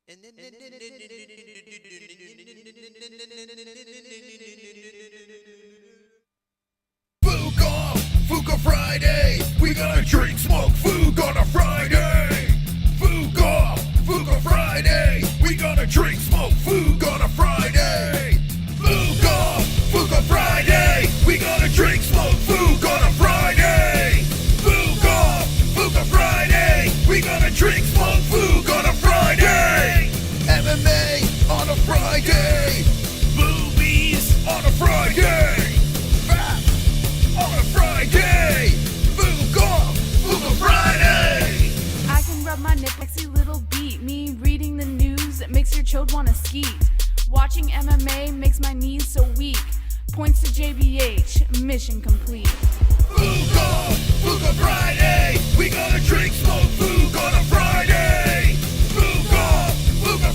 Fuka Friday, we gonna drink, smoke, food on a Friday. Fuka Friday, we gonna drink, smoke, food on a Friday. Fuka Friday, we gonna drink, smoke, food on a Friday. Fuka Friday, we gonna drink, smoke, food on a Friday. MMA on a Friday, boobies on a Friday. On a Friday, Fuka Friday. I can rub my nip, sexy little beat. Me reading the news, it makes your chode wanna skeet. Watching MMA makes my knees so weak. Points to JBH, mission complete. Fuka Friday, we gonna drink, smoke, food on a Friday. Fuka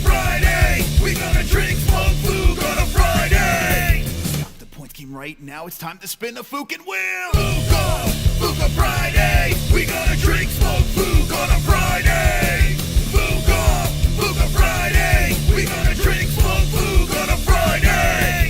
Friday, we gonna drink, smoke, food on a Friday. Stop the points game right now, it's time to spin the fucking wheel. Fuka Friday, we gonna drink, smoke, food on a Friday. Fuka Friday, we gonna drink, smoke, food on a Friday.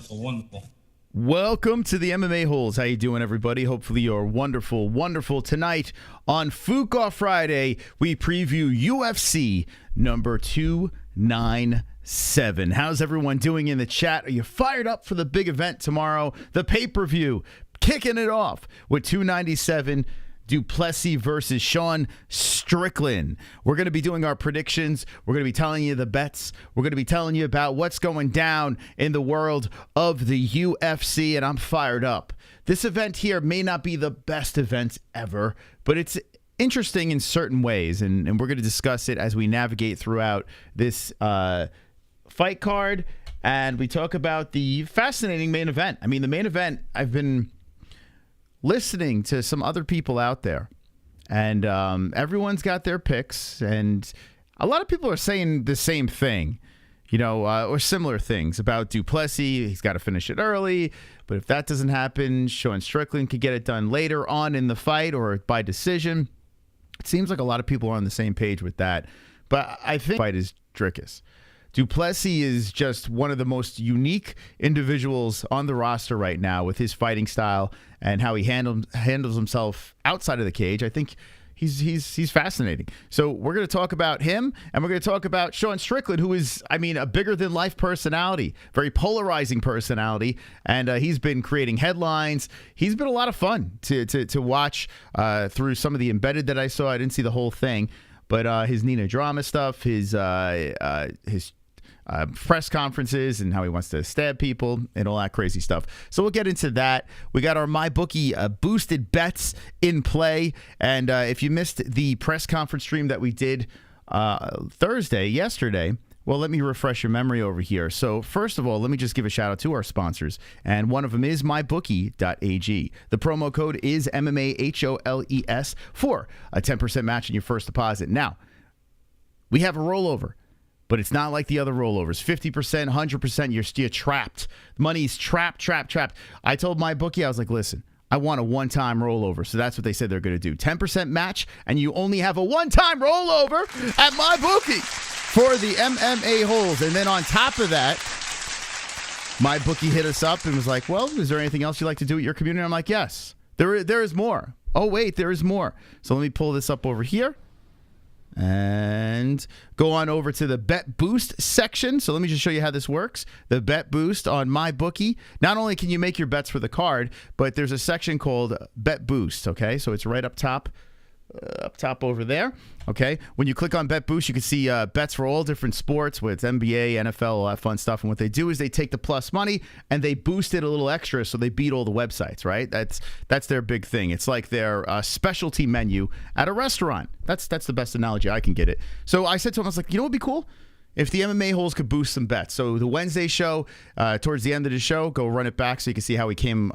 Wonderful. Welcome to the MMA-Holes. How you doing, everybody? Hopefully you're wonderful. Tonight on Fuka Friday, we preview UFC number 297. How's everyone doing in the chat? Are you fired up for the big event tomorrow? The pay-per-view, kicking it off with 297. Du Plessis versus Sean Strickland. We're going to be doing our predictions. We're going to be telling you the bets. We're going to be telling you about what's going down in the world of the UFC, and I'm fired up. This event here may not be the best event ever, but it's interesting in certain ways, and we're going to discuss it as we navigate throughout this fight card, and we talk about the fascinating main event. I mean, the main event, I've been listening to some other people out there, and everyone's got their picks, and a lot of people are saying the same thing, or similar things about Du Plessis. He's got to finish it early, but if that doesn't happen, Sean Strickland could get it done later on in the fight or by decision. It seems like a lot of people are on the same page with that, but I think the fight is Dricus. Du Plessis is just one of the most unique individuals on the roster right now with his fighting style and how he handles himself outside of the cage. I think he's fascinating. So we're going to talk about him, and we're going to talk about Sean Strickland, who is, a bigger-than-life personality, very polarizing personality, and he's been creating headlines. He's been a lot of fun to watch through some of the embedded that I saw. I didn't see the whole thing, but his Nina Drama stuff, his press conferences and how he wants to stab people and all that crazy stuff. So we'll get into that. We got our MyBookie boosted bets in play. And if you missed the press conference stream that we did yesterday, well, let me refresh your memory over here. So first of all, let me just give a shout out to our sponsors. And one of them is MyBookie.ag. The promo code is MMA-HOLES for a 10% match in your first deposit. Now, we have a rollover, but it's not like the other rollovers. 50%, 100%, you're trapped. Money's trapped. I told my bookie, I was like, listen, I want a one-time rollover. So that's what they said they're going to do. 10% match, and you only have a one-time rollover at my bookie for the MMA-Holes. And then on top of that, my bookie hit us up and was like, well, is there anything else you'd like to do with your community? I'm like, yes, there is more. Oh, wait, there is more. So let me pull this up over here. And go on over to the Bet Boost section. So let me just show you how this works. The Bet Boost on MyBookie. Not only can you make your bets for the card, but there's a section called Bet Boost, okay? So it's right up top over there, okay? When you click on Bet Boost, you can see bets for all different sports, with NBA, NFL, all that fun stuff. And what they do is they take the plus money and they boost it a little extra, so they beat all the websites, right? That's their big thing. It's like their specialty menu at a restaurant. That's the best analogy I can get it. So I said to him, I was like, you know what would be cool? If the MMA-Holes could boost some bets. So the Wednesday show, towards the end of the show, go run it back so you can see how we came,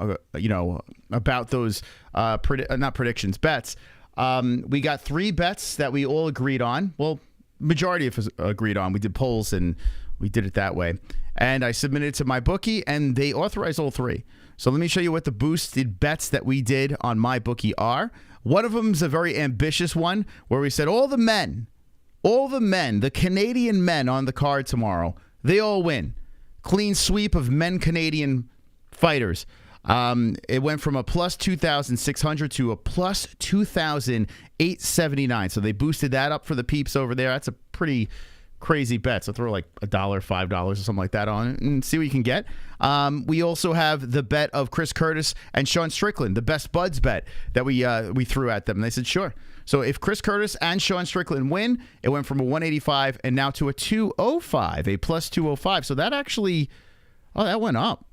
about those, not predictions, bets. We got 3 bets that we all agreed on. Well, majority of us agreed on. We did polls and we did it that way. And I submitted it to MyBookie and they authorized all 3. So let me show you what the boosted bets that we did on MyBookie are. One of them is a very ambitious one where we said all the men, the Canadian men on the card tomorrow, they all win. Clean sweep of men Canadian fighters. It went from a plus 2,600 to a plus 2,879. So they boosted that up for the peeps over there. That's a pretty crazy bet. So throw like $1, $5 or something like that on it and see what you can get. We also have the bet of Chris Curtis and Sean Strickland, the best buds bet that we threw at them. And they said, sure. So if Chris Curtis and Sean Strickland win, it went from a 185 and now to a 205, a plus 205. So that actually, that went up.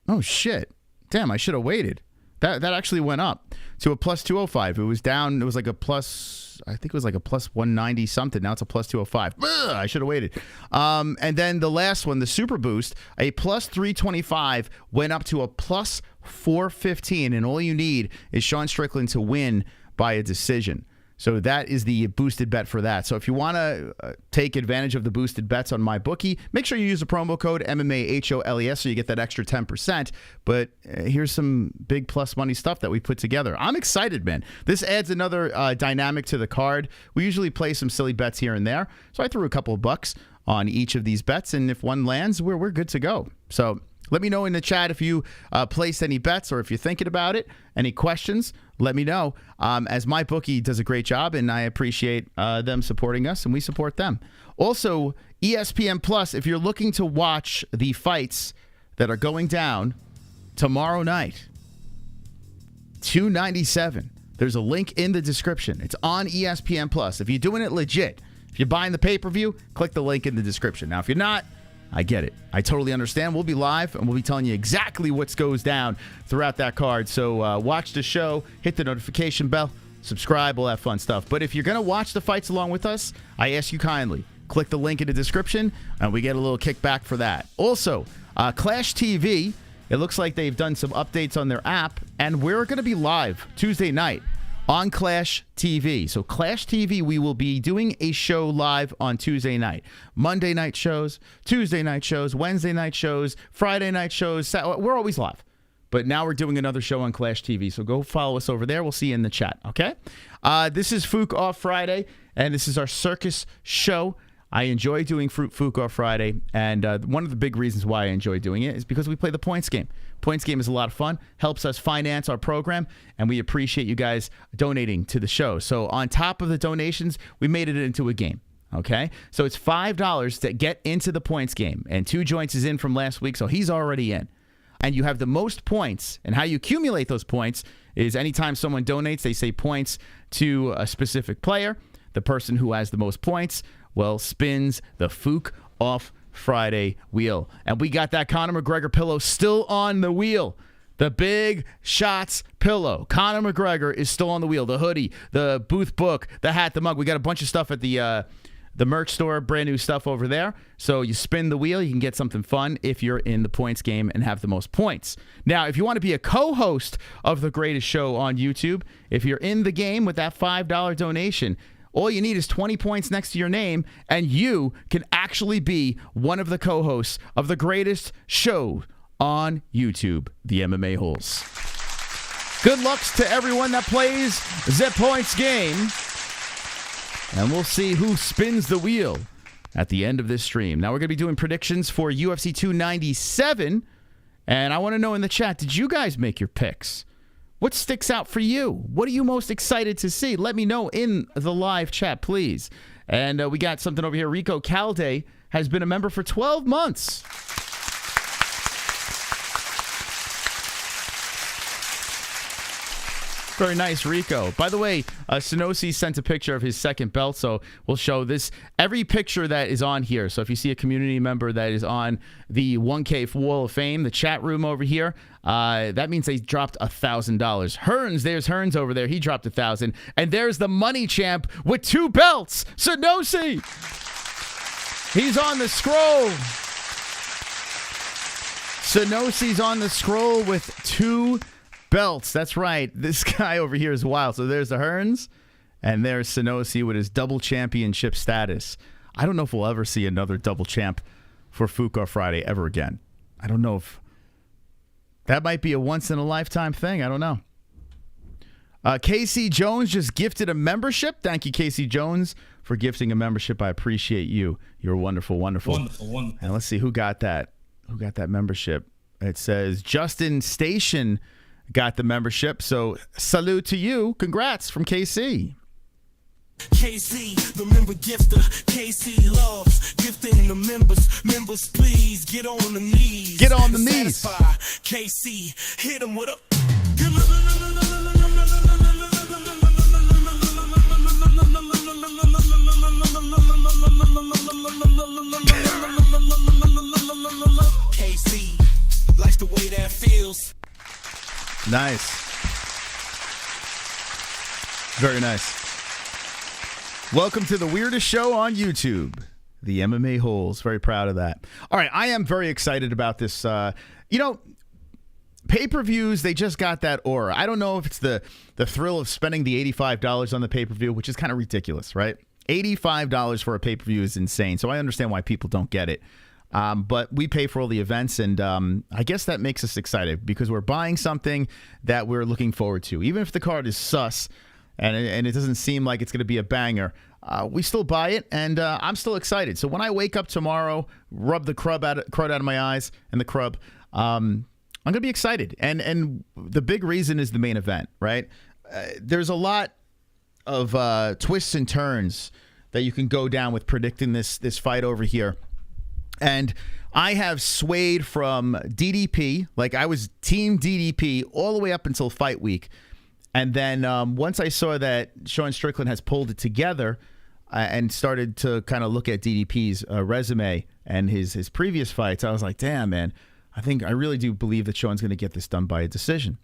Oh, shit. Damn, I should have waited. That actually went up to a plus 205. It was down. It was like a plus, I think it was like a plus 190 something. Now it's a plus 205. Ugh, I should have waited. And then the last one, the Super Boost, a plus 325 went up to a plus 415. And all you need is Sean Strickland to win by a decision. So that is the boosted bet for that. So if you want to take advantage of the boosted bets on MyBookie, make sure you use the promo code MMA-HOLES so you get that extra 10%. But here's some big plus money stuff that we put together. I'm excited, man. This adds another dynamic to the card. We usually play some silly bets here and there. So I threw a couple of bucks on each of these bets, and if one lands, we're good to go. So let me know in the chat if you placed any bets or if you're thinking about it. Any questions, let me know. As MyBookie does a great job, and I appreciate them supporting us, and we support them. Also, ESPN Plus, if you're looking to watch the fights that are going down tomorrow night, 297. There's a link in the description. It's on ESPN Plus. If you're doing it legit, if you're buying the pay-per-view, click the link in the description. Now, if you're not, I get it. I totally understand. We'll be live, and we'll be telling you exactly what goes down throughout that card. So watch the show, hit the notification bell, subscribe, all that fun stuff. But if you're going to watch the fights along with us, I ask you kindly, click the link in the description, and we get a little kickback for that. Also, Clash TV, it looks like they've done some updates on their app, and we're going to be live Tuesday night on Clash TV. So Clash TV, we will be doing a show live on Tuesday night. Monday night shows, Tuesday night shows, Wednesday night shows, Friday night shows. We're always live. But now we're doing another show on Clash TV. So go follow us over there. We'll see you in the chat, okay? This is FOF Off Friday, and this is our circus show. I enjoy doing FOF Off Friday, and one of the big reasons why I enjoy doing it is because we play the points game. Points game is a lot of fun, helps us finance our program, and we appreciate you guys donating to the show. So on top of the donations, we made it into a game, okay? So it's $5 to get into the points game, and 2 joints is in from last week, so he's already in. And you have the most points, and how you accumulate those points is anytime someone donates, they say points to a specific player. The person who has the most points, well, spins the FOF Off Friday wheel. And we got that Conor McGregor pillow still on the wheel. The Big Shots pillow. Conor McGregor is still on the wheel. The hoodie, the booth book, the hat, the mug. We got a bunch of stuff at the merch store, brand new stuff over there. So you spin the wheel, you can get something fun if you're in the points game and have the most points. Now, if you want to be a co-host of the greatest show on YouTube, if you're in the game with that $5 donation, all you need is 20 points next to your name, and you can actually be one of the co-hosts of the greatest show on YouTube, the MMA-Holes. Good lucks to everyone that plays the points game, and we'll see who spins the wheel at the end of this stream. Now, we're going to be doing predictions for UFC 297, and I want to know in the chat, did you guys make your picks? What sticks out for you? What are you most excited to see? Let me know in the live chat, please. And we got something over here. Rico Calde has been a member for 12 months. Very nice, Rico. By the way, Sonosi sent a picture of his second belt, so we'll show this. Every picture that is on here, so if you see a community member that is on the 1K Wall of Fame, the chat room over here, that means they dropped $1,000. Hearns, there's Hearns over there. He dropped $1,000. And there's the money champ with 2 belts, Sonosi. He's on the scroll. Sonosi's on the scroll with 2 belts. That's right. This guy over here is wild. So there's the Hearns, and there's Sonosi with his double championship status. I don't know if we'll ever see another double champ for Fuka Friday ever again. I don't know if that might be a once-in-a-lifetime thing. I don't know. Casey Jones just gifted a membership. Thank you, Casey Jones, for gifting a membership. I appreciate you. You're wonderful, wonderful. Wonderful. And let's see who got that. Who got that membership? It says Justin Station got the membership. So salute to you. Congrats from KC. KC, the member gifter. KC loves gifting the members. Members, please get on the knees. Get on the knees. Satisfy. KC, hit him with a. KC, likes the way that feels. Nice. Very nice. Welcome to the weirdest show on YouTube, the MMA-Holes. Very proud of that. All right, I am very excited about this. Pay-per-views, they just got that aura. I don't know if it's the thrill of spending the $85 on the pay-per-view, which is kind of ridiculous, right? $85 for a pay-per-view is insane, so I understand why people don't get it. But we pay for all the events, and I guess that makes us excited because we're buying something that we're looking forward to. Even if the card is sus and it doesn't seem like it's going to be a banger, we still buy it, and I'm still excited. So when I wake up tomorrow, rub the crud out of my eyes and the crud, I'm going to be excited. And the big reason is the main event, right? There's a lot of twists and turns that you can go down with predicting this fight over here. And I have swayed from DDP, like I was team DDP all the way up until fight week. And then once I saw that Sean Strickland has pulled it together and started to kind of look at DDP's resume and his previous fights, I was like, damn, man, I really do believe that Sean's going to get this done by a decision.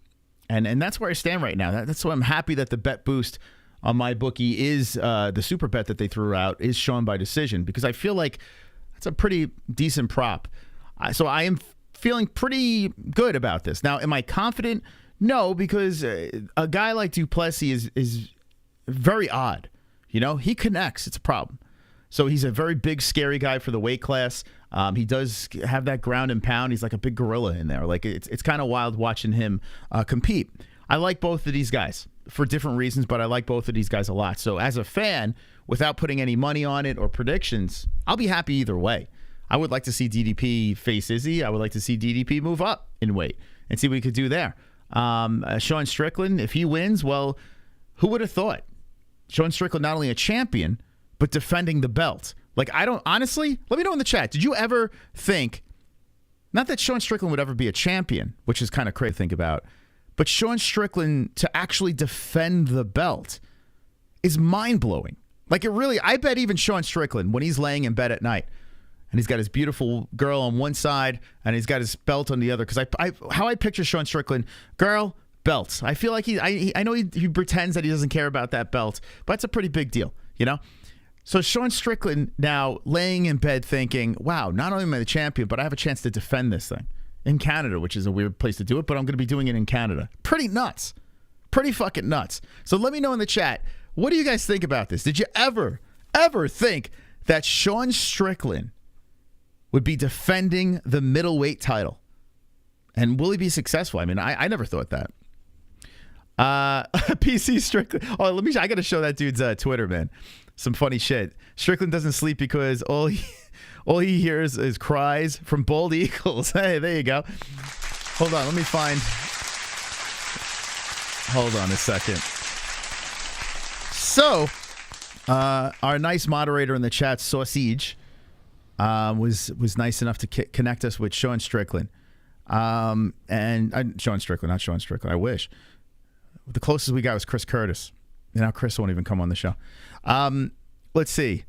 And that's where I stand right now. That's why I'm happy that the bet boost on my bookie is the super bet that they threw out is Sean by decision, because I feel like it's a pretty decent prop. So I am feeling pretty good about this. Now, am I confident? No, because a guy like du Plessis is very odd. You know, he connects. It's a problem. So he's a very big, scary guy for the weight class. He does have that ground and pound. He's like a big gorilla in there. Like it's kind of wild watching him compete. I like both of these guys for different reasons, but I like both of these guys a lot. So as a fan, without putting any money on it or predictions, I'll be happy either way. I would like to see DDP face Izzy. I would like to see DDP move up in weight and see what he could do there. Sean Strickland, if he wins, well, who would have thought? Sean Strickland not only a champion, but defending the belt. Like, I don't, honestly, let me know in the chat. Did you ever think, not that Sean Strickland would ever be a champion, which is kind of crazy to think about, but Sean Strickland to actually defend the belt is mind-blowing. Like, it really, I bet even Sean Strickland, when he's laying in bed at night, and he's got his beautiful girl on one side, and he's got his belt on the other, because how I picture Sean Strickland, girl, belts. I feel like I know he pretends that he doesn't care about that belt, but it's a pretty big deal, you know? So Sean Strickland now laying in bed thinking, wow, not only am I the champion, but I have a chance to defend this thing in Canada, which is a weird place to do it, but I'm going to be doing it in Canada. Pretty nuts. Pretty fucking nuts. So let me know in the chat, what do you guys think about this? Did you ever think that Sean Strickland would be defending the middleweight title? And will he be successful? I mean, I never thought that. PC Strickland. Oh, I got to show that dude's Twitter, man. Some funny shit. Strickland doesn't sleep because all he hears is cries from bald eagles. Hey, there you go. Hold on, let me find. Hold on a second. So, our nice moderator in the chat, Sausage, was nice enough to connect us with Sean Strickland. Sean Strickland, not Sean Strickland. I wish. The closest we got was Chris Curtis. And now Chris won't even come on the show. Let's see.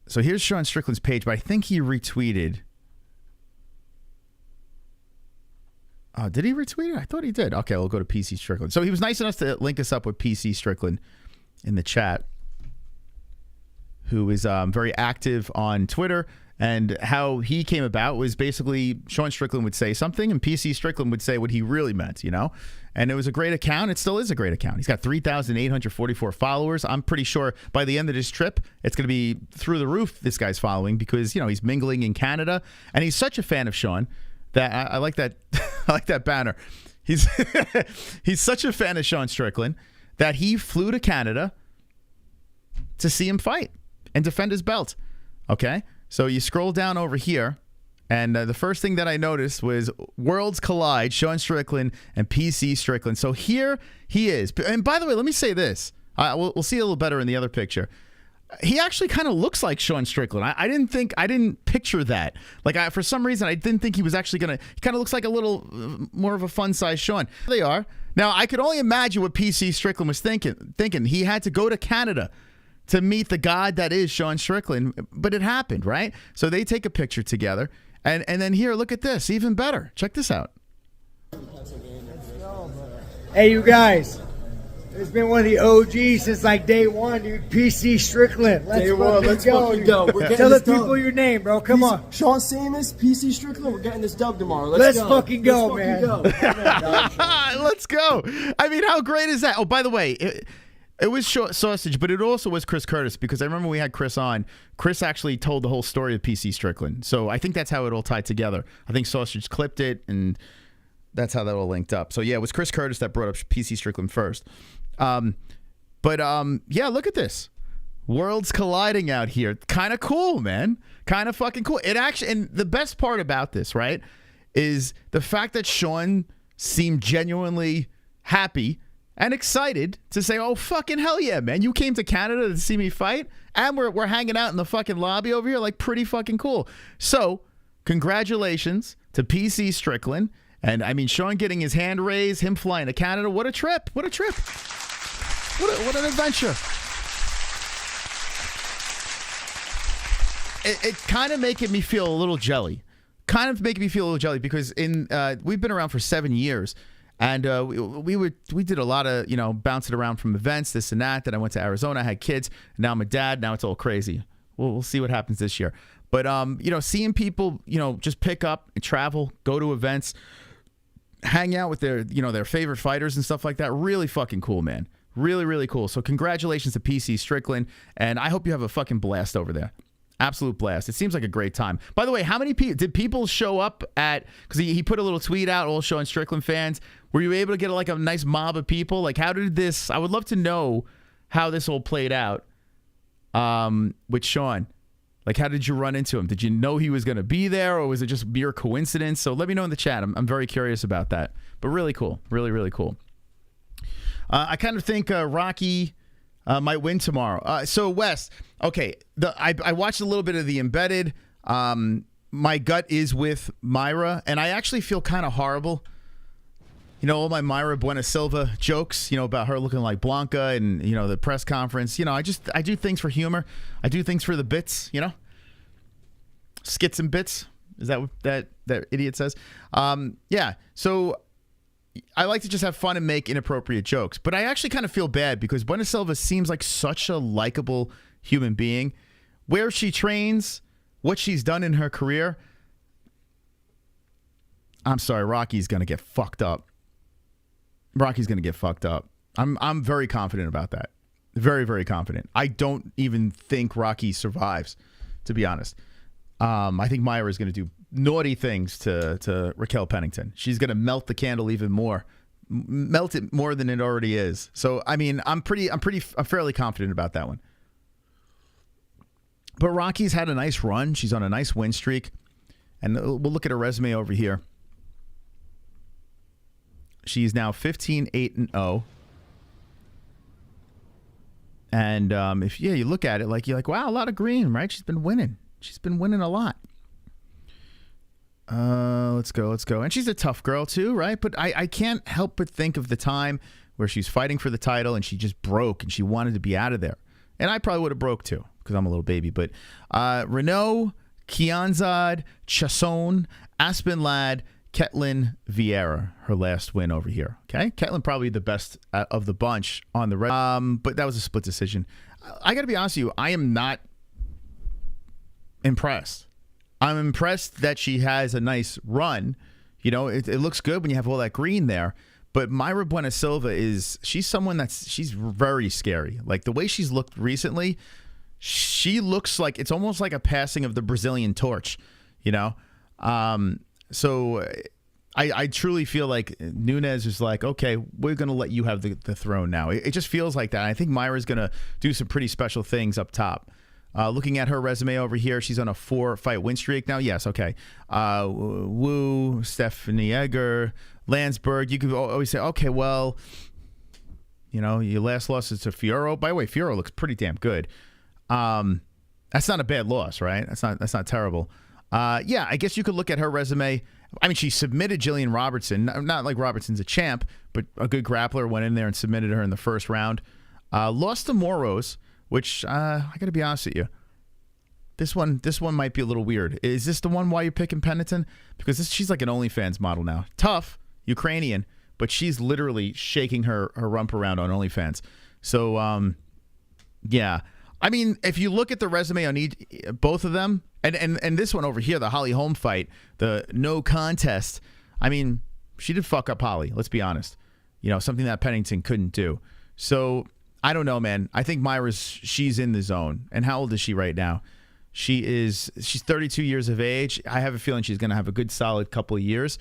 So here's Sean Strickland's page, but I think he retweeted. Did he retweet it? I thought he did. Okay, we'll go to PC Strickland. So he was nice enough to link us up with PC Strickland in the chat, who is very active on Twitter. And how he came about was basically Sean Strickland would say something and PC Strickland would say what he really meant, you know? And it was a great account. It still is a great account. He's got 3,844 followers. I'm pretty sure by the end of this trip, it's going to be through the roof, this guy's following, because, you know, he's mingling in Canada. And he's such a fan of Sean that I like that. I like that banner. He's such a fan of Sean Strickland that he flew to Canada to see him fight and defend his belt. Okay? So you scroll down over here, and the first thing that I noticed was Worlds Collide, Sean Strickland and PC Strickland. So here he is. And by the way, let me say this. We'll see a little better in the other picture. He actually kind of looks like Sean Strickland. I didn't picture that. Like, for some reason, I didn't think he was actually going to. He kind of looks like a little more of a fun-sized Sean. They are. Now, I could only imagine what PC Strickland was thinking. He had to go to Canada to meet the god that is Sean Strickland, but it happened, right? So they take a picture together, and then here, look at this, even better. Check this out. Hey, you guys, it's been one of the OGs since like day one, dude. PC Strickland. Let's fucking go. Tell the people your name, bro. Come on. Sean Samus, PC Strickland. We're getting this dub tomorrow. Let's fucking go, man. Let's go. I mean, how great is that? Oh, by the way, it was Sausage, but it also was Chris Curtis, because I remember we had Chris on. Chris actually told the whole story of PC Strickland. So I think that's how it all tied together. I think Sausage clipped it, and that's how that all linked up. So yeah, it was Chris Curtis that brought up PC Strickland first. Yeah, look at this. Worlds colliding out here. Kind of cool, man. Kind of fucking cool. It actually, and the best part about this, right, is the fact that Sean seemed genuinely happy and excited to say, oh, fucking hell yeah, man. You came to Canada to see me fight, and we're hanging out in the fucking lobby over here. Like, pretty fucking cool. So, congratulations to PC Strickland. And, I mean, Sean getting his hand raised, him flying to Canada. What a trip. What a trip. What an adventure. It kind of making me feel a little jelly. Because we've been around for 7 years. And we did a lot of, you know, bouncing around from events, this and that. Then I went to Arizona, I had kids. Now I'm a dad. Now it's all crazy. We'll see what happens this year. But, you know, seeing people, you know, just pick up and travel, go to events, hang out with their, you know, their favorite fighters and stuff like that. Really fucking cool, man. Really, really cool. So congratulations to PC Strickland. And I hope you have a fucking blast over there. Absolute blast. It seems like a great time. By the way, how many people did people show up at, because he put a little tweet out, all Sean Strickland fans. Were you able to get like a nice mob of people? Like, how did this, I would love to know how this all played out with Sean. Like, how did you run into him? Did you know he was going to be there, or was it just mere coincidence? So let me know in the chat. I'm very curious about that. But really cool. Really, really cool. I kind of think Rocky might win tomorrow. So Wes, okay, I watched a little bit of the Embedded. My gut is with Myra, and I actually feel kind of horrible. You know, all my Myra Bueno-Silva jokes, you know, about her looking like Blanca and, you know, the press conference. You know, I do things for humor. I do things for the bits, you know. Skits and bits. Is that what that idiot says? Yeah, so I like to just have fun and make inappropriate jokes. But I actually kind of feel bad because Bueno-Silva seems like such a likable human being. Where she trains, what she's done in her career. I'm sorry, Rocky's going to get fucked up. Rocky's going to get fucked up. I'm very confident about that. Very, very confident. I don't even think Rocky survives, to be honest. I think Myra is going to do naughty things to Raquel Pennington. She's going to melt the candle even more. Melt it more than it already is. So, I mean, I'm fairly confident about that one. But Rocky's had a nice run. She's on a nice win streak. And we'll look at her resume over here. She's now 15-8-0. And if you look at it, like you're like, wow, a lot of green, right? She's been winning. She's been winning a lot. Let's go. And she's a tough girl too, right? But I can't help but think of the time where she's fighting for the title and she just broke and she wanted to be out of there. And I probably would have broke too because I'm a little baby. But Renault, KHAMZAT, Chasson, Aspen Ladd, Ketlin Vieira, her last win over here. Okay, Ketlin probably the best of the bunch on the red. But that was a split decision. I got to be honest with you, I am not impressed. I'm impressed that she has a nice run. You know, it looks good when you have all that green there. But Mayra Bueno-Silva she's someone she's very scary. Like the way she's looked recently, she looks like it's almost like a passing of the Brazilian torch, you know? So I truly feel like Nunes is like, okay, we're going to let you have the throne now. It just feels like that. I think Mayra's going to do some pretty special things up top. Looking at her resume over here, she's on a 4-fight win streak now. Yes, okay. Wu, Stephanie Egger, Landsberg. You could always say, okay, well, you know, your last loss is to Fiorot. By the way, Fiorot looks pretty damn good. That's not a bad loss, right? That's not terrible. Yeah, I guess you could look at her resume. I mean, she submitted Jillian Robertson. Not like Robertson's a champ, but a good grappler, went in there and submitted her in the first round. Lost to Moros, which I got to be honest with you. This one might be a little weird. Is this the one why you're picking Pennington? Because she's like an OnlyFans model now. Tough, Ukrainian, but she's literally shaking her rump around on OnlyFans. So, yeah. I mean, if you look at the resume on both of them, and this one over here, the Holly Holm fight, the no contest, I mean, she did fuck up Holly, let's be honest. You know, something that Pennington couldn't do. So, I don't know, man. I think she's in the zone. And how old is she right now? She's 32 years of age. I have a feeling she's going to have a good, solid couple of years.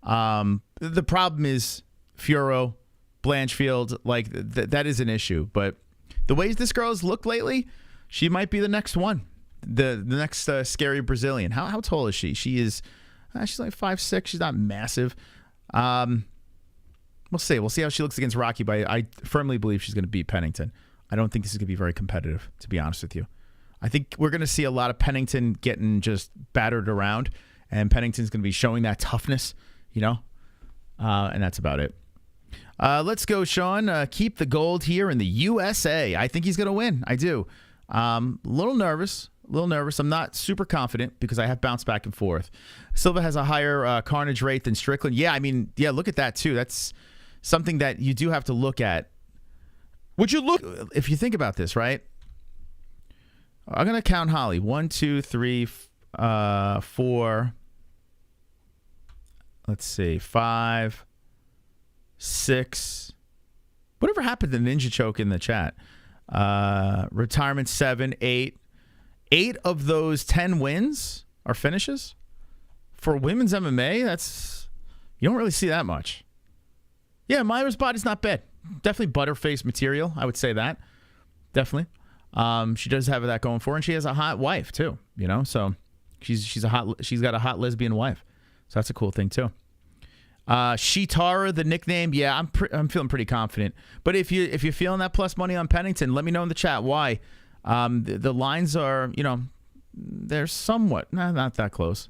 The problem is Fiorot, Blanchfield, like that is an issue. But the ways this girl has looked lately, she might be the next one. The next scary Brazilian. How tall is she? She's like 5'6". She's not massive. We'll see. We'll see how she looks against Rocky, but I firmly believe she's going to beat Pennington. I don't think this is going to be very competitive, to be honest with you. I think we're going to see a lot of Pennington getting just battered around, and Pennington's going to be showing that toughness, you know? And that's about it. Let's go, Sean. Keep the gold here in the USA. I think he's going to win. I do. A little nervous. I'm not super confident because I have bounced back and forth. Silva has a higher carnage rate than Strickland. Yeah, I mean, yeah, look at that, too. That's something that you do have to look at. Would you look, if you think about this, right? I'm going to count Holly. 1, 2, 3, 4. Let's see. 5, 6. Whatever happened to Ninja Choke in the chat? Retirement 7, 8. 8 of those 10 wins are finishes. For women's MMA, you don't really see that much. Yeah, Mayra's body's not bad. Definitely butterface material, I would say that. Definitely. She does have that going for her, and she has a hot wife too, you know? So she's got a hot lesbian wife. So that's a cool thing too. Shitara, the nickname, yeah, I'm feeling pretty confident. But if you're feeling that plus money on Pennington, let me know in the chat why. The lines are, you know, they're somewhat not that close.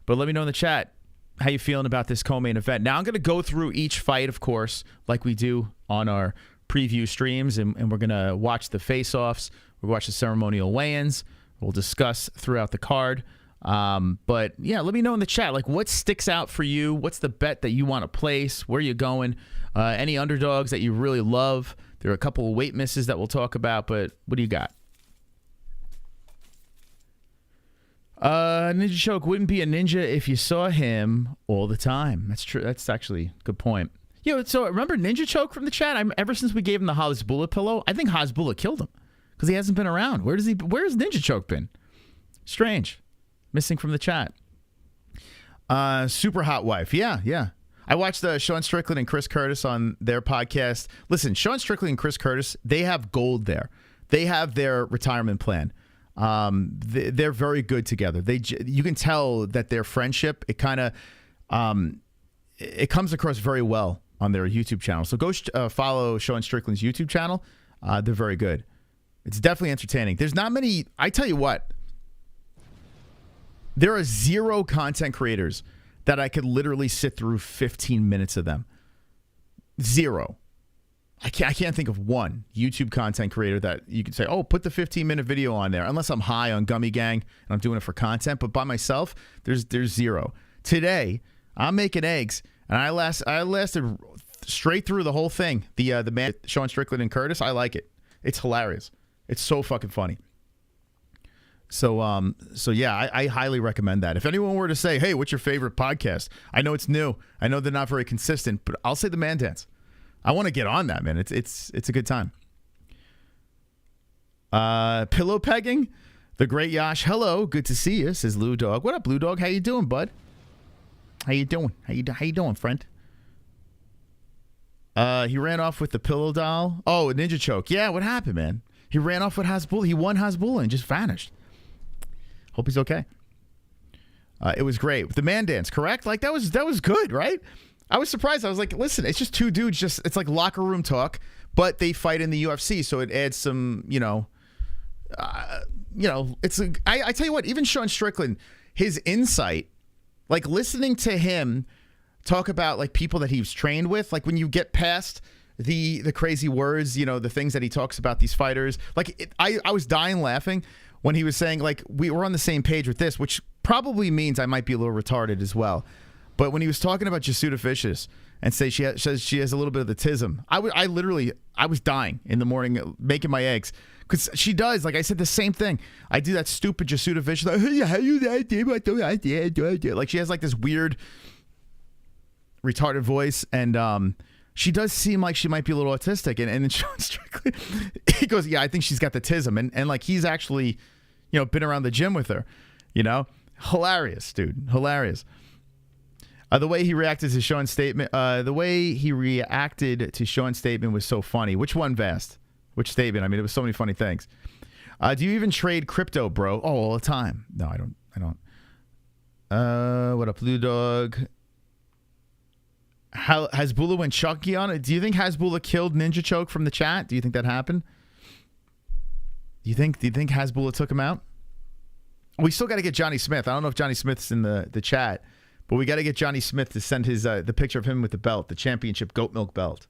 But let me know in the chat how you feeling about this co-main event. Now I'm going to go through each fight, of course, like we do on our preview streams, and we're going to watch the face-offs. We'll watch the ceremonial weigh-ins. We'll discuss throughout the card. But yeah, let me know in the chat, like what sticks out for you? What's the bet that you want to place? Where are you going? Any underdogs that you really love? There are a couple of weight misses that we'll talk about, but what do you got? Ninja Choke wouldn't be a ninja if you saw him all the time. That's true. That's actually a good point. Yo, so remember Ninja Choke from the chat? Ever since we gave him the Hasbulla pillow, I think Hasbulla killed him because he hasn't been around. Where's Ninja Choke been? Strange. Missing from the chat. Super hot wife. Yeah. I watched Sean Strickland and Chris Curtis on their podcast. Listen, Sean Strickland and Chris Curtis, they have gold there. They have their retirement plan. They're very good together. You can tell that their friendship, it kind of, it comes across very well on their YouTube channel. So go follow Sean Strickland's YouTube channel. They're very good. It's definitely entertaining. There's not many. I tell you what, there are 0 content creators that I could literally sit through 15 minutes of them. 0. I can't think of one YouTube content creator that you could say, oh, put the 15-minute video on there, unless I'm high on Gummy Gang and I'm doing it for content. But by myself, there's 0. Today, I'm making eggs, and I lasted straight through the whole thing. The man, Sean Strickland and Curtis, I like it. It's hilarious. It's so fucking funny. So yeah, I highly recommend that. If anyone were to say, hey, what's your favorite podcast? I know it's new. I know they're not very consistent, but I'll say the Man Dance. I want to get on that, man. It's a good time. Pillow pegging, the great Yash. Hello, good to see you, says Lou Dog. What up, Lou Dog? How you doing, bud? How you doing? How you doing, friend? He ran off with the pillow doll. Oh, a ninja choke. Yeah, what happened, man? He ran off with Hasbulla. He won Hasbulla and just vanished. Hope he's okay. It was great. The Man Dance, correct? Like that was good, right? I was surprised. I was like, listen, it's just two dudes. It's like locker room talk, but they fight in the UFC, so it adds some, it's. I tell you what, even Sean Strickland, his insight, like listening to him talk about like people that he was trained with, like when you get past the crazy words, the things that he talks about these fighters, like I was dying laughing when he was saying like we were on the same page with this, which probably means I might be a little retarded as well. But when he was talking about Jasuda Vicious and says she has a little bit of the tism, I was dying in the morning making my eggs because she does. Like I said, the same thing. I do that stupid Jasuda Vicious. Like, hey, how you that? Like she has like this weird retarded voice, and she does seem like she might be a little autistic. And then Sean Strickland, he goes, yeah, I think she's got the tism, and like he's actually, been around the gym with her, hilarious, dude, hilarious. The way he reacted to Sean's statement, was so funny. Which one, Vast? Which statement? I mean, it was so many funny things. Do you even trade crypto, bro? Oh, all the time. No, I don't. What up, Blue Dog? Hasbulla went chunky on it. Do you think Hasbulla killed Ninja Choke from the chat? Do you think that happened? Do you think Hasbulla took him out? We still got to get Johnny Smith. I don't know if Johnny Smith's in the chat. But we got to get Johnny Smith to send his the picture of him with the belt, the championship goat milk belt.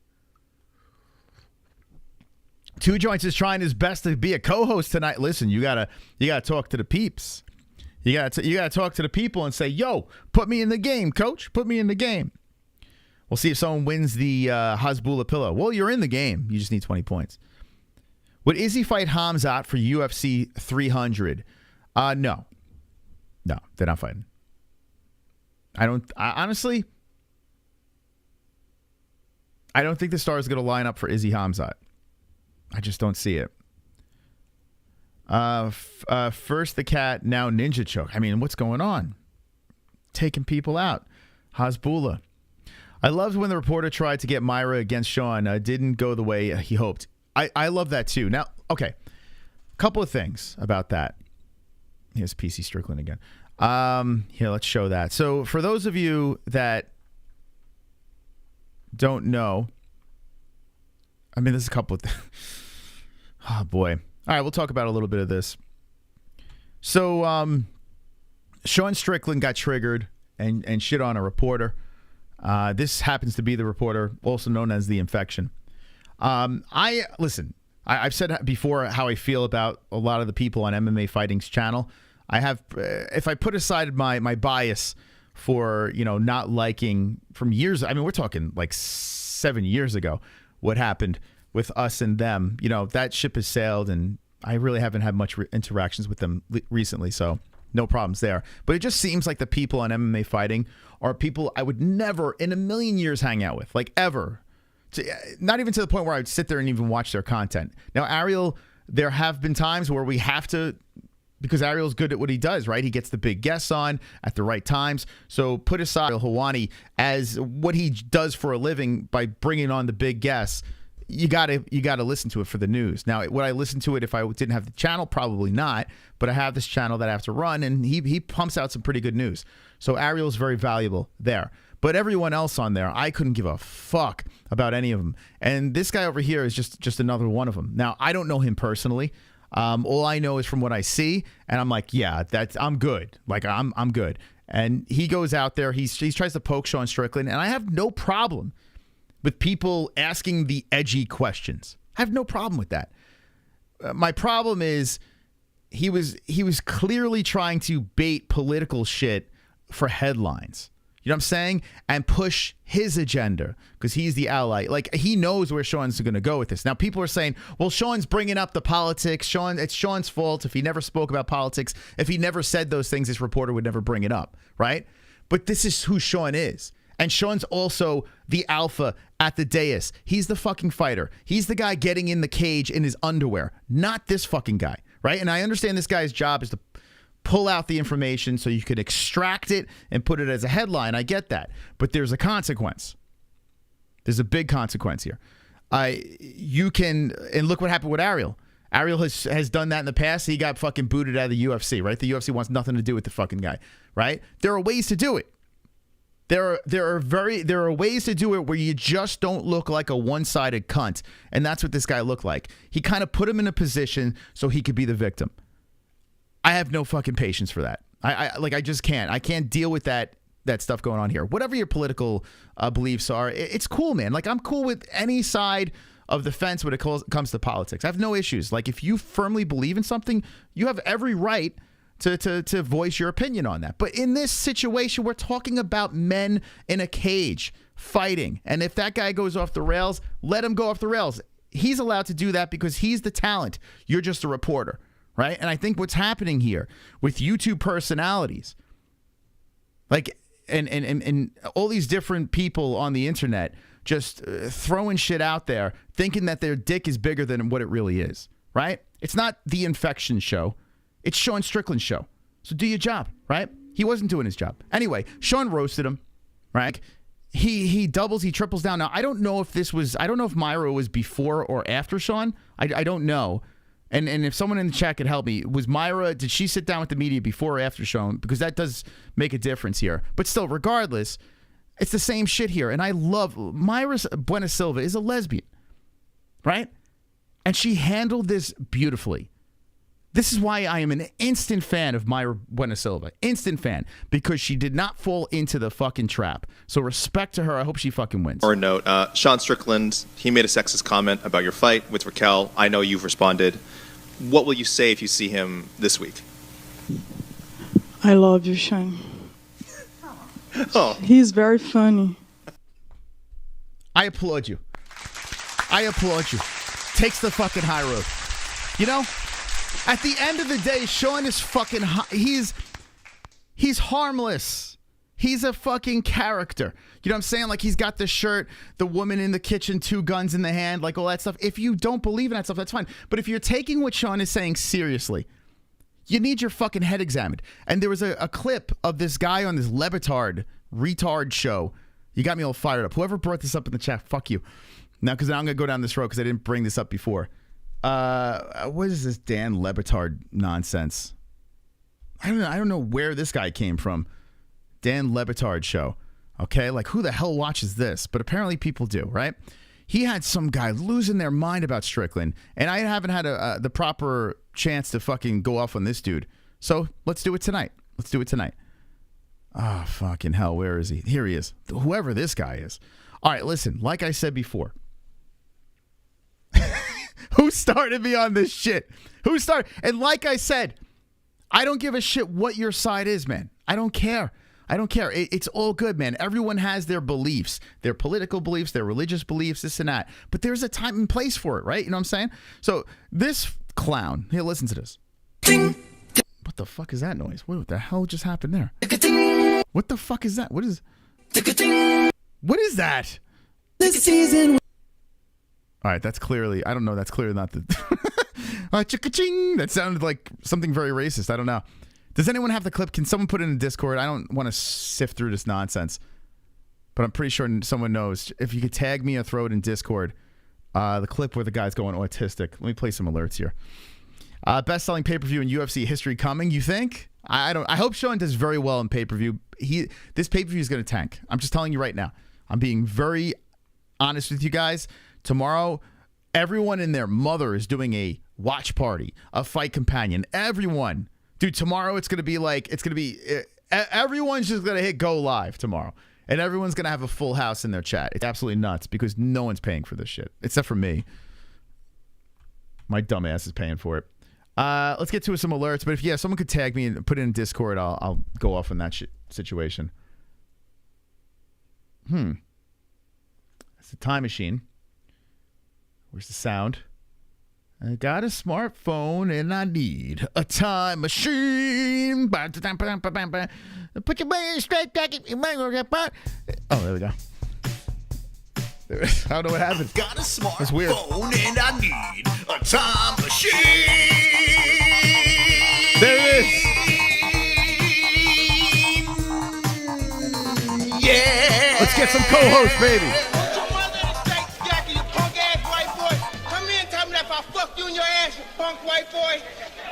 Two Joints is trying his best to be a co-host tonight. Listen, you gotta talk to the peeps. You gotta talk to the people and say, "Yo, put me in the game, coach. Put me in the game." We'll see if someone wins the Hasbulla pillow. Well, you're in the game. You just need 20 points. Would Izzy fight KHAMZAT for UFC 300? No, they're not fighting. Honestly, I don't think the star is going to line up for Izzy KHAMZAT. I just don't see it. First the cat, now Ninja Choke. I mean, what's going on? Taking people out. Hasbulla. I loved when the reporter tried to get Myra against Sean. Didn't go the way he hoped. I love that too. Now, okay. Couple of things about that. Here's PC Strickland again. Here, let's show that. So for those of you that don't know, I mean, there's a couple of oh boy. All right, we'll talk about a little bit of this. So Sean Strickland got triggered and shit on a reporter. This happens to be the reporter, also known as the Infection. I've said before how I feel about a lot of the people on MMA Fighting's channel. I have, if I put aside my bias for, not liking from years, I mean, we're talking like 7 years ago, what happened with us and them, that ship has sailed, and I really haven't had much interactions with them recently, so no problems there. But it just seems like the people on MMA Fighting are people I would never in a million years hang out with, like ever. Not even to the point where I would sit there and even watch their content. Now, ARIEL, there have been times where we have to, because Ariel's good at what he does, right? He gets the big guests on at the right times. So put aside Ariel Helwani as what he does for a living by bringing on the big guests. you gotta listen to it for the news. Now, would I listen to it if I didn't have the channel? Probably not. But I have this channel that I have to run, and he pumps out some pretty good news. So Ariel is very valuable there. But everyone else on there, I couldn't give a fuck about any of them. And this guy over here is just another one of them. Now, I don't know him personally. All I know is from what I see, and I'm like, yeah, I'm good. Like I'm good. And he goes out there, he tries to poke Sean Strickland, and I have no problem with people asking the edgy questions. I have no problem with that. My problem is he was clearly trying to bait political shit for headlines. You know what I'm saying? And push his agenda because he's the ally. Like, he knows where Sean's going to go with this. Now, people are saying, well, Sean's bringing up the politics. It's Sean's fault if he never spoke about politics. If he never said those things, this reporter would never bring it up, right? But this is who Sean is. And Sean's also the alpha at the dais. He's the fucking fighter. He's the guy getting in the cage in his underwear, not this fucking guy, right? And I understand this guy's job is to pull out the information so you can extract it and put it as a headline. I get that. But there's a consequence. There's a big consequence here. You can, and look what happened with Ariel. Ariel has done that in the past. He got fucking booted out of the UFC, right? The UFC wants nothing to do with the fucking guy, right? There are ways to do it. There are ways to do it where you just don't look like a one-sided cunt. And that's what this guy looked like. He kind of put him in a position so he could be the victim. I have no fucking patience for that. I just can't. I can't deal with that stuff going on here. Whatever your political beliefs are, it's cool, man. Like, I'm cool with any side of the fence when it comes to politics. I have no issues. Like, if you firmly believe in something, you have every right to voice your opinion on that. But in this situation, we're talking about men in a cage fighting. And if that guy goes off the rails, let him go off the rails. He's allowed to do that because he's the talent. You're just a reporter. Right? And I think what's happening here with YouTube personalities, like, and all these different people on the internet just throwing shit out there, thinking that their dick is bigger than what it really is, right? It's not the Infection Show. It's Sean Strickland's show. So do your job, right? He wasn't doing his job. Anyway, Sean roasted him, right? He doubles, he triples down. Now, I don't know if Myra was before or after Sean. I don't know. And if someone in the chat could help me, did she sit down with the media before or after Sean? Because that does make a difference here. But still, regardless, it's the same shit here. And I love, Myra Bueno-Silva is a lesbian, right? And she handled this beautifully. This is why I am an instant fan of Myra Bueno-Silva. Instant fan. Because she did not fall into the fucking trap. So respect to her. I hope she fucking wins. Or a note, Sean Strickland, he made a sexist comment about your fight with Raquel. I know you've responded. What will you say if you see him this week? I love you, Sean. Oh. He's very funny. I applaud you. I applaud you. Takes the fucking high road. You know? At the end of the day, Sean is fucking... He's harmless. He's a fucking character. You know what I'm saying? Like, he's got the shirt, the woman in the kitchen, 2 guns in the hand, like all that stuff. If you don't believe in that stuff, that's fine. But if you're taking what Sean is saying seriously, you need your fucking head examined. And there was a clip of this guy on this retard show. You got me all fired up. Whoever brought this up in the chat, fuck you. Now, because I'm going to go down this road because I didn't bring this up before. What is this Dan Lebitard nonsense? I don't know where this guy came from. Dan Lebitard show. Okay, like, who the hell watches this? But apparently people do, right? He had some guy losing their mind about Strickland, and I haven't had the proper chance to fucking go off on this dude. So let's do it tonight. Let's do it tonight. Ah, oh, fucking hell, where is he? Here he is. Whoever this guy is. All right, listen, like I said before. Who started me on this shit? Who started? And like I said, I don't give a shit what your side is, man. I don't care. I don't care. It's all good, man. Everyone has their beliefs, their political beliefs, their religious beliefs, this and that. But there's a time and place for it, right? You know what I'm saying? So this clown, here, listen to this. What the fuck is that noise? What the hell just happened there? What the fuck is that? What is that? All right, that's clearly, I don't know, that's clearly not the... Chicka-ching! That sounded like something very racist. I don't know. Does anyone have the clip? Can someone put it in Discord? I don't want to sift through this nonsense. But I'm pretty sure someone knows. If you could tag me or throw it in Discord, The clip where the guy's going autistic. Let me play some alerts here. Best-selling pay-per-view in UFC history coming, you think? I hope Sean does very well in pay-per-view. This pay-per-view is going to tank. I'm just telling you right now. I'm being very honest with you guys. Tomorrow, everyone and their mother is doing a watch party, a fight companion. Everyone. Dude, tomorrow it's going to be like, everyone's just going to hit go live tomorrow. And everyone's going to have a full house in their chat. It's absolutely nuts because no one's paying for this shit. Except for me. My dumb ass is paying for it. Let's get to some alerts. But if someone could tag me and put it in Discord, I'll go off on that situation. It's a time machine. Where's the sound? I got a smartphone and I need a time machine. Put your money straight back. Oh, there we go. I don't know what happened. Got a That's weird. smartphone and I need a time machine. There it is. Yeah. Let's get some co-hosts, baby. Put your mother in a straight jacket, you punk ass white boy. Come here and tell me that if I fuck you in your ass, you punk white boy.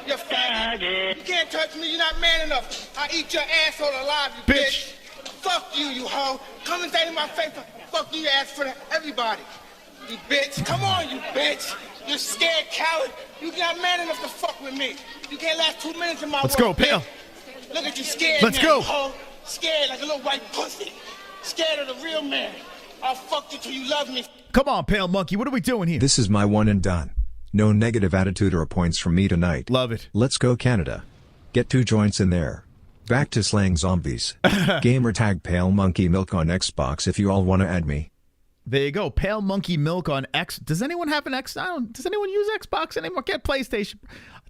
You faggot. You can't touch me, you're not man enough. I eat your asshole alive, you bitch. Fuck you, you hoe. Come and say to my face, fuck you, ass for everybody. You bitch. Come on, you bitch. You scared coward. You're not man enough to fuck with me. You can't last 2 minutes in my Let's go, Pale. Look at you scared. Let's now, go. Hoe. Scared like a little white pussy. Scared of the real man. I'll fuck you till you love me. Come on, Pale Monkey. What are we doing here? This is my one and done. No negative attitude or points from me tonight. Love it. Let's go Canada. Get 2 joints in there. Back to slaying zombies. Gamer tag Pale Monkey Milk on Xbox if you all want to add me. There you go. Pale Monkey Milk on X. Does anyone have an X? Does anyone use Xbox anymore? Get PlayStation.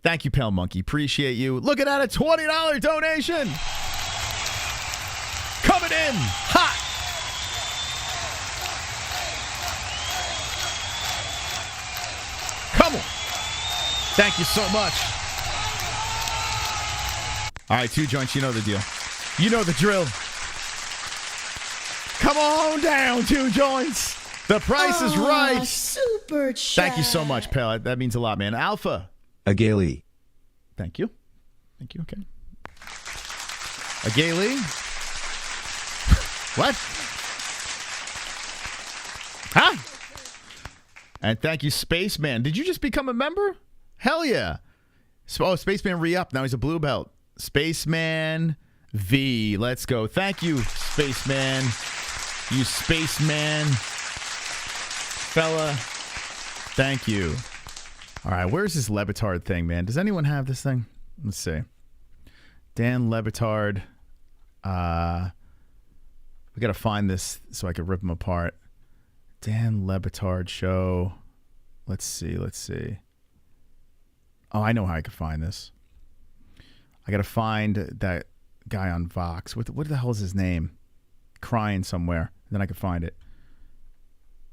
Thank you, Pale Monkey. Appreciate you. Look at that, a $20 donation. Coming in hot. Come on. Thank you so much. All right, 2 joints. You know the deal. You know the drill. Come on down, 2 joints. The price is right. Super chat. Thank you so much, pal. That means a lot, man. Alpha. Agaili. Thank you. Thank you. Okay. Agaili. What? Huh? And thank you, Spaceman. Did you just become a member? Hell yeah. Oh, Spaceman re-up. Now he's a blue belt. Spaceman V. Let's go. Thank you, Spaceman. You Spaceman fella. Thank you. All right, where's this Levitard thing, man? Does anyone have this thing? Let's see. Dan Levitard. We got to find this so I can rip him apart. Dan Levitard show. Let's see. Oh, I know how I can find this. I got to find that guy on Vox. What the hell is his name? Crying somewhere. Then I can find it.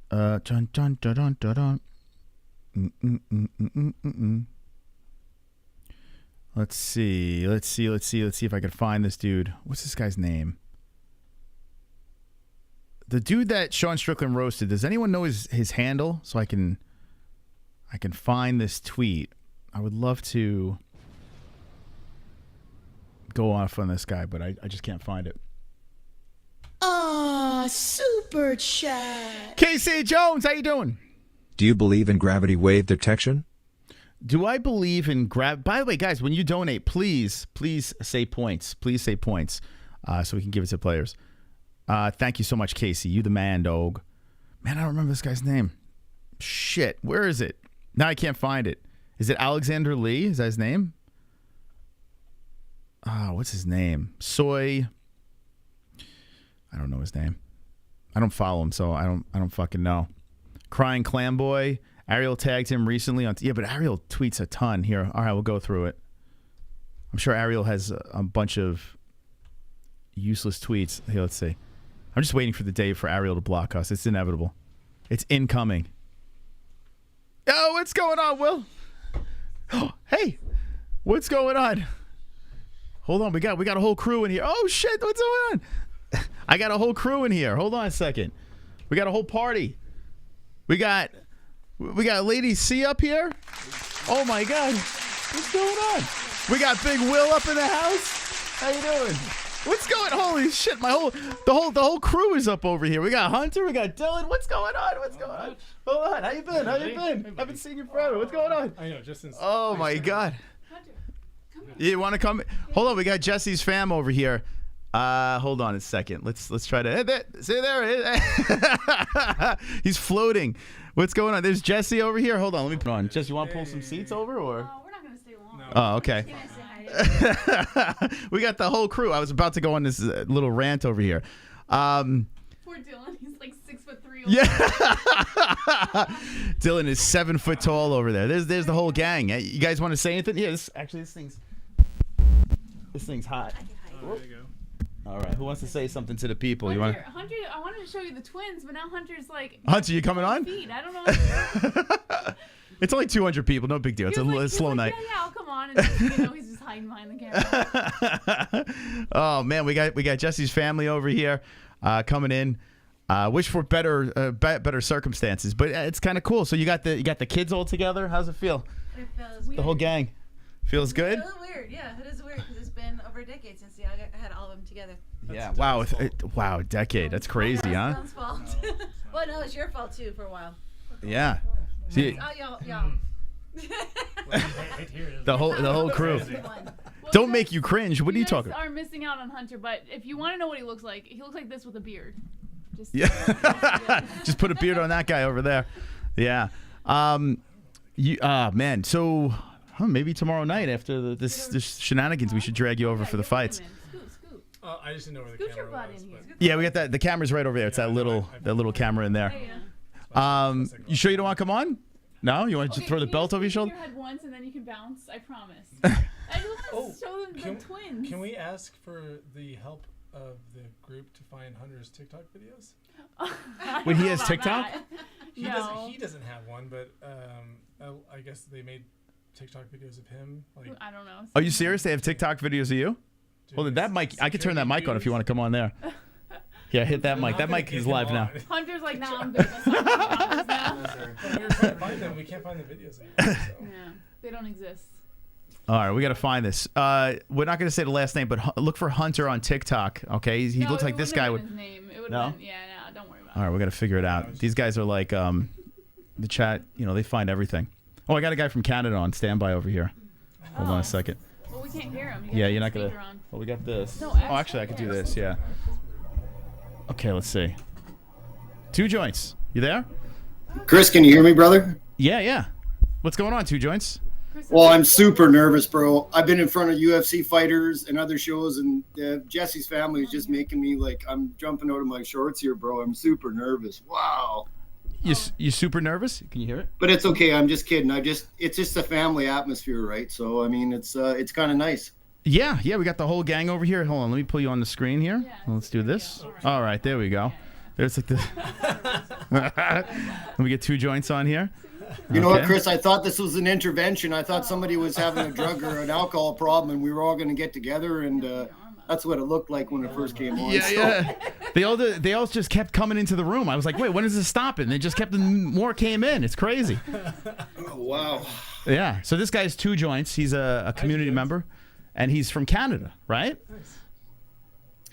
Dun, dun, dun, dun, dun, dun. Let's see if I can find this dude. What's this guy's name? The dude that Sean Strickland roasted. Does anyone know his handle so I can find this tweet? I would love to go off on this guy, but I just can't find it. Super chat. KC Jones, how you doing? Do you believe in gravity wave detection? Do I believe in By the way, guys, when you donate, please say points. Please say points so we can give it to players. Thank you so much, Casey. You the man, dog. Man, I don't remember this guy's name. Shit, where is it? Now I can't find it. Is it Alexander Lee? Is that his name? What's his name? Soy. I don't know his name. I don't follow him, so I don't fucking know. Crying Clam Boy. Ariel tagged him recently on. Yeah, but Ariel tweets a ton here. All right, we'll go through it. I'm sure Ariel has a bunch of useless tweets. Here, let's see. I'm just waiting for the day for Ariel to block us. It's inevitable. It's incoming. Oh, what's going on, Will? Oh, hey, what's going on? Hold on, we got a whole crew in here. Oh shit, what's going on? I got a whole crew in here. Hold on a second. We got a whole party. We got We got Lady C up here. Oh my God, what's going on? We got Big Will up in the house. How you doing? What's going? Holy shit! The whole crew is up over here. We got Hunter. We got Dylan. What's going on? What's going on? Hold on. How you been? How you been? Haven't seen you forever. What's going on? I know. Just since. Oh my God. You want to come? Hold on. We got Jesse's fam over here. Hold on a second. Let's try to. See there. He's floating. What's going on? There's Jesse over here. Hold on. Let me put on. Jesse, you want to pull some seats over or? We're not gonna stay long. Oh, okay. We got the whole crew. I was about to go on this little rant over here. Poor Dylan. He's like 6'3". Yeah. Dylan is 7 foot tall over there. There's the whole gang. You guys want to say anything? Yeah. This thing's hot. There you go. All right. Who wants to say something to the people? Hunter, I wanted to show you the twins, but now Hunter's like. Hunter, you coming on? Feet. I don't know. It's only 200 people. No big deal. It's a slow night. Yeah, I'll come on. And he's just hiding behind the camera. Oh man, we got Jesse's family over here coming in. Wish for better circumstances, but it's kind of cool. So you got the kids all together. How's it feel? It feels weird. The whole gang feels good. It's a little weird. Yeah, it is weird because it's been over a decade since I had all of them together. Yeah. Wow. Wow. A decade. That's crazy, huh? It's fault. Well, no, it's your fault too for a while. Yeah. See, y'all. the whole crew. Don't make you cringe. What are you talking? You guys are missing out on Hunter, but if you want to know what he looks like this with a beard. Just put a beard on that guy over there. Yeah. Man. So maybe tomorrow night after this shenanigans, we should drag you over for the fights. I just didn't know where the camera was. Yeah, we got that. The camera's right over there. It's that little camera in there. You sure you don't want to come on? No, you want to just throw the belt over your shoulder? Your head once and then you can bounce. I promise. I just want to show them the twins. Can we ask for the help of the group to find Hunter's TikTok videos? Wait, he has TikTok? He doesn't have one, but I guess they made TikTok videos of him. Like, I don't know. Are you serious? They have TikTok videos of you? Well, that mic, I could turn that mic on if you want to come on there. Yeah, hit that mic. That mic is live now. Hunter's like, nah, I'm good. We were trying to find them. We can't find the videos anymore. So. Yeah, they don't exist. All right, we got to find this. We're not going to say the last name, but look for Hunter on TikTok. Okay, he looks like this guy would. His name. It would no? been, yeah, no, don't worry about it. All right, we got to figure it out. These guys are like the chat. They find everything. Oh, I got a guy from Canada on standby over here. Hold on a second. Well, we can't hear him. Yeah, you're not gonna. Well, we got this. No, actually, I could do this. Yeah. Okay, let's see. 2 joints. You there? Chris, can you hear me, brother? Yeah. What's going on, 2 joints? Well, I'm super nervous, bro. I've been in front of UFC fighters and other shows, and Jesse's family is just making me like I'm jumping out of my shorts here, bro. I'm super nervous. Wow. You super nervous? Can you hear it? But it's okay. I'm just kidding. It's just a family atmosphere, right? So I mean, it's kind of nice. Yeah. We got the whole gang over here. Hold on, let me pull you on the screen here. Yeah, let's do this. All right, there we go. There's like the. Let me get 2 joints on here. You know what, Chris? I thought this was an intervention. I thought somebody was having a drug or an alcohol problem, and we were all going to get together, and that's what it looked like when it first came on. Yeah. They all just kept coming into the room. I was like, wait, when is this stopping? They just kept more came in. It's crazy. Oh, wow. Yeah. So this guy's 2 joints. He's a community member, and he's from Canada, right? Nice.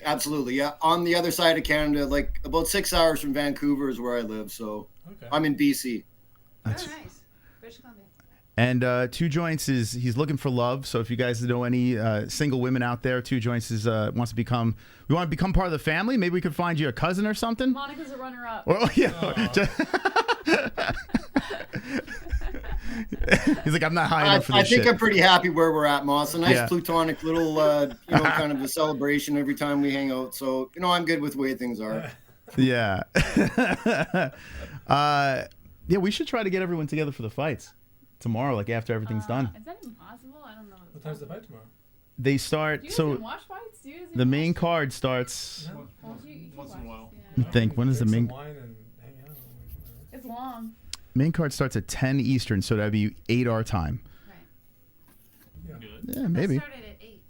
Absolutely, yeah. On the other side of Canada, like about 6 hours from Vancouver is where I live. So I'm in BC. That's nice. British Columbia. And 2 joints he's looking for love. So if you guys know any single women out there, 2 joints want to become part of the family. Maybe we could find you a cousin or something. Monica's a runner-up. Well, yeah. He's like, I'm not high enough for this I think shit. I'm pretty happy where we're at, Moss. A nice plutonic little, kind of a celebration every time we hang out. So, I'm good with the way things are. Yeah. Yeah, we should try to get everyone together for the fights tomorrow, like after everything's done. Is that even possible? I don't know. What time's the fight tomorrow? They start. Do you so even watch fights? Do you guys the main card starts. No. Once in a while. I think when is the main? It's long. Main card starts at 10 Eastern, so that'd be 8 our time. Right. Yeah, maybe. Started at 8.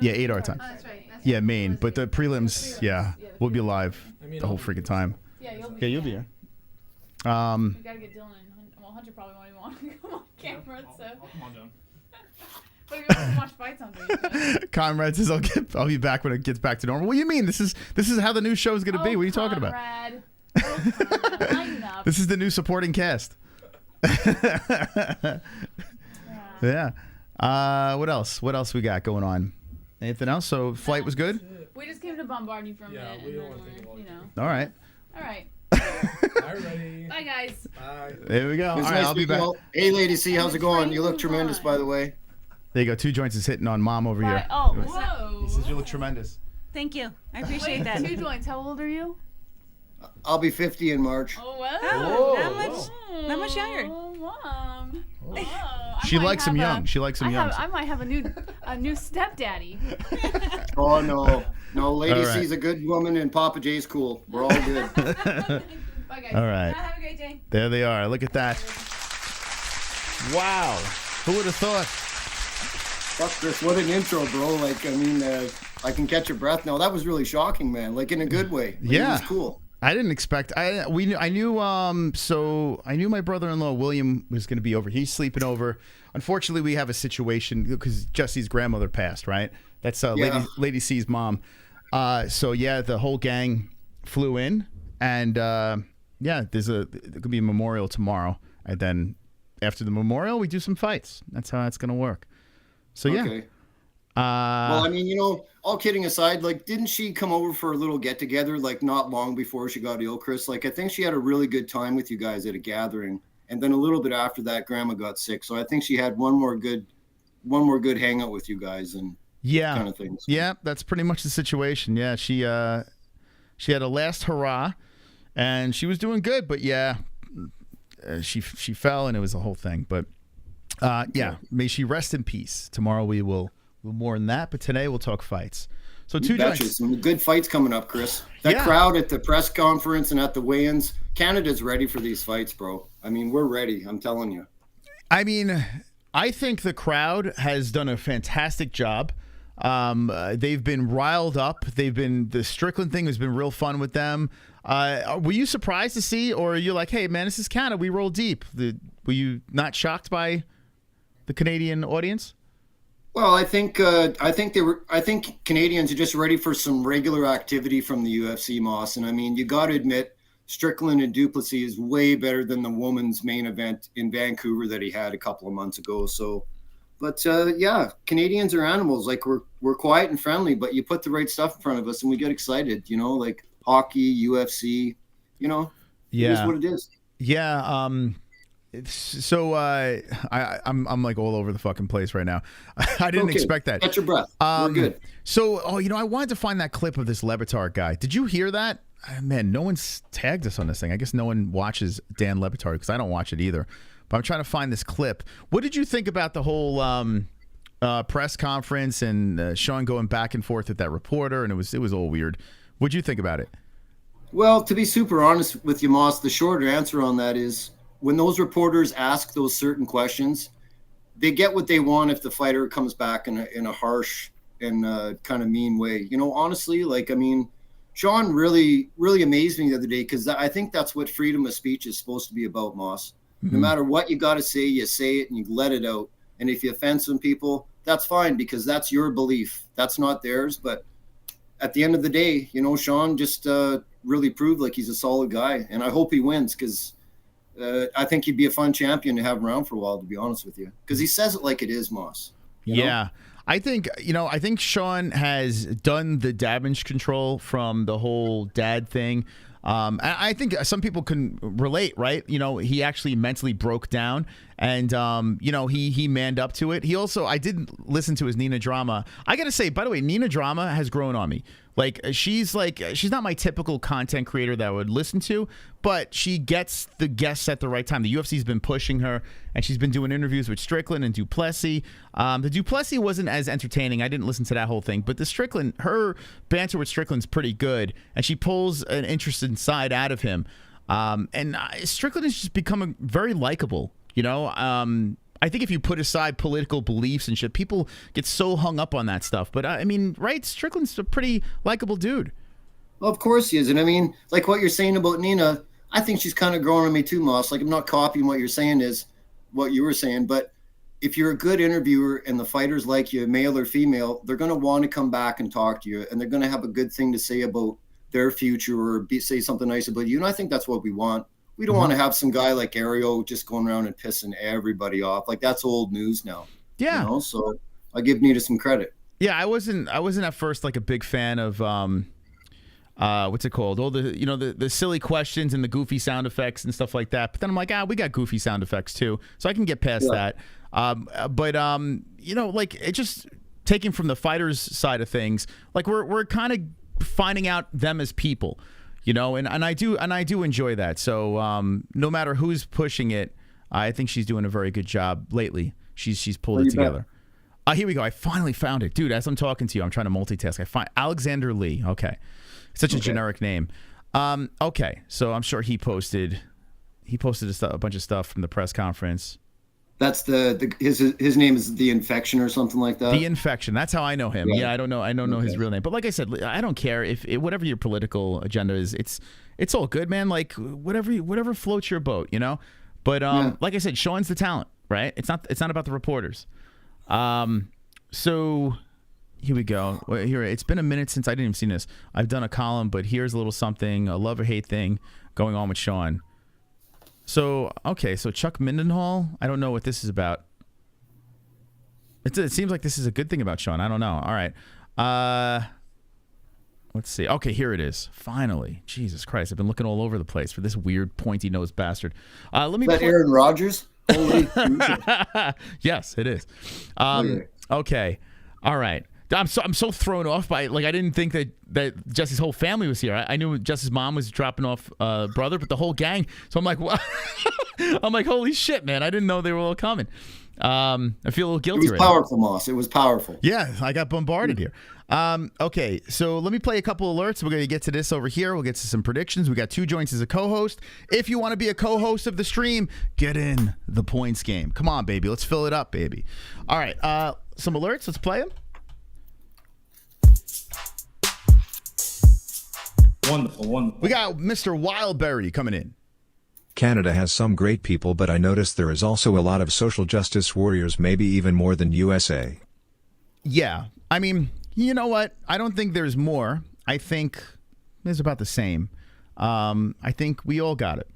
Yeah, 8 our time. Oh, that's right. Yeah, main, but the prelims, we'll be live the whole freaking time. Yeah, you'll be. Yeah, you'll be here. We gotta get Dylan and well, Hunter probably won't even want to come on camera. So I'll come on down. But we want to watch fights on Facebook. Conrad says I'll be back when it gets back to normal. What do you mean? This is how the new show is going to be. What are you talking about? Conrad. Line up. This is the new supporting cast. Yeah. What else? What else we got going on? Anything else? So flight was good? We just came to bombard you for a minute. we and don't then want to think we're, about you it. know. All right. All right. Alrighty. Bye, guys. Bye. There we go. All It's right, nice I'll be meeting back. you all. Hey, Lady C, how's it going? You look tremendous, by the way. There you go. 2 joints is hitting on mom over Bye. here. Oh, whoa. He says you look tremendous. Thank you. I appreciate Wait, that. 2 joints. How old are you? I'll be 50 in March. Oh, wow. Oh, not much younger. Oh, Mom. Oh, She likes him young. She likes him young. I might have a new stepdaddy. Oh, no. Lady All right. C's a good woman and Papa J's cool. We're all good. Bye, guys. All right. Have a great day. There they are. Look at that. Wow. Who would have thought? Fuck, Chris, what an intro, bro. Like, I mean, I can catch your breath now. That was really shocking, man. Like, in a good way. Like, Yeah. It was cool. I didn't expect. I knew my brother-in-law William was going to be over. He's sleeping over. Unfortunately, we have a situation because Jesse's grandmother passed. Right. That's Lady C's mom. So yeah, the whole gang flew in, and there could be a memorial tomorrow, and then after the memorial, we do some fights. That's how that's going to work. So yeah. Okay. Well, I mean, you know, all kidding aside, like, didn't she come over for a little get together, like, not long before she got ill, Chris? Like, I think she had a really good time with you guys at a gathering, and then a little bit after that, Grandma got sick. So I think she had one more good hangout with you guys, and kind of things. Yeah, that's pretty much the situation. Yeah, she had a last hurrah, and she was doing good, but yeah, she fell, and it was a whole thing. But yeah, may she rest in peace. Tomorrow we will. More than that, but today we'll talk fights. So 2 joints. Some good fights coming up, Chris. That crowd at the press conference and at the weigh-ins, Canada's ready for these fights, bro. I mean, we're ready. I'm telling you. I mean, I think the crowd has done a fantastic job. They've been riled up. The Strickland thing has been real fun with them. Were you surprised to see, or are you like, hey man, this is Canada, we roll deep? Were you not shocked by the Canadian audience? Well, I think Canadians are just ready for some regular activity from the UFC, Moss. And I mean, you got to admit, Strickland and Duplessis is way better than the women's main event in Vancouver that he had a couple of months ago. So, but yeah, Canadians are animals. Like we're quiet and friendly, but you put the right stuff in front of us and we get excited. You know, like hockey, UFC. You know, it is what it is. Yeah. So I'm like all over the fucking place right now. I didn't expect that. Catch your breath. We're good. So, I wanted to find that clip of this Le Batard guy. Did you hear that? Man, no one's tagged us on this thing. I guess no one watches Dan Le Batard because I don't watch it either. But I'm trying to find this clip. What did you think about the whole press conference and Sean going back and forth with that reporter? And it was all weird. What'd you think about it? Well, to be super honest with you, Moss, the shorter answer on that is, when those reporters ask those certain questions, they get what they want if the fighter comes back in a harsh and kind of mean way. You know, honestly, like, I mean, Sean really, really amazed me the other day because I think that's what freedom of speech is supposed to be about, Moss. Mm-hmm. No matter what you got to say, you say it and you let it out. And if you offend some people, that's fine because that's your belief. That's not theirs. But at the end of the day, you know, Sean just really proved like he's a solid guy. And I hope he wins because I think he'd be a fun champion to have around for a while, to be honest with you, because he says it like it is, Moss. You know? I think Sean has done the damage control from the whole dad thing. I think some people can relate, right? You know, he actually mentally broke down and, you know, he manned up to it. He also, I did listen to his Nina Drama. I got to say, by the way, Nina Drama has grown on me. She's not my typical content creator that I would listen to, but she gets the guests at the right time. The UFC's been pushing her, and she's been doing interviews with Strickland and Duplessis. The Duplessis wasn't as entertaining. I didn't listen to that whole thing, but the Strickland, her banter with Strickland's pretty good, and she pulls an interesting side out of him. And Strickland has just become very likable, you know? I think if you put aside political beliefs and shit, people get so hung up on that stuff. But I mean, right? Strickland's a pretty likable dude. Well, of course he is. And I mean, like what you're saying about Nina, I think she's kind of growing on me too, Moss. Like, I'm not copying what you're saying is what you were saying, but if you're a good interviewer and the fighters like you, male or female, they're going to want to come back and talk to you, and they're going to have a good thing to say about their future or say something nice about you. And I think that's what we want. We don't want to have some guy like ARIEL just going around and pissing everybody off. Like, that's old news now. Yeah. You know? So I give Nita some credit. Yeah, I wasn't at first like a big fan of what's it called? All the the silly questions and the goofy sound effects and stuff like that. But then I'm like, we got goofy sound effects too, so I can get past that. But like, it just taking from the fighters' side of things, like we're kind of finding out them as people, and I do enjoy that. So no matter who's pushing it, I think she's doing a very good job lately. She's pulled it together. Here we go. I finally found it, dude. As I'm talking to you, I'm trying to multitask. I find Alexander Lee. Okay, such a generic name. Okay, so I'm sure he posted a bunch of stuff from the press conference. That's his name is The Infection or something like that. The Infection. That's how I know him. Right. Yeah, I don't know his real name, but like I said, I don't care if whatever your political agenda is. It's all good, man. Like whatever floats your boat, But like I said, Sean's the talent, right? It's not about the reporters. So here we go. Well, here, it's been a minute since I didn't even see this. I've done a column, but here's a little something, a love or hate thing going on with Sean. So, okay, so Chuck Mindenhall, I don't know what this is about. It seems like this is a good thing about Sean. I don't know. All right. Let's see. Okay, here it is. Finally. Jesus Christ. I've been looking all over the place for this weird pointy-nosed bastard. Let me. Is that Aaron Rodgers? Yes, it is. Okay. All right. I'm so thrown off by, like, I didn't think that Jesse's whole family was here. I knew Jesse's mom was dropping off brother, but the whole gang. So I'm like, what? I'm like, holy shit, man! I didn't know they were all coming. I feel a little guilty. It was powerful, Moss. It was powerful. Yeah, I got bombarded here. Okay, so let me play a couple alerts. We're going to get to this over here. We'll get to some predictions. We got 2 joints as a co-host. If you want to be a co-host of the stream, get in the points game. Come on, baby. Let's fill it up, baby. All right, some alerts. Let's play them. Wonderful. We got Mr. Wildberry coming in. Canada has some great people, but I noticed there is also a lot of social justice warriors, maybe even more than USA. Yeah. I mean, you know what? I don't think there's more. I think it's about the same. I think we all got it,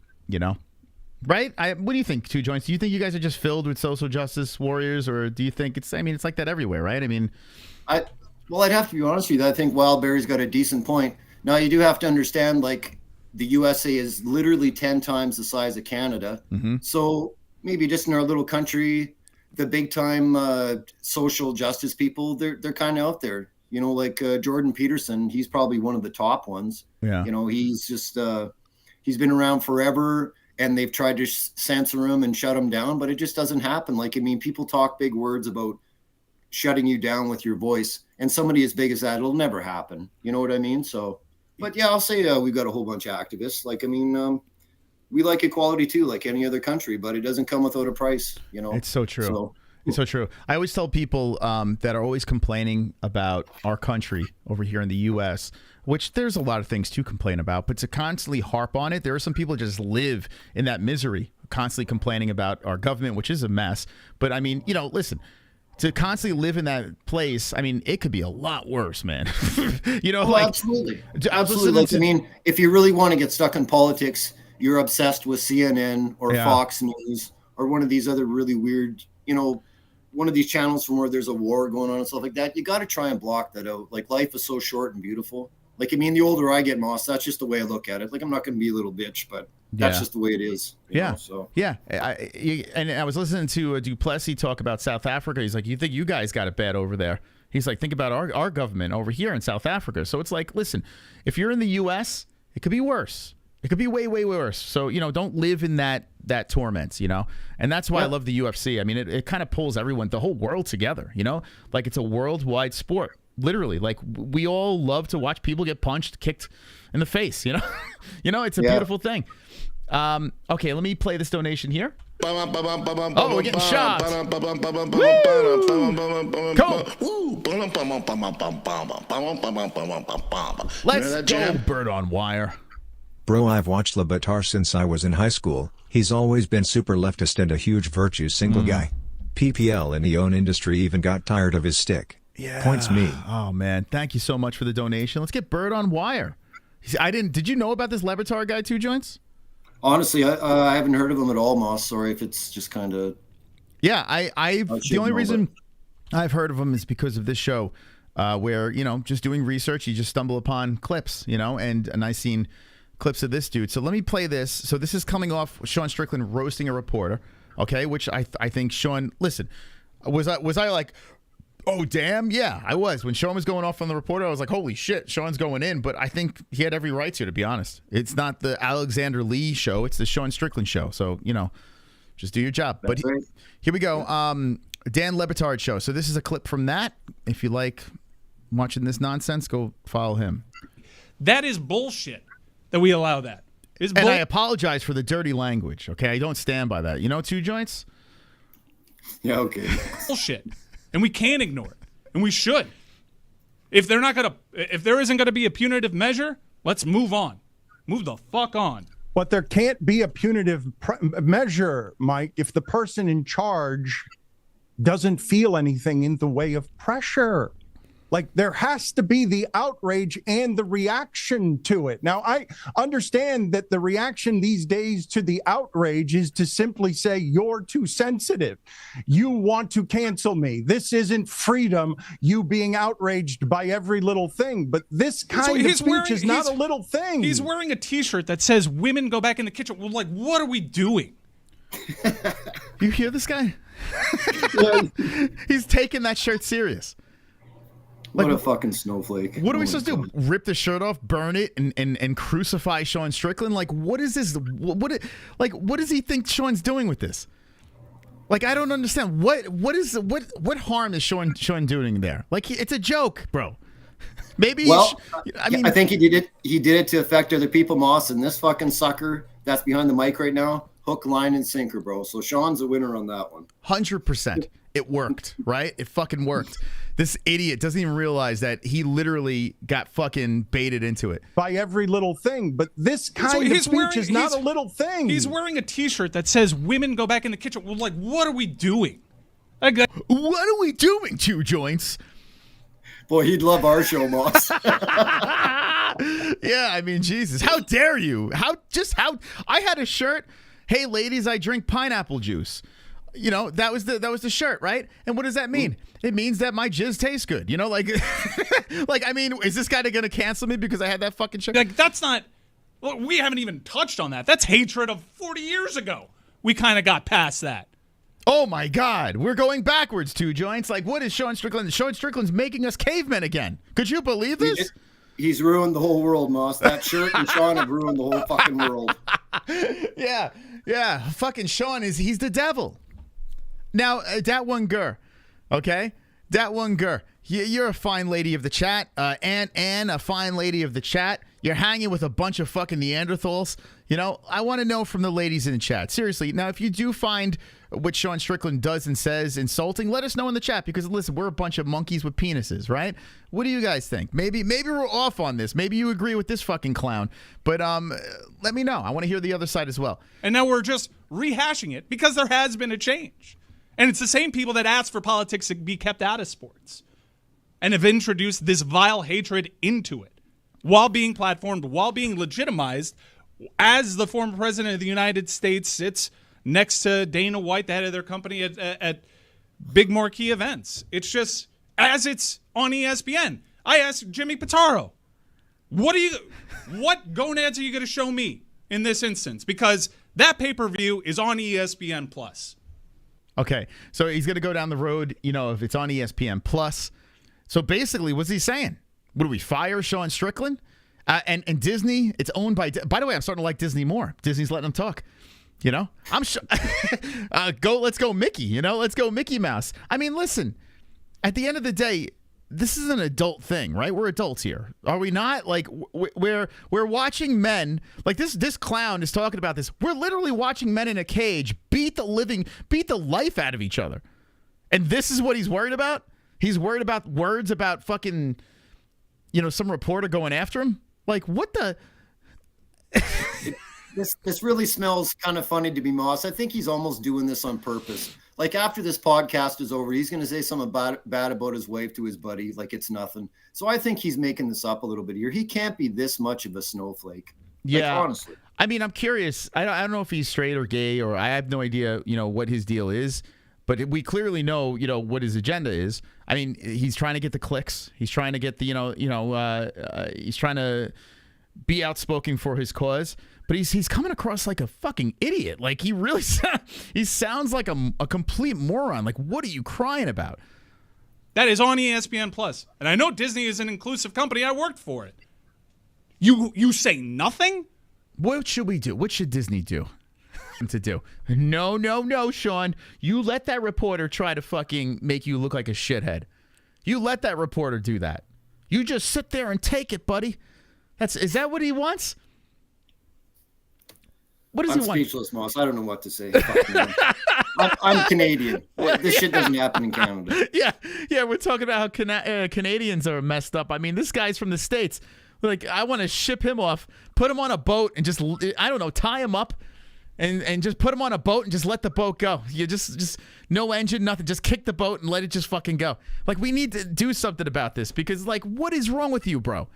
Right? What do you think, 2 joints? Do you think you guys are just filled with social justice warriors, or do you think it's like that everywhere, right? I mean... Well, I'd have to be honest with you. I think Wildberry's got a decent point. Now, you do have to understand, like, the USA is literally 10 times the size of Canada. Mm-hmm. So maybe just in our little country, the big time social justice people, they're kind of out there. Like Jordan Peterson, he's probably one of the top ones. Yeah. He's just he's been around forever, and they've tried to censor him and shut him down, but it just doesn't happen. Like, I mean, people talk big words about shutting you down with your voice, and somebody as big as that, it'll never happen. You know what I mean? So. But yeah, I'll say we've got a whole bunch of activists. Like, I mean, we like equality too, like any other country, but it doesn't come without a price, It's so true. It's so true. I always tell people that are always complaining about our country over here in the U.S., which there's a lot of things to complain about, but to constantly harp on it, there are some people who just live in that misery, constantly complaining about our government, which is a mess. But I mean, listen. To constantly live in that place, I mean, it could be a lot worse, man. Absolutely. Like, I mean, if you really want to get stuck in politics, you're obsessed with CNN or Fox News or one of these other really weird, one of these channels from where there's a war going on and stuff like that. You got to try and block that out. Like, life is so short and beautiful. Like, I mean, the older I get, Moss, that's just the way I look at it. Like, I'm not going to be a little bitch, but that's just the way it is. Yeah. And I was listening to Plessis talk about South Africa. He's like, you think you guys got it bad over there? He's like, think about our government over here in South Africa. So it's like, listen, if you're in the U.S., it could be worse. It could be way, way worse. So, don't live in that torment, And that's why I love the UFC. I mean, it kind of pulls everyone, the whole world together, Like, it's a worldwide sport. Literally, like, we all love to watch people get punched, kicked in the face, It's a beautiful thing. Okay, let me play this donation here. Oh, we're getting shots. Let's go, Bird on Wire. Bro, I've watched Le Batard since I was in high school. He's always been super leftist and a huge virtue single guy. PPL in the own industry even got tired of his stick. Yeah. Points me. Oh man, thank you so much for the donation. Let's get Bird on wire. Did you know about this Le Batard guy, 2 Joints? Honestly, I haven't heard of him at all, Moss. Sorry if it's just kind of. Yeah, the only reason I've heard of him is because of this show, where just doing research, you just stumble upon clips, and I seen clips of this dude. So let me play this. So this is coming off Sean Strickland roasting a reporter, okay? Which I think Sean. Listen, was I like, oh damn, yeah, I was. When Sean was going off on the reporter, I was like, holy shit, Sean's going in. But I think he had every right to be honest. It's not the Alexander Lee show; it's the Sean Strickland show. So just do your job. That's right. Here we go. Dan Le Batard show. So this is a clip from that. If you like watching this nonsense, go follow him. That is bullshit that we allow that. And I apologize for the dirty language, okay? I don't stand by that. 2 Joints? Yeah, okay. Bullshit. And we can't ignore it. And we should. If there isn't going to be a punitive measure, let's move on. Move the fuck on. But there can't be a punitive measure, Mike, if the person in charge doesn't feel anything in the way of pressure. Like, there has to be the outrage and the reaction to it. Now, I understand that the reaction these days to the outrage is to simply say, you're too sensitive. You want to cancel me. This isn't freedom, you being outraged by every little thing. But this kind of speech is not a little thing. He's wearing a T-shirt that says, women go back in the kitchen. Well, like, what are we doing? You hear this guy? He's taking that shirt serious. What a fucking snowflake. What are we supposed to do? Rip the shirt off, burn it, and crucify Sean Strickland? Like, what is this? What does he think Sean's doing with this? Like, I don't understand. What harm is Sean doing there? Like, it's a joke, bro. Maybe. Well, I think he did it. He did it to affect other people, Moss, and this fucking sucker that's behind the mic right now. Hook, line, and sinker, bro. So Sean's a winner on that one. 100%. It worked, right? It fucking worked. This idiot doesn't even realize that he literally got fucking baited into it. By every little thing. But this kind of speech is not a little thing. He's wearing a T-shirt that says, women go back in the kitchen. Well, like, what are we doing? What are we doing, 2 Joints? Boy, he'd love our show, Moss. Yeah, I mean, Jesus. How dare you? I had a shirt. Hey, ladies, I drink pineapple juice. That was the shirt, right? And what does that mean? It means that my jizz tastes good. I mean, is this guy going to cancel me because I had that fucking shirt? Like, that's not. Well, we haven't even touched on that. That's hatred of 40 years ago. We kind of got past that. Oh my God, we're going backwards, 2 Joints. Like, what is Sean Strickland? Sean Strickland's making us cavemen again. Could you believe this? He's ruined the whole world, Moss. That shirt and Sean have ruined the whole fucking world. Yeah. Fucking Sean he's the devil. Now, that one girl, okay? That one girl. You're a fine lady of the chat. Aunt Ann, a fine lady of the chat. You're hanging with a bunch of fucking Neanderthals. I want to know from the ladies in the chat. Seriously, now, if you do find what Sean Strickland does and says insulting, let us know in the chat because, listen, we're a bunch of monkeys with penises, right? What do you guys think? Maybe we're off on this. Maybe you agree with this fucking clown. But let me know. I want to hear the other side as well. And now we're just rehashing it because there has been a change. And it's the same people that ask for politics to be kept out of sports and have introduced this vile hatred into it while being platformed, while being legitimized as the former president of the United States sits next to Dana White, the head of their company, at big marquee events. It's just, as it's on ESPN. I asked Jimmy Pitaro, what gonads are you going to show me in this instance? Because that pay-per-view is on ESPN Plus. Okay, so he's going to go down the road, if it's on ESPN Plus. So basically, what's he saying? Would we fire Sean Strickland? And Disney, it's owned by the way, I'm starting to like Disney more. Disney's letting them talk. I'm sure. Let's go Mickey. Let's go Mickey Mouse. I mean, listen, at the end of the day, this is an adult thing, right? We're adults here, are we not? Like, we're watching men. Like this clown is talking about this. We're literally watching men in a cage beat the life out of each other, and this is what he's worried about. He's worried about words about fucking, some reporter going after him. Like, what the? This really smells kind of funny to me, Moss. I think he's almost doing this on purpose. Like after this podcast is over, he's going to say something bad about his wife to his buddy, like it's nothing. So I think he's making this up a little bit here. He can't be this much of a snowflake. Yeah, like, honestly. I mean, I'm curious. I don't know if he's straight or gay, or I have no idea, what his deal is. But we clearly know, what his agenda is. I mean, he's trying to get the clicks. He's trying to get the, he's trying to be outspoken for his cause. But he's coming across like a fucking idiot. Like he really he sounds like a complete moron. Like, what are you crying about? That is on ESPN Plus, and I know Disney is an inclusive company. I worked for it. You say nothing? What should we do? What should Disney do? To do? No, Sean. You let that reporter try to fucking make you look like a shithead. You let that reporter do that. You just sit there and take it, buddy. Is that what he wants? What does he want? I'm speechless, Moss. I don't know what to say. I'm Canadian. This shit doesn't happen in Canada. Yeah. We're talking about how Canadians are messed up. I mean, this guy's from the States. Like, I want to ship him off, put him on a boat, and just, I don't know, tie him up, and just put him on a boat and just let the boat go. You just no engine, nothing. Just kick the boat and let it just fucking go. Like, we need to do something about this because, like, what is wrong with you, bro?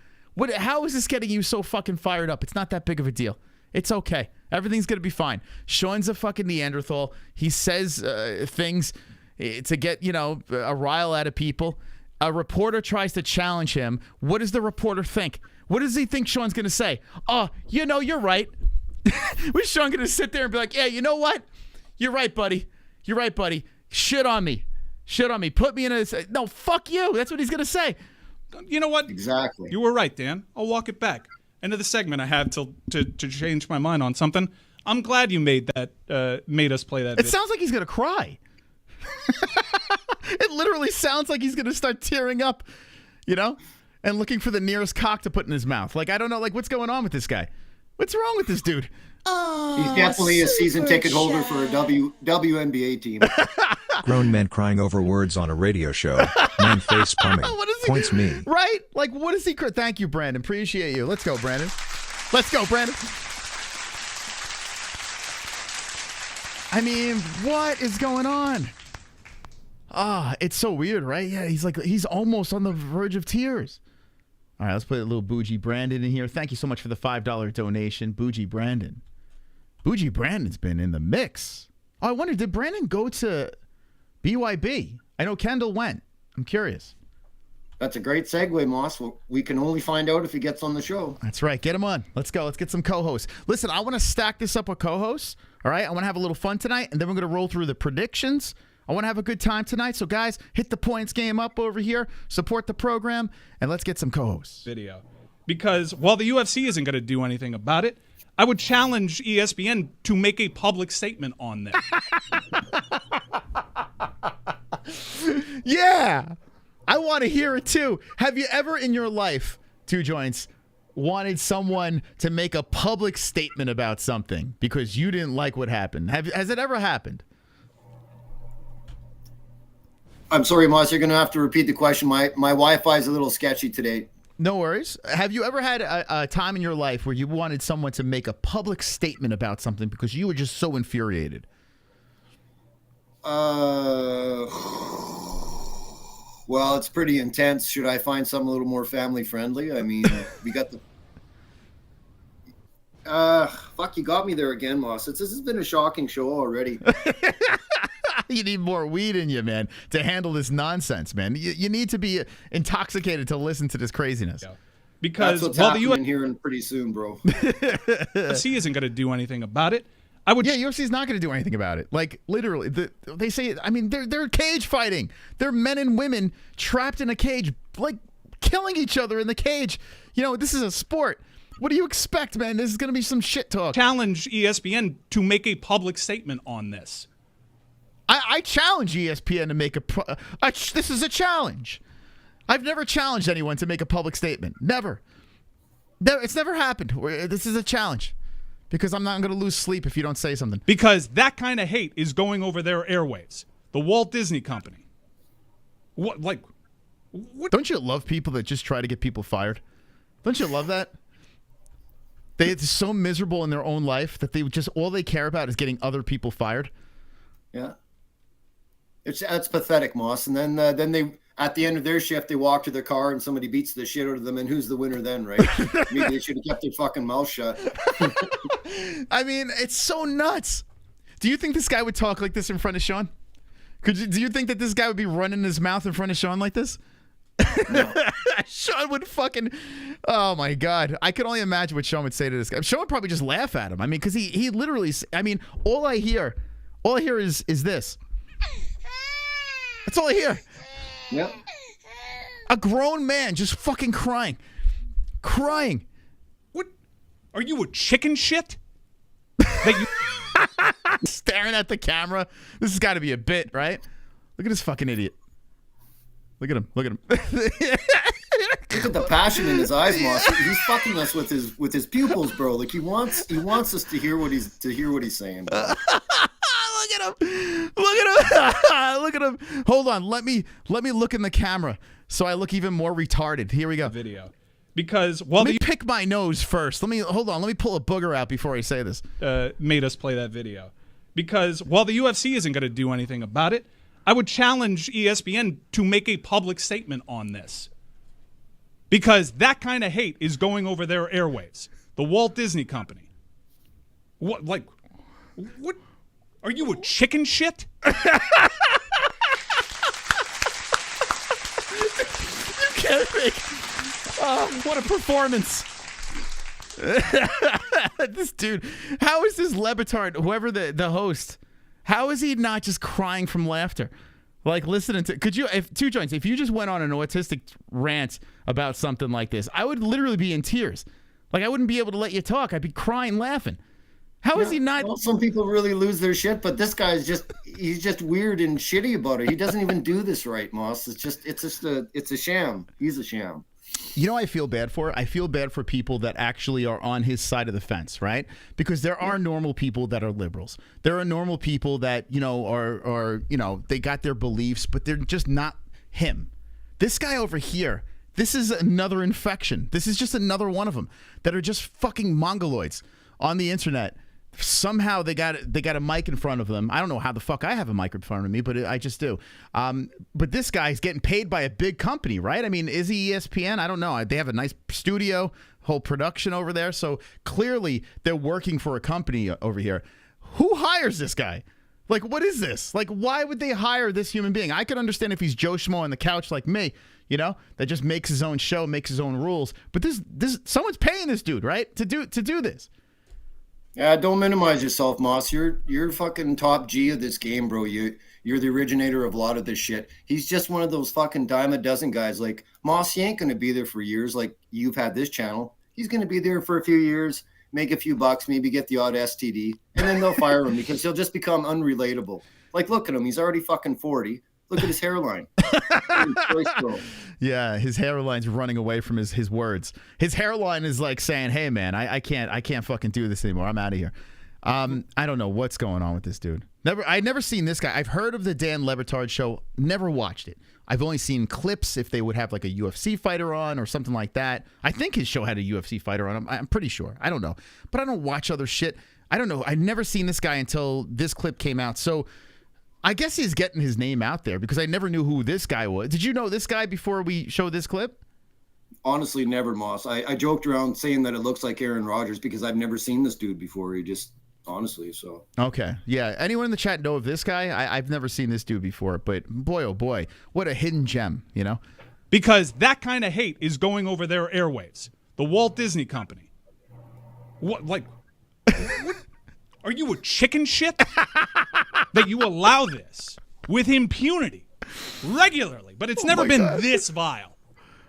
How is this getting you so fucking fired up? It's not that big of a deal. It's okay. Everything's going to be fine. Sean's a fucking Neanderthal. He says things to get, a rile out of people. A reporter tries to challenge him. What does the reporter think? What does he think Sean's going to say? Oh, you're right. Was Sean going to sit there and be like, yeah, you know what? You're right, buddy. You're right, buddy. Shit on me. Put me in a... No, fuck you. That's what he's going to say. You know what? Exactly. You were right, Dan. I'll walk it back. End of the segment. I have to change my mind on something. I'm glad you made us play that. It sounds like he's going to cry. It literally sounds like he's going to start tearing up, and looking for the nearest cock to put in his mouth. Like, I don't know, like, what's going on with this guy? What's wrong with this dude? Oh, he's definitely a season ticket holder for a WNBA team. Grown men crying over words on a radio show. Man face pumping. Points me. Right? Like, what is he? Thank you, Brandon. Appreciate you. Let's go, Brandon. I mean, what is going on? It's so weird, right? Yeah, he's almost on the verge of tears. All right, let's put a little Bougie Brandon in here. Thank you so much for the $5 donation, Bougie Brandon. Bougie Brandon's been in the mix. Oh, I wonder, did Brandon go to BYB? I know Kendall went. I'm curious. That's a great segue, Moss. We can only find out if he gets on the show. That's right. Get him on. Let's go. Let's get some co-hosts. Listen, I want to stack this up with co-hosts. All right? I want to have a little fun tonight, and then we're going to roll through the predictions. I want to have a good time tonight. So, guys, hit the points game up over here. Support the program, and let's get some co-hosts. Video. Because while the UFC isn't going to do anything about it, I would challenge ESPN to make a public statement on this. Yeah. I want to hear it, too. Have you ever in your life, Two Joints, wanted someone to make a public statement about something because you didn't like what happened? Has it ever happened? I'm sorry, Moss, you're going to have to repeat the question. My Wi-Fi is a little sketchy today. No worries. Have you ever had a time in your life where you wanted someone to make a public statement about something because you were just so infuriated? Well, it's pretty intense. Should I find something a little more family friendly? I mean, we got the... fuck, you got me there again, Moss. This has been a shocking show already. You need more weed in you, man, to handle this nonsense, man. You need to be intoxicated to listen to this craziness. Yeah. Because that's what's happening here pretty soon, bro. UFC isn't going to do anything about it. UFC's not going to do anything about it. Like, literally, they say, I mean, they're cage fighting. They're men and women trapped in a cage, like, killing each other in the cage. This is a sport. What do you expect, man? This is going to be some shit talk. Challenge ESPN to make a public statement on this. I challenge ESPN to make this is a challenge. I've never challenged anyone to make a public statement. Never. It's never happened. This is a challenge. Because I'm not going to lose sleep if you don't say something. Because that kind of hate is going over their airwaves. The Walt Disney Company. What? Don't you love people that just try to get people fired? Don't you love that? They're so miserable in their own life that all they care about is getting other people fired. Yeah. That's pathetic, Moss. And then they, at the end of their shift, they walk to their car and somebody beats the shit out of them. And who's the winner then, right? Maybe they should have kept their fucking mouth shut. I mean, it's so nuts. Do you think this guy would talk like this in front of Sean? Do you think that this guy would be running his mouth in front of Sean like this? No. Sean would fucking, oh my God. I can only imagine what Sean would say to this guy. Sean would probably just laugh at him. I mean, because he literally, I mean, all I hear is this. That's all I hear. Yep. A grown man just fucking crying. Crying. What? Are you a chicken shit? That you staring at the camera. This has got to be a bit, right? Look at this fucking idiot. Look at him. Look at him. Look at the passion in his eyes, Moss. He's fucking us with his pupils, bro. Like he wants us to hear what he's saying. Bro. Look at him. Look at him. Look at him. Hold on. Let me look in the camera so I look even more retarded. Here we go. Video. Because let me pick my nose first. Hold on. Let me pull a booger out before I say this. Made us play that video. Because while the UFC isn't going to do anything about it, I would challenge ESPN to make a public statement on this. Because that kind of hate is going over their airwaves. The Walt Disney Company. What? Are you a chicken shit? You can't make. Oh, what a performance. This dude, how is this Lebitard, whoever the host, how is he not just crying from laughter? Like listening to, if you just went on an autistic rant about something like this, I would literally be in tears. Like I wouldn't be able to let you talk. I'd be crying laughing. How is he not? Well, some people really lose their shit, but this guy's he's just weird and shitty about it. He doesn't even do this right, Moss. It's a sham. He's a sham. You know what I feel bad for? I feel bad for people that actually are on his side of the fence, right? Because there are normal people that are liberals. There are normal people that, are they got their beliefs, but they're just not him. This guy over here, this is another infection. This is just another one of them that are just fucking mongoloids on the internet. Somehow they got a mic in front of them. I don't know how the fuck I have a mic in front of me, but I just do. But this guy's getting paid by a big company, right? I mean, is he ESPN? I don't know. They have a nice studio, whole production over there. So clearly they're working for a company over here. Who hires this guy? Like, what is this? Like, why would they hire this human being? I could understand if he's Joe Schmo on the couch like me, that just makes his own show, makes his own rules. But this someone's paying this dude, right? To do this. Yeah, don't minimize yourself, Moss. You're fucking top G of this game, bro. You're the originator of a lot of this shit. He's just one of those fucking dime a dozen guys. Like, Moss, he ain't going to be there for years like you've had this channel. He's going to be there for a few years, make a few bucks, maybe get the odd STD, and then they'll fire him because he'll just become unrelatable. Like, look at him. He's already fucking 40. Look at his hairline. Yeah, his hairline's running away from his words. His hairline is like saying, "Hey, man, I can't fucking do this anymore. I'm out of here." I don't know what's going on with this dude. I'd never seen this guy. I've heard of the Dan Le Batard show. Never watched it. I've only seen clips if they would have like a UFC fighter on or something like that. I think his show had a UFC fighter on. I'm pretty sure. I don't know, but I don't watch other shit. I don't know. I'd never seen this guy until this clip came out. So I guess he's getting his name out there because I never knew who this guy was. Did you know this guy before we showed this clip? Honestly, never, Moss. I joked around saying that it looks like Aaron Rodgers because I've never seen this dude before. Honestly, so. Okay. Yeah. Anyone in the chat know of this guy? I've never seen this dude before, but boy, oh boy, what a hidden gem, Because that kind of hate is going over their airwaves. The Walt Disney Company. What? Are you a chicken shit? That you allow this with impunity regularly, but it's never been this vile.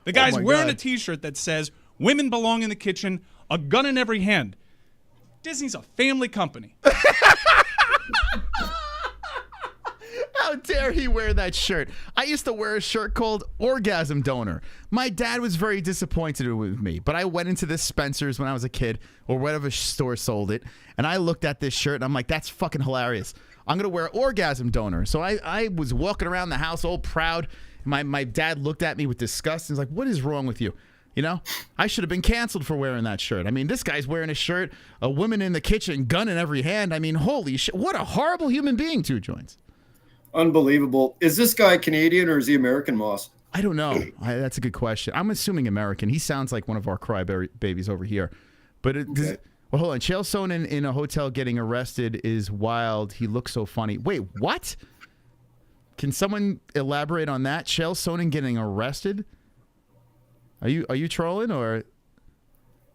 The guy's wearing a t-shirt that says women belong in the kitchen, a gun in every hand. Disney's a family company. How dare he wear that shirt? I used to wear a shirt called Orgasm Donor. My dad was very disappointed with me, but I went into this Spencer's when I was a kid or whatever store sold it, and I looked at this shirt and I'm like, that's fucking hilarious. I'm going to wear Orgasm Donor. So I was walking around the house all proud. My dad looked at me with disgust and was like, what is wrong with you? You know, I should have been canceled for wearing that shirt. I mean, this guy's wearing a shirt, a woman in the kitchen, gun in every hand. I mean, holy shit. What a horrible human being, Two Joints. Unbelievable. Is this guy Canadian or is he American, Moss? I don't know. That's a good question. I'm assuming American. He sounds like one of our crybabies over here. But well, hold on. Chael Sonnen in a hotel getting arrested is wild. He looks so funny. Wait, what? Can someone elaborate on that? Chael Sonnen getting arrested? Are you trolling or?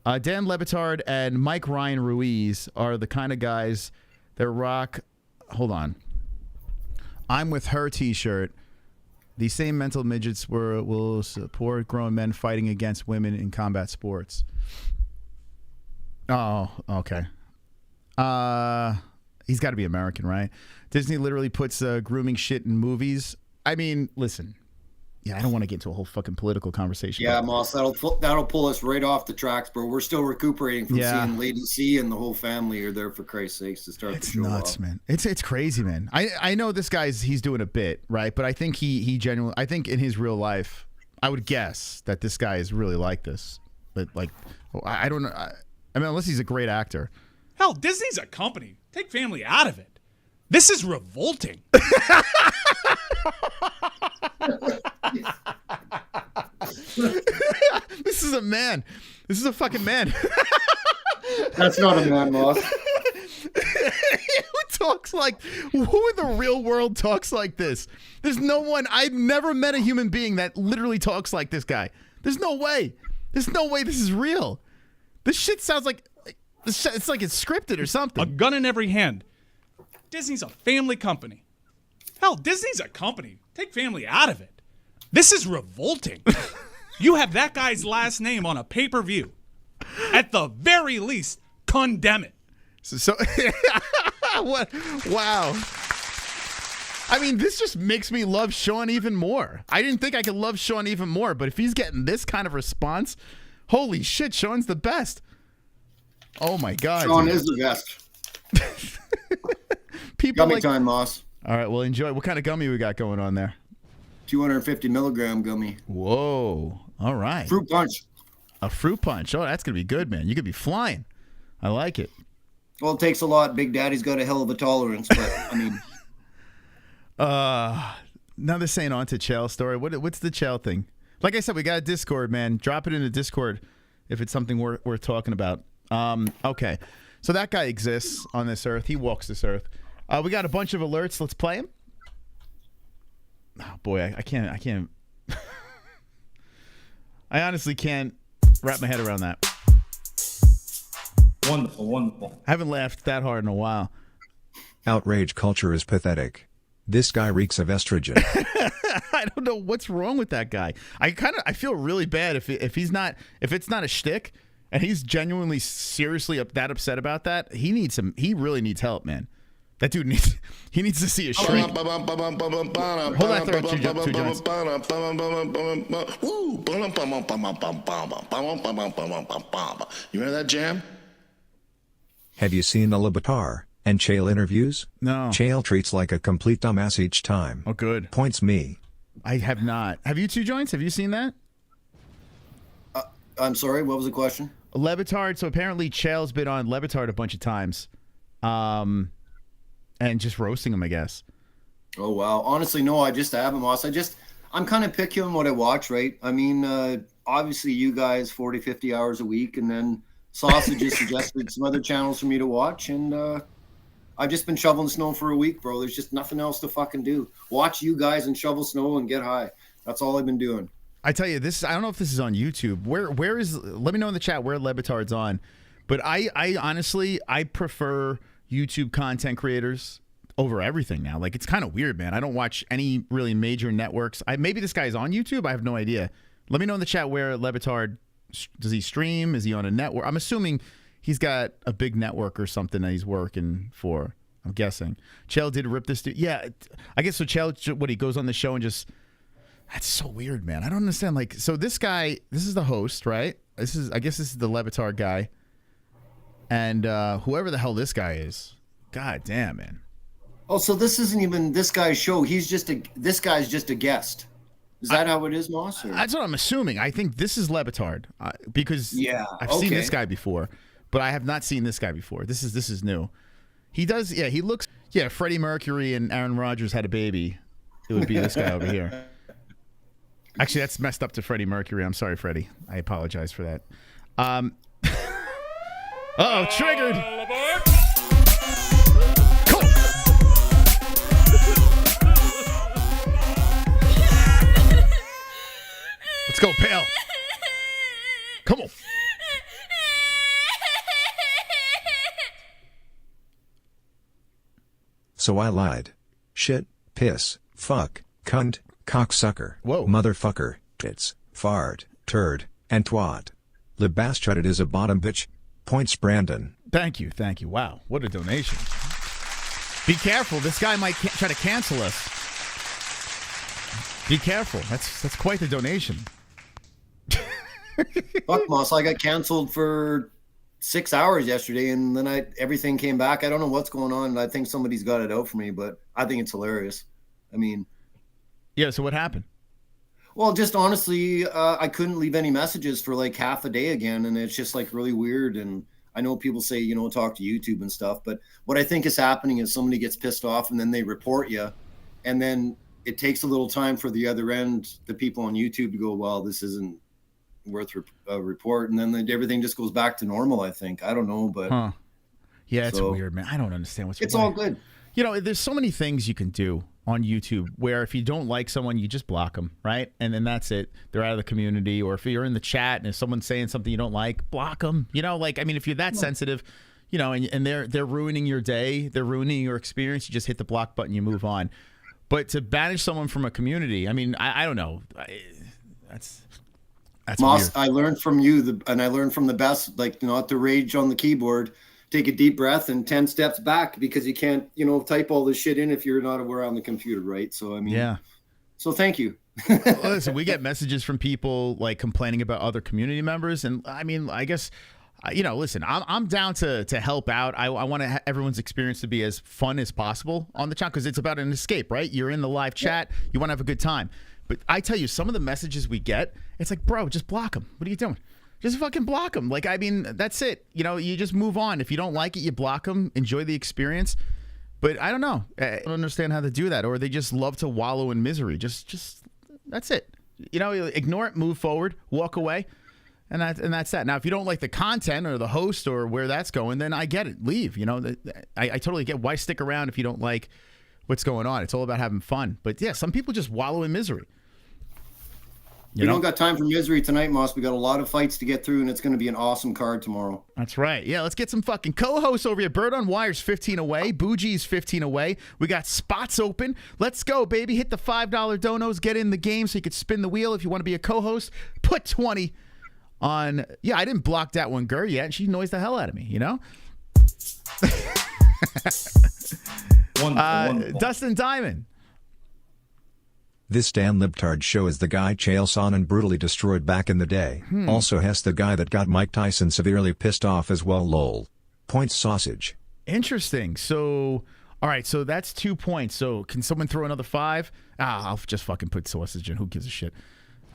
Dan Le Batard and Mike Ryan Ruiz are the kind of guys that rock. Hold on. I'm with her T-shirt. These same mental midgets will support grown men fighting against women in combat sports. Oh, okay. He's got to be American, right? Disney literally puts grooming shit in movies. I mean, listen. Yeah, I don't want to get into a whole fucking political conversation. Yeah, Moss, that'll pull us right off the tracks, bro. We're still recuperating from seeing Lady C and the whole family are there, for Christ's sakes, to start the show nuts, off. Man. It's crazy, man. I know this he's doing a bit, right? But I think he genuinely, I think in his real life, I would guess that this guy is really like this. But like, I don't know. I mean, unless he's a great actor. Hell, Disney's a company. Take family out of it. This is revolting. This is a man. This is a fucking man. That's not a man, Moss. Who talks like? Who in the real world talks like this? There's no one. I've never met a human being that literally talks like this guy. There's no way. There's no way this is real. This shit sounds like it's like it's scripted or something. A gun in every hand. Disney's a family company. Hell, Disney's a company. Take family out of it. This is revolting. You have that guy's last name on a pay-per-view. At the very least, condemn it. So what? Wow. I mean, this just makes me love Sean even more. I didn't think I could love Sean even more, but if he's getting this kind of response, holy shit, Sean's the best. Oh my God. Sean is the best. People gummy time, Moss. All right, well, enjoy. What kind of gummy we got going on there? 250 milligram gummy. Whoa. All right. Fruit punch. A fruit punch. Oh, that's going to be good, man. You could be flying. I like it. Well, it takes a lot. Big Daddy's got a hell of a tolerance, but I mean. Now this ain't on to Chael story. What's the Chael thing? Like I said, we got a Discord, man. Drop it in the Discord if it's something worth talking about. Okay. So that guy exists on this earth. He walks this earth. We got a bunch of alerts. Let's play him. Oh, boy, I can't. I honestly can't wrap my head around that. Wonderful, wonderful. I haven't laughed that hard in a while. Outrage culture is pathetic. This guy reeks of estrogen. I don't know what's wrong with that guy. I feel really bad if it's not a shtick and he's genuinely seriously that upset about that. He really needs help, man. That dude needs to see a shrink. Hold that thought, Two Joints. You hear that jam? Have you seen the Le Batard and Chael interviews? No. Chael treats like a complete dumbass each time. Oh, good. Points me. I have not. Have you, Two Joints? Have you seen that? I'm sorry, what was the question? Le Batard. So apparently Chael's been on Le Batard a bunch of times. And just roasting him, I guess. Oh, wow. Honestly, no, I just haven't, Moss. I'm kind of picky on what I watch, right? I mean, obviously you guys 40, 50 hours a week, and then Sausage has suggested some other channels for me to watch, and I've just been shoveling snow for a week, bro. There's just nothing else to fucking do. Watch you guys and shovel snow and get high. That's all I've been doing. I tell you, I don't know if this is on YouTube. Where is, let me know in the chat where Le Batard's on. But I honestly, I prefer YouTube content creators over everything now. Like, it's kind of weird, man. I don't watch any really major networks. Maybe this guy's on YouTube. I have no idea. Let me know in the chat where Le Batard, does he stream? Is he on a network? I'm assuming he's got a big network or something that he's working for. I'm guessing. Chael did rip this dude. Yeah, I guess so. Chael, he goes on the show and just, that's so weird, man. I don't understand. Like, so this guy, this is the host, right? I guess this is the Le Batard guy. And whoever the hell this guy is, god damn, man. Oh, so this isn't even this guy's show. This guy's just a guest. Is that how it is, Moss? Or? That's what I'm assuming. I think this is Le Batard because I've seen this guy before, but I have not seen this guy before. This is new. He does, he looks, Freddie Mercury and Aaron Rodgers had a baby. It would be this guy over here. Actually, that's messed up to Freddie Mercury. I'm sorry, Freddie. I apologize for that. Uh-oh, triggered. Cool. Let's go, Pale. Come on. So I lied. Shit, piss, fuck, cunt, cocksucker, motherfucker, tits, fart, turd, and twat. Le Bastard is a bottom bitch. Points Brandon. Thank you. Wow, what a donation. Be careful. This guy might try to cancel us. Be careful. That's quite the donation. Fuck, Moss. I got canceled for 6 hours yesterday, and then everything came back. I don't know what's going on, and I think somebody's got it out for me, but I think it's hilarious. I mean... Yeah, so what happened? Well, just honestly, I couldn't leave any messages for like half a day again, and it's just like really weird. And I know people say, talk to YouTube and stuff, but what I think is happening is somebody gets pissed off and then they report you, and then it takes a little time for the other end, the people on YouTube, to go, well, this isn't worth a report, and then everything just goes back to normal. I think. I don't know, but yeah, it's weird, man. I don't understand what's. It's all good. There's so many things you can do on YouTube where if you don't like someone, you just block them, right? And then that's it. They're out of the community. Or if you're in the chat and if someone's saying something you don't like, block them. If you're that sensitive, and they're ruining your day, they're ruining your experience, you just hit the block button, you move on. But to banish someone from a community, I don't know. That's Moss, weird. I learned from you, and I learned from the best, not to rage on the keyboard. Take a deep breath and 10 steps back, because you can't, type all this shit in if you're not aware on the computer, right? So, yeah. So thank you. Well, listen, we get messages from people complaining about other community members. And I guess, listen, I'm down to help out. I want everyone's experience to be as fun as possible on the chat, because it's about an escape, right? You're in the live chat. You want to have a good time. But I tell you, some of the messages we get, it's like, bro, just block them. What are you doing? Just fucking block them. That's it. You just move on. If you don't like it, you block them. Enjoy the experience. But I don't know. I don't understand how to do that. Or they just love to wallow in misery. Just that's it. Ignore it, move forward, walk away. And that's that. Now, if you don't like the content or the host or where that's going, then I get it. Leave. I totally get why stick around if you don't like what's going on. It's all about having fun. But yeah, some people just wallow in misery. We don't got time for misery tonight, Moss. We got a lot of fights to get through, and it's going to be an awesome card tomorrow. That's right. Yeah, let's get some fucking co-hosts over here. Bird on Wire's 15 away. Boogie's 15 away. We got spots open. Let's go, baby. Hit the $5 donos. Get in the game so you could spin the wheel if you want to be a co-host. Put 20 on. Yeah, I didn't block that one girl yet, and she noised the hell out of me, Dustin Diamond. This Dan Libtard show is the guy Chael Sonnen brutally destroyed back in the day. Also has the guy that got Mike Tyson severely pissed off as well, lol. Points sausage. Interesting. So, all right, so that's 2 points. So can someone throw another 5? I'll just fucking put sausage in. Who gives a shit?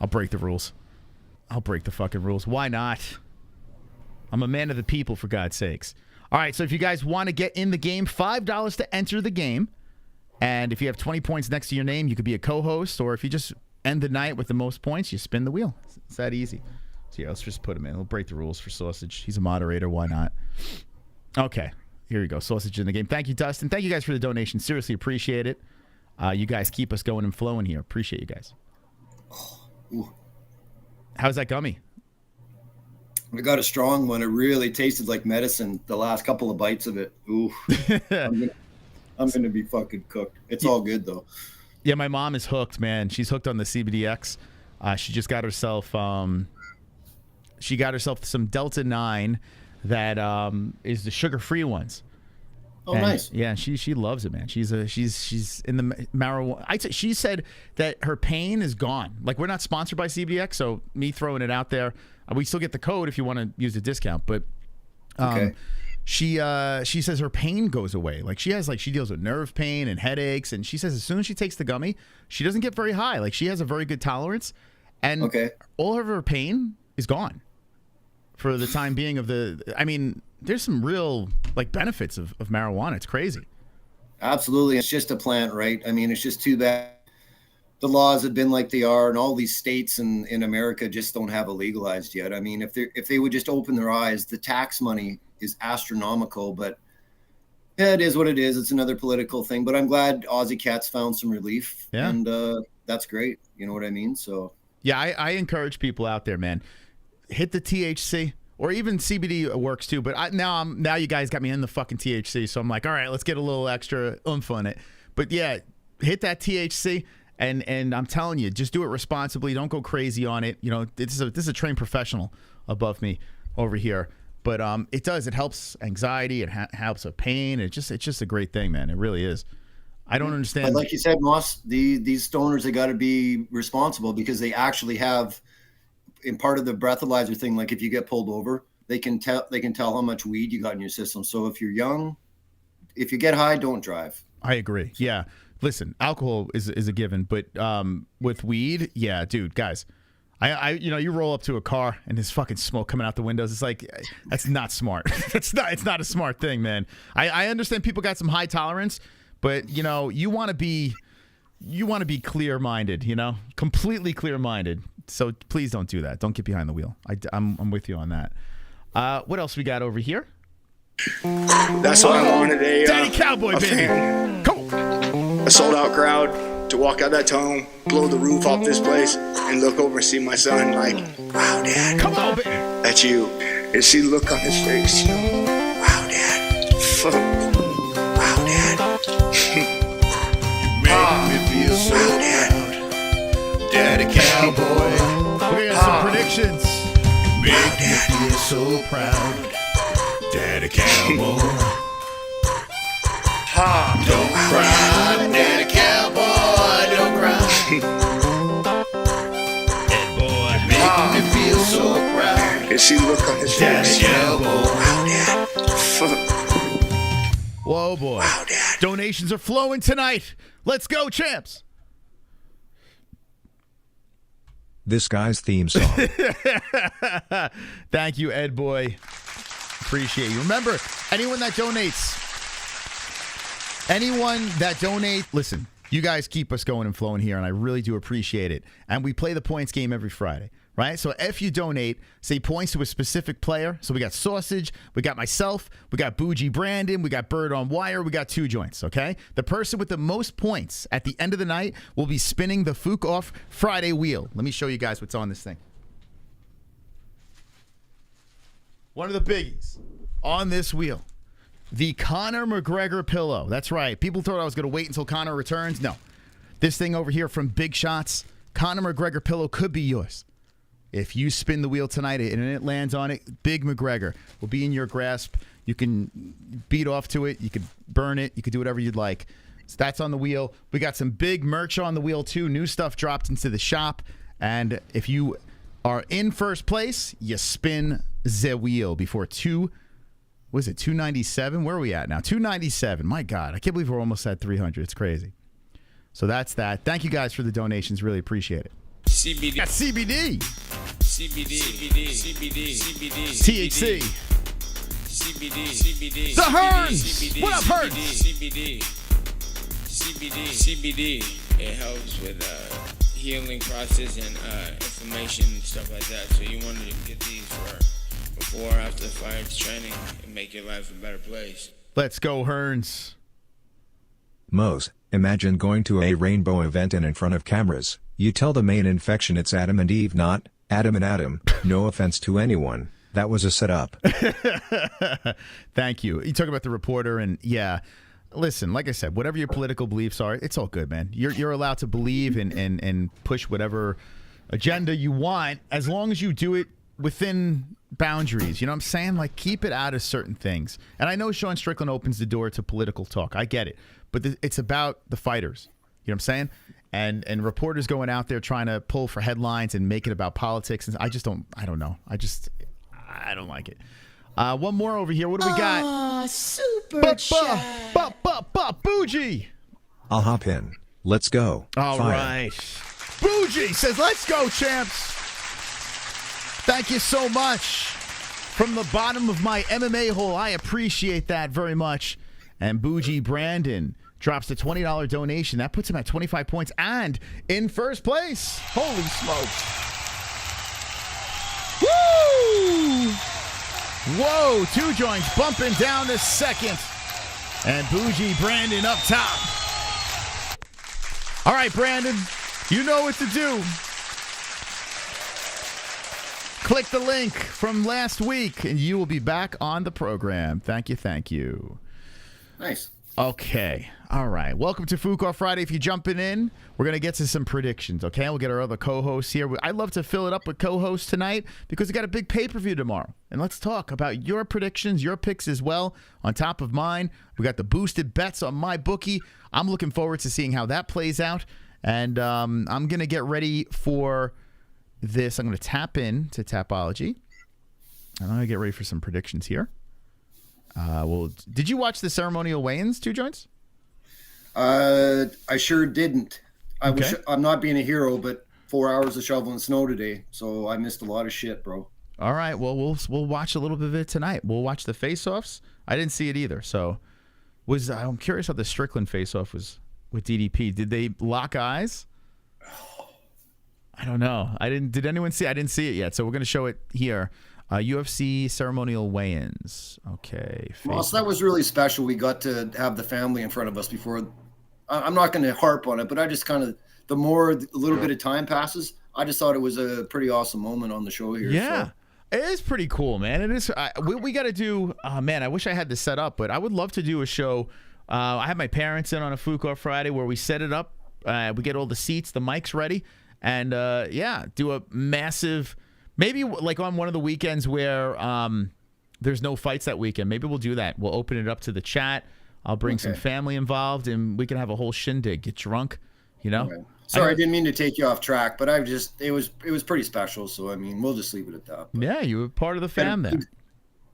I'll break the rules. I'll break the fucking rules. Why not? I'm a man of the people, for God's sakes. All right, so if you guys want to get in the game, $5 to enter the game. And if you have 20 points next to your name, you could be a co-host. Or if you just end the night with the most points, you spin the wheel. It's that easy. So yeah, let's just put him in. We'll break the rules for Sausage. He's a moderator. Why not? Okay, here we go. Sausage in the game. Thank you, Dustin. Thank you guys for the donation. Seriously appreciate it. You guys keep us going and flowing here. Appreciate you guys. How's that gummy? I got a strong one. It really tasted like medicine the last couple of bites of it. Ooh. I'm going to be fucking cooked. It's all good, though. Yeah, my mom is hooked, man. She's hooked on the CBDX. She just got herself some Delta 9 that is the sugar-free ones. Oh, and, nice. Yeah, she loves it, man. She's in the marijuana. She said that her pain is gone. We're not sponsored by CBDX, so me throwing it out there. We still get the code if you want to use a discount, but okay. she says her pain goes away. Like she deals with nerve pain and headaches, and she says as soon as she takes the gummy, she doesn't get very high. Like she has a very good tolerance, and all of her pain is gone for the time being. I mean, there's some real like benefits of marijuana. It's crazy. Absolutely. It's just a plant, right? I mean, it's just too bad the laws have been like they are, and all these states in America just don't have it legalized yet. I mean, if they would just open their eyes, the tax money is astronomical, but yeah, it is what it is. It's another political thing, but I'm glad Aussie Cats found some relief, and that's great. You know what I mean? So yeah, I encourage people out there, man, hit the THC. Or even CBD works too, but now you guys got me in the fucking THC, so I'm like, all right, let's get a little extra oomph on it. But yeah, hit that THC, and I'm telling you, just do it responsibly. Don't go crazy on it. You know, this is a trained professional above me over here, but it helps anxiety, it helps with pain. It's just a great thing, man. It really is. I don't understand. But like you said, Moss, these stoners have got to be responsible because they actually have. In part of the breathalyzer thing, like if you get pulled over, they can tell how much weed you got in your system. So if you're young, if you get high, don't drive. I agree. Yeah. Listen, alcohol is a given, but with weed, yeah, dude, guys, you roll up to a car and there's fucking smoke coming out the windows. It's like, that's not smart. It's not a smart thing, man. I understand people got some high tolerance, but you want to be clear-minded, completely clear-minded. So please don't do that. Don't get behind the wheel. I'm with you on that. What else we got over here? That's what I wanted. Daddy Cowboy, baby. Come on. A sold-out crowd to walk out that tunnel, blow the roof off this place, and look over and see my son like, wow, Dad. Come on, baby. That's you. And see the look on his face. Wow, Dad. Wow, Dad. You make me feel so proud. Daddy Cowboy. We got some predictions. Make me feel so proud. Daddy Cowboy. Don't cry, Daddy Cowboy. Don't cry. Hey, boy. Making me feel so proud. And see the look on his face. Daddy Cowboy. Whoa, boy. Wow, Dad. Donations are flowing tonight. Let's go, champs. This guy's theme song. Thank you, Ed Boy. Appreciate you. Remember, anyone that donates, listen, you guys keep us going and flowing here, and I really do appreciate it. And we play the points game every Friday, right? So if you donate, say points to a specific player. So we got Sausage, we got myself, we got Bougie Brandon, we got Bird on Wire, we got 2 joints, okay? The person with the most points at the end of the night will be spinning the FOF Friday wheel. Let me show you guys what's on this thing. One of the biggies on this wheel, the Conor McGregor pillow. That's right. People thought I was going to wait until Conor returns. No. This thing over here from Big Shots, Conor McGregor pillow could be yours. If you spin the wheel tonight and it lands on it, Big McGregor will be in your grasp. You can beat off to it. You can burn it. You can do whatever you'd like. So that's on the wheel. We got some big merch on the wheel, too. New stuff dropped into the shop. And if you are in first place, you spin the wheel before 297? Where are we at now? 297. My God, I can't believe we're almost at 300. It's crazy. So that's that. Thank you guys for the donations. Really appreciate it. CBD. Got CBD. CBD. CBD. CBD. CBD. THC. CBD. The Hearns. CBD. What up, Hearns? CBD. It helps with healing process and inflammation and stuff like that. So you want to get these for before or after the fight training and make your life a better place. Let's go, Hearns. Mose, imagine going to a rainbow event and in front of cameras, you tell the main infection it's Adam and Eve, not Adam and Adam. No offense to anyone. That was a setup. Thank you. You talk about the reporter, and yeah, listen, like I said, whatever your political beliefs are, it's all good, man. You're allowed to believe and push whatever agenda you want as long as you do it within boundaries. You know what I'm saying? Like, keep it out of certain things. And I know Sean Strickland opens the door to political talk. I get it. But it's about the fighters. You know what I'm saying? And reporters going out there trying to pull for headlines and make it about politics. And I don't know. I don't like it. One more over here. What do we got? Ah, super chat. Bougie. I'll hop in. Let's go. All Fire. right. Bougie says, let's go, champs. Thank you so much. From the bottom of my MMA hole, I appreciate that very much. And Bougie Brandon drops the $20 donation. That puts him at 25 points and in first place. Holy smokes. Woo! Whoa, 2 joints bumping down to second. And Bougie Brandon up top. All right, Brandon, you know what to do. Click the link from last week, and you will be back on the program. Thank you, thank you. Nice. Okay. All right. Welcome to FOF Friday. If you're jumping in, we're going to get to some predictions, okay? We'll get our other co-hosts here. I'd love to fill it up with co-hosts tonight because we got a big pay-per-view tomorrow. And let's talk about your predictions, your picks as well. On top of mine, we got the boosted bets on my bookie. I'm looking forward to seeing how that plays out. And I'm going to get ready for this. I'm going to tap in to Tapology. And I'm going to get ready for some predictions here. Well, did you watch the ceremonial weigh-ins, 2 joints? I sure didn't. I'm not being a hero, but 4 hours of shoveling snow today, so I missed a lot of shit, bro. All right, well, we'll watch a little bit of it tonight. We'll watch the face-offs. I didn't see it either, so I'm curious how the Strickland face-off was with DDP. Did they lock eyes? I don't know. Did anyone see? I didn't see it yet, so we're going to show it here. UFC ceremonial weigh-ins. Okay. Well, so that was really special. We got to have the family in front of us before. I'm not going to harp on it, but I just kind of, a little bit of time passes, I just thought it was a pretty awesome moment on the show here. Yeah. So. It is pretty cool, man. It is. We got to do, man, I wish I had this set up, but I would love to do a show. I have my parents in on a FOF Friday where we set it up. We get all the seats, the mics ready, and do a massive... Maybe like on one of the weekends where there's no fights that weekend. Maybe we'll do that. We'll open it up to the chat. I'll bring some family involved, and we can have a whole shindig. Get drunk, you know. Okay. Sorry, I didn't mean to take you off track, but it was pretty special. So I mean, we'll just leave it at that. But yeah, you were part of the fam there.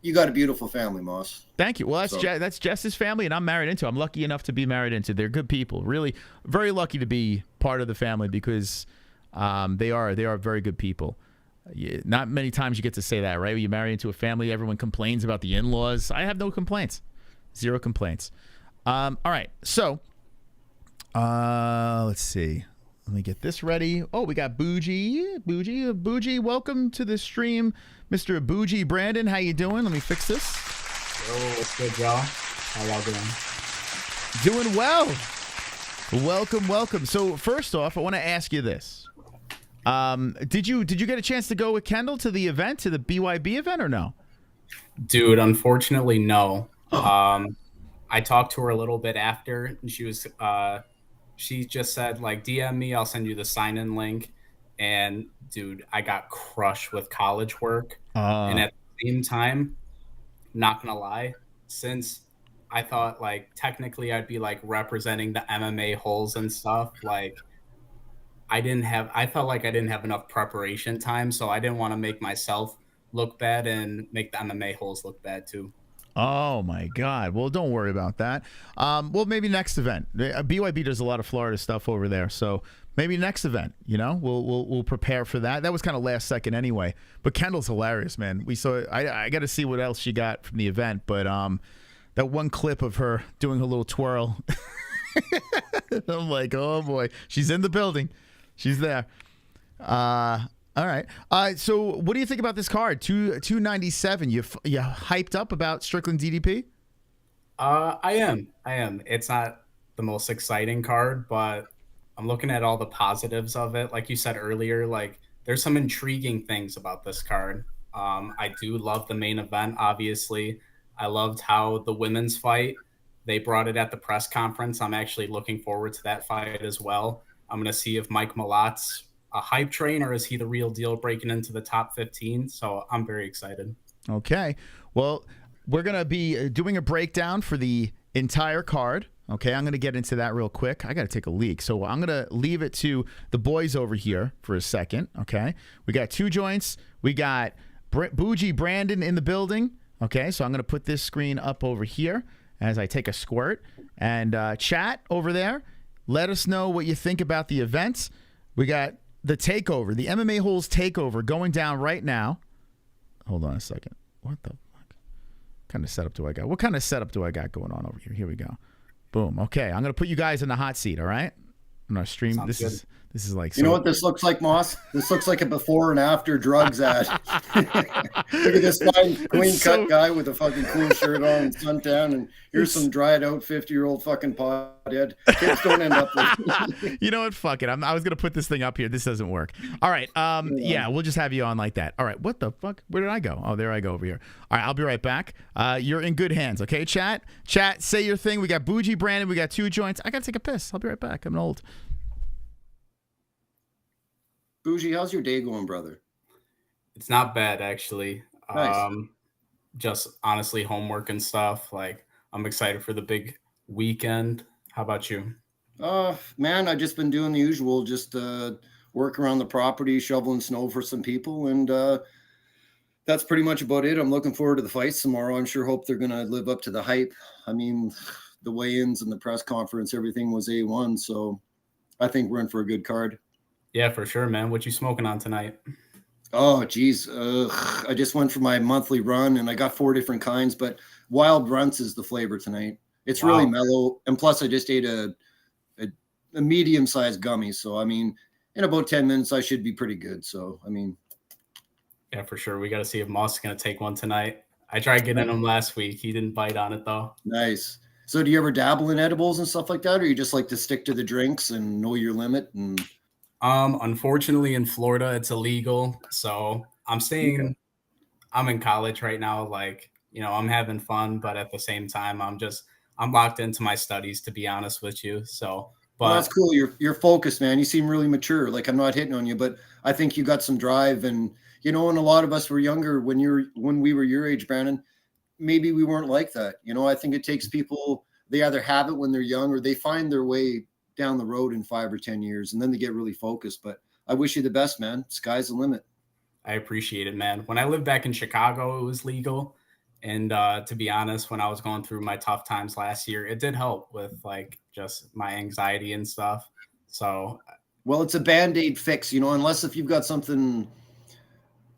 You got a beautiful family, Moss. Thank you. Well, that's Jess's family, and I'm married into. I'm lucky enough to be married into. They're good people. Really, very lucky to be part of the family because they are very good people. Not many times you get to say that, right? When you marry into a family, everyone complains about the in-laws. I have no complaints. 0 complaints. All right. So, let's see. Let me get this ready. Oh, we got Bougie. Bougie, welcome to the stream. Mr. Bougie Brandon, how you doing? Let me fix this. Yo, what's good, y'all? How y'all doing? Doing well. Welcome. So, first off, I want to ask you this. Did you get a chance to go with Kendall to the event, to the BYB event, or no? Dude, unfortunately, no. I talked to her a little bit after, and she just said, like, DM me, I'll send you the sign-in link. And dude, I got crushed with college work. And at the same time, not gonna lie, since I thought like technically I'd be like representing the MMA-Holes and stuff, like I felt like I didn't have enough preparation time, so I didn't want to make myself look bad and make the MMA-Holes look bad too. Oh my God. Well, don't worry about that. Well, maybe next event. BYB does a lot of Florida stuff over there, so maybe next event. You know, we'll prepare for that. That was kind of last second anyway. But Kendall's hilarious, man. We saw. I got to see what else she got from the event, but that one clip of her doing her little twirl. I'm like, oh boy, she's in the building. She's there. All right. So what do you think about this card? 297. You hyped up about Strickland DDP? I am. It's not the most exciting card, but I'm looking at all the positives of it. Like you said earlier, like there's some intriguing things about this card. I do love the main event, obviously. I loved how the women's fight, they brought it at the press conference. I'm actually looking forward to that fight as well. I'm going to see if Mike Mallot's a hype train or is he the real deal breaking into the top 15? So I'm very excited. Okay. Well, we're going to be doing a breakdown for the entire card. Okay, I'm going to get into that real quick. I got to take a leak. So I'm going to leave it to the boys over here for a second. Okay. We got two joints. We got Bougie Brandon in the building. Okay, so I'm going to put this screen up over here as I take a squirt. And chat over there, let us know what you think about the events. We got the takeover, the MMA-Holes takeover going down right now. Hold on a second. What the fuck kind of setup do I got? What kind of setup do I got going on over here? Here we go. Boom. Okay, I'm going to put you guys in the hot seat, all right? I'm going to stream. This is like, you know what this looks like, Moss? This looks like a before and after drugs ad. Look at this fine, clean cut guy with a fucking cool shirt on and suntan, and here's some dried out 50-year-old fucking pothead. Kids don't end up with. You know what? Fuck it. I was gonna put this thing up here. This doesn't work. All right. Yeah, we'll just have you on like that. All right. What the fuck? Where did I go? Oh, there I go over here. All right. I'll be right back. You're in good hands. Okay, chat. Chat. Say your thing. We got Bougie Brandon. We got 2 joints. I gotta take a piss. I'll be right back. I'm old. Bougie, how's your day going, brother? It's not bad, actually. Nice. Just honestly, homework and stuff. Like, I'm excited for the big weekend. How about you? Man, I've just been doing the usual, just work around the property, shoveling snow for some people, and that's pretty much about it. I'm looking forward to the fights tomorrow. I'm sure hope they're going to live up to the hype. I mean, the weigh-ins and the press conference, everything was A1, so I think we're in for a good card. Yeah, for sure, man. What you smoking on tonight? Oh, geez. I just went for my monthly run, and I got 4 different kinds, but Wild Runts is the flavor tonight. It's really mellow, and plus I just ate a medium-sized gummy, so, I mean, in about 10 minutes, I should be pretty good, so, I mean. Yeah, for sure. We got to see if Moss is going to take one tonight. I tried getting him last week. He didn't bite on it, though. Nice. So do you ever dabble in edibles and stuff like that, or you just like to stick to the drinks and know your limit? And unfortunately, in Florida, it's illegal. So I'm staying. I'm in college right now. Like, you know, I'm having fun, but at the same time, I'm locked into my studies, to be honest with you. So, but well, that's cool. You're focused, man. You seem really mature. Like, I'm not hitting on you, but I think you got some drive. And you know, and a lot of us were younger when we were your age, Brandon. Maybe we weren't like that. You know, I think it takes people. They either have it when they're young, or they find their way down the road in 5 or 10 years, and then they get really focused. But I wish you the best, man. Sky's the limit. I appreciate it, man. When I lived back in Chicago, it was legal. And to be honest, when I was going through my tough times last year, it did help with like just my anxiety and stuff. So, well, it's a Band-Aid fix, you know, unless if you've got something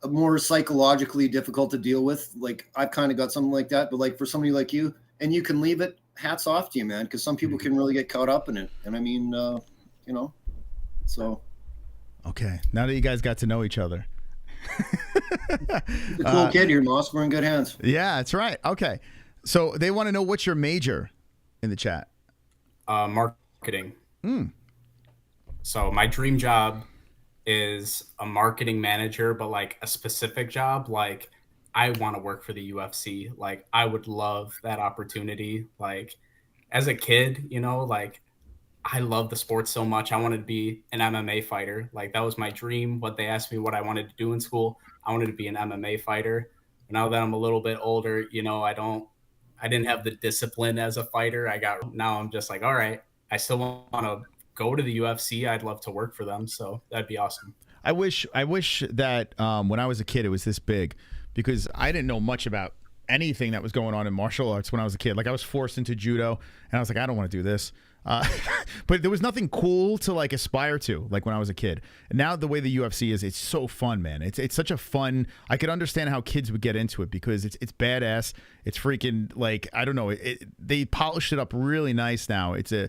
more psychologically difficult to deal with. Like I've kind of got something like that, but like for somebody like you, and you can leave it, hats off to you, man, because some people can really get caught up in it. And I mean, you know, so. Okay, now that you guys got to know each other. You're a cool kid here, Moss. We're in good hands. Yeah, that's right. Okay, so they want to know what's your major in the chat. Marketing. So my dream job is a marketing manager, but like a specific job. Like I want to work for the UFC. Like I would love that opportunity. Like as a kid, you know, like I love the sport so much. I wanted to be an MMA fighter. Like that was my dream. What they asked me what I wanted to do in school, I wanted to be an MMA fighter. Now that I'm a little bit older, you know, I didn't have the discipline as a fighter. Now I'm just like, all right, I still want to go to the UFC. I'd love to work for them. So that'd be awesome. I wish that when I was a kid, it was this big, because I didn't know much about anything that was going on in martial arts when I was a kid. Like I was forced into judo and I was like, I don't want to do this. But there was nothing cool to like aspire to, like when I was a kid. And now the way the UFC is, it's so fun, man. It's such a fun. I could understand how kids would get into it because it's badass. It's freaking like, I don't know. They polished it up really nice now. It's a,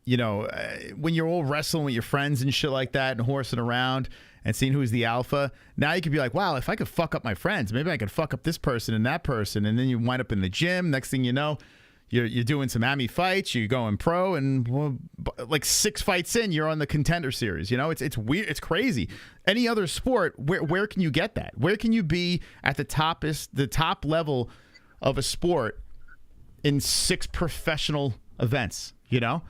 you know, when you're all wrestling with your friends and shit like that and horsing around and seeing who's the alpha, now you could be like, wow, if I could fuck up my friends, maybe I could fuck up this person and that person. And then you wind up in the gym. Next thing you know, you're doing some AMI fights, you're going pro, and well, like 6 fights in, you're on the Contender Series. You know, it's weird, it's crazy. Any other sport, where can you get that? Where can you be at the top level of a sport in 6 professional events? You know,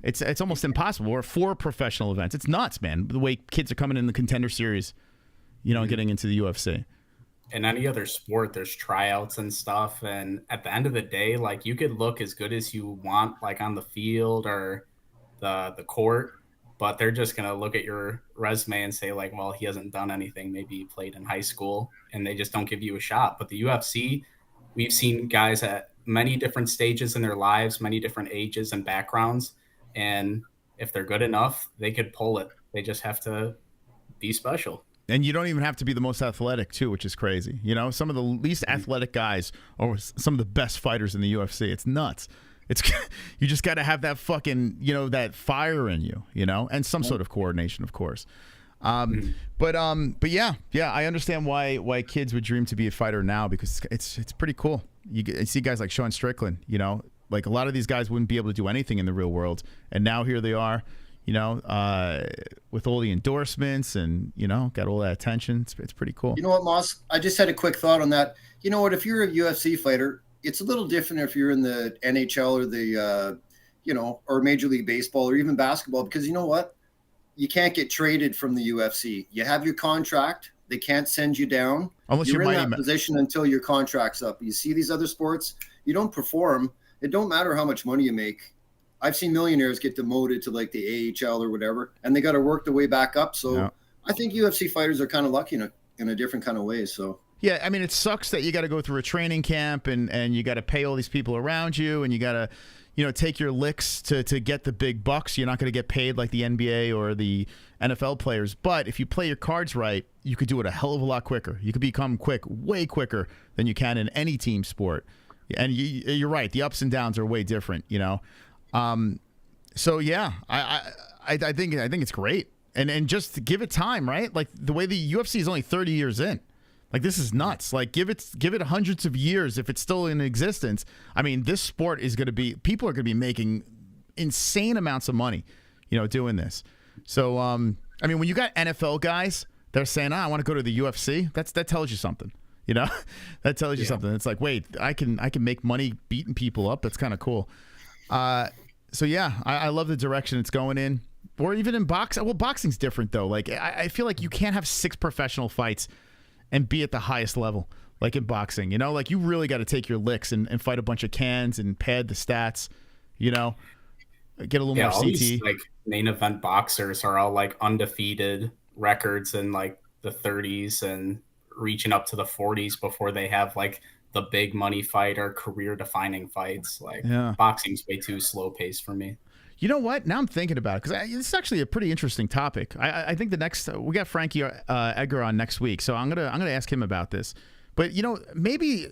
it's almost impossible. Or 4 professional events. It's nuts, man. The way kids are coming in the Contender Series, you know, getting into the UFC. In any other sport, there's tryouts and stuff. And at the end of the day, like you could look as good as you want, like on the field or the court, but they're just going to look at your resume and say like, well, he hasn't done anything. Maybe he played in high school, and they just don't give you a shot. But the UFC, we've seen guys at many different stages in their lives, many different ages and backgrounds. And if they're good enough, they could pull it. They just have to be special. And you don't even have to be the most athletic, too, which is crazy. You know, some of the least athletic guys are some of the best fighters in the UFC. It's nuts. It's you just got to have that fucking, you know, that fire in you, you know, and some sort of coordination, of course. But yeah, I understand why kids would dream to be a fighter now, because it's pretty cool. You see guys like Sean Strickland, you know, like a lot of these guys wouldn't be able to do anything in the real world, and now here they are, you know, with all the endorsements and, you know, got all that attention. It's pretty cool. You know what, Moss? I just had a quick thought on that. You know what? If you're a UFC fighter, it's a little different if you're in the NHL or the, you know, or Major League Baseball or even basketball, because you know what? You can't get traded from the UFC. You have your contract. They can't send you down. Unless you're in that position until your contract's up. You see these other sports, you don't perform. It don't matter how much money you make. I've seen millionaires get demoted to like the AHL or whatever, and they got to work their way back up. So yeah. I think UFC fighters are kind of lucky in a different kind of way. So yeah, I mean, it sucks that you got to go through a training camp and you got to pay all these people around you, and you got to, you know, take your licks to get the big bucks. You're not going to get paid like the NBA or the NFL players. But if you play your cards right, you could do it a hell of a lot quicker. You could become quick, way quicker than you can in any team sport. And you're right. The ups and downs are way different, you know. So yeah, I think it's great. And just give it time, right? Like the way the UFC is only 30 years in. Like, this is nuts. Like, give it hundreds of years if it's still in existence. I mean, this sport is going to be, people are going to be making insane amounts of money, you know, doing this. So, I mean, when you got NFL guys, they're saying, I want to go to the UFC. That tells you something, you know. That tells you something. It's like, wait, I can make money beating people up. That's kind of cool. So yeah, I love the direction it's going in. Or even in boxing. Well, boxing's different though. Like, I feel like you can't have 6 professional fights and be at the highest level, like in boxing, you know, like you really got to take your licks and fight a bunch of cans and pad the stats, you know, get a little more all CT. These, like, main event boxers are all like undefeated records in like the 30s and reaching up to the 40s before they have like the big money fight or career defining fights. Like, boxing's way too slow paced for me. You know what? Now I'm thinking about it, because this is actually a pretty interesting topic. I think the next we got Frankie Edgar on next week, so I'm gonna ask him about this. But you know, maybe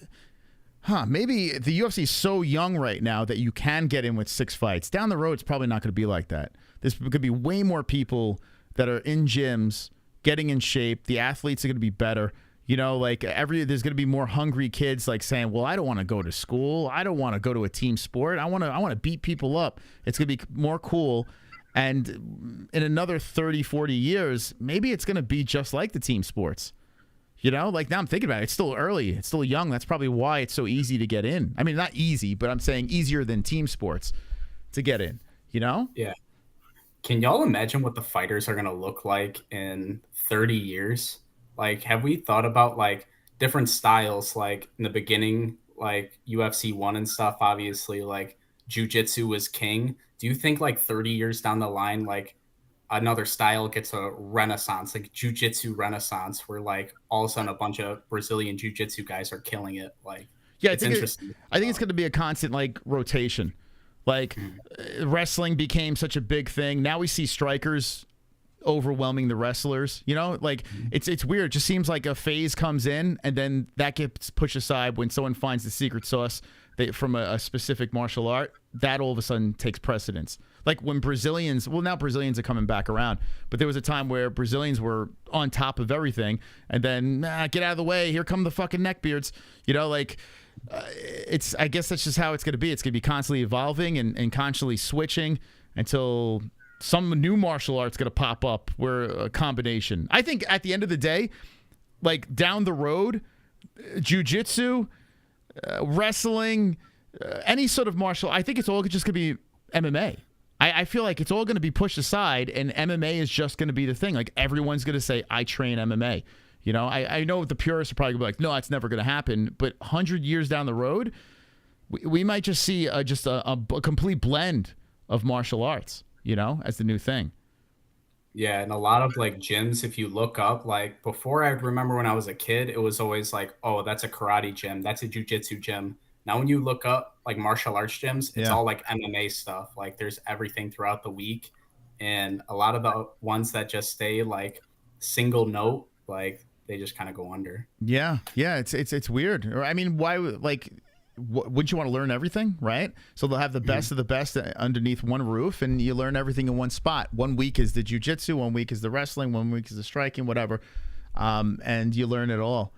the UFC is so young right now that you can get in with 6 fights. Down the road, it's probably not going to be like that. There's going to be way more people that are in gyms, getting in shape. The athletes are going to be better. You know, like there's going to be more hungry kids, like saying, well, I don't want to go to school. I don't want to go to a team sport. I want to beat people up. It's going to be more cool. And in another 30, 40 years, maybe it's going to be just like the team sports. You know, like now I'm thinking about it. It's still early. It's still young. That's probably why it's so easy to get in. I mean, not easy, but I'm saying easier than team sports to get in, you know? Yeah. Can y'all imagine what the fighters are going to look like in 30 years? Like, have we thought about like different styles? Like in the beginning, like UFC 1 and stuff, obviously like jiu-jitsu was king. Do you think like 30 years down the line, like another style gets a renaissance, like jiu-jitsu renaissance, where like all of a sudden a bunch of Brazilian jiu-jitsu guys are killing it? Like, yeah, it's interesting. I think it's going to be a constant like rotation. Like wrestling became such a big thing. Now we see strikers overwhelming the wrestlers, you know, like it's weird. It just seems like a phase comes in and then that gets pushed aside when someone finds the secret sauce from a specific martial art. That all of a sudden takes precedence. Like when Brazilians, well, now Brazilians are coming back around, but there was a time where Brazilians were on top of everything, and then get out of the way, here come the fucking neckbeards, you know, like I guess that's just how it's going to be. It's going to be constantly evolving and constantly switching until some new martial art's going to pop up where a combination. I think at the end of the day, like down the road, jiu-jitsu, wrestling, any sort of martial, I think it's all just going to be MMA. I feel like it's all going to be pushed aside and MMA is just going to be the thing. Like everyone's going to say, I train MMA. You know, I know the purists are probably going to be like, no, it's never going to happen. But 100 years down the road, we might just see just a complete blend of martial arts, you know, as the new thing. Yeah, and a lot of like gyms, if you look up, like before I remember when I was a kid, it was always like, oh, that's a karate gym, that's a jujitsu gym. Now when you look up like martial arts gyms, it's all like MMA stuff. Like there's everything throughout the week. And a lot of the ones that just stay like single note, like they just kind of go under. Yeah, it's weird. I mean, why like? Wouldn't you want to learn everything, right? So they'll have the best of the best underneath one roof, and you learn everything in one spot. 1 week is the jiu-jitsu, 1 week is the wrestling, 1 week is the striking, whatever, and you learn it all.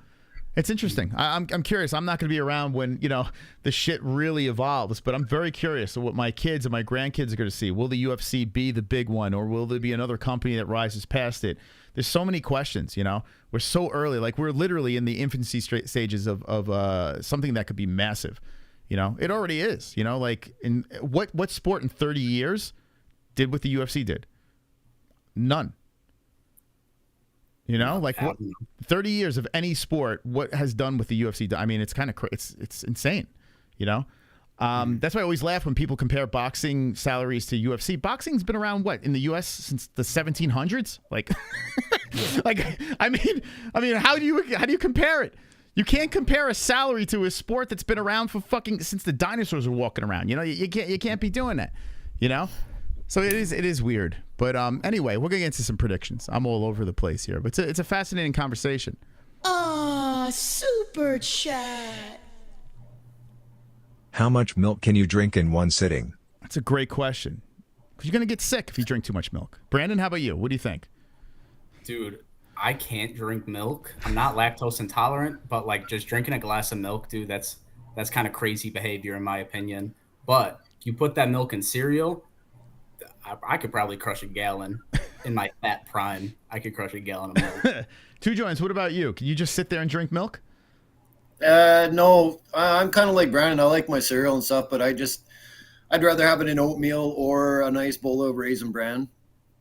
It's interesting. I'm curious. I'm not going to be around when the shit really evolves, but I'm very curious of what my kids and my grandkids are going to see. Will the UFC be the big one, or will there be another company that rises past it? There's so many questions. We're so early. Like we're literally in the infancy stages of something that could be massive. It already is. Like in what sport in 30 years did what the UFC did? None. Like what 30 years of any sport, what has done with the UFC? I mean, it's kind of it's insane, That's why I always laugh when people compare boxing salaries to UFC. Boxing's been around in the US since the 1700s? Like I mean how do you compare it? You can't compare a salary to a sport that's been around for fucking since the dinosaurs were walking around. You can't be doing that, So it is weird. But anyway, we're going to get into some predictions. I'm all over the place here, but it's a fascinating conversation. Super chat. How much milk can you drink in one sitting? That's a great question. Because you're going to get sick if you drink too much milk. Brandon, how about you? What do you think? Dude, I can't drink milk. I'm not lactose intolerant, but like just drinking a glass of milk, dude, that's kind of crazy behavior in my opinion. But if you put that milk in cereal, I could probably crush a gallon in my fat prime. I could crush a gallon of milk. Two Joints, what about you? Can you just sit there and drink milk? No, I'm kind of like Brandon. I like my cereal and stuff, but I'd rather have it in oatmeal or a nice bowl of Raisin Bran.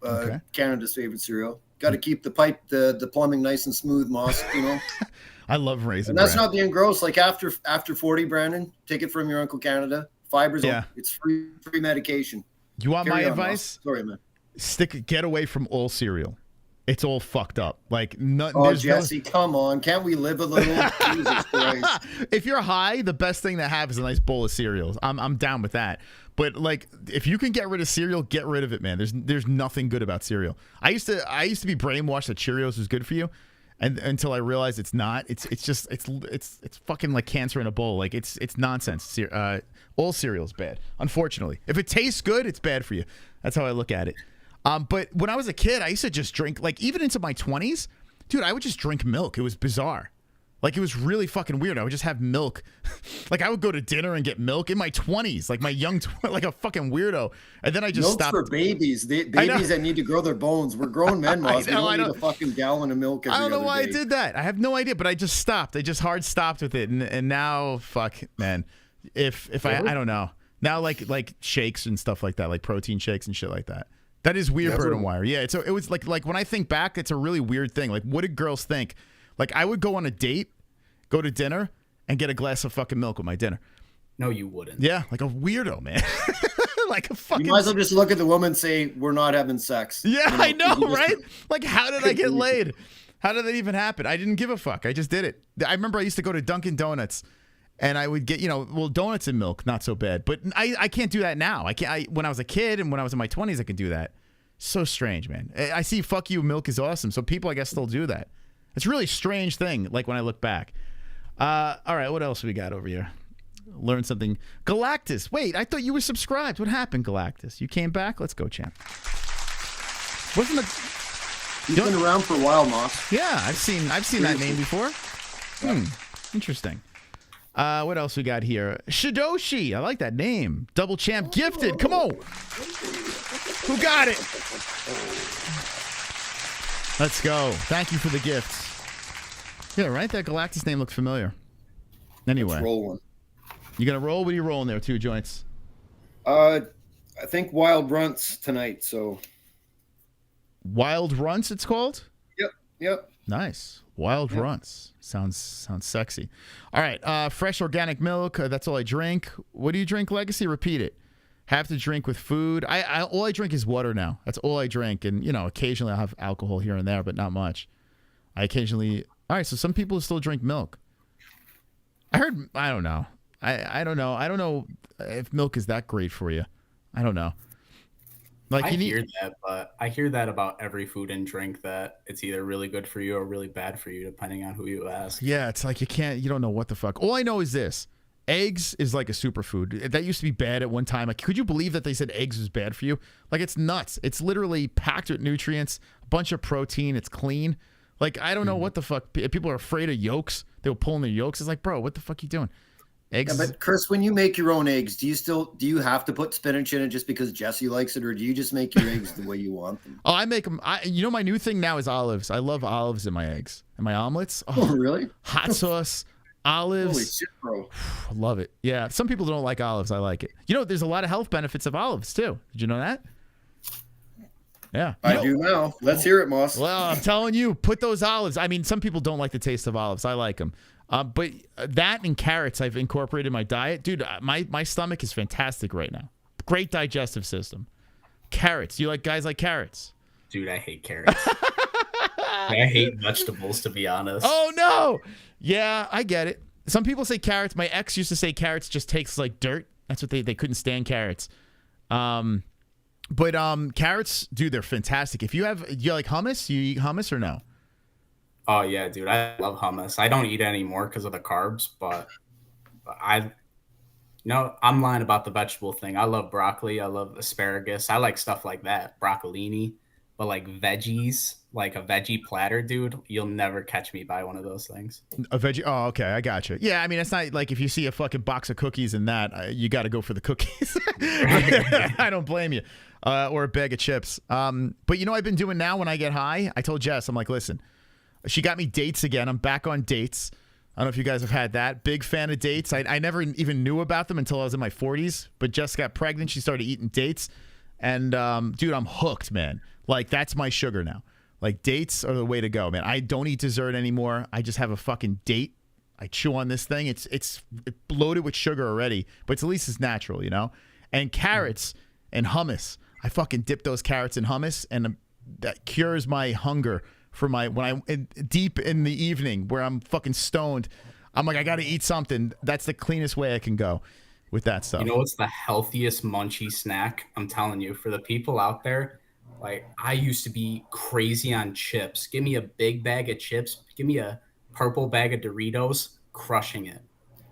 Okay. Canada's favorite cereal. Got to keep the plumbing nice and smooth, Moss. I love Raisin and that's Bran. not being gross. Like after 40, Brandon, take it from your Uncle Canada. Fibers. Yeah. It's free medication. You want Carry my on, advice? Moss. Sorry, man. Get away from all cereal. It's all fucked up. Like Jesse, come on. Can't we live a little? Jesus Christ. If you're high, the best thing to have is a nice bowl of cereal. I'm down with that. But like, if you can get rid of cereal, get rid of it, man. There's nothing good about cereal. I used to be brainwashed that Cheerios was good for you, and until I realized it's not. It's fucking like cancer in a bowl. Like it's nonsense. All cereal's bad. Unfortunately, if it tastes good, it's bad for you. That's how I look at it. But when I was a kid, I used to just drink, like even into my 20s, dude, I would just drink milk. It was bizarre. Like it was really fucking weird. I would just have milk. Like I would go to dinner and get milk in my 20s, like my young, like a fucking weirdo. And then I just stopped. Milk's for babies. Babies that need to grow their bones. We're grown men, Moss. We don't need a fucking gallon of milk every I don't know other why day. I did that. I have no idea, but I just stopped. I just hard stopped with it. And now, fuck, man. If I don't know. Now like shakes and stuff like that, like protein shakes and shit like that. That is weird, Bird and Wire. Yeah, it was like when I think back, it's a really weird thing. Like, what did girls think? Like, I would go on a date, go to dinner, and get a glass of fucking milk with my dinner. No, you wouldn't. Yeah, like a weirdo, man. Like a fucking. You might as well just look at the woman and say, "We're not having sex." Yeah, I know, right? Like, how did I get laid? How did that even happen? I didn't give a fuck. I just did it. I remember I used to go to Dunkin' Donuts. And I would get, donuts and milk, not so bad. But I can't do that now. When I was a kid and when I was in my 20s, I could do that. So strange, man. I see fuck you, milk is awesome. So people, I guess, still do that. It's a really strange thing, like when I look back. All right, what else we got over here? Learn something. Galactus. Wait, I thought you were subscribed. What happened, Galactus? You came back? Let's go, champ. Wasn't it? He's been around for a while, Moss. Yeah, I've seen that name before. Interesting. What else we got here? Shidoshi. I like that name. Double champ gifted. Come on. Who got it? Let's go. Thank you for the gifts. Yeah, right? That Galactus name looks familiar. Anyway. Let's roll one. You gonna roll? What are you rolling there, Two Joints? I think Wild Runts tonight, so. Wild Runts, it's called? Yep. Nice. Wild Runts. Sounds sexy. All right. Fresh organic milk. That's all I drink. What do you drink, Legacy? Repeat it. Have to drink with food. All I drink is water now. That's all I drink. And, occasionally I'll have alcohol here and there, but not much. I occasionally... All right, so some people still drink milk. I don't know. I don't know. I don't know if milk is that great for you. I don't know. Like I hear that, but I hear that about every food and drink, that it's either really good for you or really bad for you, depending on who you ask. Yeah, it's like you don't know what the fuck. All I know is this. Eggs is like a superfood. That used to be bad at one time. Like, could you believe that they said eggs was bad for you? Like, it's nuts. It's literally packed with nutrients, a bunch of protein. It's clean. Like, I don't know what the fuck. People are afraid of yolks. They were pulling their yolks. It's like, bro, what the fuck you doing? Eggs. Yeah, but Chris, when you make your own eggs, do you have to put spinach in it just because Jesse likes it, or do you just make your eggs the way you want them? Oh, I make them. My new thing now is olives. I love olives in my eggs and my omelets. Oh, really? Hot sauce. Olives. Holy shit, bro. I love it. Yeah. Some people don't like olives. I like it. There's a lot of health benefits of olives too. Did you know that? Yeah. I do now. Let's hear it, Moss. Well, I'm telling you, put those olives. I mean, some people don't like the taste of olives. I like them. But that and carrots I've incorporated in my diet. Dude, my stomach is fantastic right now. Great digestive system. Carrots. You like guys like carrots? Dude, I hate carrots. I hate vegetables, to be honest. Oh, no. Yeah, I get it. Some people say carrots. My ex used to say carrots just tastes like dirt. That's what they couldn't stand carrots. But carrots, dude, they're fantastic. If you like hummus, you eat hummus or no? Oh, yeah, dude. I love hummus. I don't eat it anymore because of the carbs, but I'm lying about the vegetable thing. I love broccoli. I love asparagus. I like stuff like that, broccolini. But like veggies, like a veggie platter, dude, you'll never catch me buy one of those things. A veggie? Oh, okay. I got you. Yeah, I mean, it's not like if you see a fucking box of cookies and that, you got to go for the cookies. I don't blame you. Or a bag of chips. But I've been doing now when I get high, I told Jess, I'm like, listen, she got me dates again. I'm back on dates. I don't know if you guys have had that. Big fan of dates. I never even knew about them until I was in my 40s. But Jess got pregnant. She started eating dates. And, dude, I'm hooked, man. Like, that's my sugar now. Like, dates are the way to go, man. I don't eat dessert anymore. I just have a fucking date. I chew on this thing. It's loaded with sugar already, but at least it's natural, And carrots and hummus. I fucking dip those carrots in hummus, and that cures my hunger for deep in the evening where I'm fucking stoned. I'm like, I got to eat something. That's the cleanest way I can go with that stuff. What's the healthiest munchy snack? I'm telling you, for the people out there, like, I used to be crazy on chips. Give me a big bag of chips. Give me a purple bag of Doritos. Crushing it.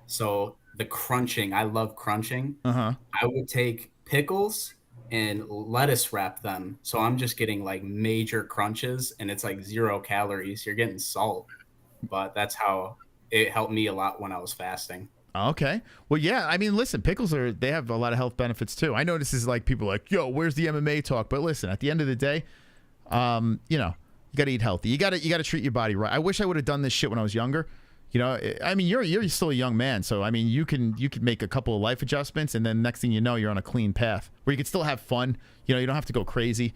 So the crunching, I love crunching. I would take pickles and lettuce wrap them. So I'm just getting like major crunches, and it's like 0 calories. You're getting salt. But that's how it helped me a lot when I was fasting. Okay. Well, yeah. I mean, listen, pickles they have a lot of health benefits too. I know this is like people are like, yo, where's the MMA talk? But listen, at the end of the day, you got to eat healthy. You got to treat your body right. I wish I would have done this shit when I was younger. I mean, you're still a young man, so I mean, you can make a couple of life adjustments, and then next thing you know, you're on a clean path where you can still have fun. You don't have to go crazy.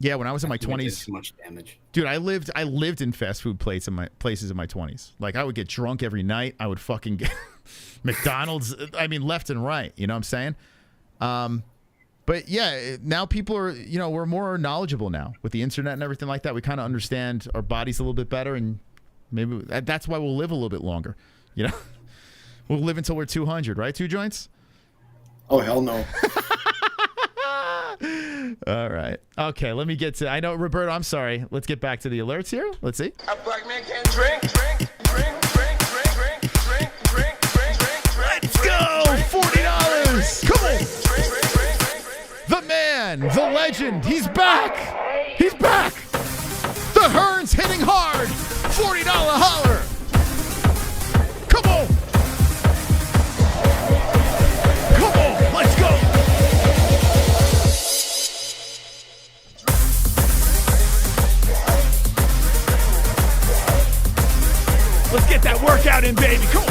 Yeah, when I was in my 20s, too much damage. Dude, I lived in fast food places in my 20s. Like, I would get drunk every night. I would fucking get McDonald's. I mean, left and right. You know what I'm saying? But yeah, now people are, we're more knowledgeable now with the internet and everything like that. We kind of understand our bodies a little bit better, and maybe that's why we'll live a little bit longer. We'll live until we're 200, right? 2 joints? Oh, hell no. All right. Okay, let me get to... I know, Roberto, I'm sorry. Let's get back to the alerts here. Let's see. A black man can drink. Let's go! $40! Come on! The man, the legend, he's back! He's back! The Hearn's hitting hard! $40 holler! Come on! Come on, let's go! Let's get that workout in, baby. Come on.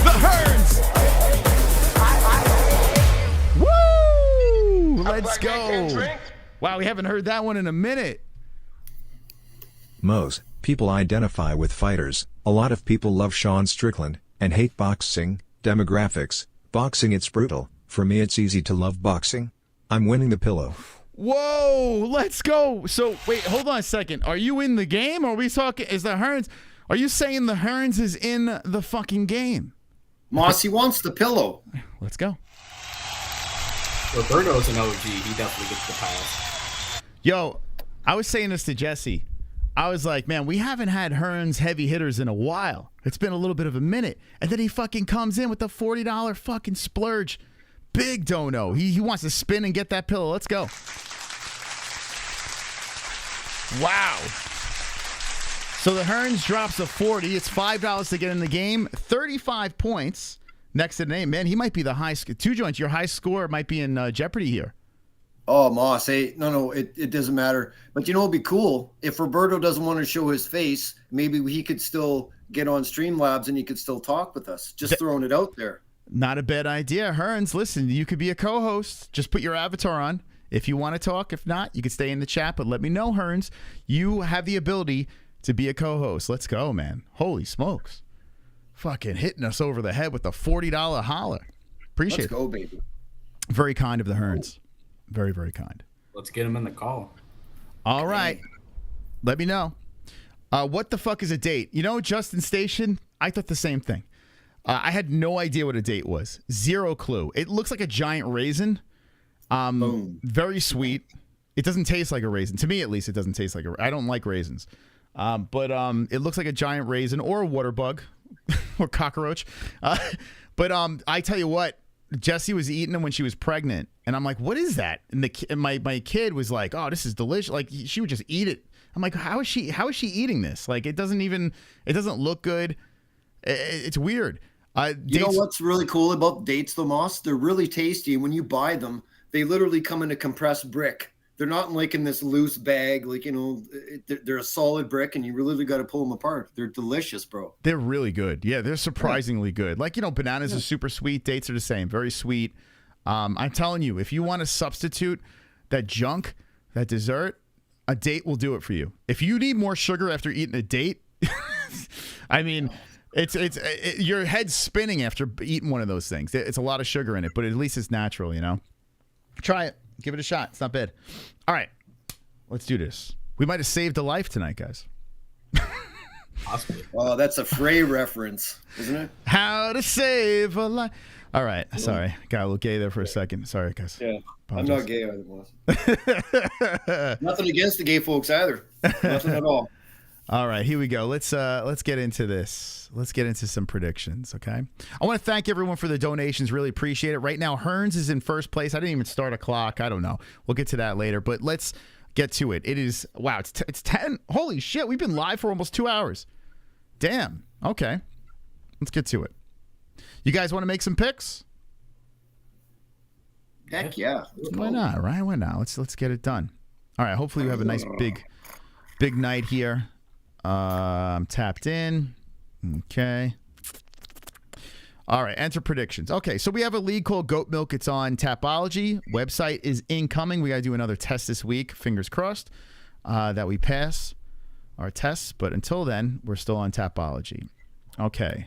The Hearns. Woo! Let's go. Wow, we haven't heard that one in a minute. Most people identify with fighters, A lot of people love Sean Strickland, and hate boxing. Demographics, boxing it's brutal. For me it's easy to love boxing. I'm winning the pillow. Whoa, let's go. So, wait, hold on a second. Are you in the game, or are we talking, is the Hearns, are you saying the Hearns is in the fucking game? Moss, he wants the pillow. Let's go. Roberto's an OG. He definitely gets the pass. Yo, I was saying this to Jesse. I was like, man, we haven't had Hearns heavy hitters in a while. It's been a little bit of a minute. And then he fucking comes in with the $40 fucking splurge. Big dono. He wants to spin and get that pillow. Let's go. Wow. So the Hearns drops a 40. It's $5 to get in the game. 35 points next to the name. Man, he might be the high score. Two joints, your high score might be in jeopardy here. Oh, Moss, hey, no, it doesn't matter. But you know what would be cool? If Roberto doesn't want to show his face, maybe he could still get on Streamlabs and he could still talk with us. Just throwing it out there. Not a bad idea. Hearns, listen, you could be a co-host. Just put your avatar on. If you want to talk, if not, you can stay in the chat. But let me know, Hearns. You have the ability to be a co-host. Let's go, man. Holy smokes. Fucking hitting us over the head with the $40 holler. Appreciate it. Let's go, baby. Very kind of the Hearns. Very, very kind. Let's get him in the call. All right. Let me know. What the fuck is a date? You know, Justin Station, I thought the same thing. I had no idea what a date was. Zero clue. It looks like a giant raisin. Very sweet. It doesn't taste like a raisin. To me, at least, it doesn't taste like a raisin. I don't like raisins. But it looks like a giant raisin or a water bug or cockroach. But I tell you what, Jessie was eating them when she was pregnant. And I'm like, what is that? And my kid was like, oh, this is delicious. Like, she would just eat it. I'm like, how is she eating this? Like, it doesn't look good. It's weird. You know what's really cool about dates, though, Moss? They're really tasty. And when you buy them, they literally come in a compressed brick. They're not like in this loose bag. Like, you know, they're a solid brick, and you really got to pull them apart. They're delicious, bro. They're really good. Yeah, they're surprisingly good. Like, you know, bananas are super sweet. Dates are the same. Very sweet. I'm telling you, if you want to substitute that junk, that dessert, a date will do it for you. If you need more sugar after eating a date, I mean, your head's spinning after eating one of those things. It's a lot of sugar in it, but at least it's natural, you know? Try it. Give it a shot. It's not bad. All right. Let's do this. We might have saved a life tonight, guys. Possibly. Oh, that's a Frey reference, isn't it? How to save a life. All right. Sorry. Got a little gay there for a second. Sorry, guys. Yeah. Apologize. I'm not gay either. Nothing against the gay folks either. Nothing at all. All right, here we go. Let's get into this. Let's get into some predictions, okay? I want to thank everyone for the donations. Really appreciate it. Right now, Hearns is in first place. I didn't even start a clock. I don't know. We'll get to that later, but let's get to it. It is, wow, it's 10. Holy shit, we've been live for almost 2 hours. Damn. Okay. Let's get to it. You guys want to make some picks? Heck yeah. Why not, right? Why not? Let's get it done. All right, hopefully you have a nice big night here. I'm tapped in. Okay. All right, enter predictions. Okay, so we have a league called Goat Milk. It's on Tapology. Website is incoming. We got to do another test this week. Fingers crossed that we pass our tests. But until then, we're still on Tapology. Okay.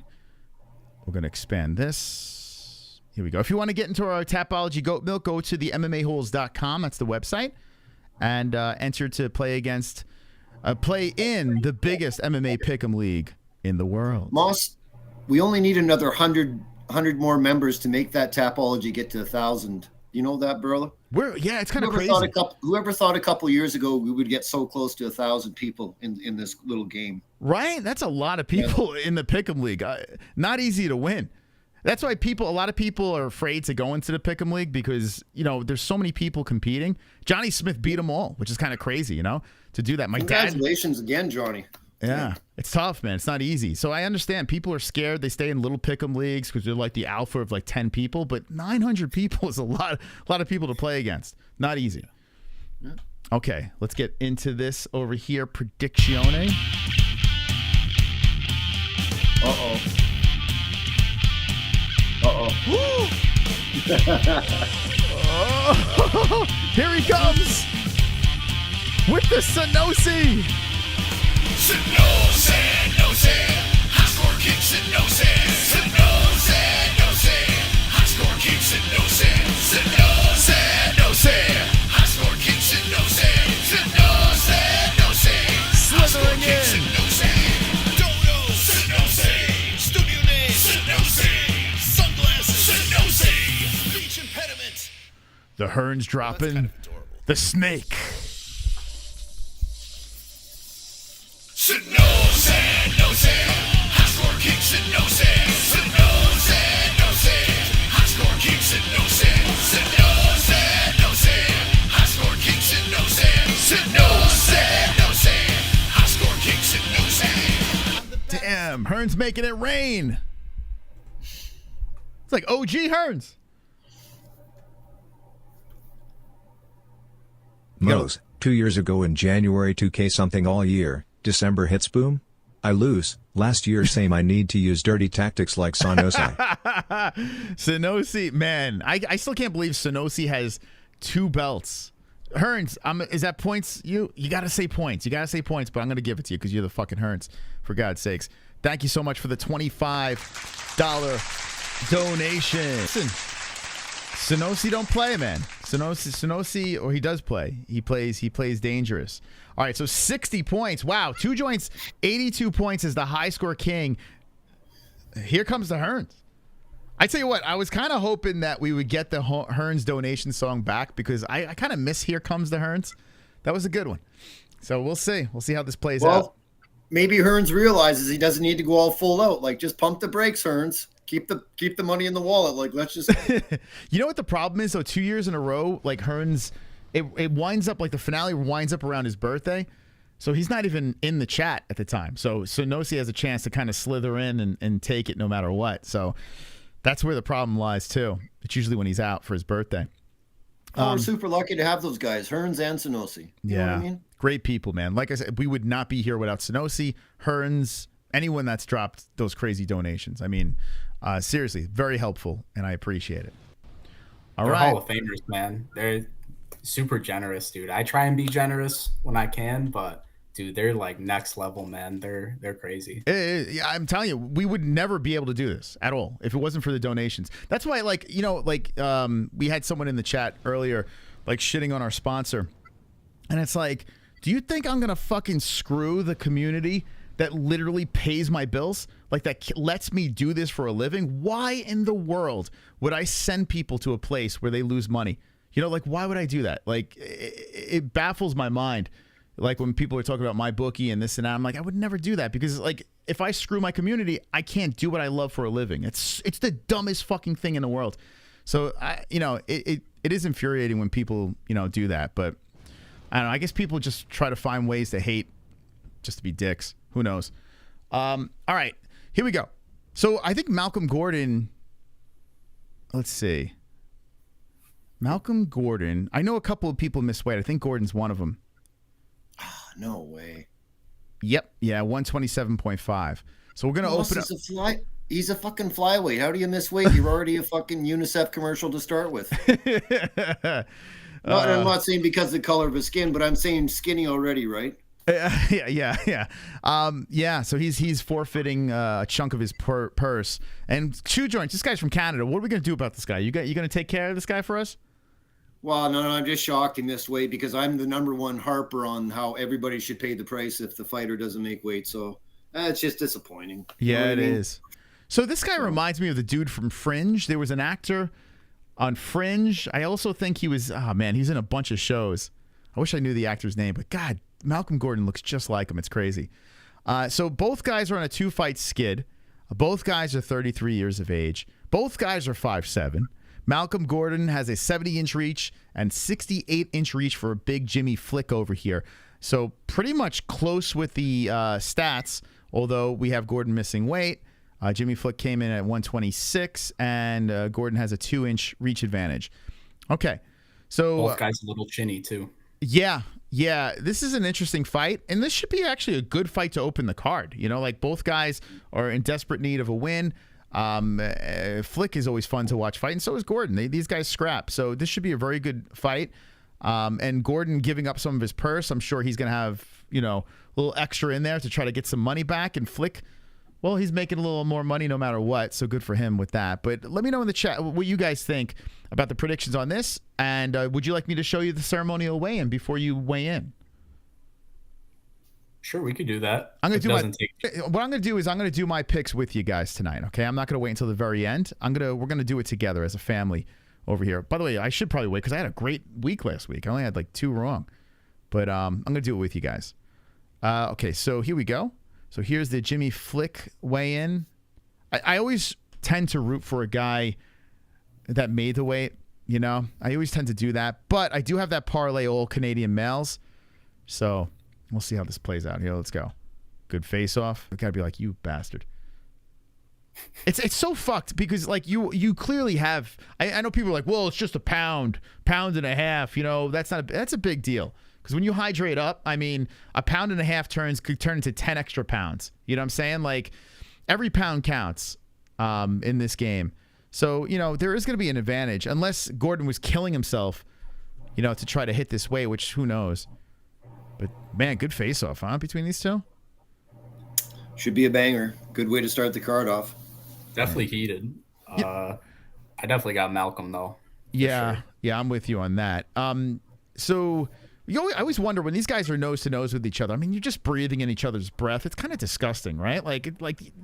We're going to expand this. Here we go. If you want to get into our Tapology Goat Milk, go to the MMA-Holes.com. That's the website. And enter to play against... play in the biggest MMA Pick'em league in the world. Moss, we only need another 100 more members to make that Tapology get to 1,000. You know that, Burla? Yeah, it's kind of crazy. Whoever thought a couple years ago we would get so close to 1,000 people in this little game? Right? That's a lot of people in the Pick'em league. Not easy to win. That's why a lot of people are afraid to go into the Pick'em league because, you know, there's so many people competing. Johnny Smith beat them all, which is kind of crazy, you know, to do that. Congratulations again, Johnny. Yeah, it's tough, man. It's not easy. So I understand people are scared. They stay in little Pick'em leagues because they're like the alpha of like 10 people, but 900 people is a lot of people to play against. Not easy. Yeah. Okay, let's get into this over here. Predictione. Uh-oh. Oh, here he comes with the Sanosi. Sanosi, king said no say. Said no say, no say. High score king said no say. Said no say, no say. High score king said no say. Said no say, no say. Slithering in. No say. Dodo said no say. Studio name said no say. Sunglasses said no say. Speech impediment. The Hearns dropping. The snake. Said no say, no say. High score king said no say. Said no say, no say. High score king said no say. Said no say, no say. High score king said no say. Said no say, no say. High score king said no say. Damn, Hearns making it rain. It's like OG Hearns. Mose, 2 years ago in January 2K something all year, December hits boom? I lose. Last year same I need to use dirty tactics like Sonosi. Sonosi, man, I still can't believe Sonosi has 2 belts. Hearns, is that points? You got to say points. You got to say points, but I'm going to give it to you because you're the fucking Hearns, for God's sakes. Thank you so much for the $25 donation. Listen, Sonosi don't play, man. Sonosi, or he does play. He plays dangerous. All right, so 60 points. Wow, 2 joints, 82 points is the high score king. Here comes the Hearns. I tell you what, I was kind of hoping that we would get the Hearns donation song back because I kind of miss Here Comes the Hearns. That was a good one. So we'll see. We'll see how this plays out. Maybe Hearns realizes he doesn't need to go all full out. Like, just pump the brakes, Hearns. Keep the money in the wallet. Like, let's just. You know what the problem is though? 2 years in a row, like Hearns, it winds up like the finale winds up around his birthday, so he's not even in the chat at the time. So Sonosi has a chance to kind of slither in and take it no matter what. So that's where the problem lies too. It's usually when he's out for his birthday. We're super lucky to have those guys, Hearns and Sonosi. You know what I mean? Great people, man. Like I said, we would not be here without Sonosi, Hearns, anyone that's dropped those crazy donations. I mean, seriously, very helpful, and I appreciate it. All They're right. Hall of Famers, man. They're super generous, dude. I try and be generous when I can, but dude, they're like next level, man. They're crazy. Yeah, I'm telling you, we would never be able to do this at all if it wasn't for the donations. That's why, like, you know, like we had someone in the chat earlier, like shitting on our sponsor, and it's like, do you think I'm gonna fucking screw the community that literally pays my bills, like that lets me do this for a living? Why in the world would I send people to a place where they lose money? You know, like, why would I do that? Like, it baffles my mind. Like, when people are talking about my bookie and this and that, I'm like, I would never do that because, like, if I screw my community, I can't do what I love for a living. It's the dumbest fucking thing in the world. So, it is infuriating when people, do that. But I don't know. I guess people just try to find ways to hate just to be dicks. Who knows? All right, here we go. So I think Malcolm Gordon, let's see. Malcolm Gordon, I know a couple of people miss weight. I think Gordon's one of them. No way. Yep. Yeah, 127.5. So we're going to open up. He's a fucking flyweight. How do you miss weight? You're already a fucking UNICEF commercial to start with. I'm not saying because of the color of his skin, but I'm saying skinny already, right? Yeah. So he's forfeiting a chunk of his purse. And Shoe Joints, this guy's from Canada. What are we going to do about this guy? You going to take care of this guy for us? Well, no, I'm just shocked in this way because I'm the #1 harper on how everybody should pay the price if the fighter doesn't make weight. So it's just disappointing. Yeah, it is. So this guy reminds me of the dude from Fringe. There was an actor on Fringe. I also think he was, he's in a bunch of shows. I wish I knew the actor's name, but God, Malcolm Gordon looks just like him. It's crazy. So both guys are on a 2-fight skid. Both guys are 33 years of age. Both guys are 5'7". Malcolm Gordon has a 70-inch reach and 68-inch reach for a big Jimmy Flick over here. So pretty much close with the stats, although we have Gordon missing weight. Jimmy Flick came in at 126, and Gordon has a 2-inch reach advantage. Okay. So both guys a little chinny, too. Yeah. This is an interesting fight, and this should be actually a good fight to open the card. Like both guys are in desperate need of a win. Flick is always fun to watch fight, and so is Gordon. These guys scrap, so this should be a very good fight. And Gordon giving up some of his purse, I'm sure he's going to have a little extra in there to try to get some money back. And Flick Well, he's making a little more money no matter what, so good for him with that. But let me know in the chat what you guys think about the predictions on this, and would you like me to show you the ceremonial weigh-in before you weigh in? Sure, we could do that. What I'm gonna do is I'm gonna do my picks with you guys tonight. Okay, I'm not gonna wait until the very end. We're gonna do it together as a family over here. By the way, I should probably wait because I had a great week last week. I only had like 2 wrong, but I'm gonna do it with you guys. Okay, so here we go. So here's the Jimmy Flick weigh-in. I always tend to root for a guy that made the weight. You know, I always tend to do that. But I do have that parlay all Canadian males. So we'll see how this plays out. Here, let's go. Good face-off. I gotta be like, you bastard. It's so fucked because like you clearly have. I know people are like, well, it's just a pound and a half. You know, that's a big deal. Because when you hydrate up, I mean, a pound and a half could turn into 10 extra pounds. You know what I'm saying? Like, every pound counts in this game. So, you know, there is going to be an advantage. Unless Gordon was killing himself, you know, to try to hit this weight, which who knows. But, man, good face-off, huh, between these two? Should be a banger. Good way to start the card off. Definitely heated. I definitely got Malcolm, though. Yeah, sure. Yeah, I'm with you on that. So... I always wonder when these guys are nose to nose with each other. I mean, you're just breathing in each other's breath. It's kind of disgusting, right? Like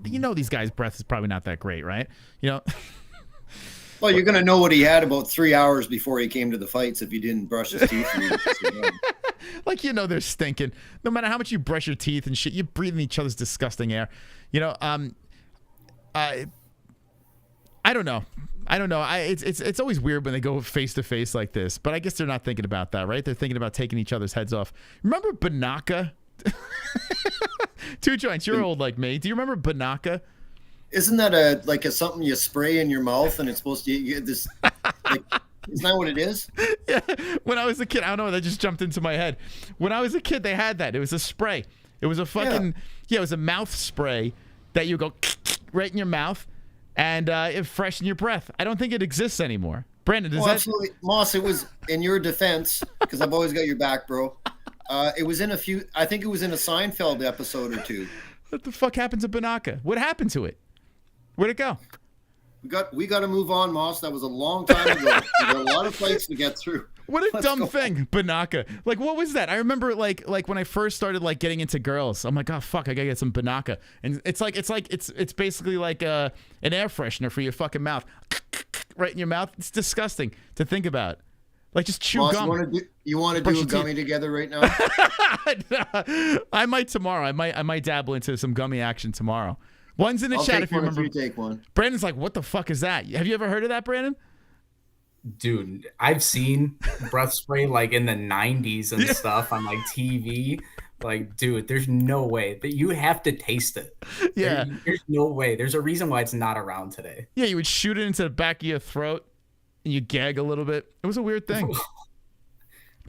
you know, these guys' breath is probably not that great, right? You know. Well, you're gonna know what he had about 3 hours before he came to the fights if he didn't brush his teeth. Like, you know, they're stinking. No matter how much you brush your teeth and shit, you're breathing each other's disgusting air. You know, I don't know. It's always weird when they go face to face like this, but I guess they're not thinking about that, right? They're thinking about taking each other's heads off. Remember Banaka? 2 joints. You're old like me. Do you remember Banaka? Isn't that like something you spray in your mouth and it's supposed to get this? Like, isn't that what it is? Yeah. When I was a kid, I don't know. That just jumped into my head. When I was a kid, they had that. It was a spray. It was a fucking it was a mouth spray that you go right in your mouth. And it freshened your breath. I don't think it exists anymore. Brandon, does that... Absolutely. Moss, it was in your defense, because I've always got your back, bro. It was in I think it was in a Seinfeld episode or 2. What the fuck happened to Banaka? What happened to it? Where'd it go? We got to move on, Moss. That was a long time ago. We got a lot of fights to get through. What a dumb thing, Banaka. Like, what was that? I remember, like when I first started like getting into girls, I'm like, oh fuck, I gotta get some Banaka, and it's basically like an air freshener for your fucking mouth, right in your mouth. It's disgusting to think about. Like, just chew Moss, gum. You want to do a gummy together right now? I might tomorrow. I might dabble into some gummy action tomorrow. One's in the chat if you remember. If you take one. Brandon's like, what the fuck is that? Have you ever heard of that, Brandon? Dude, I've seen breath spray like in the 90s and stuff on like TV. Like, dude, there's no way that you have to taste it. Yeah. There's no way. There's a reason why it's not around today. Yeah, you would shoot it into the back of your throat and you gag a little bit. It was a weird thing.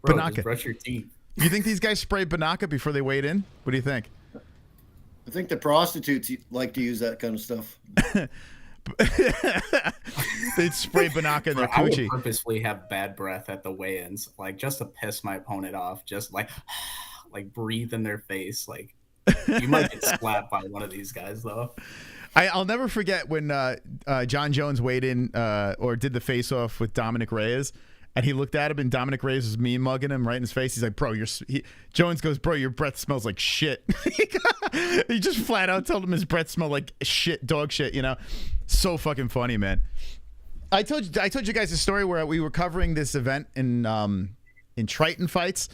Bro, Banaka. just brush your teeth. You think these guys spray Banaka before they weighed in? What do you think? I think the prostitutes like to use that kind of stuff. They'd spray Banaka in their I would coochie. purposefully have bad breath at the weigh-ins, like just to piss my opponent off. Just like breathe in their face. Like, you might get slapped by one of these guys, though. I'll never forget when John Jones weighed in or did the face-off with Dominic Reyes. And he looked at him, and Dominic Reyes was mean mugging him right in his face. He's like, bro, Jones goes, bro, your breath smells like shit. He just flat out told him his breath smelled like shit, dog shit, you know? So fucking funny, man. I told you guys a story where we were covering this event in Triton fights,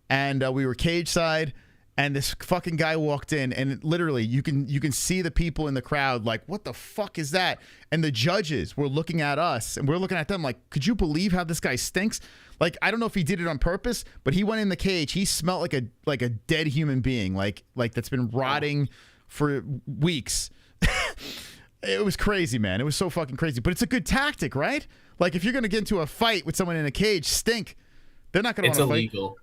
and we were cage side, and this fucking guy walked in, and literally you can see the people in the crowd like, what the fuck is that? And the judges were looking at us, and we're looking at them like, could you believe how this guy stinks? Like, I don't know if he did it on purpose, but he went in the cage. He smelled like a dead human being, like that's been rotting for weeks. It was crazy, man. It was so fucking crazy. But it's a good tactic, right? Like, if you're gonna get into a fight with someone in a cage, stink. They're not gonna want to fight. It's illegal.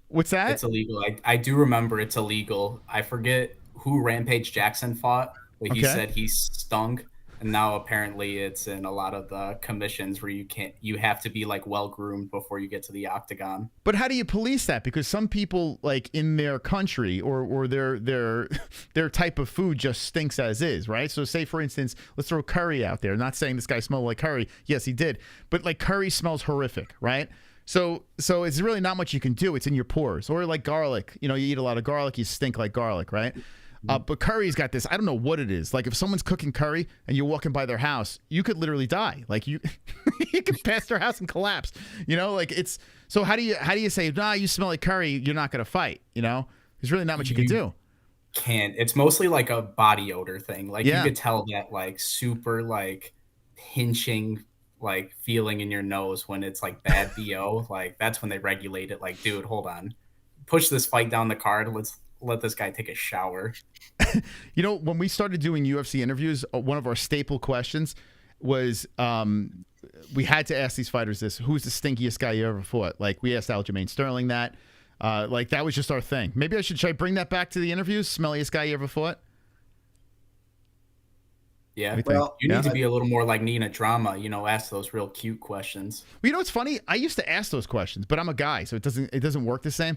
What's that? It's illegal. I do remember it's illegal. I forget who Rampage Jackson fought, but he said he stunk. And now apparently it's in a lot of the commissions where you have to be like well groomed before you get to the octagon. But how do you police that? Because some people, like, in their country or their type of food just stinks as is, right? So say, for instance, let's throw curry out there. Not saying this guy smelled like curry. Yes, he did. But like curry smells horrific, right? So it's really not much you can do. It's in your pores. Or like garlic. You know, you eat a lot of garlic, you stink like garlic, right? But curry's got this, I don't know what it is. Like if someone's cooking curry and you're walking by their house, you could literally die. Like you could pass their house and collapse. You know, like it's, so how do you say, nah, you smell like curry, you're not going to fight, you know? There's really not much you can do. Can't. It's mostly like a body odor thing. Like you could tell that like super like pinching like feeling in your nose when it's like bad BO. Like that's when they regulate it. Like, dude, hold on. Push this fight down the card. Let's let this guy take a shower. You know, when we started doing UFC interviews, one of our staple questions was we had to ask these fighters this: who's the stinkiest guy you ever fought? Like we asked Aljamain Sterling that. Like that was just our thing. Maybe should I bring that back to the interviews? Smelliest guy you ever fought? Yeah, well, you need to be a little more like Nina Drama, you know, ask those real cute questions. Well, you know what's funny? I used to ask those questions, but I'm a guy, so it doesn't work the same.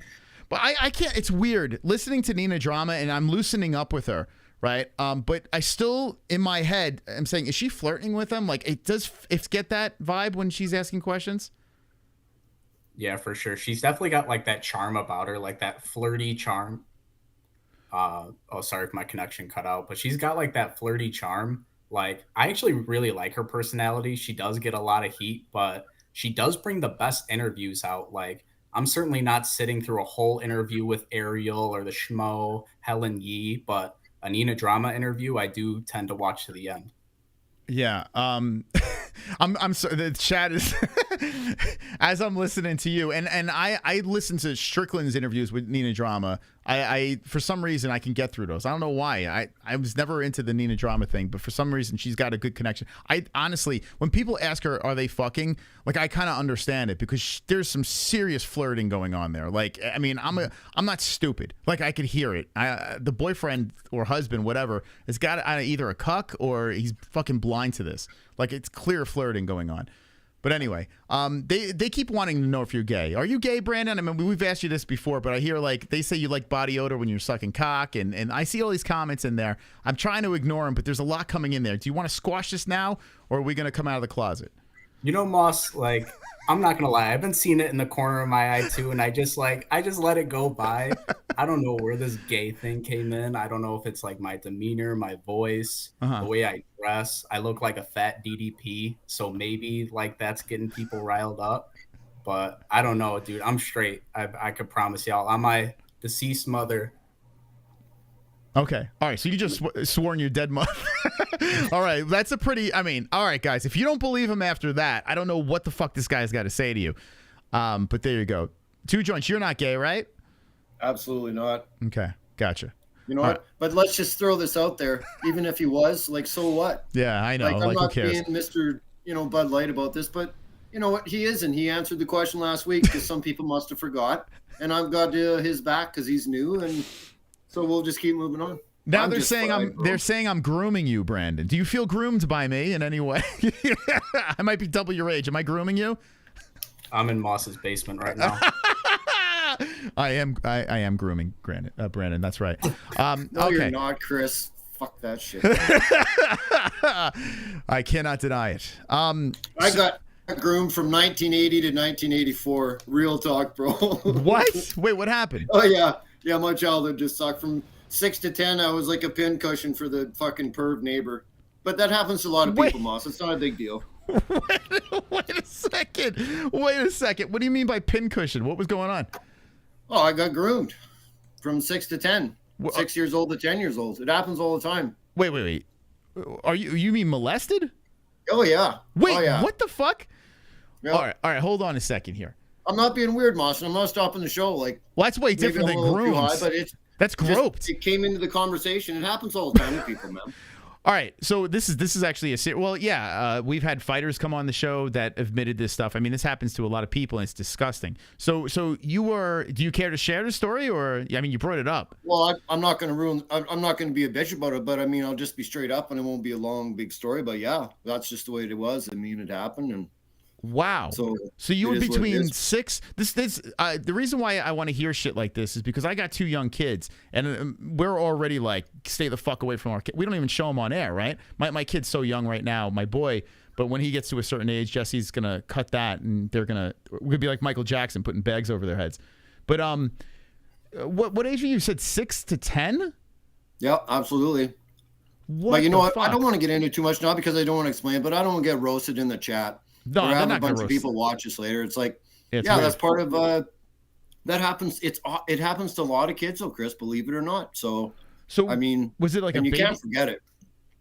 But I can't. It's weird listening to Nina Drama, and I'm loosening up with her, right? But I still, in my head, I'm saying, is she flirting with him? Like it's get that vibe when she's asking questions. Yeah, for sure. She's definitely got like that charm about her, like that flirty charm. Oh, sorry if my connection cut out, but she's got like that flirty charm. Like I actually really like her personality. She does get a lot of heat, but she does bring the best interviews out. Like I'm certainly not sitting through a whole interview with ARIEL or the Schmo, Helen Yee, but a Nina Drama interview, I do tend to watch to the end. Yeah. I'm sorry. The chat is as I'm listening to you, and I listen to Strickland's interviews with Nina Drama. I for some reason I can get through those. I don't know why. I was never into the Nina Drama thing, but for some reason she's got a good connection. I honestly, when people ask her, are they fucking? Like I kind of understand it because there's some serious flirting going on there. Like I mean, I'm not stupid. Like I could hear it. The boyfriend or husband, whatever, has got either a cuck or he's fucking blind to this. Like it's clear flirting going on. But anyway, they keep wanting to know if you're gay. Are you gay, Brandon? I mean, we've asked you this before, but I hear like they say you like body odor when you're sucking cock, and I see all these comments in there. I'm trying to ignore them, but there's a lot coming in there. Do you want to squash this now, or are we going to come out of the closet? You know, Moss, like, I'm not going to lie. I've been seeing it in the corner of my eye, too, and I just let it go by. I don't know where this gay thing came in. I don't know if it's, like, my demeanor, my voice, the way I dress. I look like a fat DDP, so maybe, like, that's getting people riled up. But I don't know, dude. I'm straight. I could promise y'all. I'm my deceased mother. Okay. All right. So you just sworn your dead mother. All right. That's a pretty, I mean, all right, guys. If you don't believe him after that, I don't know what the fuck this guy's got to say to you. But there you go. Two joints. You're not gay, right? Absolutely not. Okay. Gotcha. You know what? Right. But let's just throw this out there. Even if he was, like, so what? Yeah, I know. Like, I'm not who cares? being Mr. Bud Light about this, but you know what? He isn't. He answered the question last week because some people must have forgot. And I've got his back because he's new, and so we'll just keep moving on. Now they're saying I'm grooming you, Brandon. Do you feel groomed by me in any way? I might be double your age. Am I grooming you? I'm in Moss's basement right now. I am grooming Brandon. That's right. No, okay. You're not, Chris. Fuck that shit. I cannot deny it. I got groomed from 1980 to 1984. Real talk, bro. What? Wait, what happened? Oh yeah. Yeah, my childhood just sucked. From 6 to 10, I was like a pincushion for the fucking perv neighbor. But that happens to a lot of people, Moss. It's not a big deal. Wait a second. What do you mean by pincushion? What was going on? Oh, I got groomed from 6 to 10. 6 years old to 10 years old. It happens all the time. Wait. Are you mean molested? Oh, yeah. Wait, oh, yeah. What the fuck? Yep. All right. Hold on a second here. I'm not being weird, Moss, and I'm not stopping the show. Like, well, that's way different than grooms. But that's groped. It came into the conversation. It happens all the time to people, man. All right, so this is actually we've had fighters come on the show that admitted this stuff. I mean, this happens to a lot of people, and it's disgusting. So do you care to share the story, or I mean, you brought it up? Well, I'm not going to I'm not going to be a bitch about it, but I mean, I'll just be straight up, and it won't be a long, big story. But yeah, that's just the way it was. I mean, it happened, and wow. So you were between six. The reason why I want to hear shit like this is because I got 2 young kids, and we're already like, stay the fuck away from our kids. We don't even show them on air, right? My kid's so young right now, my boy. But when he gets to a certain age, Jesse's gonna cut that, and we're gonna be like Michael Jackson, putting bags over their heads. But what age are you? You said 6 to 10? Yeah, absolutely. But you know what? I don't want to get into too much now because I don't want to explain it, but I don't want to get roasted in the chat. No, or they're have not a bunch gonna of people watch us later. It's like, weird. that's part of that happens. It happens to a lot of kids, though, Chris. Believe it or not. So I mean, was it like you can't forget it?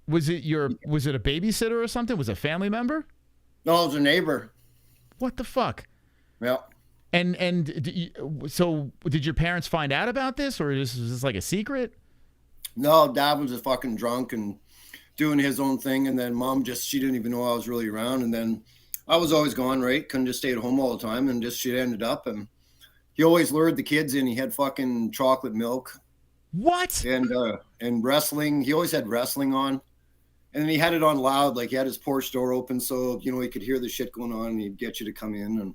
Was it a babysitter or something? Was it a family member? No, it was a neighbor. What the fuck? Yeah. So did your parents find out about this, or was this like a secret? No, Dad was a fucking drunk and doing his own thing, and then Mom she didn't even know I was really around, and then I was always gone, right? Couldn't just stay at home all the time, and just shit ended up. And he always lured the kids in. He had fucking chocolate milk. What? And wrestling. He always had wrestling on. And then he had it on loud, like he had his porch door open so, you know, he could hear the shit going on, and he'd get you to come in.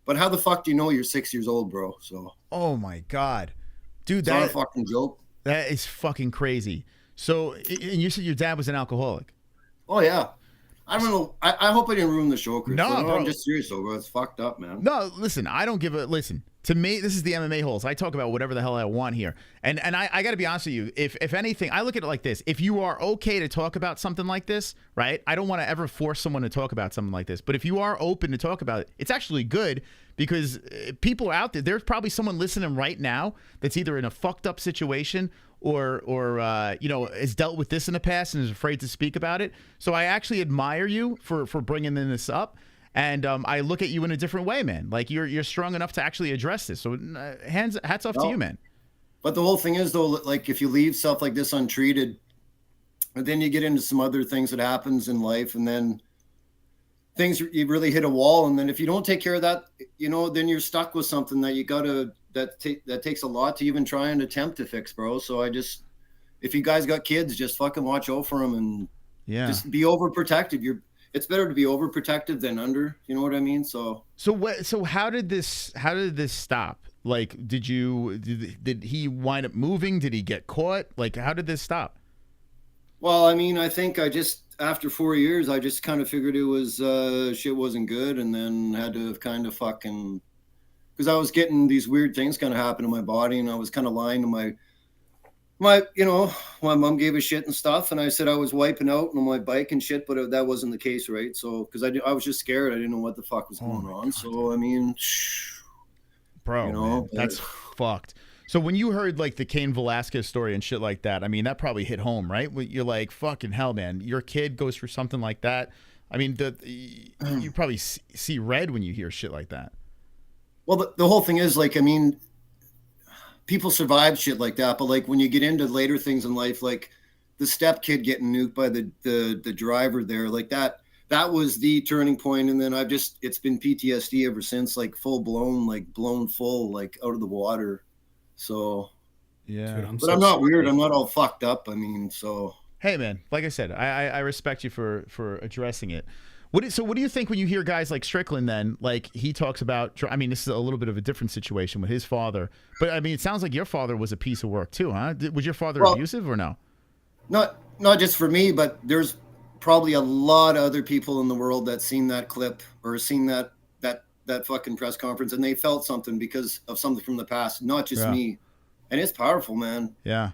But how the fuck do you know you're 6 years old, bro? So. Oh my God. Dude, that's not a fucking joke. That is fucking crazy. So, and you said your dad was an alcoholic. Oh, yeah. I don't know. I hope I didn't ruin the show, Chris. No, bro. I'm just serious, though, bro. It's fucked up, man. No, listen, I don't give a... Listen, to me, this is the MMA-Holes. I talk about whatever the hell I want here. And I got to be honest with you. If anything, I look at it like this. If you are okay to talk about something like this, right? I don't want to ever force someone to talk about something like this. But if you are open to talk about it, it's actually good because people are out there. There's probably someone listening right now that's either in a fucked up situation or you know, has dealt with this in the past and is afraid to speak about it. So I actually admire you for bringing this up, and I look at you in a different way, man. Like you're strong enough to actually address this. So hats off to you, man. But the whole thing is, though, like if you leave stuff like this untreated, then you get into some other things that happens in life, and then you really hit a wall, and then if you don't take care of that, you know, then you're stuck with something that you gotta. That takes a lot to even try and attempt to fix, bro. So if you guys got kids, just fucking watch out for them and just be overprotective. It's better to be overprotective than under. You know what I mean? So how did this stop? Like, did he wind up moving? Did he get caught? Like, how did this stop? Well, I mean, I think after 4 years, I just kind of figured it was shit wasn't good, and then had to kind of fucking. Because I was getting these weird things kind of happen to my body, and I was kind of lying to my you know, my mom gave a shit and stuff, and I said I was wiping out on my bike and shit, but that wasn't the case, right? So, because I was just scared, I didn't know what the fuck was going on. God. So, I mean, bro, you know, man, that's fucked. So when you heard like the Cain Velasquez story and shit like that, I mean, that probably hit home, right? You're like, fucking hell, man, your kid goes through something like that. I mean, you probably see red when you hear shit like that. Well, the whole thing is, like, I mean, people survive shit like that, but like when you get into later things in life, like the step kid getting nuked by the driver there, like that was the turning point. And then it's been PTSD ever since, like full blown, like blown full, like out of the water. So yeah, dude, but I'm not weird. I'm not all fucked up. I mean, so hey, man, like I said, I respect you for addressing it. So what do you think when you hear guys like Strickland then? Like he talks about, I mean, this is a little bit of a different situation with his father, but I mean, it sounds like your father was a piece of work too, huh? Was your father abusive or no? Not just for me, but there's probably a lot of other people in the world that seen that clip or seen that fucking press conference, and they felt something because of something from the past, not just me. And it's powerful, man. Yeah.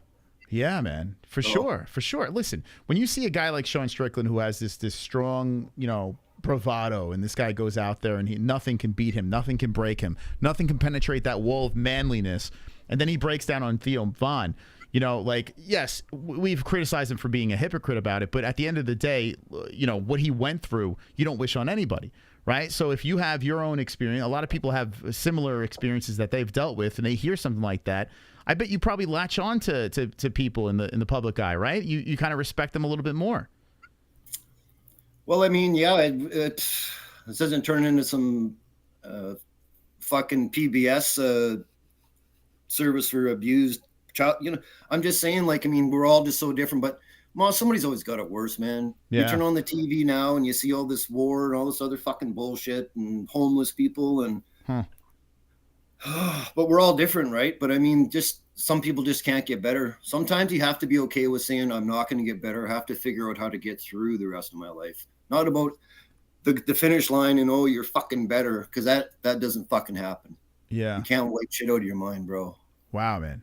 Yeah, man, for sure. Listen, when you see a guy like Sean Strickland who has this strong, you know, bravado, and this guy goes out there and nothing can beat him, nothing can break him, nothing can penetrate that wall of manliness, and then he breaks down on Theo Von. You know, like, yes, we've criticized him for being a hypocrite about it, but at the end of the day, you know, what he went through, you don't wish on anybody, right? So if you have your own experience, a lot of people have similar experiences that they've dealt with, and they hear something like that, I bet you probably latch on to people in the public eye, right? You kind of respect them a little bit more. Well, I mean, yeah, it doesn't turn into some fucking PBS service for abused child. You know, I'm just saying, like, I mean, we're all just so different, but somebody's always got it worse, man. Yeah. You turn on the TV now and you see all this war and all this other fucking bullshit and homeless people and but we're all different, right? But I mean, just some people just can't get better. Sometimes you have to be okay with saying, I'm not going to get better. I have to figure out how to get through the rest of my life. Not about the finish line and, oh, you're fucking better, because that doesn't fucking happen. Yeah. You can't wipe shit out of your mind, bro. Wow, man.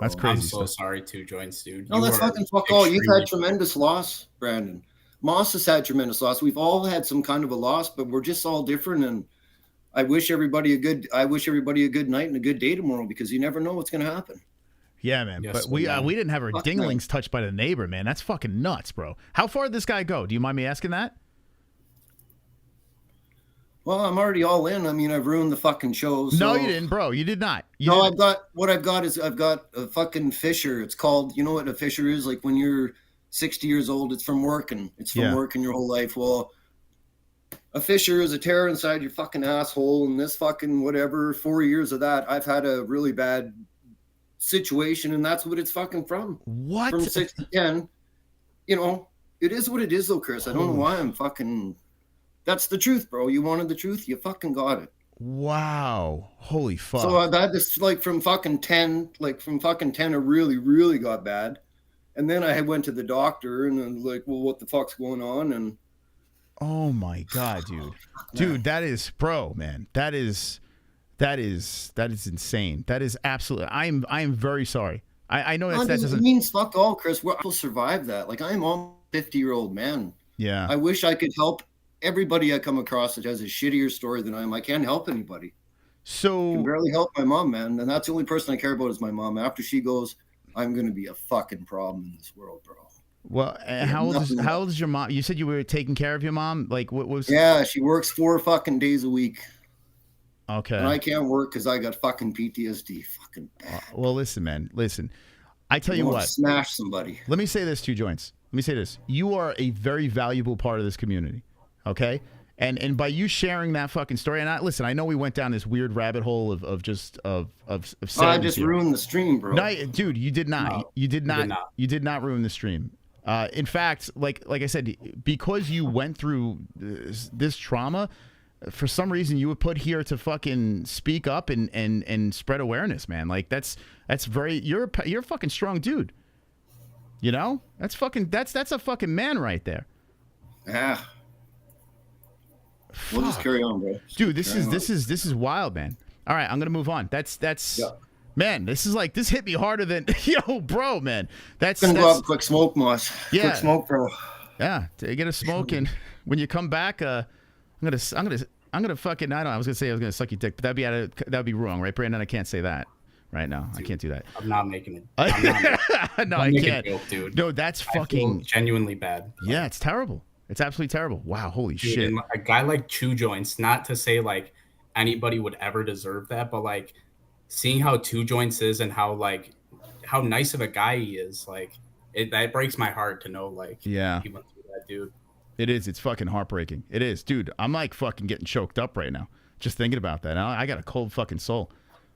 That's crazy. I'm so sorry, 2 joints, dude. No, that's fucking fuck all. You've had tremendous loss, Brandon. Moss has had tremendous loss. We've all had some kind of a loss, but we're just all different. And I wish everybody a good night and a good day tomorrow, because you never know what's going to happen. Yeah, man. Yes, but we didn't have our dinglings touched by the neighbor, man. That's fucking nuts, bro. How far did this guy go? Do you mind me asking that? Well, I'm already all in. I mean, I've ruined the fucking show. So. No, you didn't, bro. You did not. I've got a fucking fissure. It's called, you know what a fissure is? Like when you're 60 years old, it's from working. It's from working your whole life. Well, a fissure is a tear inside your fucking asshole, and this fucking whatever, 4 years of that, I've had a really bad situation, and that's what it's fucking from. What? From 6 to 10. You know, it is what it is, though, Chris. I don't know why I'm fucking... That's the truth, bro. You wanted the truth, you fucking got it. Wow. Holy fuck. So that is like from fucking 10, it really, really got bad. And then I went to the doctor and then like, well, what the fuck's going on? And oh my God, dude. Dude, that is, bro, man. That is insane. That is absolutely, I am very sorry. I know that doesn't. It means fuck all, Chris. We'll survive that. Like, I'm a 50-year-old man. Yeah. I wish I could help everybody I come across that has a shittier story than I am. I can't help anybody. So I can barely help my mom, man. And that's the only person I care about is my mom. After she goes, I'm going to be a fucking problem in this world, bro. Well, how old is your mom? You said you were taking care of your mom? Like, what was... Yeah, she works 4 fucking days a week. Okay. And I can't work because I got fucking PTSD. Fucking bad. Well, listen, man. Listen. I tell you what. Smash somebody. Let me say this, 2 joints. Let me say this. You are a very valuable part of this community. Okay? And by you sharing that fucking story, and listen, I know we went down this weird rabbit hole of I just ruined the stream, bro. No, dude, you did not. No, you did not. You did not ruin the stream. In fact, like I said, because you went through this trauma, for some reason you were put here to fucking speak up and spread awareness, man. Like that's very, you're a fucking strong dude. You know, that's a fucking man right there. Yeah. We'll just carry on, bro. Dude, this is wild, man. All right, I'm gonna move on. That's man, this hit me harder than yo, bro, man. That's gonna go out quick smoke, Moss. Yeah, quick smoke, bro. Yeah, to get a smoke, and when you come back, I'm gonna fucking, I was gonna say I was gonna suck your dick, but that'd be wrong, right, Brandon? I can't say that right now. Dude, I can't do that. I'm not making it. No, I can't. Joke, dude. No, that's fucking genuinely bad. Yeah, it's terrible. It's absolutely terrible. Wow, holy shit. A guy like 2 joints, not to say like anybody would ever deserve that, but like seeing how 2 joints is and how nice of a guy he is, like that breaks my heart to know like he went through that, dude. It is. It's fucking heartbreaking. It is, dude. I'm like fucking getting choked up right now just thinking about that. I got a cold fucking soul.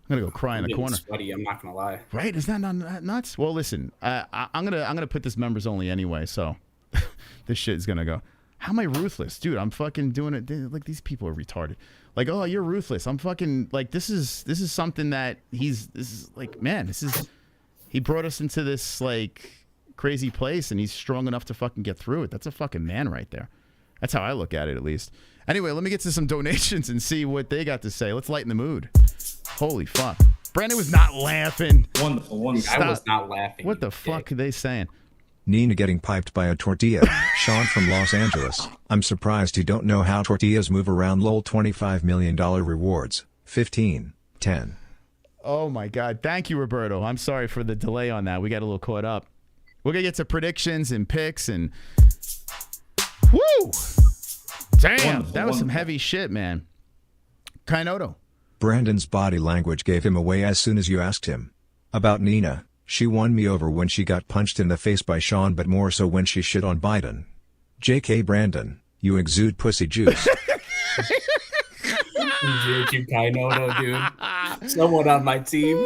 I'm gonna go cry in the corner. Sweaty, I'm not gonna lie. Right? Is that not nuts? Well, listen, I'm gonna put this members only anyway, so. This shit is gonna go. How am I ruthless, dude? I'm fucking doing it. Like, these people are retarded. Like, oh, you're ruthless. I'm fucking like, this is something that this is like, man, he brought us into this like crazy place, and he's strong enough to fucking get through it. That's a fucking man right there. That's how I look at it, at least. Anyway, let me get to some donations and see what they got to say. Let's lighten the mood. Holy fuck. Brandon was not laughing. Wonderful. I was not laughing. What the fuck are they saying? Nina getting piped by a tortilla. Sean from Los Angeles. I'm surprised you don't know how tortillas move around. Lol. $25 million rewards. 15. 10. Oh my God. Thank you, Roberto. I'm sorry for the delay on that. We got a little caught up. We're going to get to predictions and picks and... Woo! Damn. That was some heavy shit, man. Kainoto. Brandon's body language gave him away as soon as you asked him. About Nina, she won me over when she got punched in the face by Sean, but more so when she shit on Biden. JK Brandon, you exude pussy juice. JQ Kainoto, dude. Someone on my team.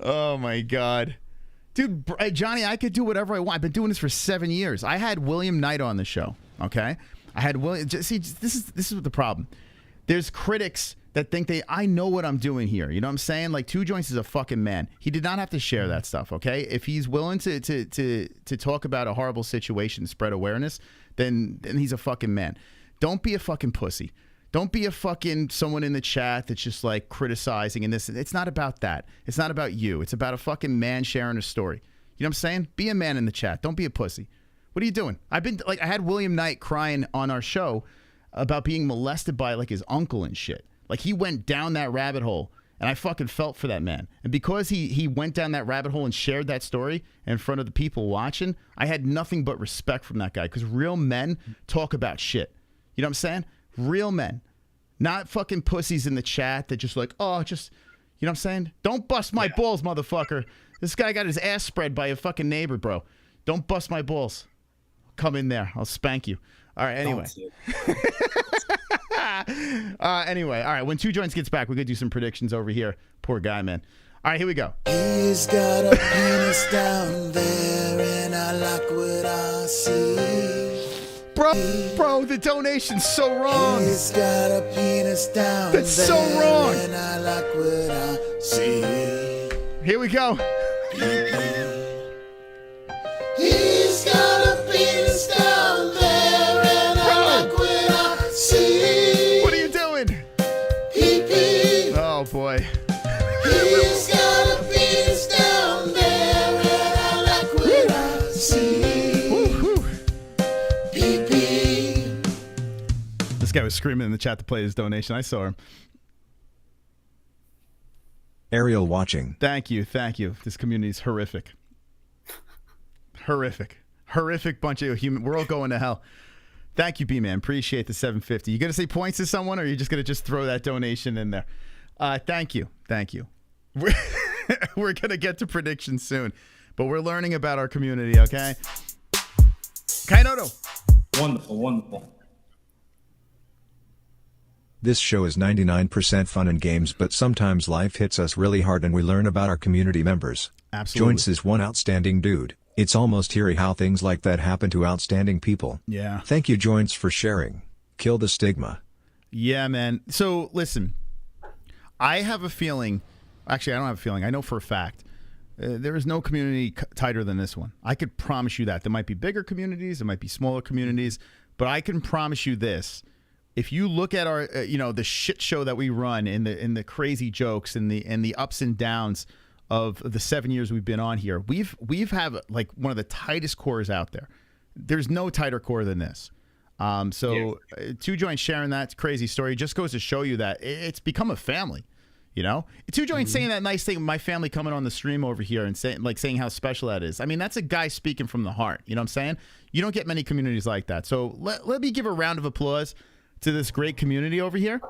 Oh my God. Dude, Johnny, I could do whatever I want. I've been doing this for 7 years. I had William Knight on the show, okay? I had William. See, this is the problem. There's critics that think I know what I'm doing here. You know what I'm saying? Like, Two Joints is a fucking man. He did not have to share that stuff, okay? If he's willing to talk about a horrible situation, spread awareness, then he's a fucking man. Don't be a fucking pussy. Don't be a fucking someone in the chat that's just like criticizing and this. It's not about that. It's not about you. It's about a fucking man sharing a story. You know what I'm saying? Be a man in the chat. Don't be a pussy. What are you doing? I had William Knight crying on our show about being molested by like his uncle and shit. Like, he went down that rabbit hole, and I fucking felt for that man. And because he went down that rabbit hole and shared that story in front of the people watching, I had nothing but respect from that guy, because real men talk about shit. You know what I'm saying? Real men. Not fucking pussies in the chat that just like, oh, just, you know what I'm saying? Don't bust my balls, motherfucker. This guy got his ass spread by a fucking neighbor, bro. Don't bust my balls. Come in there. I'll spank you. All right, anyway. Anyway, all right, when Two Joints gets back, we're going to do some predictions over here. Poor guy, man. All right, here we go. He's got a penis down there, and I like what I see. Bro, the donation's so wrong. He's got a penis down That's so wrong. and I like what I see. Here we go. He's got a penis down there, and I like what I see. What are you doing? Pee-pee. Oh, boy. He's got a penis down there, and I like what I see. Woo-hoo. Pee-pee. This guy was screaming in the chat to play his donation. I saw him. Ariel watching. Thank you. This community's horrific. Horrific bunch of human. We're all going to hell. Thank you, B-Man. Appreciate the 750. You going to say points to someone, or are you just going to just throw that donation in there? Thank you. We're going to get to predictions soon, but we're learning about our community, okay? Kainoto. Wonderful. This show is 99% fun and games, but sometimes life hits us really hard and we learn about our community members. Absolutely. Joints is one outstanding dude. It's almost eerie how things like that happen to outstanding people. Yeah. Thank you, Joints, for sharing. Kill the stigma. Yeah, man. So, listen, I have a feeling. Actually, I don't have a feeling. I know for a fact. There is no community tighter than this one. I could promise you that. There might be bigger communities. There might be smaller communities. But I can promise you this. If you look at our, the shit show that we run in the crazy jokes and the ups and downs of the 7 years we've been on here, we've have like one of the tightest cores out there. There's no tighter core than this. Two Joints sharing that crazy story just goes to show you that it's become a family. You know, Two Joints saying that nice thing, my family coming on the stream over here and saying how special that is. I mean, that's a guy speaking from the heart. You know what I'm saying? You don't get many communities like that. So let me give a round of applause to this great community over here.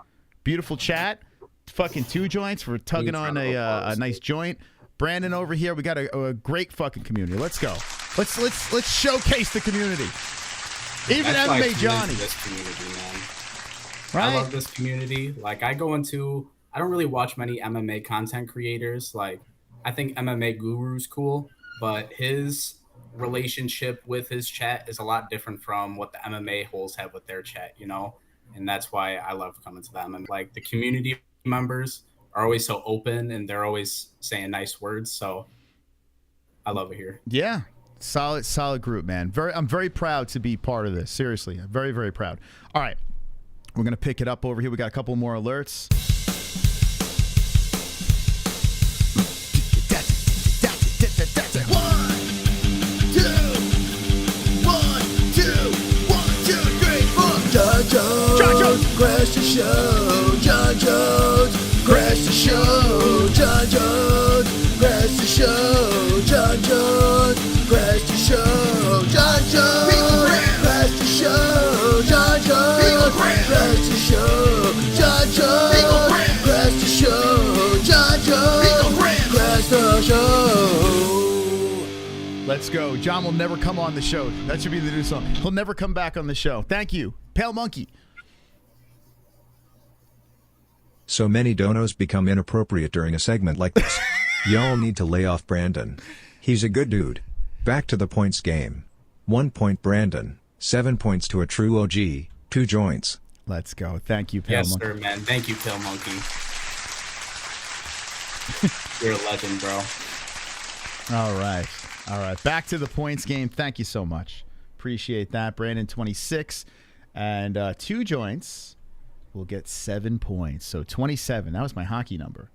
Beautiful chat. Fucking Two Joints for tugging on a nice joint. Brandon over here. We got a great fucking community. Let's go. Let's showcase the community. Even MMA Johnny. This community, man. Right? I love this community. Like, I don't really watch many MMA content creators. Like, I think MMA Guru's cool, but his relationship with his chat is a lot different from what the MMA-Holes have with their chat, you know? And that's why I love coming to the MMA. Like, the community members are always so open and they're always saying nice words. So I love it here. Yeah. Solid group, man. I'm very proud to be part of this. Seriously. I'm very, very proud. All right. We're going to pick it up over here. We got a couple more alerts. John Jones, crash the show. John Jones, crash the show. John Jones, crash the show. John Jones, crash the show. John Jones, crash the show. John Jones, crash the show. John Jones, crash the show. show. Let's go. John will never come on the show. That should be the new song. He'll never come back on the show. Thank you. Pale Monkey. So many donos become inappropriate during a segment like this. Y'all need to lay off Brandon. He's a good dude. Back to the points game. 1 point Brandon. 7 points to a true OG. 2 joints. Let's go. Thank you, Pale Monkey. Yes, sir, man. Thank you, Pale Monkey. You're a legend, bro. All right. All right. Back to the points game. Thank you so much. Appreciate that. Brandon, 26. And 2 joints will get 7 points. So 27. That was my hockey number.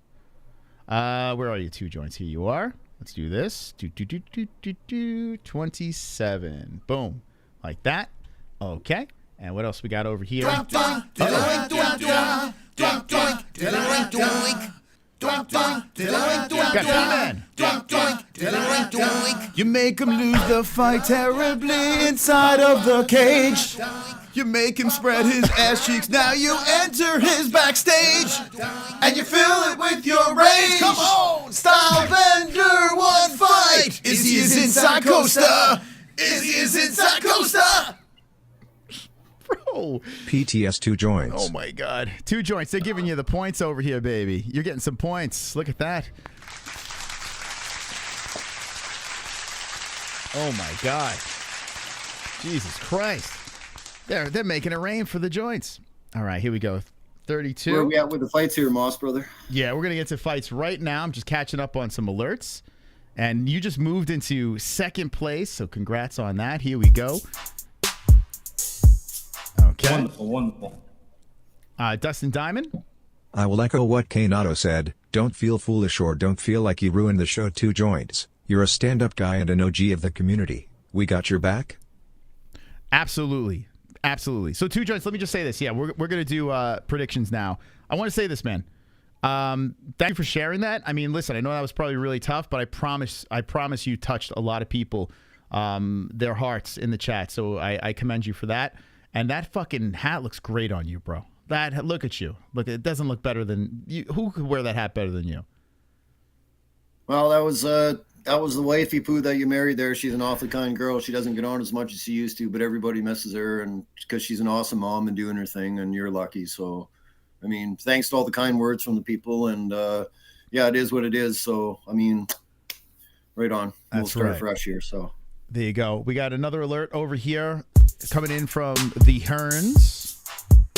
Where are you? 2 joints. Here you are. Let's do this. 27. Boom. Like that. Okay. And what else we got over here? You make him lose the fight terribly inside of the cage. You make him spread his ass cheeks. Now you enter his backstage, and you fill it with your rage. Come on, Style Bender, one fight. Izzy is inside COSTA. Izzy is inside COSTA. Bro. PTS 2 joints. Oh my God. 2 joints. They're giving you the points over here, baby. You're getting some points. Look at that. Oh my God. Jesus Christ. They're making it rain for the joints. All right, here we go. 32. Where are we at with the fights here, Moss brother? Yeah, we're going to get to fights right now. I'm just catching up on some alerts. And you just moved into 2nd place, so congrats on that. Here we go. Okay. Wonderful, wonderful. Dustin Diamond? I will echo what Kanato said. Don't feel foolish or don't feel like you ruined the show. 2 joints. You're a stand-up guy and an OG of the community. We got your back? Absolutely. Absolutely. So 2 joints. Let me just say this. Yeah, we're going to do predictions now. I want to say this, man. Thank you for sharing that. I mean, listen, I know that was probably really tough, but I promise you touched a lot of people, their hearts in the chat. So I commend you for that. And that fucking hat looks great on you, bro. Look at you. Look, it doesn't look better than you. Who could wear that hat better than you? Well, that was the wifey poo that you married there. She's an awfully kind girl. She doesn't get on as much as she used to, but everybody misses her, and because she's an awesome mom and doing her thing, and you're lucky. So, I mean, thanks to all the kind words from the people, and yeah, it is what it is. So, I mean, right on. We'll start fresh here. So there you go. We got another alert over here coming in from the Hearns.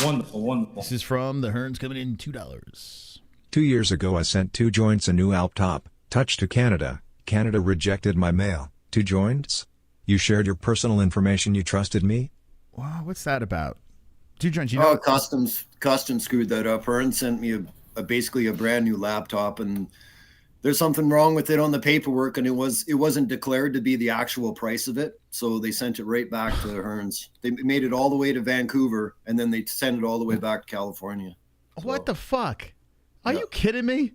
Wonderful, wonderful. This is from the Hearns coming in $2. 2 years ago I sent 2 joints a new Alp top, touch to Canada. Canada rejected my mail. 2 joints? You shared your personal information. You trusted me? Wow, what's that about? 2 joints, you know? Oh, custom screwed that up. Hearn sent me basically a brand new laptop, and there's something wrong with it on the paperwork, and it wasn't declared to be the actual price of it, so they sent it right back to Hearns. They made it all the way to Vancouver, and then they sent it all the way back to California. What the fuck? Are you kidding me?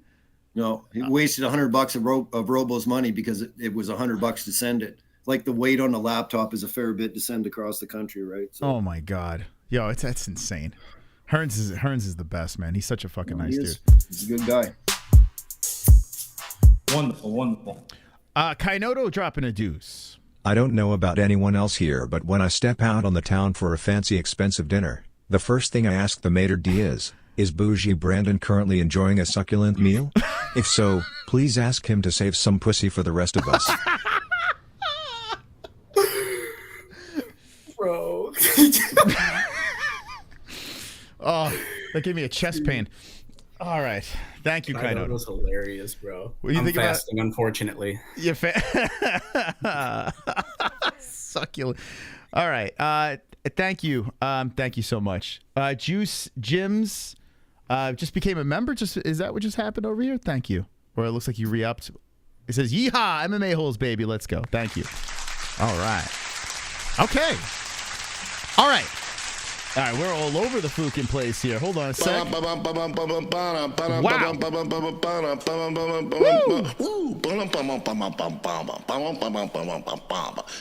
No, he wasted $100 of Robo's money because it was $100 to send it. Like the weight on a laptop is a fair bit to send across the country, right? So, oh my God, yo, that's insane. Hearns is the best, man. He's such a fucking nice dude. He's a good guy. Wonderful, wonderful. Kainoto dropping a deuce. I don't know about anyone else here, but when I step out on the town for a fancy expensive dinner, the first thing I ask the maitre d' is bougie Brandon currently enjoying a succulent meal? If so, please ask him to save some pussy for the rest of us. Bro. Oh, that gave me a chest pain. All right. Thank you, Kainoto. That was hilarious, bro. What do you I'm think fasting, unfortunately. You're succulent. All right. Thank you. Thank you so much. Juice Jims just became a member. Is that what just happened over here? Thank you. Or it looks like you re-upped. It says, yeehaw, MMA-Holes, baby. Let's go. Thank you. All right. Okay. All right. All right, we're all over the fucking place here. Hold on a sec.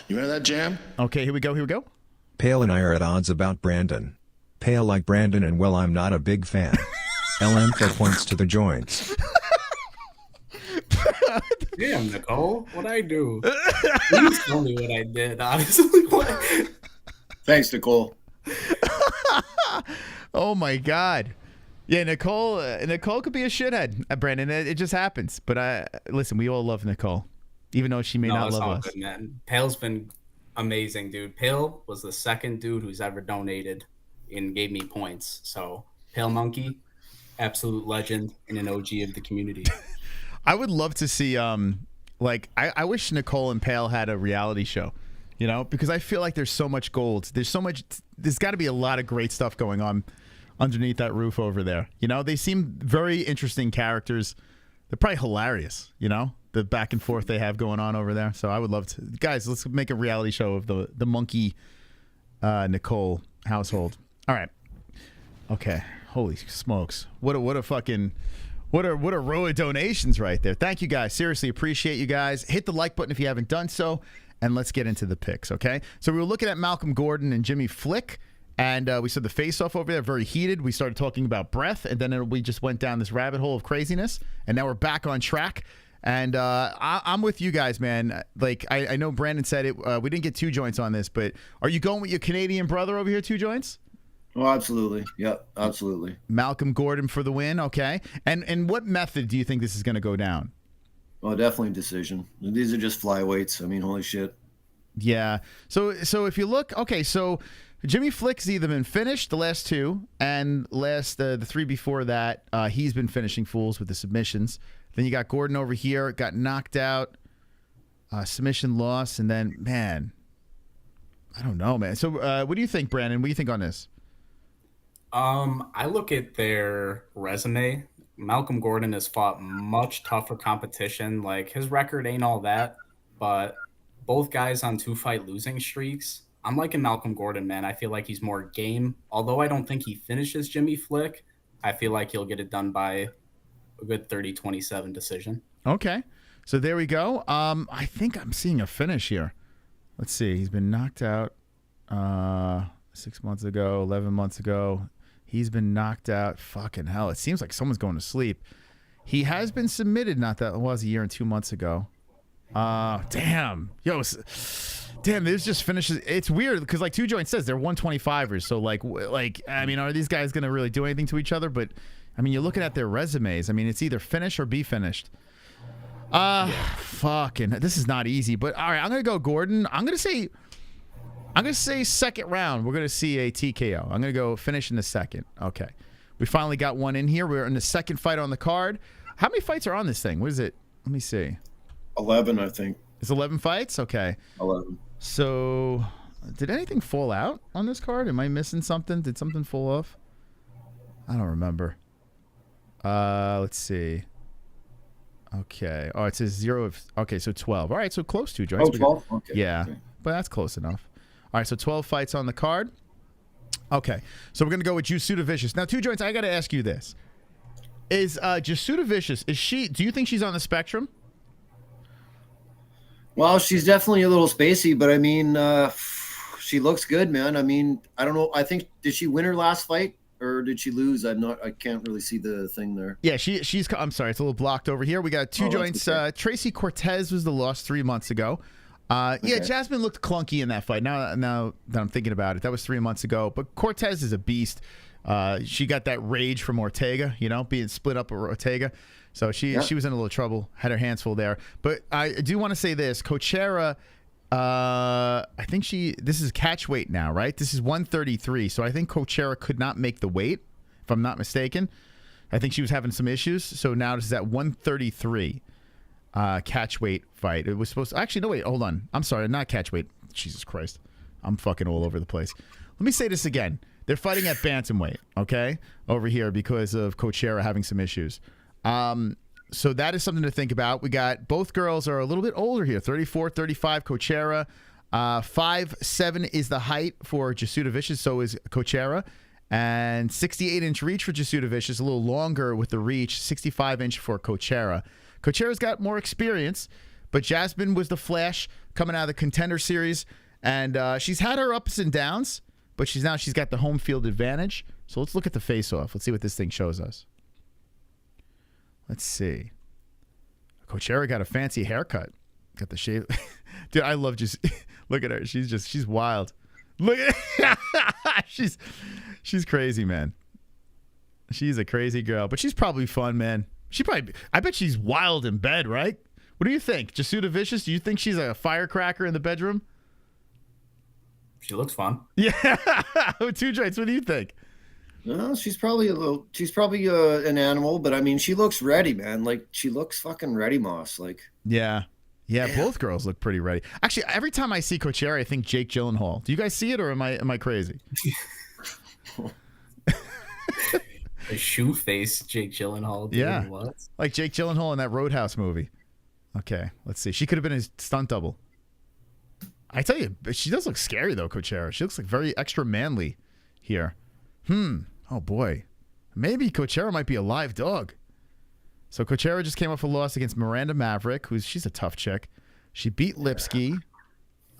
You hear that jam? Okay, here we go. Pale and I are at odds about Brandon. Pale like Brandon, and well, I'm not a big fan. LM for points to the joints. Damn, Nicole, what'd I do? Please tell me what I did, honestly. Thanks, Nicole. Oh my God. Yeah, Nicole could be a shithead, Brandon. It just happens. But listen, we all love Nicole, even though she may not love us. Good, man. Pale's been amazing, dude. Pale was the second dude who's ever donated and gave me points. So Pale Monkey, absolute legend and an OG of the community. I would love to see I wish Nicole and Pale had a reality show, you know, because I feel like there's so much gold. There's got to be a lot of great stuff going on underneath that roof over there. You know, they seem very interesting characters. They're probably hilarious, you know, the back and forth they have going on over there. So I would love to. Guys, let's make a reality show of the Monkey Nicole household. All right. Okay. Holy smokes. What a row of donations right there. Thank you guys. Seriously, appreciate you guys. Hit the like button if you haven't done so, and let's get into the picks, okay? So we were looking at Malcolm Gordon and Jimmy Flick, and we saw the face-off over there, very heated. We started talking about breath, and then we just went down this rabbit hole of craziness, and now we're back on track. And I'm with you guys, man. Like, I know Brandon said it. We didn't get two joints on this, but are you going with your Canadian brother over here, two joints? Oh, absolutely. Yep, absolutely. Malcolm Gordon for the win, okay. And what method do you think this is going to go down? Oh, definitely decision. These are just flyweights. I mean, holy shit. Yeah. So if you look, okay, so Jimmy Flick's either been finished the last two, and the three before that, he's been finishing fools with the submissions. Then you got Gordon over here, got knocked out, submission loss, and then, man, I don't know, man. So what do you think, Brandon? What do you think on this? I look at their resume. Malcolm Gordon has fought much tougher competition. Like, his record ain't all that, but both guys on 2-fight losing streaks. I'm liking Malcolm Gordon, man. I feel like he's more game. Although I don't think he finishes Jimmy Flick, I feel like he'll get it done by a good 30-27 decision. Okay. So there we go. I think I'm seeing a finish here. Let's see. He's been knocked out 6 months ago, 11 months ago. He's been knocked out. Fucking hell. It seems like someone's going to sleep. He has been submitted, not that it was a year and 2 months ago. Damn. Yo, damn, this just finishes. It's weird because like Two Joint says they're 125ers. So like, I mean, are these guys going to really do anything to each other? But I mean, you're looking at their resumes. I mean, it's either finish or be finished. Fucking, this is not easy. But all right, I'm going to go Gordon. I'm going to say second round. We're going to see a TKO. I'm going to go finish in the second. Okay. We finally got one in here. We're in the second fight on the card. How many fights are on this thing? What is it? Let me see. 11, I think. It's 11 fights? Okay. 11. So, did anything fall out on this card? Am I missing something? Did something fall off? I don't remember. Let's see. Okay. Oh, it says 0 okay, so 12. All right, so close to joints. Oh, 12? Okay. Yeah, okay. But that's close enough. All right, so 12 fights on the card. Okay, so we're going to go with Jasuda Vicious. Now, Two Joints, I got to ask you this. Is Jasuda Vicious, do you think she's on the spectrum? Well, she's definitely a little spacey, but I mean, she looks good, man. I mean, I don't know. I think, did she win her last fight or did she lose? I can't really see the thing there. Yeah, she's, I'm sorry, it's a little blocked over here. We got Two Joints. Okay. Tracy Cortez was the loss 3 months ago. Yeah, okay. Jasmine looked clunky in that fight. Now that I'm thinking about it, that was 3 months ago. But Cortez is a beast. She got that rage from Ortega, you know, being split up with Ortega. So she was in a little trouble, had her hands full there. But I do want to say this. Cochera, I think this is catch weight now, right? This is 133. So I think Cochera could not make the weight, if I'm not mistaken. I think she was having some issues. So now this is at 133. Catch weight fight. It was supposed to actually, no, wait, hold on. I'm sorry, not catch weight. Jesus Christ. I'm fucking all over the place. Let me say this again. They're fighting at bantamweight, okay, over here because of Cochera having some issues. So that is something to think about. We got both girls are a little bit older here, 34, 35, Cochera. 5'7" is the height for Jasuda Vicious, so is Cochera. And 68-inch reach for Jasuda Vicious, a little longer with the reach, 65-inch for Cochera. Cochera's got more experience, but Jasmine was the flash coming out of the Contender Series, and she's had her ups and downs, but she's got the home field advantage. So let's look at the face-off. Let's see what this thing shows us. Let's see. Coachera got a fancy haircut. Got the shave. Dude, I love just look at her. She's wild. Look at she's crazy, man. She's a crazy girl, but she's probably fun, man. I bet she's wild in bed, right? What do you think? Jasuda Vicious, do you think she's a firecracker in the bedroom? She looks fun. Yeah. Two Joints, what do you think? No, she's probably an animal, but I mean, she looks ready, man. Like, she looks fucking ready, Moss. Like, yeah, both girls look pretty ready. Actually, every time I see Coachera, I think Jake Gyllenhaal. Do you guys see it, or am I crazy? A shoe face Jake Gyllenhaal. Dude. Yeah, What? like Jake Gyllenhaal in that Roadhouse movie. Okay, let's see. She could have been his stunt double. I tell you, she does look scary though, Coachera. She looks like very extra manly here. Oh boy, maybe Coachera might be a live dog. So Coachera just came off a loss against Miranda Maverick, she's a tough chick. She beat Lipsky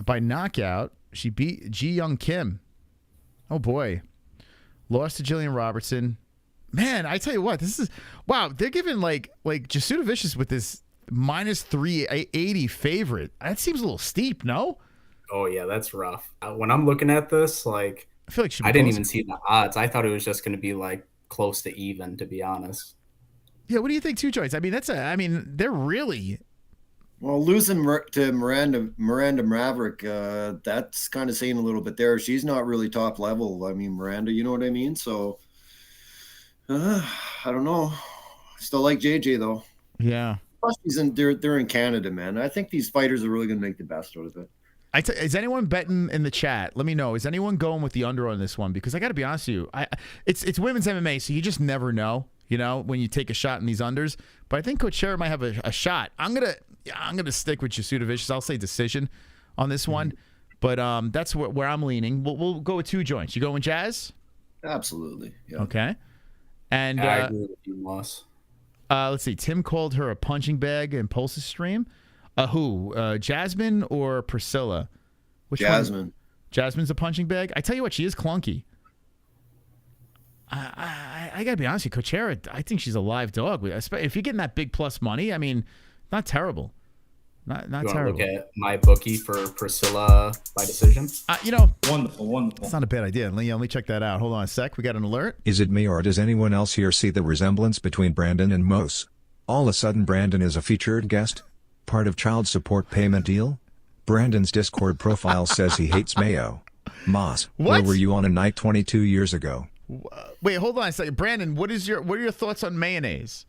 by knockout. She beat Ji Young Kim. Oh boy, lost to Jillian Robertson. Man, I tell you what, this is wow. They're giving like Jasuda Vicious with this minus 380 favorite. That seems a little steep, no? Oh yeah, that's rough. When I'm looking at this, like, I feel like I didn't even see the odds. I thought it was just going to be like close to even, to be honest. Yeah, what do you think, Two Joints? I mean, they're really well, losing to Miranda Maverick. That's kind of saying a little bit there. She's not really top level. I mean, Miranda, you know what I mean? So, I don't know. Still like JJ though. Yeah. Plus, they're in Canada, man. I think these fighters are really going to make the best out of it. Is anyone betting in the chat? Let me know. Is anyone going with the under on this one? Because I got to be honest with you, it's women's MMA, so you just never know. You know, when you take a shot in these unders. But I think Coachera might have a shot. I'm gonna stick with Jasuda Vicious. I'll say decision on this one. But that's where I'm leaning. We'll go with Two Joints. You going with Jazz? Absolutely. Yeah. Okay. And I agree with you, Moss. Let's see. Tim called her a punching bag in Pulse's stream. Who? Jasmine or Priscilla? Which Jasmine. one? Jasmine's a punching bag. I tell you what, she is clunky. I gotta be honest with you, Coachera, I think she's a live dog. If you're getting that big plus money, I mean, not terrible. Not terrible. Look at my bookie for Priscilla by decision. Wonderful. It's not a bad idea. Let me check that out. Hold on a sec. We got an alert. Is it me or does anyone else here see the resemblance between Brandon and Mos? All of a sudden Brandon is a featured guest? Part of child support payment deal? Brandon's Discord profile says he hates mayo. Moss, where were you on a night 22 years ago? Wait, hold on a second. Brandon, what are your thoughts on mayonnaise?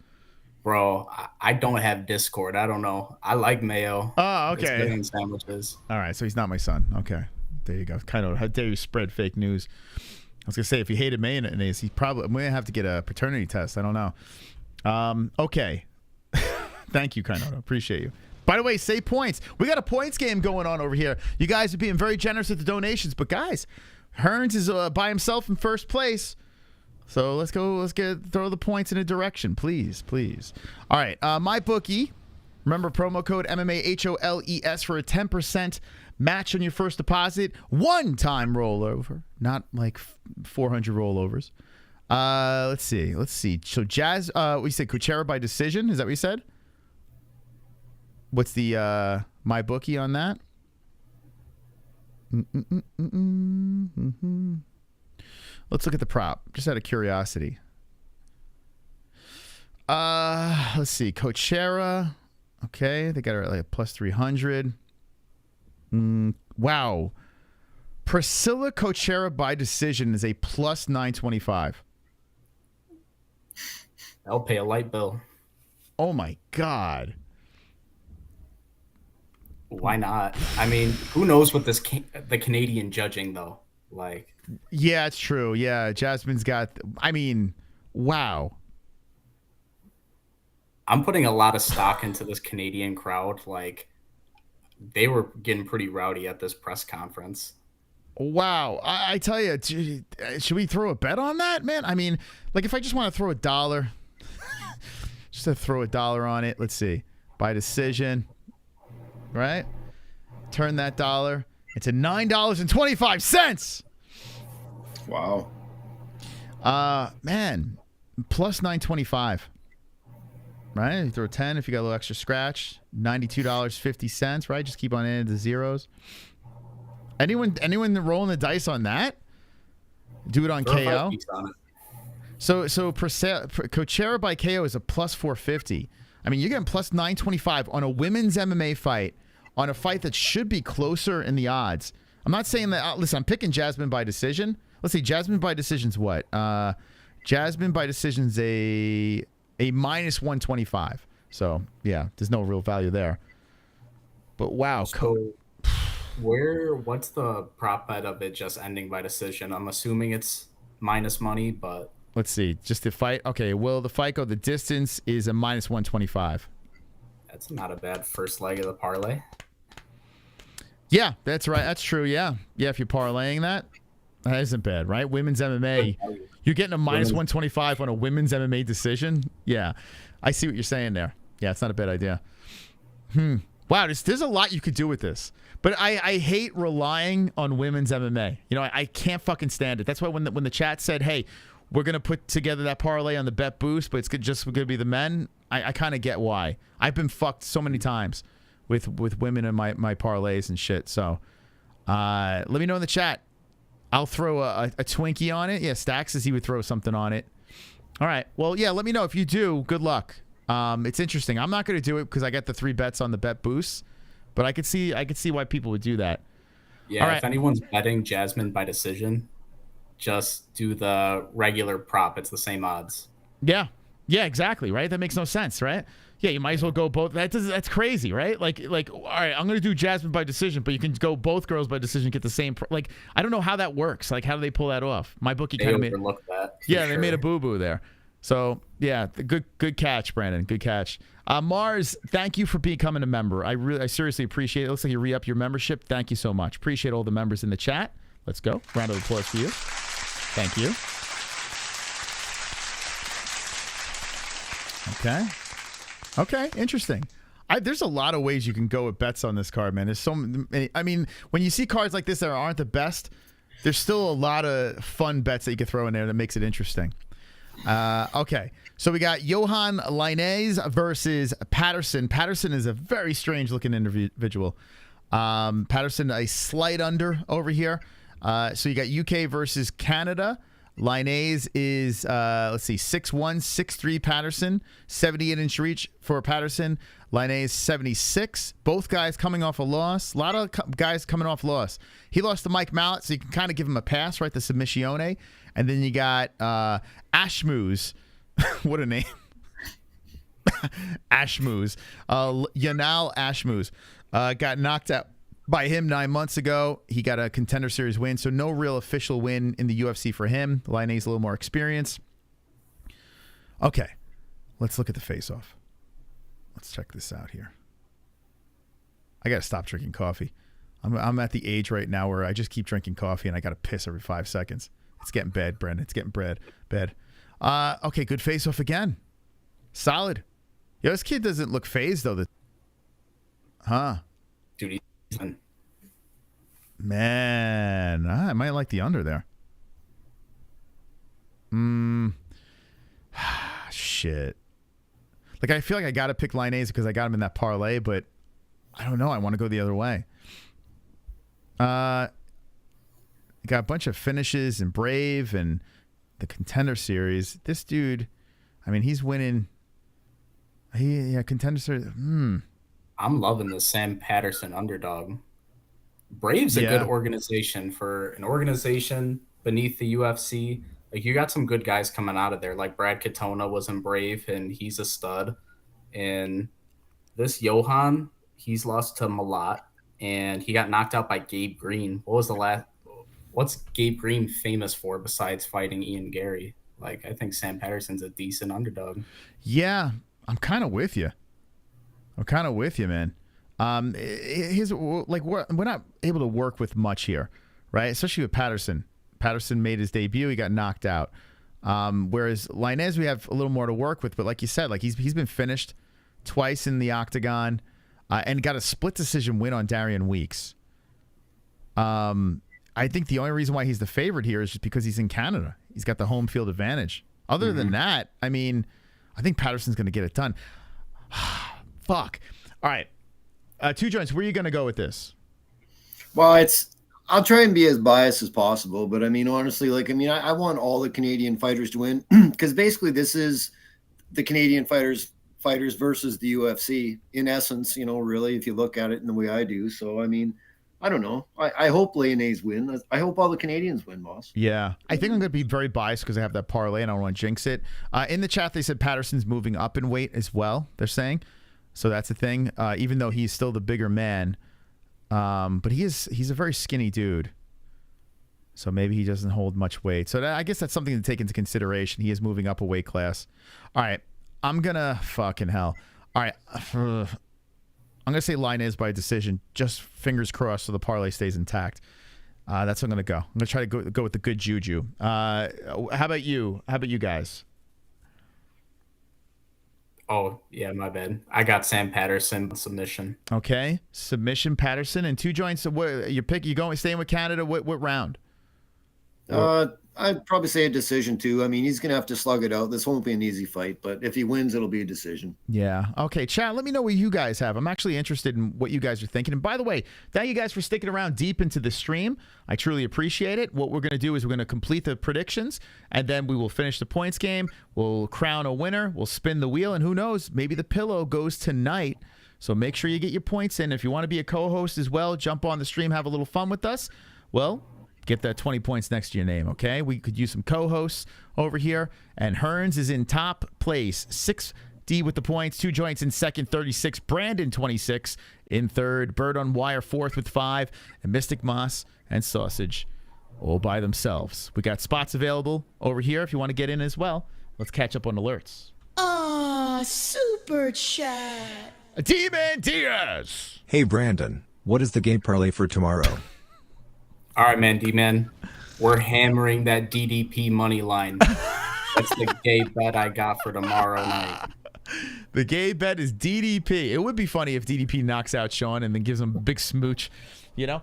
Bro, I don't have Discord. I don't know. I like mayo. Oh, okay. It's good in sandwiches. All right, so he's not my son. Okay. There you go. Kind of, how dare you spread fake news? I was going to say, if he hated mayonnaise, I'm going to have to get a paternity test. I don't know. Okay. Thank you, Kanoto. Appreciate you. By the way, say points. We got a points game going on over here. You guys are being very generous with the donations, but guys, Hearns is by himself in first place. So let's go. Let's throw the points in a direction, please. All right, my bookie. Remember promo code MMA-HOLES for a 10% match on your first deposit. One-time rollover, not like 400 rollovers. Let's see. So Jazz, we said Coachera by decision. Is that what you said? What's the my bookie on that? Let's look at the prop, just out of curiosity. Let's see. Coachera. Okay, they got her at like a plus 300. Wow. Priscilla Coachera by decision is a plus 925. I'll pay a light bill. Oh my God. Why not? I mean, who knows what the Canadian judging though? Like, yeah, it's true. Yeah, Jasmine's got. I mean, wow. I'm putting a lot of stock into this Canadian crowd. Like, they were getting pretty rowdy at this press conference. Wow, I tell you, should we throw a bet on that, man? I mean, like, if I just want to throw $1, just to throw $1 on it. Let's see, by decision. Right? Turn that dollar into $9.25. Wow. Man, plus 925. right? You throw 10 if you got a little extra scratch. $92.50, right? Just keep on adding the zeros. Anyone rolling the dice on that? Do it on KO. So Coachera by KO is a plus 450. I mean, you're getting plus 925 on a women's MMA fight, on a fight that should be closer in the odds. I'm not saying that. Listen, I'm picking Jasmine by decision. Let's see, Jasmine by decision's what? Jasmine by decision's a minus 125. So yeah, there's no real value there. But wow, what's the prop bet of it just ending by decision? I'm assuming it's minus money, but let's see. Just the fight. Okay, will the fight go the distance is a minus 125. That's not a bad first leg of the parlay. Yeah, that's right. That's true. Yeah. Yeah, if you're parlaying that isn't bad, right? Women's MMA. You're getting a minus 125 on a women's MMA decision. Yeah. I see what you're saying there. Yeah, it's not a bad idea. Wow, there's a lot you could do with this. But I hate relying on women's MMA. You know, I can't fucking stand it. That's why when the chat said, hey, we're going to put together that parlay on the bet boost, but it's just going to be the men, I kind of get why. I've been fucked so many times with women in my parlays and shit. So let me know in the chat. I'll throw a Twinkie on it. Yeah, Stack says he would throw something on it. All right. Well, yeah, let me know if you do. Good luck. It's interesting. I'm not going to do it because I got the 3 bets on the bet boost, but I could see why people would do that. Yeah, right. If anyone's betting Jasmine by decision, just do the regular prop. It's the same odds. Yeah. Yeah, exactly, right? That makes no sense, right? Yeah, you might as well go both. That's crazy, right? Like, all right, I'm going to do Jasmine by decision, but you can go both girls by decision, get the same. Like, I don't know how that works. Like, how do they pull that off? My bookie kind of made that. Yeah, they made a boo-boo there. So, yeah, good catch, Brandon. Good catch. Mars, thank you for becoming a member. I seriously appreciate it. It looks like you re-up your membership. Thank you so much. Appreciate all the members in the chat. Let's go. Round of applause for you. Thank you. Okay, interesting. There's a lot of ways you can go with bets on this card, man. There's so many. I mean, when you see cards like this that aren't the best, there's still a lot of fun bets that you can throw in there that makes it interesting. Okay, so we got Johan Lainez versus Patterson. Patterson is a very strange-looking individual. Patterson, a slight under over here. So you got UK versus Canada. Lainez is, let's see, 6'1", 6'3", Patterson. 78-inch reach for Patterson. Lainez, 76. Both guys coming off a loss. A lot of guys coming off loss. He lost to Mike Mallot, so you can kind of give him a pass, right? The submissione. And then you got Ashmoose. What a name. Ashmoose. Yanal Ashmoose. Got knocked out by him 9 months ago. He got a Contender Series win, so no real official win in the UFC for him. Lainez a little more experience. Okay, let's look at the face-off. Let's check this out here. I got to stop drinking coffee. I'm at the age right now where I just keep drinking coffee and I got to piss every 5 seconds. It's getting bad, Brendan. It's getting bad. Okay, good face-off again. Solid. Yo, this kid doesn't look phased, though. Dude, man, I might like the under there. Shit. Like, I feel like I got to pick Lainez because I got him in that parlay, but I don't know. I want to go the other way. Got a bunch of finishes and Brave and the Contender Series. This dude, I mean, he's winning. Contender Series. I'm loving the Sam Patterson underdog. Brave's a good organization for an organization beneath the UFC. Like, you got some good guys coming out of there. Like Brad Katona was in Brave, and he's a stud. And this Johan, he's lost to Mallot, and he got knocked out by Gabe Green. What's Gabe Green famous for besides fighting Ian Gary? Like, I think Sam Patterson's a decent underdog. Yeah, I'm kind of with you. Man. We're not able to work with much here, right? Especially with Patterson. Patterson made his debut. He got knocked out. Whereas Lainez, we have a little more to work with. But like you said, like he's been finished twice in the octagon and got a split decision win on Darian Weeks. I think the only reason why he's the favorite here is just because he's in Canada. He's got the home field advantage. Other than that, I mean, I think Patterson's going to get it done. Fuck. All right. Two Joints, where are you going to go with this? Well, I'll try and be as biased as possible, but I mean, honestly, I want all the Canadian fighters to win because basically this is the Canadian fighters versus the UFC in essence, really, if you look at it in the way I do. So, I mean, I don't know. I hope Lyonnais win. I hope all the Canadians win, boss. Yeah. I think I'm going to be very biased because I have that parlay and I don't want to jinx it. In the chat, they said Patterson's moving up in weight as well, they're saying. So that's a thing, even though he's still the bigger man. But he's a very skinny dude. So maybe he doesn't hold much weight. So I guess that's something to take into consideration. He is moving up a weight class. All right. I'm going to fucking hell. All right. I'm going to say Lyonnais by decision. Just fingers crossed so the parlay stays intact. That's what I'm going to go. I'm going to try to go with the good juju. How about you? How about you guys? Oh, yeah, my bad. I got Sam Patterson submission. Okay. Submission Patterson and Two Joints. What you pick? You going staying with Canada? What round? I'd probably say a decision too. I mean, he's gonna have to slug it out. This won't be an easy fight, but if he wins, it'll be a decision. Yeah. Okay, chat. Let me know what you guys have. I'm actually interested in what you guys are thinking. And by the way, thank you guys for sticking around deep into the stream. I truly appreciate it. What we're gonna do is we're gonna complete the predictions, and then we will finish the points game. We'll crown a winner. We'll spin the wheel, and who knows? Maybe the pillow goes tonight. So make sure you get your points in. If you want to be a co-host as well, jump on the stream, have a little fun with us. Well, get that 20 points next to your name, okay? We could use some co-hosts over here. And Hearns is in top place. 6D with the points. Two Joints in second, 36. Brandon, 26 in third. Bird on Wire, fourth with 5. And Mystic Moss and Sausage all by themselves. We got spots available over here if you want to get in as well. Let's catch up on alerts. Super chat. Demon Diaz. Hey, Brandon, what is the game parlay for tomorrow? All right, man, D-Man. We're hammering that DDP money line. That's the gay bet I got for tomorrow night. The gay bet is DDP. It would be funny if DDP knocks out Sean and then gives him a big smooch, Yeah.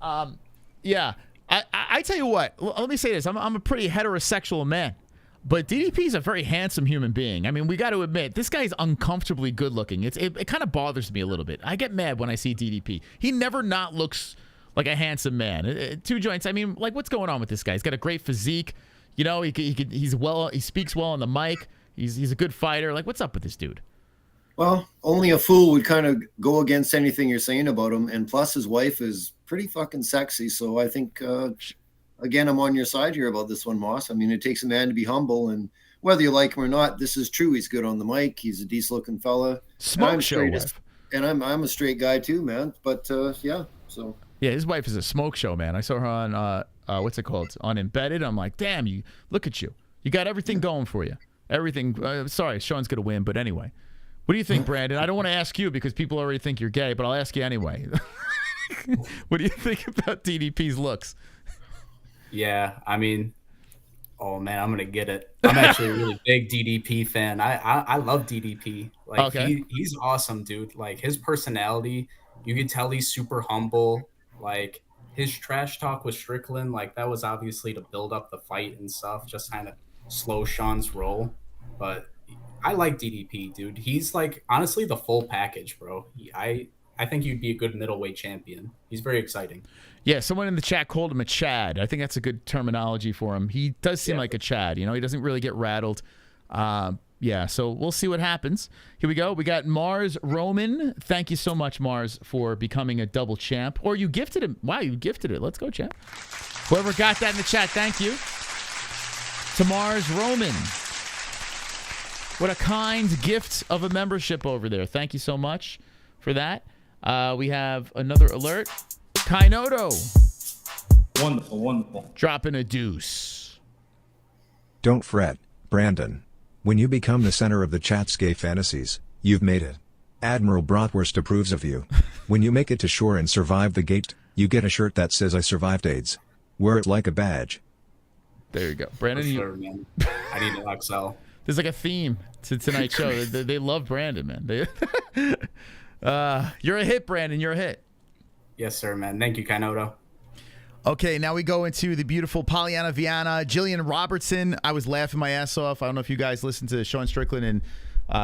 I tell you what. Let me say this. I'm a pretty heterosexual man. But DDP is a very handsome human being. I mean, we got to admit, this guy's uncomfortably good looking. It kind of bothers me a little bit. I get mad when I see DDP. He never not looks like a handsome man. Two Joints. I mean, like, what's going on with this guy? He's got a great physique. He speaks well on the mic. He's a good fighter. Like, what's up with this dude? Well, only a fool would kind of go against anything you're saying about him. And plus, his wife is pretty fucking sexy. So I think, again, I'm on your side here about this one, Moss. I mean, it takes a man to be humble. And whether you like him or not, this is true. He's good on the mic. He's a decent-looking fella. Smoke show wife. And I'm a straight guy too, man. But, yeah, so... Yeah, his wife is a smoke show, man. I saw her on, what's it called? On Embedded. I'm like, damn, look at you. You got everything going for you. Everything. Sorry, Sean's going to win, but anyway. What do you think, Brandon? I don't want to ask you because people already think you're gay, but I'll ask you anyway. What do you think about DDP's looks? Yeah, I mean, oh, man, I'm going to get it. I'm actually a really big DDP fan. I love DDP. Like, okay. He's awesome, dude. Like, his personality, you can tell he's super humble. Like, his trash talk with Strickland, like, that was obviously to build up the fight and stuff, just kind of slow Sean's roll. But I like DDP, dude. He's, like, honestly the full package, bro. I think you'd be a good middleweight champion. He's very exciting. Yeah, someone in the chat called him a Chad. I think that's a good terminology for him. He does seem like a Chad. He doesn't really get rattled. Yeah, so we'll see what happens. Here we go. We got Mars Roman. Thank you so much, Mars, for becoming a double champ. Or you gifted him. Wow, you gifted it. Let's go, champ. Whoever got that in the chat, thank you. To Mars Roman. What a kind gift of a membership over there. Thank you so much for that. We have another alert. Kainoto. Wonderful, wonderful. Dropping a deuce. Don't fret, Brandon. When you become the center of the chat's gay fantasies, you've made it. Admiral Bratwurst approves of you. When you make it to shore and survive the gate, you get a shirt that says I survived AIDS. Wear it like a badge. There you go. Brandon, sure, man. I need an XL. There's like a theme to tonight's show. They love Brandon, man. You're a hit, Brandon. You're a hit. Yes, sir, man. Thank you, Kainoto. Okay, now we go into the beautiful Pollyanna Viana, Jillian Robertson. I was laughing my ass off. I don't know if you guys listened to Sean Strickland and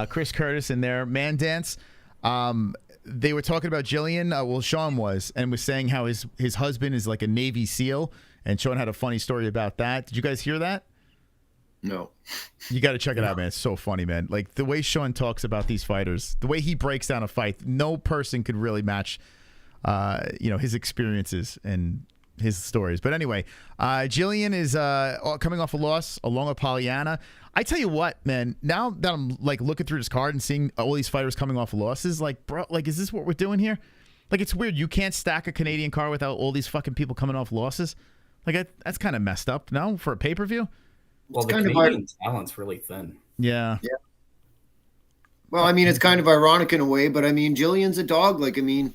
Chris Curtis in there. Man Dance. They were talking about Jillian. Well, Sean was, and was saying how his husband is like a Navy SEAL. And Sean had a funny story about that. Did you guys hear that? No. You got to check it out, man. It's so funny, man. Like the way Sean talks about these fighters, the way he breaks down a fight, no person could really match, his experiences and his stories. But anyway, Jillian is coming off a loss along with Pollyanna. I tell you what, man, now that I'm like looking through this card and seeing all these fighters coming off losses, like, bro, like, is this what we're doing here? Like, it's weird. You can't stack a Canadian card without all these fucking people coming off losses. Like, that's kind of messed up, no? For a pay-per-view? Well, the Canadian talent's really thin. Yeah. Yeah. Well, I mean, it's kind of ironic in a way, but I mean, Jillian's a dog. Like, I mean,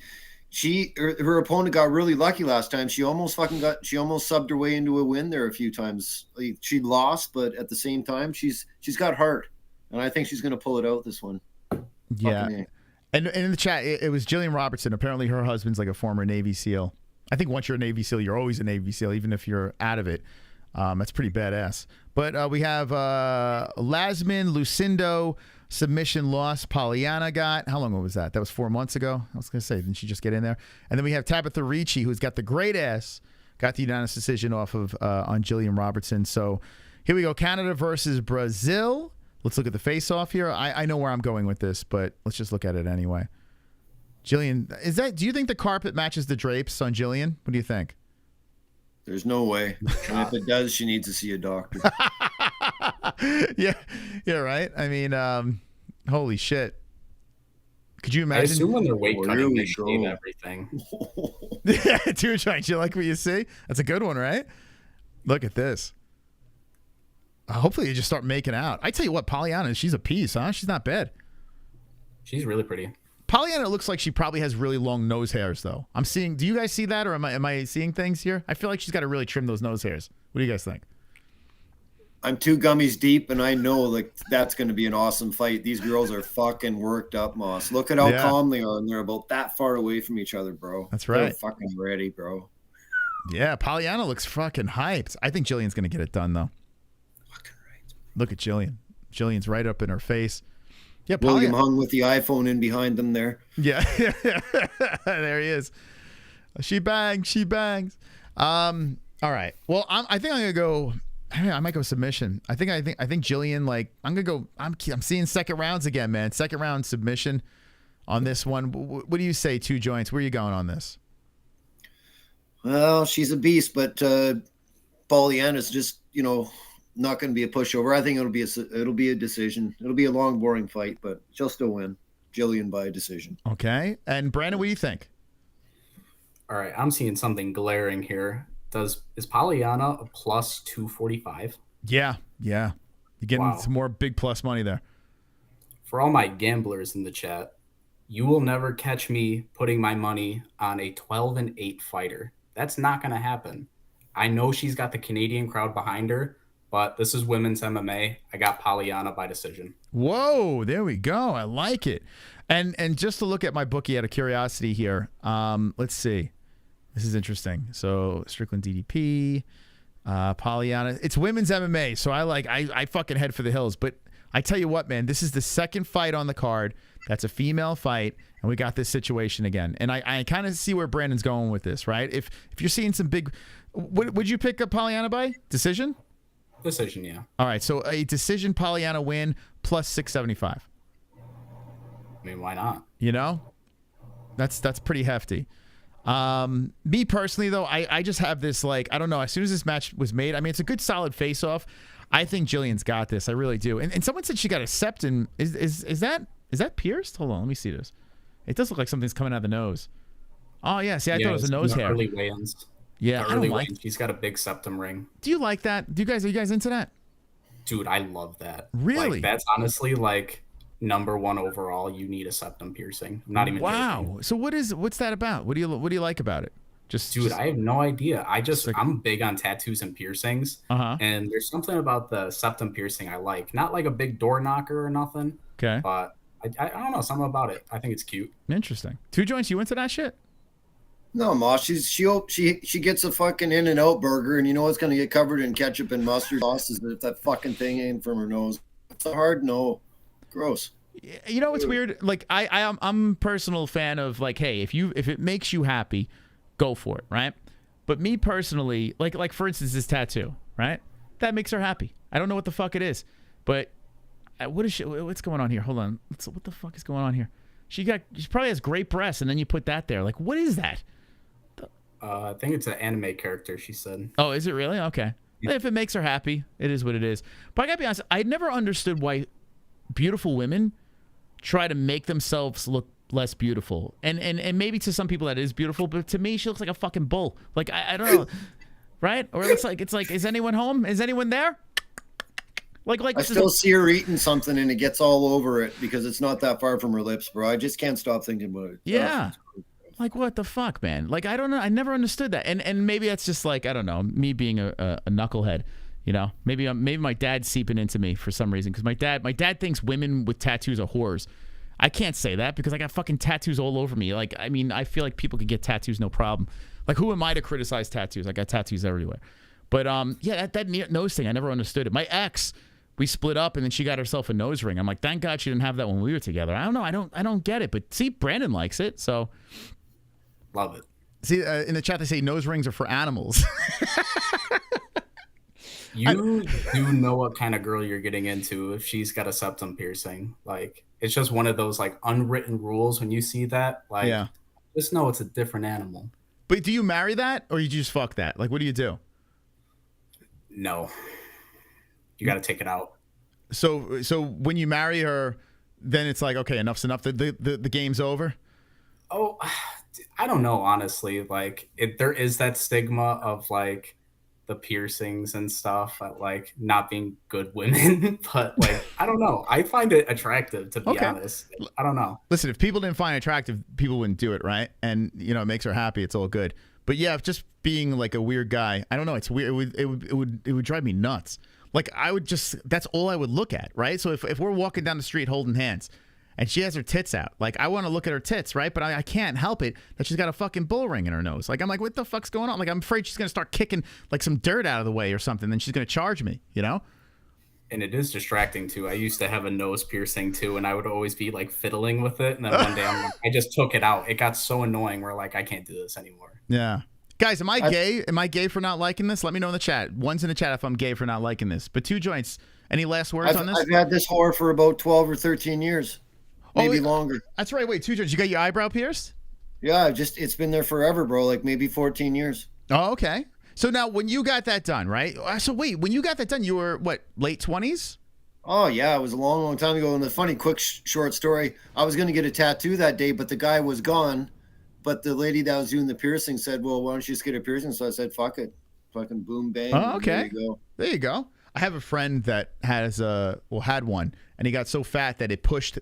her opponent got really lucky last time. She almost subbed her way into a win there a few times. Like, she lost, but at the same time, she's got heart, and I think she's going to pull it out this one. Yeah. And in the chat, it was Jillian Robertson. Apparently, her husband's like a former Navy SEAL. I think once you're a Navy SEAL, you're always a Navy SEAL, even if you're out of it. That's pretty badass. But we have Lasman, Lucindo, submission loss. Pollyanna got. How long was that? That was 4 months ago. I was going to say, didn't she just get in there? And then we have Tabitha Ricci, who's got the great ass, got the unanimous decision off of on Jillian Robertson. So here we go. Canada versus Brazil. Let's look at the face-off here. I know where I'm going with this, but let's just look at it anyway. Jillian, do you think the carpet matches the drapes on Jillian? What do you think? There's no way. And if it does, she needs to see a doctor. Yeah, right. I mean, holy shit. Could you imagine? I assume when they're weight cutting, they shave everything. Yeah, too giant. You like what you see? That's a good one, right? Look at this. Hopefully you just start making out. I tell you what, Pollyanna, she's a piece, huh? She's not bad. She's really pretty. Pollyanna looks like she probably has really long nose hairs, though. I'm seeing. Do you guys see that, or am I seeing things here? I feel like she's got to really trim those nose hairs. What do you guys think? I'm 2 gummies deep, and I know like that's going to be an awesome fight. These girls are fucking worked up, Moss. Look at how calm they are, and they're about that far away from each other, bro. That's right. They're fucking ready, bro. Yeah, Pollyanna looks fucking hyped. I think Jillian's going to get it done, though. Fucking right. Look at Jillian. Jillian's right up in her face. Yeah, William hung with the iPhone in behind them there. Yeah, there he is. She bangs. She bangs. All right. Well, I think I'm gonna go. I might go submission. I think Jillian. Like, I'm gonna go. I'm seeing second rounds again, man. Second round submission on this one. What do you say, Two Joints? Where are you going on this? Well, she's a beast, but Pollyanna's just not going to be a pushover. I think it'll be a decision. It'll be a long, boring fight, but she'll still win. Jillian by decision. Okay. And Brandon, what do you think? All right, I'm seeing something glaring here. Is Pollyanna a plus 245? Yeah. You're getting some more big plus money there. For all my gamblers in the chat, you will never catch me putting my money on a 12-8 fighter. That's not going to happen. I know she's got the Canadian crowd behind her, but this is women's MMA. I got Pollyanna by decision. Whoa, there we go. I like it. And just to look at my bookie out of curiosity here, let's see. This is interesting. So Strickland DDP, Pollyanna. It's women's MMA, so I fucking head for the hills. But I tell you what, man, this is the second fight on the card that's a female fight, and we got this situation again. And I kind of see where Brandon's going with this, right? If you're seeing some big, would you pick up Pollyanna by decision? Decision, yeah. All right, so a decision Pollyanna win plus 675. I mean, why not? That's pretty hefty. Me personally, though, I just have this, like, I don't know. As soon as this match was made, I mean, it's a good, solid face-off. I think Jillian's got this. I really do. And someone said she got a septum. Is that pierced? Hold on, let me see this. It does look like something's coming out of the nose. Oh yeah, see, I thought it was a nose hair. Early weigh-ins. Yeah, I don't like. She's got a big septum ring. Do you like that? Are you guys into that? Dude, I love that. Really? Like, that's honestly like #1 overall. You need a septum piercing. I'm not even joking. So what's that about? What do you like about it? I have no idea. I'm big on tattoos and piercings. And there's something about the septum piercing I like. Not like a big door knocker or nothing. Okay. But I don't know, something about it. I think it's cute. Interesting. Two Joints, you into that shit? No, Ma, she gets a fucking In-N-Out burger, and you know it's gonna get covered in ketchup and mustard sauce if that fucking thing ain't from her nose. It's a hard no. Gross. You know what's weird? Like I'm a personal fan of like, hey, if it makes you happy, go for it, right? But me personally, like for instance, this tattoo, right? That makes her happy. I don't know what the fuck it is, but what's going on here? Hold on. What the fuck is going on here? She probably has great breasts, and then you put that there. Like, what is that? I think it's an anime character, she said. Oh, is it really? Okay. If it makes her happy, it is what it is. But I gotta be honest, I never understood why beautiful women try to make themselves look less beautiful. And maybe to some people that is beautiful, but to me, she looks like a fucking bull. Like, I don't know. Right? Or it's like, is anyone home? Is anyone there? Like I still see her eating something and it gets all over it because it's not that far from her lips, bro. I just can't stop thinking about it. Yeah. Like, what the fuck, man? Like, I don't know. I never understood that. And maybe that's just like, I don't know, me being a knucklehead, you know? Maybe my dad's seeping into me for some reason because my dad thinks women with tattoos are whores. I can't say that because I got fucking tattoos all over me. Like, I mean, I feel like people could get tattoos no problem. Like, who am I to criticize tattoos? I got tattoos everywhere. But yeah, that nose thing, I never understood it. My ex, we split up and then she got herself a nose ring. I'm like, thank God she didn't have that when we were together. I don't know. I don't get it. But see, Brandon likes it, so love it. See, in the chat they say nose rings are for animals. You do know what kind of girl you're getting into if she's got a septum piercing. Like, it's just one of those like unwritten rules when you see that. Like, yeah. Just know it's a different animal. But do you marry that or you just fuck that? Like, what do you do? No. You got to take it out. So when you marry her, then it's like, okay, enough's enough. The game's over. Oh, I don't know, honestly. Like, there is that stigma of like the piercings and stuff, like not being good women. But like, I don't know. I find it attractive, to be honest. I don't know. Listen, if people didn't find it attractive, people wouldn't do it, right? And you know, it makes her happy. It's all good. But yeah, just being like a weird guy, I don't know. It's weird. It would drive me nuts. Like, I would just, that's all I would look at, right? So if we're walking down the street holding hands and she has her tits out, like, I want to look at her tits, right? But I can't help it that she's got a fucking bull ring in her nose. Like, I'm like, what the fuck's going on? Like, I'm afraid she's going to start kicking like some dirt out of the way or something. Then she's going to charge me, you know? And it is distracting too. I used to have a nose piercing too, and I would always be like fiddling with it. And then one day I just took it out. It got so annoying where like, I can't do this anymore. Yeah. Guys, am I gay? Am I gay for not liking this? Let me know in the chat. One's in the chat if I'm gay for not liking this. But Two Joints, any last words on this? I've had this horror for about 12 or 13 years. Maybe longer. That's right. Wait, Two Joints, you got your eyebrow pierced? Yeah, it's been there forever, bro. Like maybe 14 years. Oh, okay. So now when you got that done, right? So wait, when you got that done, you were, what, late 20s? Oh, yeah. It was a long, long time ago. And the funny, quick, short story, I was going to get a tattoo that day, but the guy was gone. But the lady that was doing the piercing said, well, why don't you just get a piercing? So I said, fuck it. Fucking boom, bang. Oh, okay. There you go. There you go. I have a friend that had one, and he got so fat that it pushed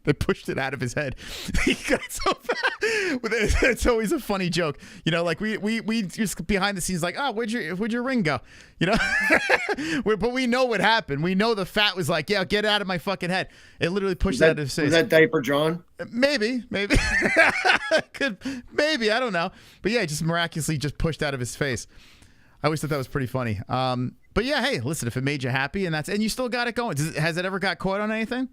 they pushed it out of his head. He got so fat. It's always a funny joke, you know. Like we just behind the scenes, like, oh, where'd your ring go? You know, but we know what happened. We know the fat was like, yeah, get it out of my fucking head. It literally pushed it out of his face. Was that Diaper John? Maybe. Maybe I don't know. But yeah, it just miraculously just pushed out of his face. I always thought that was pretty funny. But yeah, hey, listen, if it made you happy and you still got it going. Has it ever got caught on anything?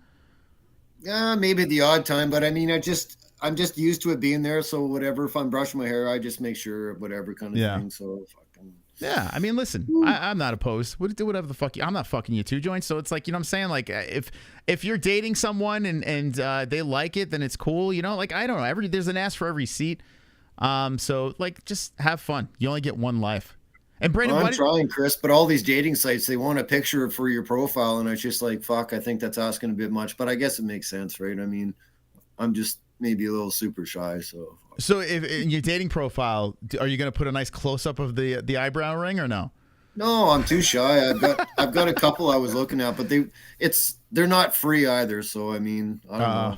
Yeah, maybe the odd time, but I mean, I'm just used to it being there. So whatever, if I'm brushing my hair, I just make sure whatever kind of thing. So fucking. Yeah, I mean, listen, I'm not opposed. Do whatever the fuck I'm not fucking you, Two Joints. So it's like, you know what I'm saying? Like, if you're dating someone and they like it, then it's cool. You know, like, I don't know. There's an ass for every seat. So like, just have fun. You only get one life. And Brandon, I'm trying, Chris, but all these dating sites, they want a picture for your profile, and it's just like, fuck, I think that's asking a bit much, but I guess it makes sense, right? I mean, I'm just maybe a little super shy, so. So if in your dating profile, are you going to put a nice close-up of the eyebrow ring or no? No, I'm too shy. I've got a couple I was looking at, but they're not free either, so I mean, I don't know.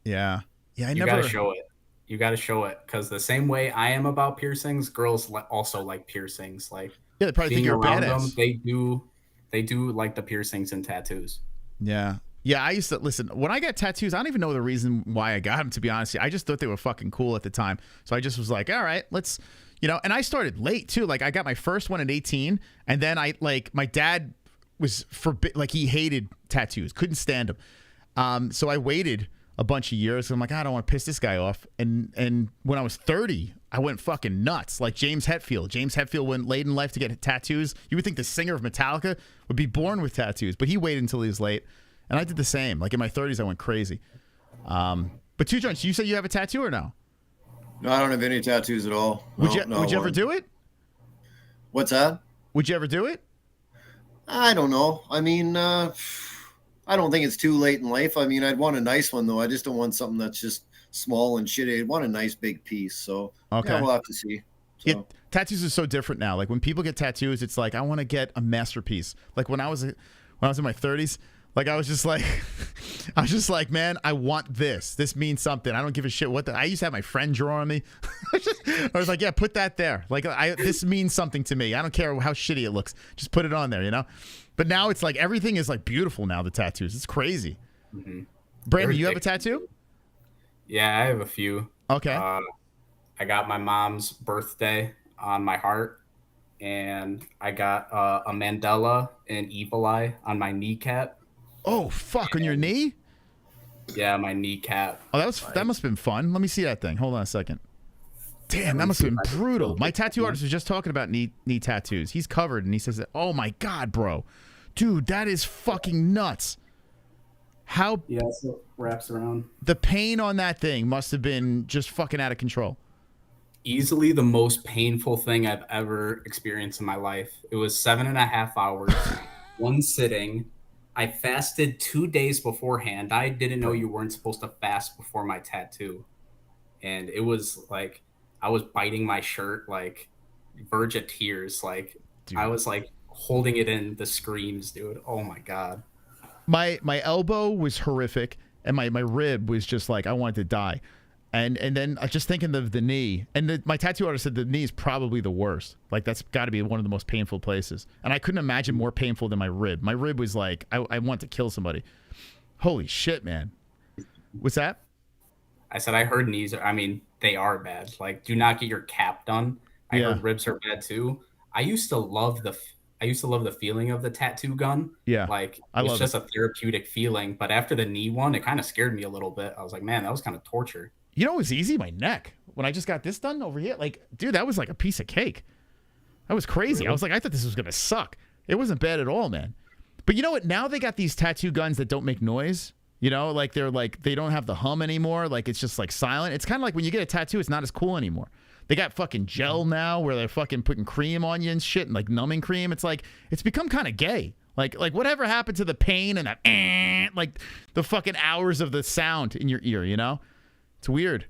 Yeah. Yeah, You gotta show it. You got to show it, because the same way I am about piercings, girls also like piercings. Like, yeah, they probably think you're a badass. They do like the piercings and tattoos. Yeah. Yeah, I used to, listen, when I got tattoos, I don't even know the reason why I got them, to be honest. I just thought they were fucking cool at the time. So I just was like, all right, let's, you know, and I started late too. Like, I got my first one at 18, and then my dad was he hated tattoos, couldn't stand them. So I waited a bunch of years. I'm like, I don't want to piss this guy off. And when I was 30, I went fucking nuts. Like James Hetfield. James Hetfield went late in life to get tattoos. You would think the singer of Metallica would be born with tattoos, but he waited until he was late. And I did the same. Like in my 30s, I went crazy. But Two Joints, you said you have a tattoo or no? No, I don't have any tattoos at all. Would you ever do it? What's that? Would you ever do it? I don't know. I mean, I don't think it's too late in life. I mean, I'd want a nice one, though. I just don't want something that's just small and shitty. I'd want a nice big piece. So, okay. Yeah, we'll have to see. So. Yeah, tattoos are so different now. Like when people get tattoos, it's like I want to get a masterpiece. Like when I was in my 30s, like I was just like, man, I want this. This means something. I don't give a shit what I used to have my friend draw on me. I was like, yeah, put that there. Like this means something to me. I don't care how shitty it looks. Just put it on there, you know? But now it's like everything is like beautiful now, the tattoos. It's crazy. Mm-hmm. Brandon, you have a tattoo? Yeah, I have a few. Okay. I got my mom's birthday on my heart, and I got a Mandela and Evil Eye on my kneecap. Oh, fuck, on your knee? Yeah, my kneecap. Oh, that must have been fun. Let me see that thing. Hold on a second. Damn, that must have been brutal. My tattoo artist was just talking about knee tattoos. He's covered, and he says, oh, my God, bro. Dude, that is fucking nuts. How? Yeah, so it wraps around. The pain on that thing must have been just fucking out of control. Easily the most painful thing I've ever experienced in my life. It was 7.5 hours, one sitting. I fasted 2 days beforehand. I didn't know you weren't supposed to fast before my tattoo. And it was like, I was biting my shirt, like verge of tears. Like dude. I was like holding it in the screams, dude. Oh my God. My elbow was horrific. And my rib was just like, I wanted to die. And then just thinking of the knee, and my tattoo artist said the knee is probably the worst. Like that's got to be one of the most painful places. And I couldn't imagine more painful than my rib. My rib was like, I want to kill somebody. Holy shit, man. What's that? I said I heard knees. I mean, they are bad. Like, do not get your cap done. I heard ribs are bad too. I used to love the feeling of the tattoo gun. Yeah, like it's just a therapeutic feeling. But after the knee one, it kind of scared me a little bit. I was like, man, that was kind of torture. You know, it was easy. My neck. When I just got this done over here, like, dude, that was like a piece of cake. That was crazy. Really? I was like, I thought this was gonna suck. It wasn't bad at all, man. But you know what? Now they got these tattoo guns that don't make noise. You know, like they don't have the hum anymore. Like it's just like silent. It's kind of like when you get a tattoo, it's not as cool anymore. They got fucking gel now where they're fucking putting cream on you and shit and like numbing cream. It's like, it's become kind of gay. Like whatever happened to the pain and that, like the fucking hours of the sound in your ear, you know? It's weird.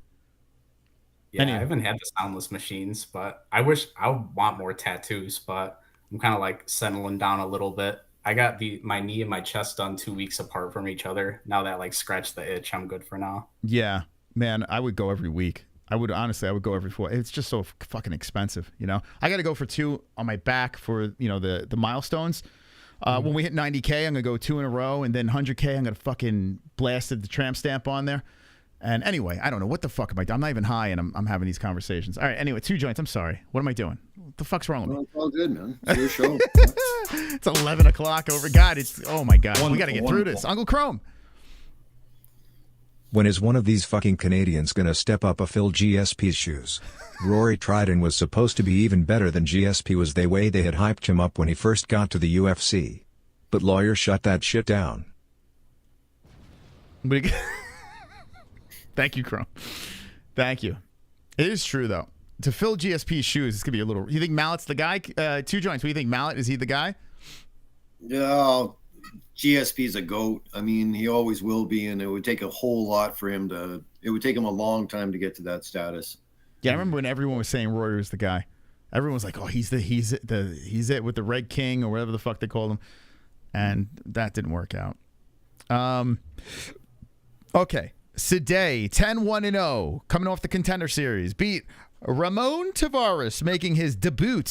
Yeah, anyway. I haven't had the soundless machines, but I want more tattoos, but I'm kind of like settling down a little bit. I got my knee and my chest done 2 weeks apart from each other. Now that like scratched the itch, I'm good for now. Yeah, man, I would go every week. I would go every 4. It's just so fucking expensive, you know. I got to go for 2 on my back for, you know, the milestones. When we hit 90K, I'm gonna go 2 in a row, and then 100K, I'm gonna fucking blasted the tramp stamp on there. And anyway, I don't know what the fuck am I doing. I'm not even high, and I'm having these conversations. All right, anyway, 2 joints. I'm sorry. What am I doing? What the fuck's wrong with me? It's all good, man. It's your show. It's 11 o'clock over. God, oh my God. We got to get through this. Uncle Chrome. When is one of these fucking Canadians gonna step up a Phil GSP's shoes? Rory Trident was supposed to be even better than GSP was the way they had hyped him up when he first got to the UFC. But Lawyer shut that shit down. Thank you, Chrome. Thank you. It is true, though. To fill GSP's shoes, it's going to be a little... You think Mallot's the guy? 2 joints. What do you think, Mallot? Is he the guy? Yeah, GSP's a GOAT. I mean, he always will be, and it would take a whole lot for him to... It would take him a long time to get to that status. Yeah, I remember when everyone was saying Rory was the guy. Everyone was like, oh, he's it with the Red King or whatever the fuck they called him. And that didn't work out. Okay. Sidey, 10-1-0, coming off the Contender Series, beat Ramon Tavares, making his debut,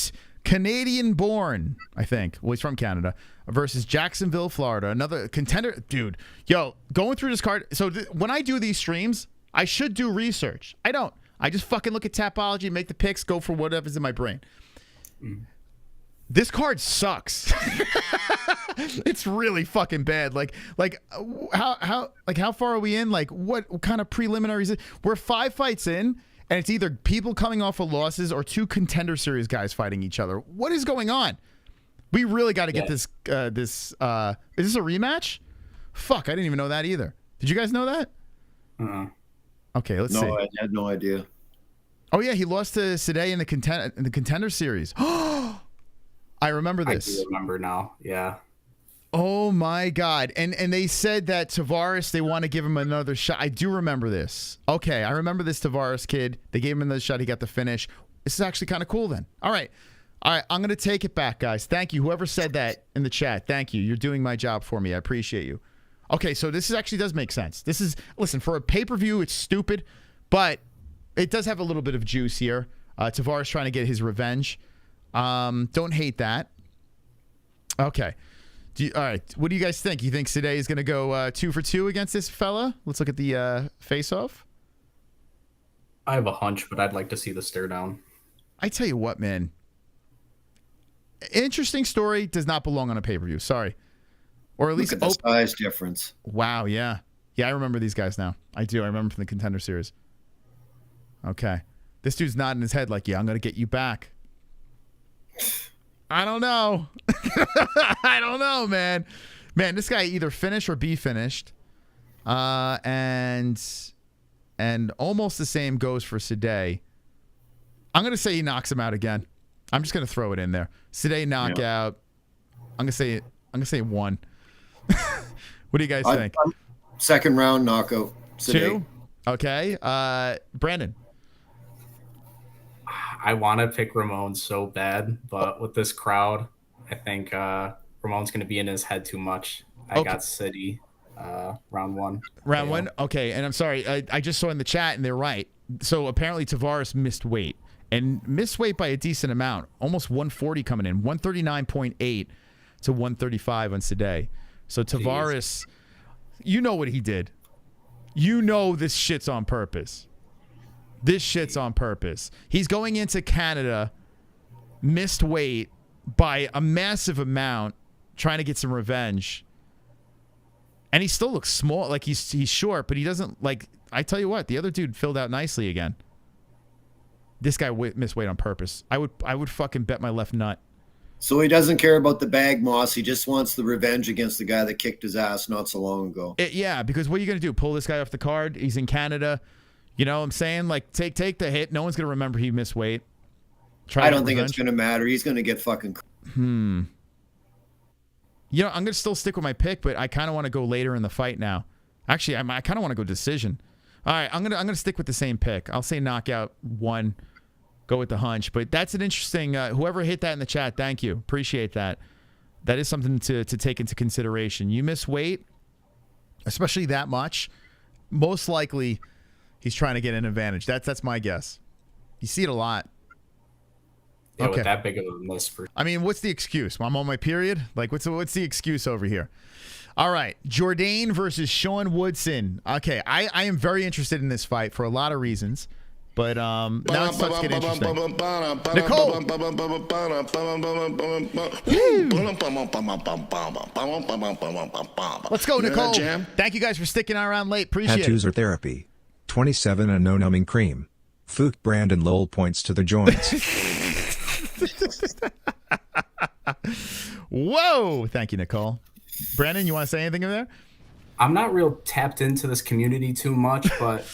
Canadian-born, I think. Well, he's from Canada, versus Jacksonville, Florida. Another contender. Dude, yo, going through this card. So when I do these streams, I should do research. I don't. I just fucking look at Tapology, make the picks, go for whatever's in my brain. This card sucks. It's really fucking bad. How far are we in? Like, what kind of preliminaries? We're 5 fights in, and it's either people coming off of losses or 2 contender series guys fighting each other. What is going on? We really got to get this. Is this a rematch? Fuck, I didn't even know that either. Did you guys know that? Okay, let's see. No, I had no idea. Oh yeah, he lost to Sidey in the contender series. I remember this. I do remember now. Yeah. Oh my God. And they said that Tavares, they want to give him another shot. I do remember this. Okay, I remember this Tavares kid. They gave him another shot. He got the finish. This is actually kind of cool then. All right. I'm going to take it back, guys. Thank you. Whoever said that in the chat, thank you. You're doing my job for me. I appreciate you. Okay, so this actually does make sense. This is, listen, for a pay-per-view, it's stupid, but it does have a little bit of juice here. Tavares trying to get his revenge. Don't hate that. Okay. All right. What do you guys think? You think Sidey is going to go 2 for 2 against this fella? Let's look at the face-off. I have a hunch, but I'd like to see the stare down. I tell you what, man. Interesting story does not belong on a pay-per-view. Sorry. Or at least look at the size difference. Wow, yeah. Yeah, I remember these guys now. I do. I remember from the contender series. Okay. This dude's nodding his head like, yeah, I'm going to get you back. I don't know. I don't know, man. Man, this guy either finish or be finished. And almost the same goes for Sidey. I'm going to say he knocks him out again. I'm just going to throw it in there. Sidey knockout. Yeah. I'm going to say 1. What do you guys think? Second round knockout. Sidey. 2? Okay. Brandon. I want to pick Ramon so bad, but with this crowd, I think Ramon's going to be in his head too much. I got City round 1. Round 1? Okay, and I'm sorry. I just saw in the chat, and they're right. So apparently Tavares missed weight, and missed weight by a decent amount. Almost 140 coming in. 139.8 to 135 on Sidey. So Tavares, you know what he did. You know this shit's on purpose. This shit's on purpose. He's going into Canada, missed weight by a massive amount, trying to get some revenge. And he still looks small, like he's short, but he doesn't, like, I tell you what, the other dude filled out nicely again. This guy missed weight on purpose. I would fucking bet my left nut. So he doesn't care about the bag, Moss. He just wants the revenge against the guy that kicked his ass not so long ago. Yeah, because what are you going to do? Pull this guy off the card? He's in Canada. You know what I'm saying? Like, take the hit. No one's going to remember he missed weight. I don't think it's going to matter. He's going to get fucking... You know, I'm going to still stick with my pick, but I kind of want to go later in the fight now. Actually, I kind of want to go decision. All right, I'm gonna stick with the same pick. I'll say knockout 1. Go with the hunch. But that's an interesting... whoever hit that in the chat, thank you. Appreciate that. That is something to take into consideration. You miss weight, especially that much, most likely... He's trying to get an advantage. That's my guess. You see it a lot. Yeah, with that big of a miss for. I mean, what's the excuse? I'm on my period. Like, what's the excuse over here? All right, Jourdain versus Sean Woodson. Okay, I am very interested in this fight for a lot of reasons, but now it starts to get interesting. Nicole. Let's go, Nicole. Thank you guys for sticking around late. Appreciate it. Tattoos or therapy. 27 and no numbing cream. Fook Brandon lol points to the joints. Whoa! Thank you, Nicole. Brandon, you want to say anything over there? I'm not real tapped into this community too much, but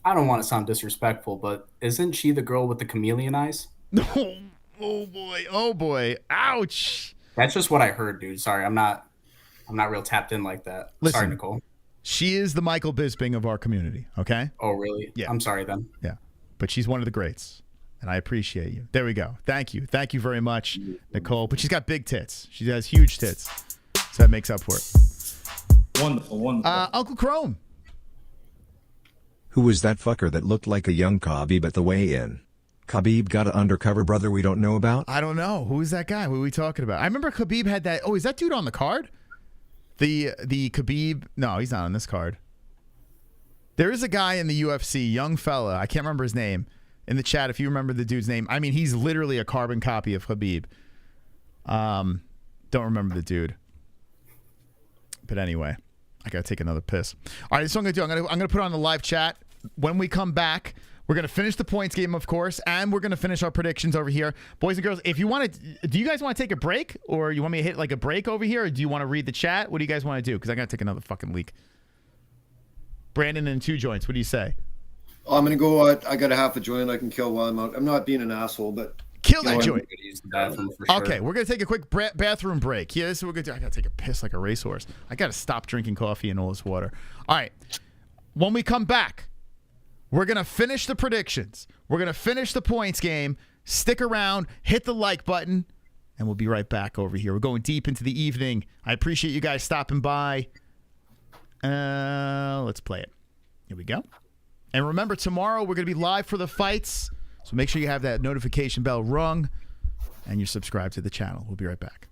I don't want to sound disrespectful, but isn't she the girl with the chameleon eyes? Oh boy! Oh boy! Ouch! That's just what I heard, dude. Sorry, I'm not real tapped in like that. Listen, sorry, Nicole. She is the Michael Bisping of our community, okay? Oh, really? Yeah. I'm sorry then. Yeah. But she's one of the greats, and I appreciate you. There we go. Thank you. Thank you very much, Nicole. But she's got big tits. She has huge tits, so that makes up for it. Wonderful, wonderful. Uncle Chrome. Who was that fucker that looked like a young Khabib at the weigh-in? Khabib got an undercover brother we don't know about? I don't know. Who is that guy? What are we talking about? I remember Khabib had that. Oh, is that dude on the card? The Khabib, no, he's not on this card. There is a guy in the UFC, young fella, I can't remember his name. In the chat, if you remember the dude's name, I mean, he's literally a carbon copy of Khabib. Don't remember the dude. But anyway, I got to take another piss. All right, this is what I'm going to do. I'm going to put it on the live chat. When we come back, we're going to finish the points game, of course, and we're going to finish our predictions over here. Boys and girls, if you want to, do you guys want to take a break? Or you want me to hit like a break over here? Or do you want to read the chat? What do you guys want to do? Because I got to take another fucking leak. Brandon and 2 joints, what do you say? I'm going to go, I got a half a joint I can kill while I'm out. I'm not being an asshole, but... Kill that joint. Okay, we're going to take a quick bathroom break. Yeah, this is what we're going to do. I got to take a piss like a racehorse. I got to stop drinking coffee and all this water. All right. When we come back, we're going to finish the predictions. We're going to finish the points game. Stick around. Hit the like button. And we'll be right back over here. We're going deep into the evening. I appreciate you guys stopping by. Let's play it. Here we go. And remember, tomorrow we're going to be live for the fights. So make sure you have that notification bell rung and you're subscribed to the channel. We'll be right back.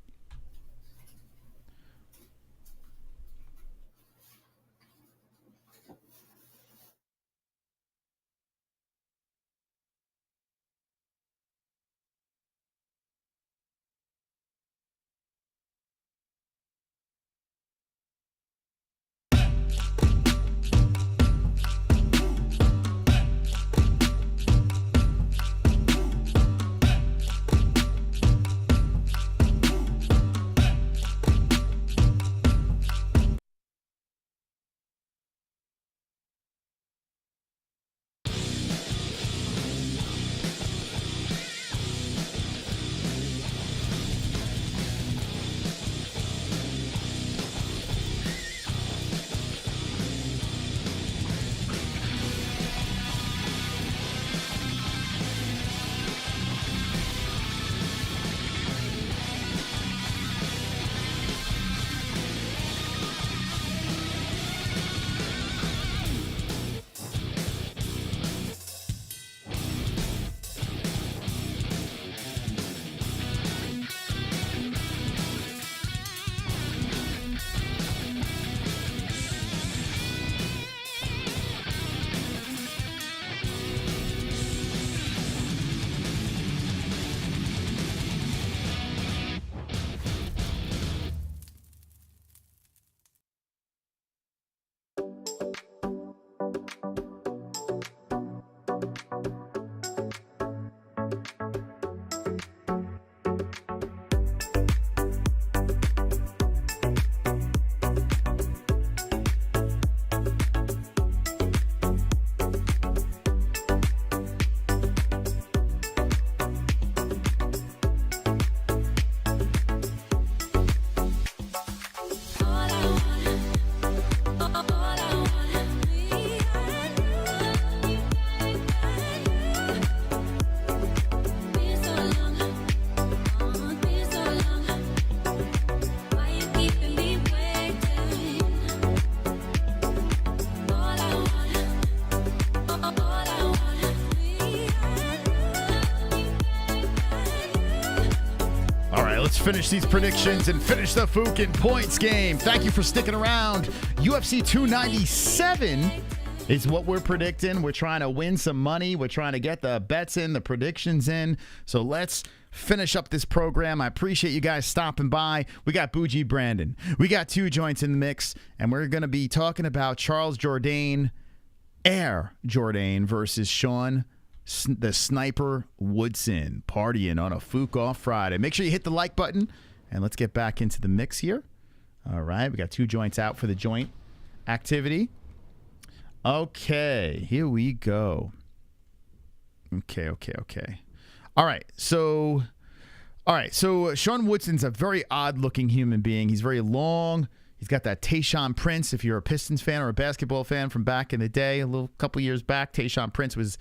Finish these predictions and finish the fucking points game. Thank you for sticking around. UFC 297 is what we're predicting. We're trying to win some money. We're trying to get the bets in, the predictions in. So let's finish up this program. I appreciate you guys stopping by. We got Bougie Brandon. We got 2 joints in the mix, and we're going to be talking about Charles Jourdain, Air Jourdain versus Sean the Sniper Woodson, partying on a FOF Off Friday. Make sure you hit the like button, and let's get back into the mix here. All right, we got 2 joints out for the joint activity. Okay, here we go. Okay. All right, so Sean Woodson's a very odd-looking human being. He's very long. He's got that Tayshaun Prince. If you're a Pistons fan or a basketball fan from back in the day, couple years back, Tayshaun Prince was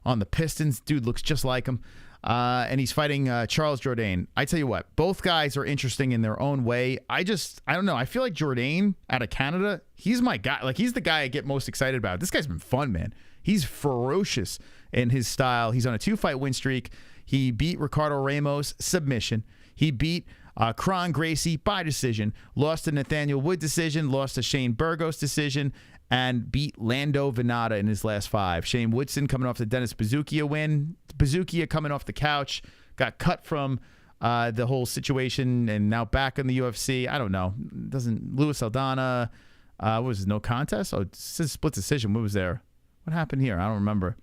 on the Pistons. Dude looks just like him. And he's fighting Charles Jourdain. I tell you what, both guys are interesting in their own way. I don't know. I feel like Jourdain out of Canada, he's my guy. Like, he's the guy I get most excited about. This guy's been fun, man. He's ferocious in his style. He's on a 2-fight win streak. He beat Ricardo Ramos submission. He beat Kron Gracie by decision. Lost to Nathaniel Wood decision. Lost to Shane Burgos decision. And beat Lando Venata in his last 5. Shane Woodson coming off the Dennis Bazookia win. Bazookia coming off the couch. Got cut from the whole situation, and now back in the UFC. I don't know. Doesn't Luis Aldana? What was it, no contest? Oh, it says split decision. What was there? What happened here? I don't remember.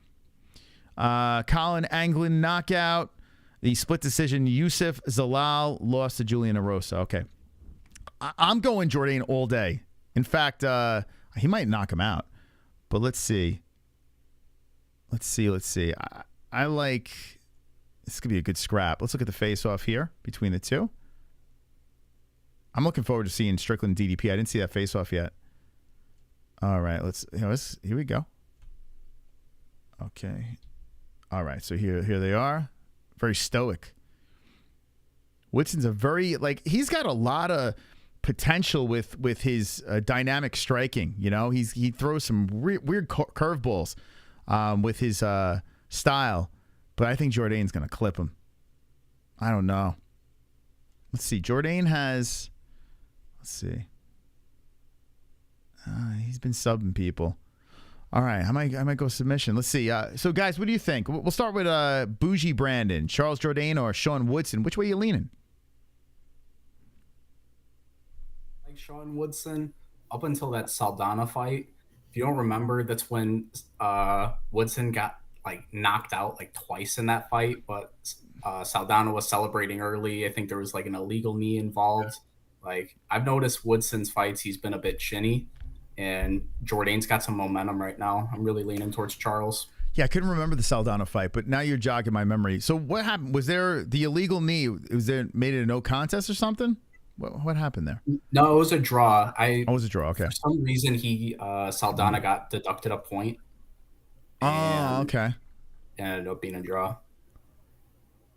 Colin Anglin knockout. The split decision. Yusuf Zalal lost to Julianna Rosa. Okay. I'm going Jourdain all day. In fact, he might knock him out. But let's see. Let's see. I like... This could be a good scrap. Let's look at the face-off here between the two. I'm looking forward to seeing Strickland DDP. I didn't see that face-off yet. All right, here we go. Okay. All right, so here they are. Very stoic. Whitson's a very, he's got a lot of potential with his dynamic striking. You know, he throws some weird curveballs with his style. But I think Jourdain's going to clip him. I don't know. Let's see. Jourdain has... Let's see. He's been subbing people. All right. I might go submission. Let's see. So, guys, what do you think? We'll start with Bougie Brandon. Charles Jourdain or Sean Woodson? Which way are you leaning? Like Sean Woodson, up until that Saldana fight, if you don't remember, that's when Woodson got knocked out twice in that fight, but Saldana was celebrating early. I think there was an illegal knee involved. I've noticed Woodson's fights, he's been a bit chinny, and Jourdain's got some momentum right now. I'm really leaning towards Charles. Yeah, I couldn't remember the Saldana fight, but now you're jogging my memory. So what happened? Was there the illegal knee? Was there made it a no contest or something? What happened there? No, it was a draw. It was a draw. Okay. For some reason, Saldana got deducted a point. Oh, okay. It ended up being a draw.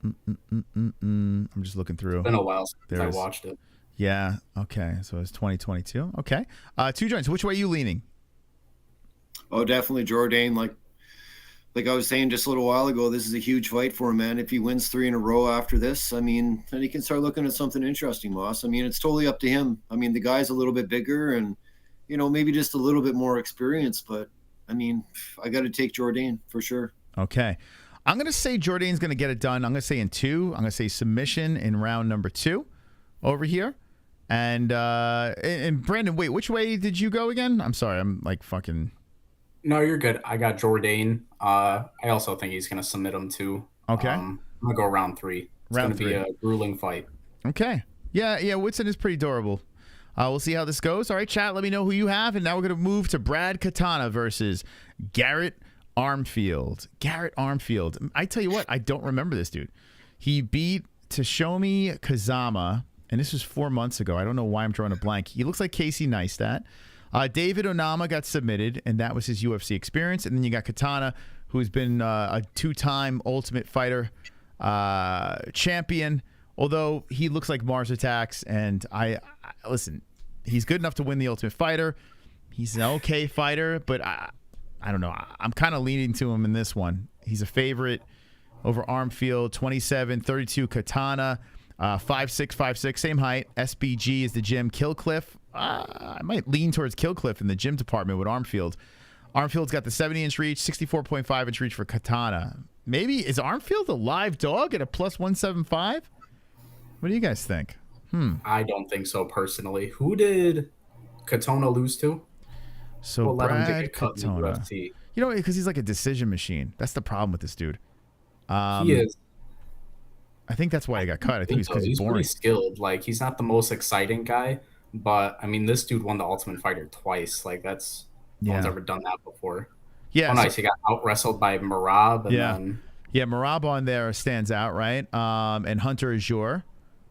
I'm just looking through. It's been a while since I watched it. Yeah. Okay. So it's 2022. Okay. Two joints. Which way are you leaning? Oh, definitely Jourdain. Like I was saying just a little while ago, this is a huge fight for him, man. If he wins 3 in a row after this, I mean, then he can start looking at something interesting, Moss. I mean, it's totally up to him. I mean, the guy's a little bit bigger and, maybe just a little bit more experience, but I mean, I got to take Jourdain for sure. Okay. I'm going to say Jourdain's going to get it done. I'm going to say in 2. I'm going to say submission in round number 2 over here. And Brandon, wait, which way did you go again? I'm sorry. I'm fucking... No, you're good. I got Jourdain. I also think he's going to submit him too. Okay. I'm going to go round 3. It's going to be a grueling fight. Okay. Yeah, Woodson is pretty durable. We'll see how this goes. All right, chat, let me know who you have. And now we're going to move to Brad Katana versus Garrett Armfield. Garrett Armfield. I tell you what, I don't remember this dude. He beat Toshomi Kazama, and this was 4 months ago. I don't know why I'm drawing a blank. He looks like Casey Neistat. David Onama got submitted, and that was his UFC experience. And then you got Katana, who's been a 2-time Ultimate Fighter champion, although he looks like Mars Attacks. And I listen, he's good enough to win the Ultimate Fighter. He's an okay fighter, but I don't know. I'm kind of leaning to him in this one. He's a favorite over Armfield. 27-32 Katana. 5'6", 5'6", same height. SBG is the gym. Killcliff. I might lean towards Killcliff in the gym department with Armfield. Armfield's got the 70-inch reach, 64.5-inch reach for Katana. Maybe is Armfield a live dog at a plus 175? What do you guys think? I don't think so personally. Who did Katana lose to? So Brad Katana. Because he's like a decision machine. That's the problem with this dude. He is. I think that's why he got cut. I think it's because he's boring. Pretty skilled. He's not the most exciting guy, but I mean, this dude won the Ultimate Fighter twice. That's no one's ever done that before. Yeah. Oh, nice. He got out wrestled by Marab. Yeah, Marab on there stands out, right? And Hunter Azure.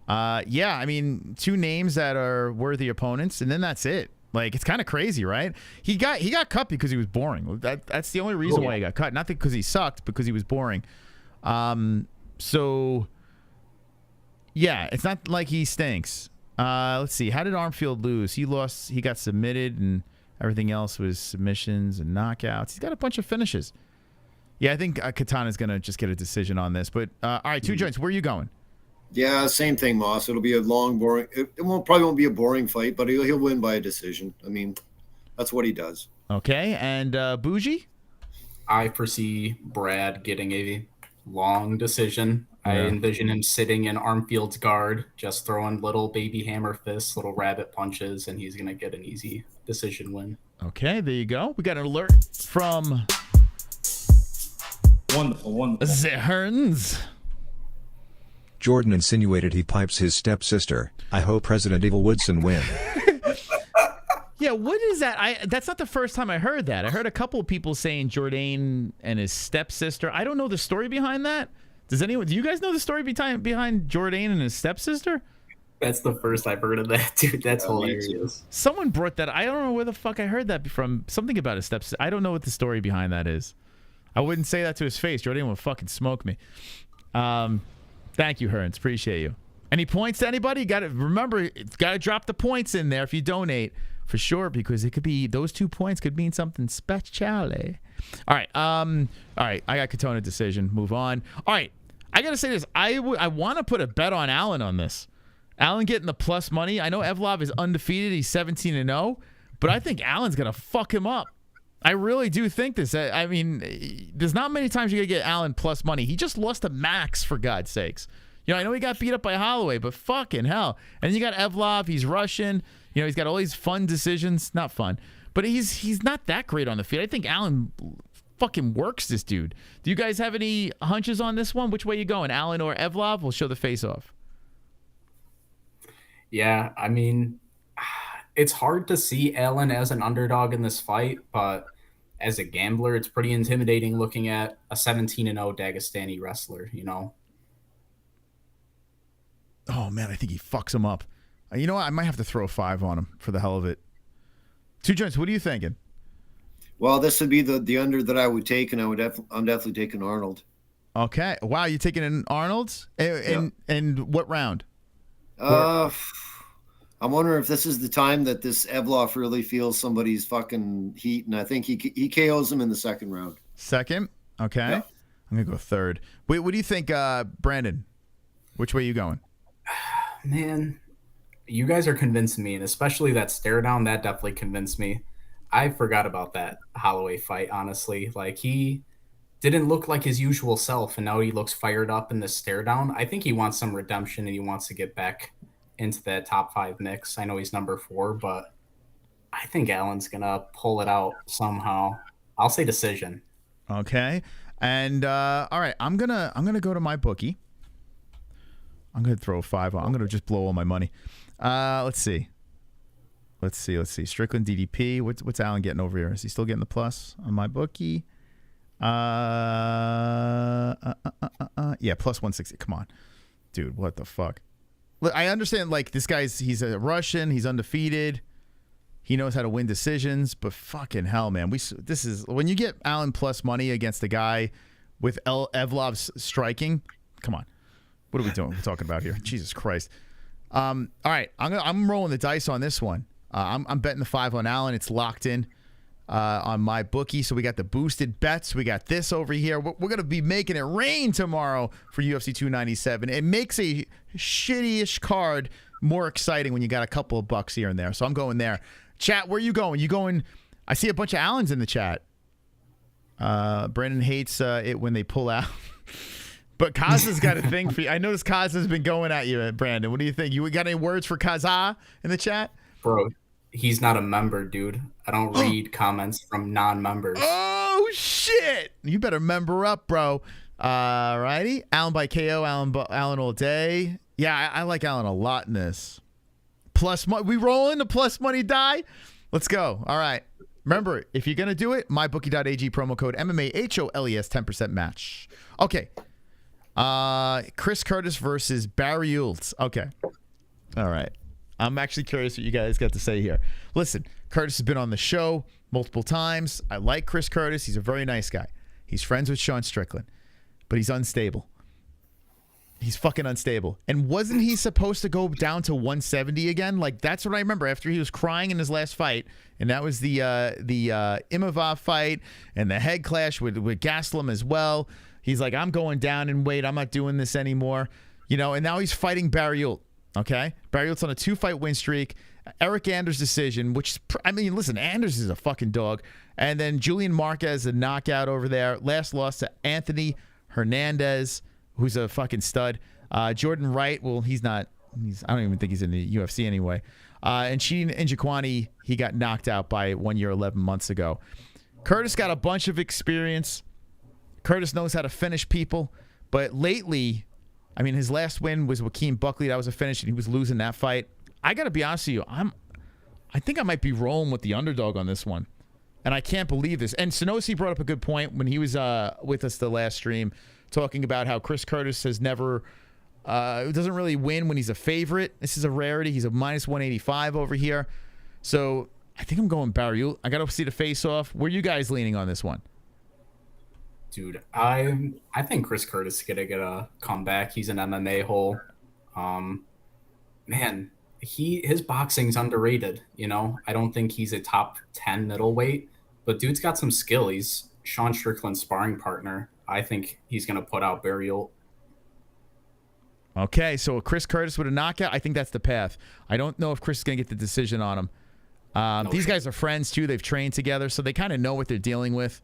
I mean, 2 names that are worthy opponents, and then that's it. It's kind of crazy, right? He got cut because he was boring. That's the only reason why he got cut. Not because he sucked, because he was boring. So, yeah, it's not like he stinks. Let's see. How did Armfield lose? He lost. He got submitted, and everything else was submissions and knockouts. He's got a bunch of finishes. Yeah, I think Katana's going to just get a decision on this. But, all right, 2 joints. Where are you going? Yeah, same thing, Moss. It'll be a long, boring. It probably won't be a boring fight, but he'll win by a decision. I mean, that's what he does. Okay, and Bougie? I foresee Brad getting a long decision. I envision him sitting in Armfield's guard, just throwing little baby hammer fists, little rabbit punches, and he's going to get an easy decision win. Okay, there you go. We got an alert from Wonderful. Zerns. Jordan insinuated he pipes his stepsister. I hope President Evil Woodson win. Yeah, what is that? That's not the first time I heard that. I heard a couple of people saying Jourdain and his stepsister. I don't know the story behind that. Do you guys know the story behind Jourdain and his stepsister? That's the first I've heard of that, dude. That's hilarious. Someone brought that. I don't know where the fuck I heard that from. Something about his stepsister. I don't know what the story behind that is. I wouldn't say that to his face. Jourdain would fucking smoke me. Thank you, Hearns. Appreciate you. Any points to anybody? Got to remember, got to drop the points in there if you donate. For sure, because it could be, those 2 points could mean something special. All right. I got Katona decision. Move on. All right. I got to say this. I want to put a bet on Allen on this. Allen getting the plus money. I know Evloev is undefeated. He's 17-0. But I think Allen's going to fuck him up. I really do think this. I mean, there's not many times you're going to get Allen plus money. He just lost to Max, for God's sakes. You know, I know he got beat up by Holloway, but fucking hell. And you got Evloev. He's Russian. You know, he's got all these fun decisions. Not fun. But he's not that great on the field. I think Allen fucking works this dude. Do you guys have any hunches on this one? Which way you going? Allen or Evloev? We'll show the face-off. Yeah, I mean, it's hard to see Allen as an underdog in this fight, but as a gambler, it's pretty intimidating looking at a 17-0 Dagestani wrestler, you know? Oh, man, I think he fucks him up. You know what? I might have to throw a 5 on him for the hell of it. Two Joints, what are you thinking? Well, this would be the under that I would take, and I'm definitely taking Arnold. Okay. Wow, you taking an Arnold's? And what round? I'm wondering if this is the time that this Evloev really feels somebody's fucking heat, and I think he KOs him in the second round. Second? Okay. Yeah. I'm going to go third. Wait, what do you think, Brandon? Which way are you going? Man, you guys are convincing me, and especially that stare down, that definitely convinced me. I forgot about that Holloway fight, honestly. Like, he didn't look like his usual self, and now he looks fired up in this stare down. I think he wants some redemption, and he wants to get back into that top 5 mix. I know he's number 4, but I think Allen's going to pull it out somehow. I'll say decision. Okay. And, all right, I'm gonna go to my bookie. I'm going to throw a 5 on. I'm going to just blow all my money. Let's see. Strickland DDP. What's Allen getting over here? Is he still getting the plus on my bookie? Yeah, plus 160. Come on. Dude, what the fuck? Look, I understand, like, this guy's, he's a Russian. He's undefeated. He knows how to win decisions. But fucking hell, man. This is, when you get Allen plus money against a guy with Evloev's striking, come on. What are we doing? We're talking about here. Jesus Christ. All right, I'm rolling the dice on this one. I'm betting the 5 on Allen. It's locked in on my bookie. So we got the boosted bets. We got this over here. We're going to be making it rain tomorrow for UFC 297. It makes a shitty-ish card more exciting when you got a couple of bucks here and there. So I'm going there. Chat, where are you going? You going? I see a bunch of Allens in the chat. Brandon hates it when they pull out. But Kaza's got a thing for you. I noticed Kaza's been going at you, Brandon. What do you think? You got any words for Kaza in the chat? Bro, he's not a member, dude. I don't read comments from non-members. Oh, shit. You better member up, bro. Righty. Allen by KO, Allen all day. Yeah, I like Allen a lot in this. Plus, we roll into plus money die. Let's go. All right. Remember, if you're going to do it, mybookie.ag, promo code MMA-HOLES, 10% match. Okay. Chris Curtis versus Barriault. Okay. All right. I'm actually curious what you guys got to say here. Listen, Curtis has been on the show multiple times. I like Chris Curtis. He's a very nice guy. He's friends with Sean Strickland, but he's unstable. He's fucking unstable. And wasn't he supposed to go down to 170 again? Like, that's what I remember after he was crying in his last fight. And that was the Imavov fight and the head clash with Gastelum as well. He's like, I'm going down in weight. I'm not doing this anymore. You know, and now he's fighting Barriault. Okay? Barriault's on a 2-fight win streak. Eric Anders' decision, which, I mean, listen, Anders is a fucking dog. And then Julian Marquez, a knockout over there. Last loss to Anthony Hernandez, who's a fucking stud. Jordan Wright, well, he's not. I don't even think he's in the UFC anyway. And Sheen Njokwani, he got knocked out by 1 year, 11 months ago. Curtis got a bunch of experience. Curtis knows how to finish people. But lately, I mean, his last win was Joaquin Buckley. That was a finish, and he was losing that fight. I got to be honest with you. I think I might be rolling with the underdog on this one. And I can't believe this. And Sonosi brought up a good point when he was with us the last stream, talking about how Chris Curtis has never... doesn't really win when he's a favorite. This is a rarity. He's a minus 185 over here. So I think I'm going Barriault. I got to see the face-off. Where are you guys leaning on this one? Dude, I think Chris Curtis is going to get a comeback. He's an MMA-hole. Man, his boxing's underrated. You know, I don't think he's a top 10 middleweight, but dude's got some skill. He's Sean Strickland's sparring partner. I think he's going to put out Barriault. Okay, so Chris Curtis with a knockout, I think that's the path. I don't know if Chris is going to get the decision on him. These guys are friends, too. They've trained together, so they kind of know what they're dealing with.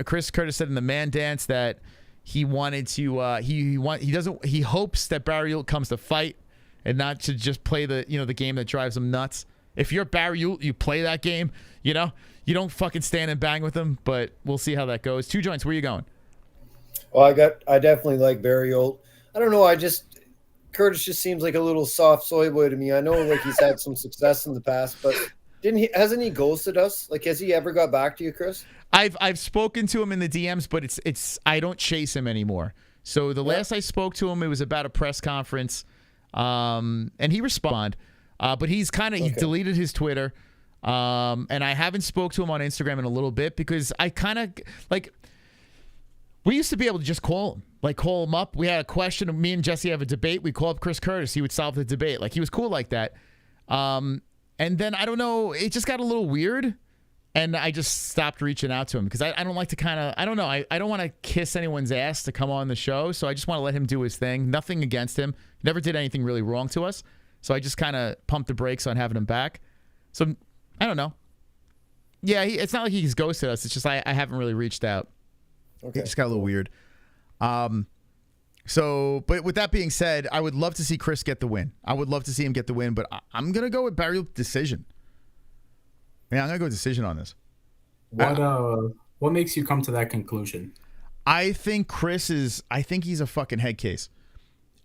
Chris Curtis said in the Man Dance that he wanted to he hopes that Barriault comes to fight and not to just play the game that drives him nuts. If you're Barriault, you play that game, you know? You don't fucking stand and bang with him, but we'll see how that goes. Two Joints, where you going? Well, I definitely like Barriault. I don't know. Curtis just seems like a little soft soy boy to me. I know like he's had some success in the past, but hasn't he ghosted us? Like, has he ever got back to you, Chris? I've spoken to him in the DMs, but it's I don't chase him anymore. So the last I spoke to him, it was about a press conference, and he responded, but he's he deleted his Twitter, and I haven't spoke to him on Instagram in a little bit because I kind of like. We used to be able to just call him up. We had a question. Me and Jesse have a debate. We call up Chris Curtis. He would solve the debate. Like, he was cool like that. And then, I don't know, it just got a little weird. And I just stopped reaching out to him because I don't like to I don't know. I don't want to kiss anyone's ass to come on the show. So I just want to let him do his thing. Nothing against him. He never did anything really wrong to us. So I just kind of pumped the brakes on having him back. So, I don't know. Yeah, it's not like he's ghosted us. It's just I haven't really reached out. Okay. It just got a little weird. So, but with that being said, I would love to see Chris get the win. I would love to see him get the win, but I'm going to go with Barriault decision. Yeah, I'm going to go decision on this. What makes you come to that conclusion? I think he's a fucking head case.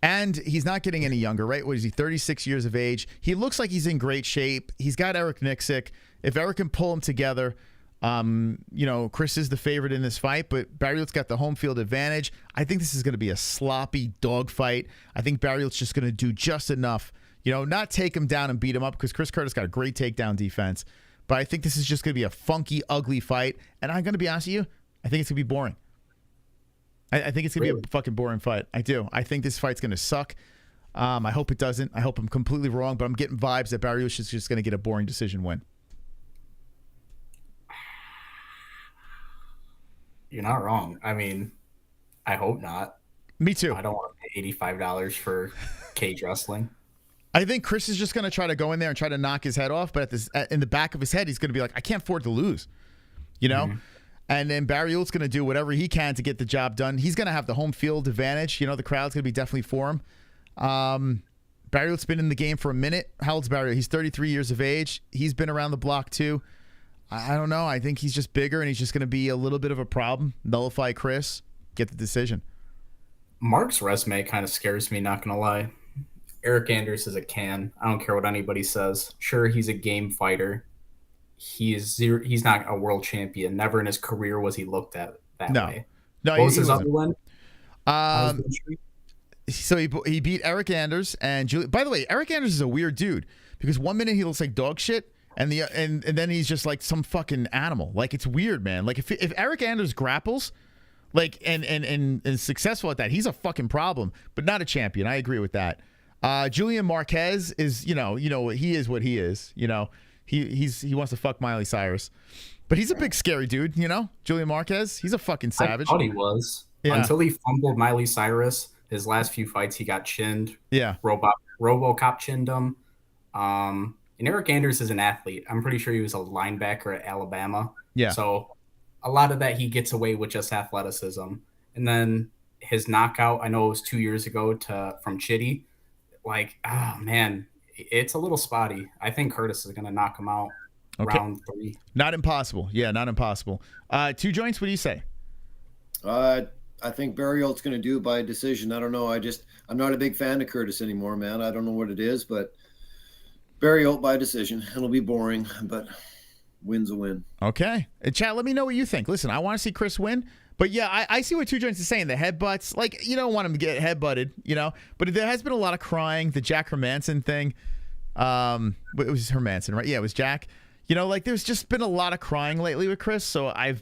And he's not getting any younger, right? What is he, 36 years of age? He looks like he's in great shape. He's got Eric Nixick. If Eric can pull him together... Chris is the favorite in this fight, but Barriault's got the home field advantage. I think this is going to be a sloppy dogfight. I think Barriault's just going to do just enough, not take him down and beat him up because Chris Curtis got a great takedown defense. But I think this is just going to be a funky, ugly fight. And I'm going to be honest with you, I think it's going to be boring. I think it's going to be a fucking boring fight. I do. I think this fight's going to suck. I hope it doesn't. I hope I'm completely wrong, but I'm getting vibes that Barriault is just going to get a boring decision win. You're not wrong. I mean, I hope not. Me too. I don't want to pay $85 for cage wrestling. I think Chris is just going to try to go in there and try to knock his head off, but in the back of his head, he's going to be like, I can't afford to lose, And then Barriault's going to do whatever he can to get the job done. He's going to have the home field advantage. The crowd's going to be definitely for him. Barriault's been in the game for a minute. How old's Barriault? He's 33 years of age. He's been around the block too. I don't know. I think he's just bigger, and he's just going to be a little bit of a problem. Nullify Chris, get the decision. Mark's resume kind of scares me, not going to lie. Eric Anders is a can. I don't care what anybody says. Sure, he's a game fighter. He's not a world champion. Never in his career was he looked at that way. No, what was his other one? So he beat Eric Anders and Julie. By the way, Eric Anders is a weird dude because 1 minute he looks like dog shit. And then he's just like some fucking animal. Like, it's weird, man. Like, if Eric Anders grapples, like, and is successful at that, he's a fucking problem, but not a champion. I agree with that. Julian Marquez is, he is what he is. He wants to fuck Miley Cyrus, but he's a big scary dude. Julian Marquez, he's a fucking savage. I thought he was until he fumbled Miley Cyrus. His last few fights, he got chinned. Yeah, RoboCop chinned him. And Eric Anders is an athlete. I'm pretty sure he was a linebacker at Alabama. Yeah. So a lot of that he gets away with just athleticism. And then his knockout, I know it was 2 years ago from Chitty. Like, oh man, it's a little spotty. I think Curtis is going to knock him out round 3. Not impossible. Yeah, not impossible. 2 joints, what do you say? I think Barriault's going to do it by decision. I don't know. I'm not a big fan of Curtis anymore, man. I don't know what it is, but Barriault by decision. It'll be boring, but win's a win. Okay. And chat, let me know what you think. Listen, I want to see Chris win, but yeah, I see what 2 joints is saying. The headbutts, like, you don't want him to get headbutted, you know, but there has been a lot of crying. The Jack Hermanson thing. It was Hermanson, right? Yeah, it was Jack. You know, like, there's just been a lot of crying lately with Chris, so I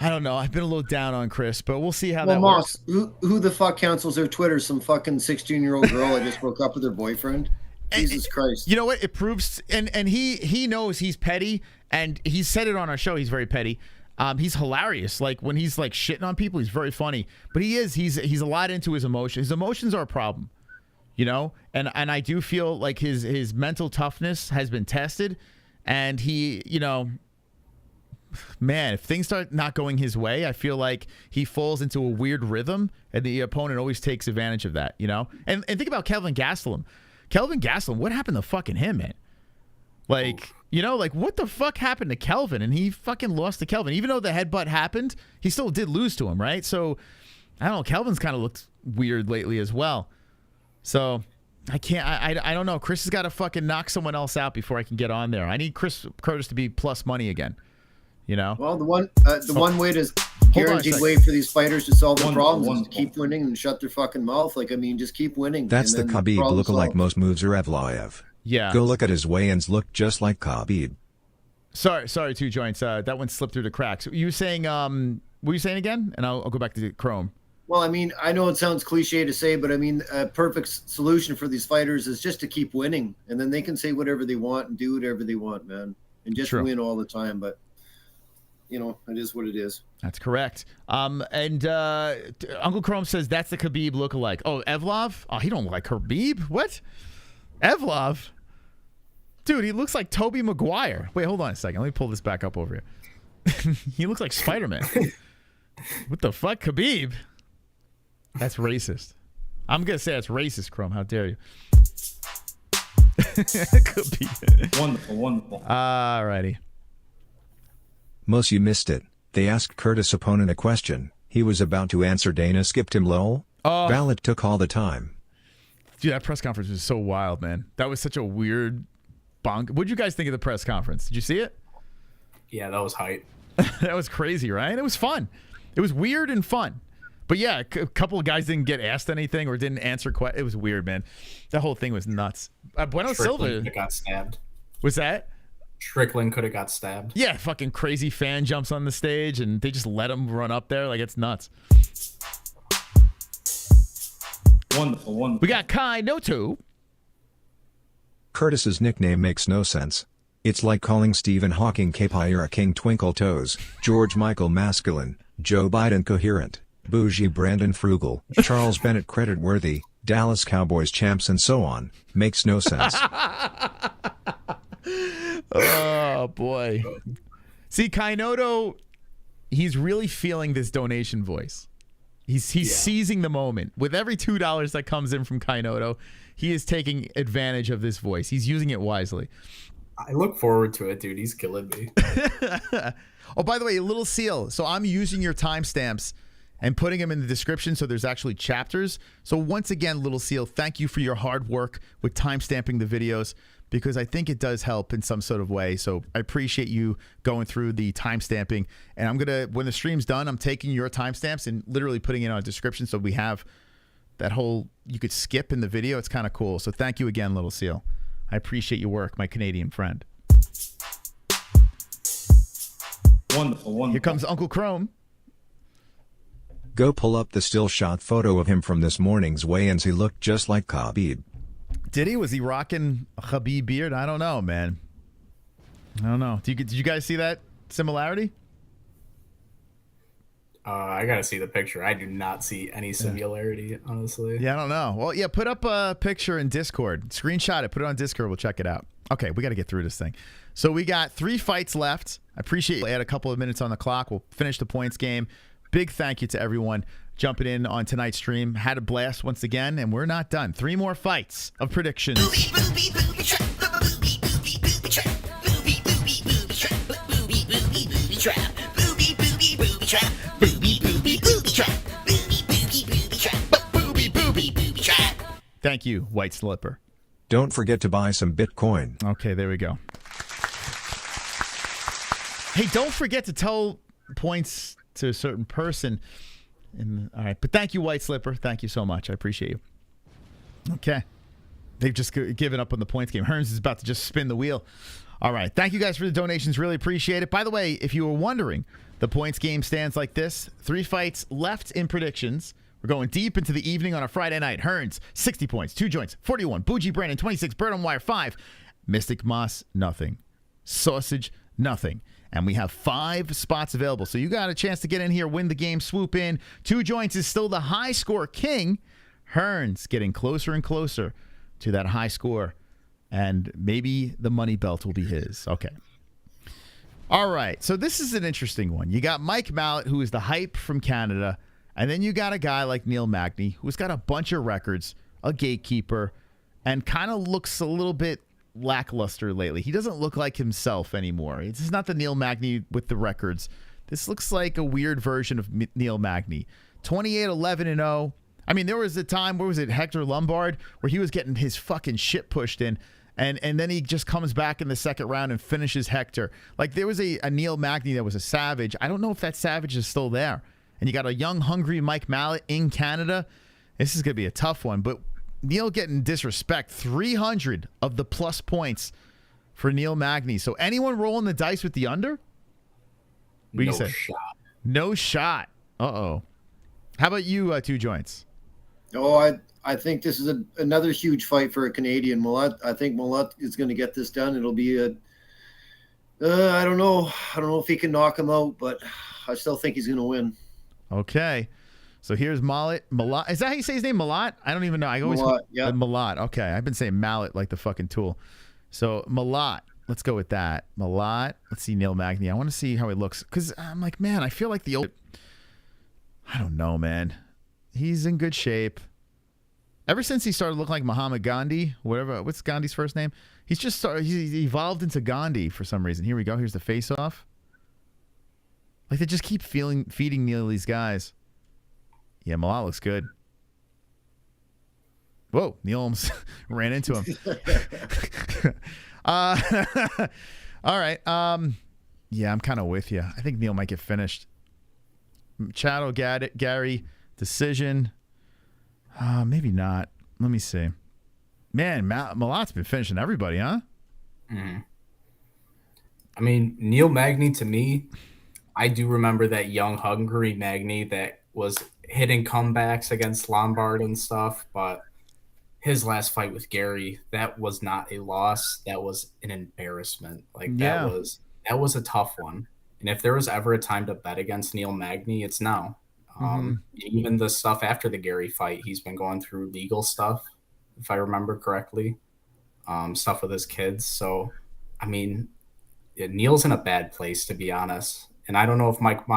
don't know. I've been a little down on Chris, but we'll see how that Moss, works. Who the fuck cancels their Twitter? Some fucking 16-year-old girl that just broke up with her boyfriend? Jesus Christ. You know what? It proves, and he knows he's petty, and he's said it on our show. He's very petty. He's hilarious. Like, when he's like shitting on people, he's very funny. But he's a lot into his emotions. His emotions are a problem, you know? And I do feel like his mental toughness has been tested, and he, you know, man, if things start not going his way, I feel like he falls into a weird rhythm, and the opponent always takes advantage of that, you know? And think about Kelvin Gastelum. Kelvin Gastelum, what happened to fucking him, man? Like, you know, like, what the fuck happened to Kelvin? And he fucking lost to Kelvin. Even though the headbutt happened, he still did lose to him, right? So, I don't know. Kelvin's kind of looked weird lately as well. So, I don't know. Chris has got to fucking knock someone else out before I can get on there. I need Chris Curtis to be plus money again. You know? Well, the one way to guaranteed way for these fighters to solve the problems is to keep winning and shut their fucking mouth. Like, I mean, just keep winning. That's the Khabib lookalike. Most moves are Evloev. Yeah. Go look at his weigh-ins. Look just like Khabib. Sorry, 2 joints. That one slipped through the cracks. You were saying, what were you saying again? And I'll go back to Chrome. Well, I mean, I know it sounds cliche to say, but I mean, a perfect solution for these fighters is just to keep winning, and then they can say whatever they want and do whatever they want, man, and just win all the time. But you know, it is what it is. That's correct. And Uncle Chrome says that's the Khabib lookalike. Oh, Evloev? Oh, he don't look like Khabib? What? Evloev? Dude, he looks like Tobey Maguire. Wait, hold on a second. Let me pull this back up over here. He looks like Spider-Man. What the fuck? Khabib? That's racist. I'm going to say that's racist, Chrome. How dare you? Khabib. Wonderful. All righty. Most you missed it. They asked Curtis' opponent a question. He was about to answer. Dana skipped him. Lol. Ballot took all the time. Dude, that press conference was so wild, man. That was such a weird bonk. What'd you guys think of the press conference? Did you see it? Yeah, that was hype. That was crazy, right? It was fun. It was weird and fun. But yeah, a couple of guys didn't get asked anything or didn't answer questions. It was weird, man. That whole thing was nuts. Bueno-Silva got stabbed. Was that? Strickland could have got stabbed. Yeah, fucking crazy fan jumps on the stage and they just let him run up there like it's nuts. Wonderful. We got Kai Noto. Curtis's nickname makes no sense. It's like calling Stephen Hawking K-Pyra King Twinkle Toes, George Michael Masculine, Joe Biden Coherent, Bougie Brandon Frugal, Charles Bennett Credit Worthy, Dallas Cowboys Champs, and so on. Makes no sense. Oh, boy. See, Kainoto, he's really feeling this donation voice. He's seizing the moment. With every $2 that comes in from Kainoto, he is taking advantage of this voice. He's using it wisely. I look forward to it, dude. He's killing me. Oh, by the way, Little Seal. So I'm using your timestamps and putting them in the description so there's actually chapters. So once again, Little Seal, thank you for your hard work with timestamping the videos, because I think it does help in some sort of way. So I appreciate you going through the timestamping. And I'm going to, when the stream's done, I'm taking your timestamps and literally putting it on a description so we have that whole, you could skip in the video. It's kind of cool. So thank you again, Little Seal. I appreciate your work, my Canadian friend. Wonderful. Here comes Uncle Chrome. Go pull up the still shot photo of him from this morning's weigh-ins. He looked just like Khabib. Did he? Was he rocking a Khabib beard? I don't know, man. I don't know. Did you guys see that similarity? I gotta see the picture. I do not see any similarity, honestly. Yeah, I don't know. Well, yeah, put up a picture in Discord. Screenshot it. Put it on Discord. We'll check it out. Okay, we got to get through this thing. So we got 3 fights left. I appreciate you. Add a couple of minutes on the clock. We'll finish the points game. big thank you to everyone jumping in on tonight's stream. Had a blast once again, and we're not done. 3 more fights of predictions. Thank you, White Slipper. Don't forget to buy some Bitcoin. Okay, there we go. Hey, don't forget to tell points to a certain person. All right, but thank you, White Slipper. Thank you so much. I appreciate you. Okay. They've just given up on the points game. Hearns is about to just spin the wheel. All right. Thank you guys for the donations. Really appreciate it. By the way, if you were wondering, the points game stands like this. 3 fights left in predictions. We're going deep into the evening on a Friday night. Hearns, 60 points. 2 joints, 41. Bougie Brandon, 26. Bird on Wire, 5. Mystic Moss, nothing. Sausage, nothing. And we have 5 spots available. So you got a chance to get in here, win the game, swoop in. 2 joints is still the high score king. Hearns getting closer and closer to that high score. And maybe the money belt will be his. Okay. All right. So this is an interesting one. You got Mike Mallot, who is the hype from Canada. And then you got a guy like Neil Magny, who's got a bunch of records, a gatekeeper, and kind of looks a little bit lackluster lately. He doesn't look like himself anymore. This is not the Neil Magny with the records. This looks like a weird version of Neil Magny. 28-11-0. I mean, there was a time, where was it, Hector Lombard, where he was getting his fucking shit pushed in, and then he just comes back in the second round and finishes Hector. Like, there was a Neil Magny that was a savage. I don't know if that savage is still there. And you got a young, hungry Mike Mallot in Canada. This is going to be a tough one. But Neil getting disrespect. 300 of the plus points for Neil Magny. So anyone rolling the dice with the under? What do you say? Shot. No shot. Uh-oh. How about you, 2 joints? Oh, I think this is another huge fight for a Canadian. Mallot. I think Mallot is going to get this done. It'll be I don't know. I don't know if he can knock him out, but I still think he's going to win. Okay. So here's Mallot. Is that how you say his name? Mallot? I don't even know. I always Mallot, yeah. Mallot. Okay. I've been saying Mallot like the fucking tool. So Mallot. Let's go with that. Mallot. Let's see Neil Magny. I want to see how he looks. Because I'm like, man, I feel like the old... I don't know, man. He's in good shape. Ever since he started looking like Muhammad Gandhi, whatever, what's Gandhi's first name? He's evolved into Gandhi for some reason. Here we go. Here's the face-off. Like, they just keep feeding Neil these guys. Yeah, Mallot looks good. Whoa, Neil almost ran into him. All right. Yeah, I'm kind of with you. I think Neil might get finished. Chado, Gary, decision. Maybe not. Let me see. Man, Mallot's been finishing everybody, huh? Mm-hmm. I mean, Neil Magny, to me, I do remember that young, hungry Magny that was hitting comebacks against Lombard and stuff, but his last fight with Gary, that was not a loss. That was an embarrassment. Like, that was a tough one. And if there was ever a time to bet against Neil Magny, it's now. Even the stuff after the Gary fight, he's been going through legal stuff, if I remember correctly, stuff with his kids. So, I mean, Neil's in a bad place, to be honest. And I don't know if Mike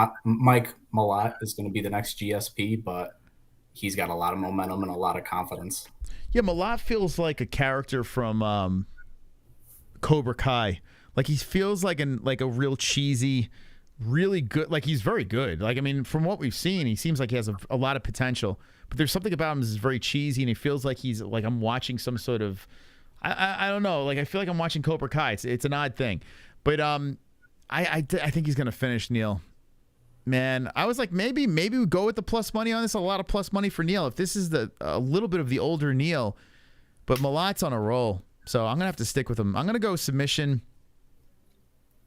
Mallot is going to be the next GSP, but he's got a lot of momentum and a lot of confidence. Yeah, Mallot feels like a character from Cobra Kai. Like, he feels like a real cheesy, really good. Like, he's very good. Like, I mean, from what we've seen, he seems like he has a lot of potential. But there's something about him that's very cheesy, and he feels like he's like, I'm watching some sort of, I don't know. Like, I feel like I'm watching Cobra Kai. It's an odd thing, but I think he's gonna finish Neil. Man, I was like, maybe we go with the plus money on this. A lot of plus money for Neil. If this is a little bit of the older Neil, but Mallot's on a roll, so I'm gonna have to stick with him. I'm gonna go submission.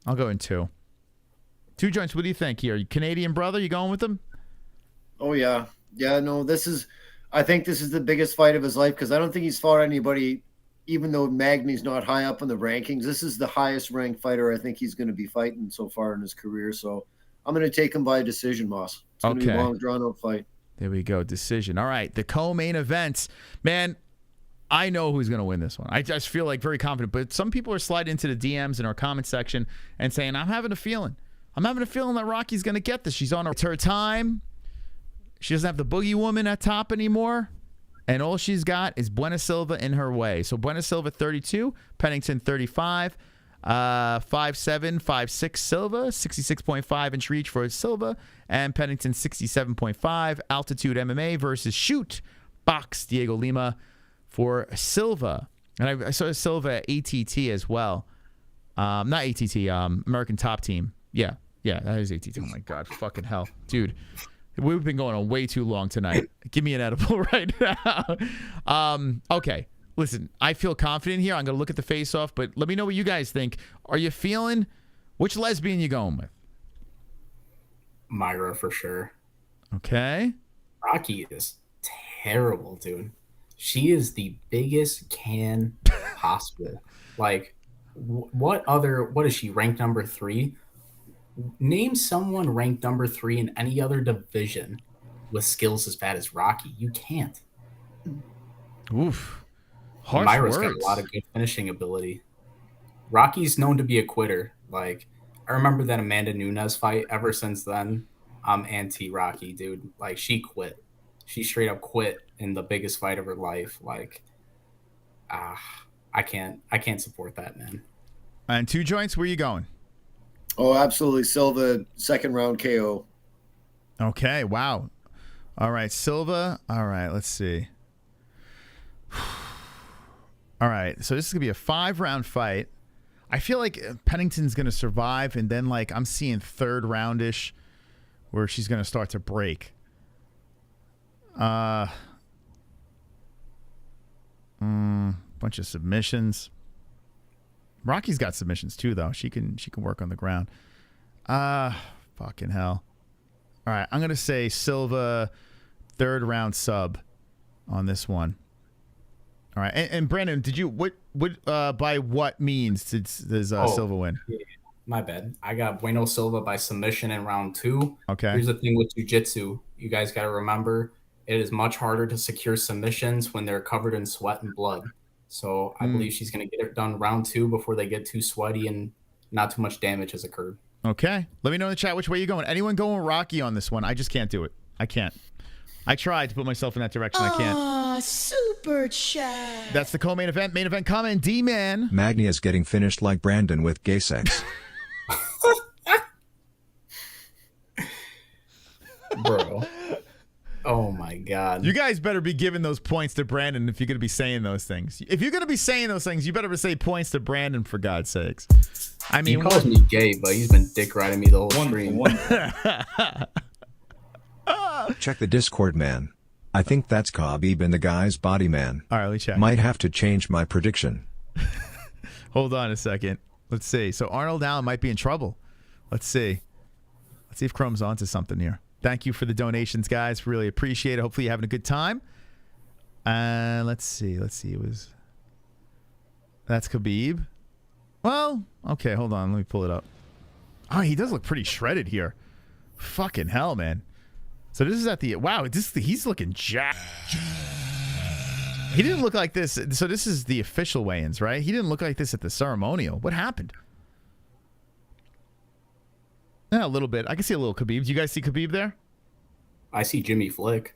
I'll go in 2. 2 joints. What do you think here? You Canadian brother, you going with him? Oh yeah, no. I think this is the biggest fight of his life because I don't think he's fought anybody. Even though Magny's not high up in the rankings, this is the highest ranked fighter I think he's going to be fighting so far in his career. So I'm going to take him by decision, Moss. It's going to be a long, drawn-out fight. There we go. Decision. All right. The co-main events. Man, I know who's going to win this one. I just feel like very confident. But some people are sliding into the DMs in our comment section and saying, I'm having a feeling. I'm having a feeling that Rocky's going to get this. She's on her time. She doesn't have the boogie woman at top anymore. And all she's got is Bueno-Silva in her way. So Bueno-Silva 32, Pennington 35, 5'7", 5'6", Silva, 66.5 inch reach for Silva, and Pennington 67.5. Altitude MMA versus shoot box Diego Lima for Silva. And I saw Silva at ATT as well. Not ATT, American Top Team. Yeah, that is ATT. Oh my God, fucking hell. Dude, we've been going on way too long tonight. Give me an edible right now. Okay. Listen, I feel confident here. I'm going to look at the face-off, but let me know what you guys think. Are you feeling which lesbian you going with? Myra for sure. Okay. Rocky is terrible, dude. She is the biggest can possible. Like, what is she, ranked number 3? Name someone ranked number 3 in any other division with skills as bad as Rocky. You can't. Oof. Myra's got a lot of good finishing ability. Rocky's known to be a quitter. Like, I remember that Amanda Nunes fight. Ever since then, I'm anti-Rocky, dude. Like, she quit. She straight up quit in the biggest fight of her life. Like, I can't support that, man. And 2 joints, where you going? Oh, absolutely. Silva, second round KO. Okay, wow. All right, Silva. All right, let's see. All right, so this is going to be a 5-round fight. I feel like Pennington's going to survive, and then, like, I'm seeing 3rd roundish where she's going to start to break. Bunch of submissions. Rocky's got submissions too, though. She can work on the ground. Fucking hell. All right, I'm gonna say Silva 3rd round sub on this one. All right, and Brandon, did you what by what means does Silva win? Yeah, my bad. I got Bueno-Silva by submission in round 2. Okay. Here's the thing with jiu-jitsu. You guys got to remember, it is much harder to secure submissions when they're covered in sweat and blood. So I believe she's going to get it done round 2 before they get too sweaty and not too much damage has occurred. Okay. Let me know in the chat which way you're going. Anyone going Rocky on this one? I just can't do it. I can't. I tried to put myself in that direction. I can't. Super chat. That's the co-main event. Main event comment, D-Man. Magny is getting finished like Brandon with gay sex. Bro. Oh my God. You guys better be giving those points to Brandon if you're going to be saying those things. If you're going to be saying those things, you better say points to Brandon, for God's sakes. I mean, he calls me gay, but he's been dick riding me the whole stream. Check the Discord, man. I think that's Khabib in the guy's body, man. All right, let me check. Might have to change my prediction. Hold on a second. Let's see. So Arnold Allen might be in trouble. Let's see. Let's see if Chrome's onto something here. Thank you for the donations, guys. Really appreciate it. Hopefully you're having a good time. Let's see. That's Khabib. Well, okay, hold on. Let me pull it up. Oh, he does look pretty shredded here. Fucking hell, man. So this is at the... Wow, he's looking jacked. He didn't look like this. So this is the official weigh-ins, right? He didn't look like this at the ceremonial. What happened? Yeah, a little bit. I can see a little Khabib. Do you guys see Khabib there? I see Jimmy Flick.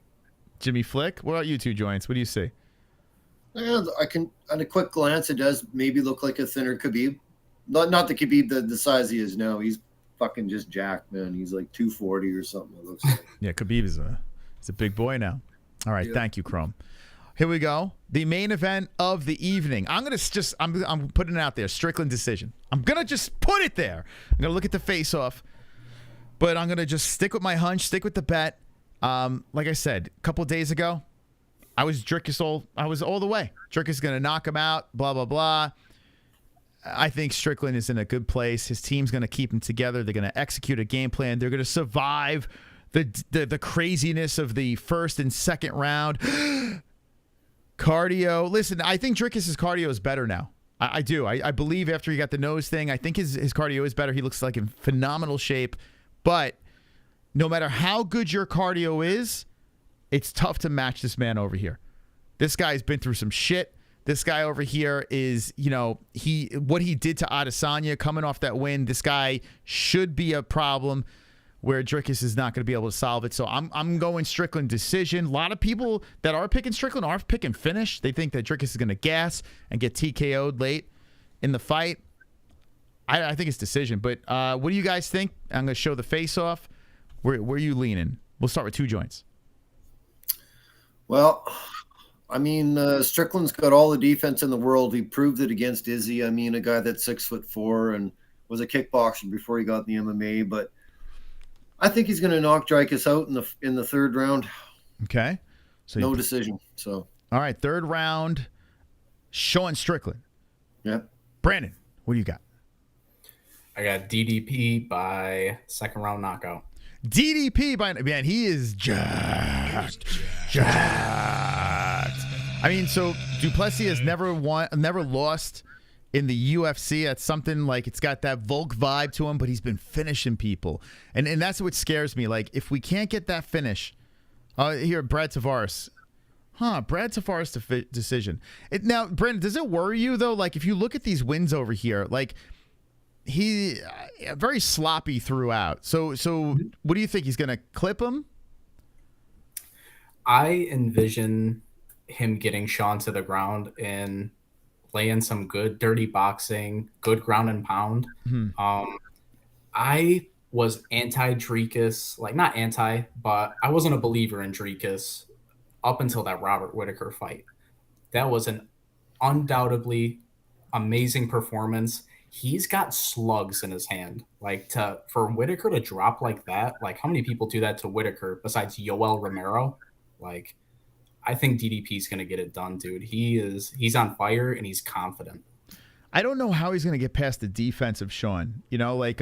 Jimmy Flick? What about you 2 joints? What do you see? Yeah, I can, on a quick glance, it does maybe look like a thinner Khabib. Not the Khabib the size he is now. He's fucking just jacked, man. He's like 240 or something, it looks like. Yeah, Khabib is a big boy now. All right, Thank you, Chrome. Here we go. The main event of the evening. I'm putting it out there. Strickland decision. I'm gonna just put it there. I'm gonna look at the face-off, but I'm gonna just stick with my hunch, stick with the bet. Like I said, a couple of days ago, I was all the way. Dricus is gonna knock him out. Blah blah blah. I think Strickland is in a good place. His team's going to keep him together. They're going to execute a game plan. They're going to survive the craziness of the 1st and 2nd round. Cardio. Listen, I think Dricus' cardio is better now. I do. I believe after he got the nose thing, I think his cardio is better. He looks like in phenomenal shape. But no matter how good your cardio is, it's tough to match this man over here. This guy's been through some shit. This guy over here is, you know, what he did to Adesanya coming off that win. This guy should be a problem where Dricus is not going to be able to solve it. So I'm going Strickland decision. A lot of people that are picking Strickland are picking finish. They think that Dricus is going to gas and get TKO'd late in the fight. I think it's decision. But what do you guys think? I'm going to show the face-off. Where are you leaning? We'll start with 2 joints. Well, I mean, Strickland's got all the defense in the world. He proved it against Izzy. I mean, a guy that's 6'4" and was a kickboxer before he got in the MMA. But I think he's going to knock Dricus out in the 3rd round. Okay, so no decision. So all right, 3rd round, Sean Strickland. Yeah, Brandon, what do you got? I got DDP by 2nd round knockout. DDP by, man, he is jacked. I mean, so Duplessis has never lost in the UFC. That's something like, it's got that Volk vibe to him, but he's been finishing people. And that's what scares me. Like, if we can't get that finish, here, Brad Tavares. Brad Tavares decision. Now, Brandon, does it worry you, though? Like, if you look at these wins over here, like, he very sloppy throughout. So what do you think? He's going to clip him? I envision him getting Sean to the ground and laying some good dirty boxing, good ground and pound. I was anti-Dricus, like not anti, but I wasn't a believer in Dricus up until that Robert Whittaker fight. That was an undoubtedly amazing performance. He's got slugs in his hand. Like, for Whittaker to drop like that, like, how many people do that to Whittaker besides Yoel Romero? Like, I think DDP is going to get it done, dude. He's on fire and he's confident. I don't know how he's going to get past the defense of Sean. You know, like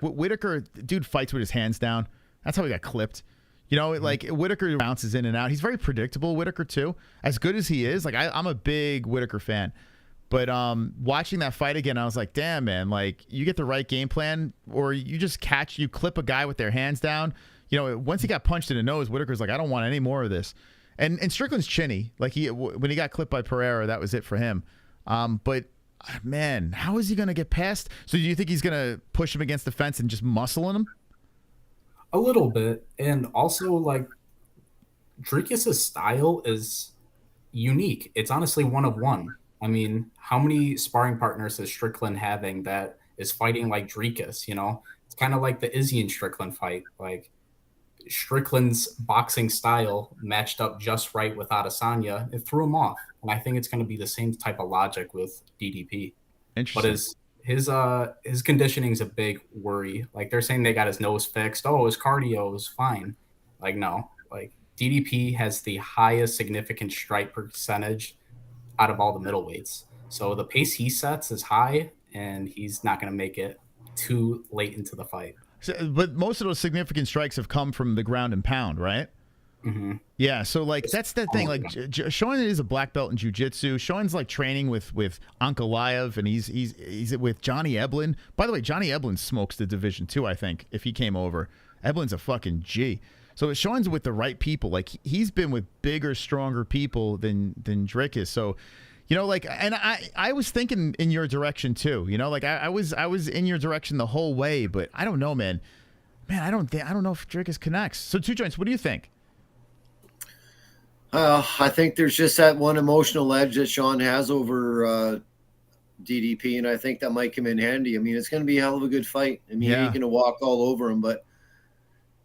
Whittaker, dude fights with his hands down. That's how he got clipped. You know, like Whittaker bounces in and out. He's very predictable, Whittaker too. As good as he is, like I'm a big Whittaker fan. But watching that fight again, I was like, damn, man, like you get the right game plan or you clip a guy with their hands down. You know, once he got punched in the nose, Whittaker's like, I don't want any more of this. And Strickland's chinny. Like when he got clipped by Pereira, that was it for him. But man, how is he going to get past? So do you think he's going to push him against the fence and just muscle him? A little bit. And also, like, Dricus' style is unique. It's honestly one of one. I mean, how many sparring partners is Strickland having that is fighting like Dricus, you know? It's kind of like the Izzy and Strickland fight. Like, Strickland's boxing style matched up just right with Adesanya. It threw him off. And I think it's going to be the same type of logic with DDP. Interesting. But his conditioning is a big worry. Like, they're saying they got his nose fixed. Oh, his cardio is fine. Like, no. Like, DDP has the highest significant strike percentage out of all the middleweights. So the pace he sets is high, and he's not going to make it too late into the fight. So, but most of those significant strikes have come from the ground and pound, right? Mm-hmm. Yeah, so like that's the thing. Like Sean is a black belt in jiu-jitsu. Sean's like training with Ankalaev, and he's with Johnny Eblen. By the way, Johnny Eblen smokes the division too, I think, if he came over. Eblen's a fucking G. So Sean's with the right people. Like he's been with bigger, stronger people than Dricus. So, you know, like, and I was thinking in your direction too. You know, like I was in your direction the whole way, but I don't know, man. I don't know if Dricus connects. So 2 joints. What do you think? I think there's just that one emotional edge that Sean has over DDP, and I think that might come in handy. I mean, it's going to be a hell of a good fight. I mean, he's going to walk all over him, but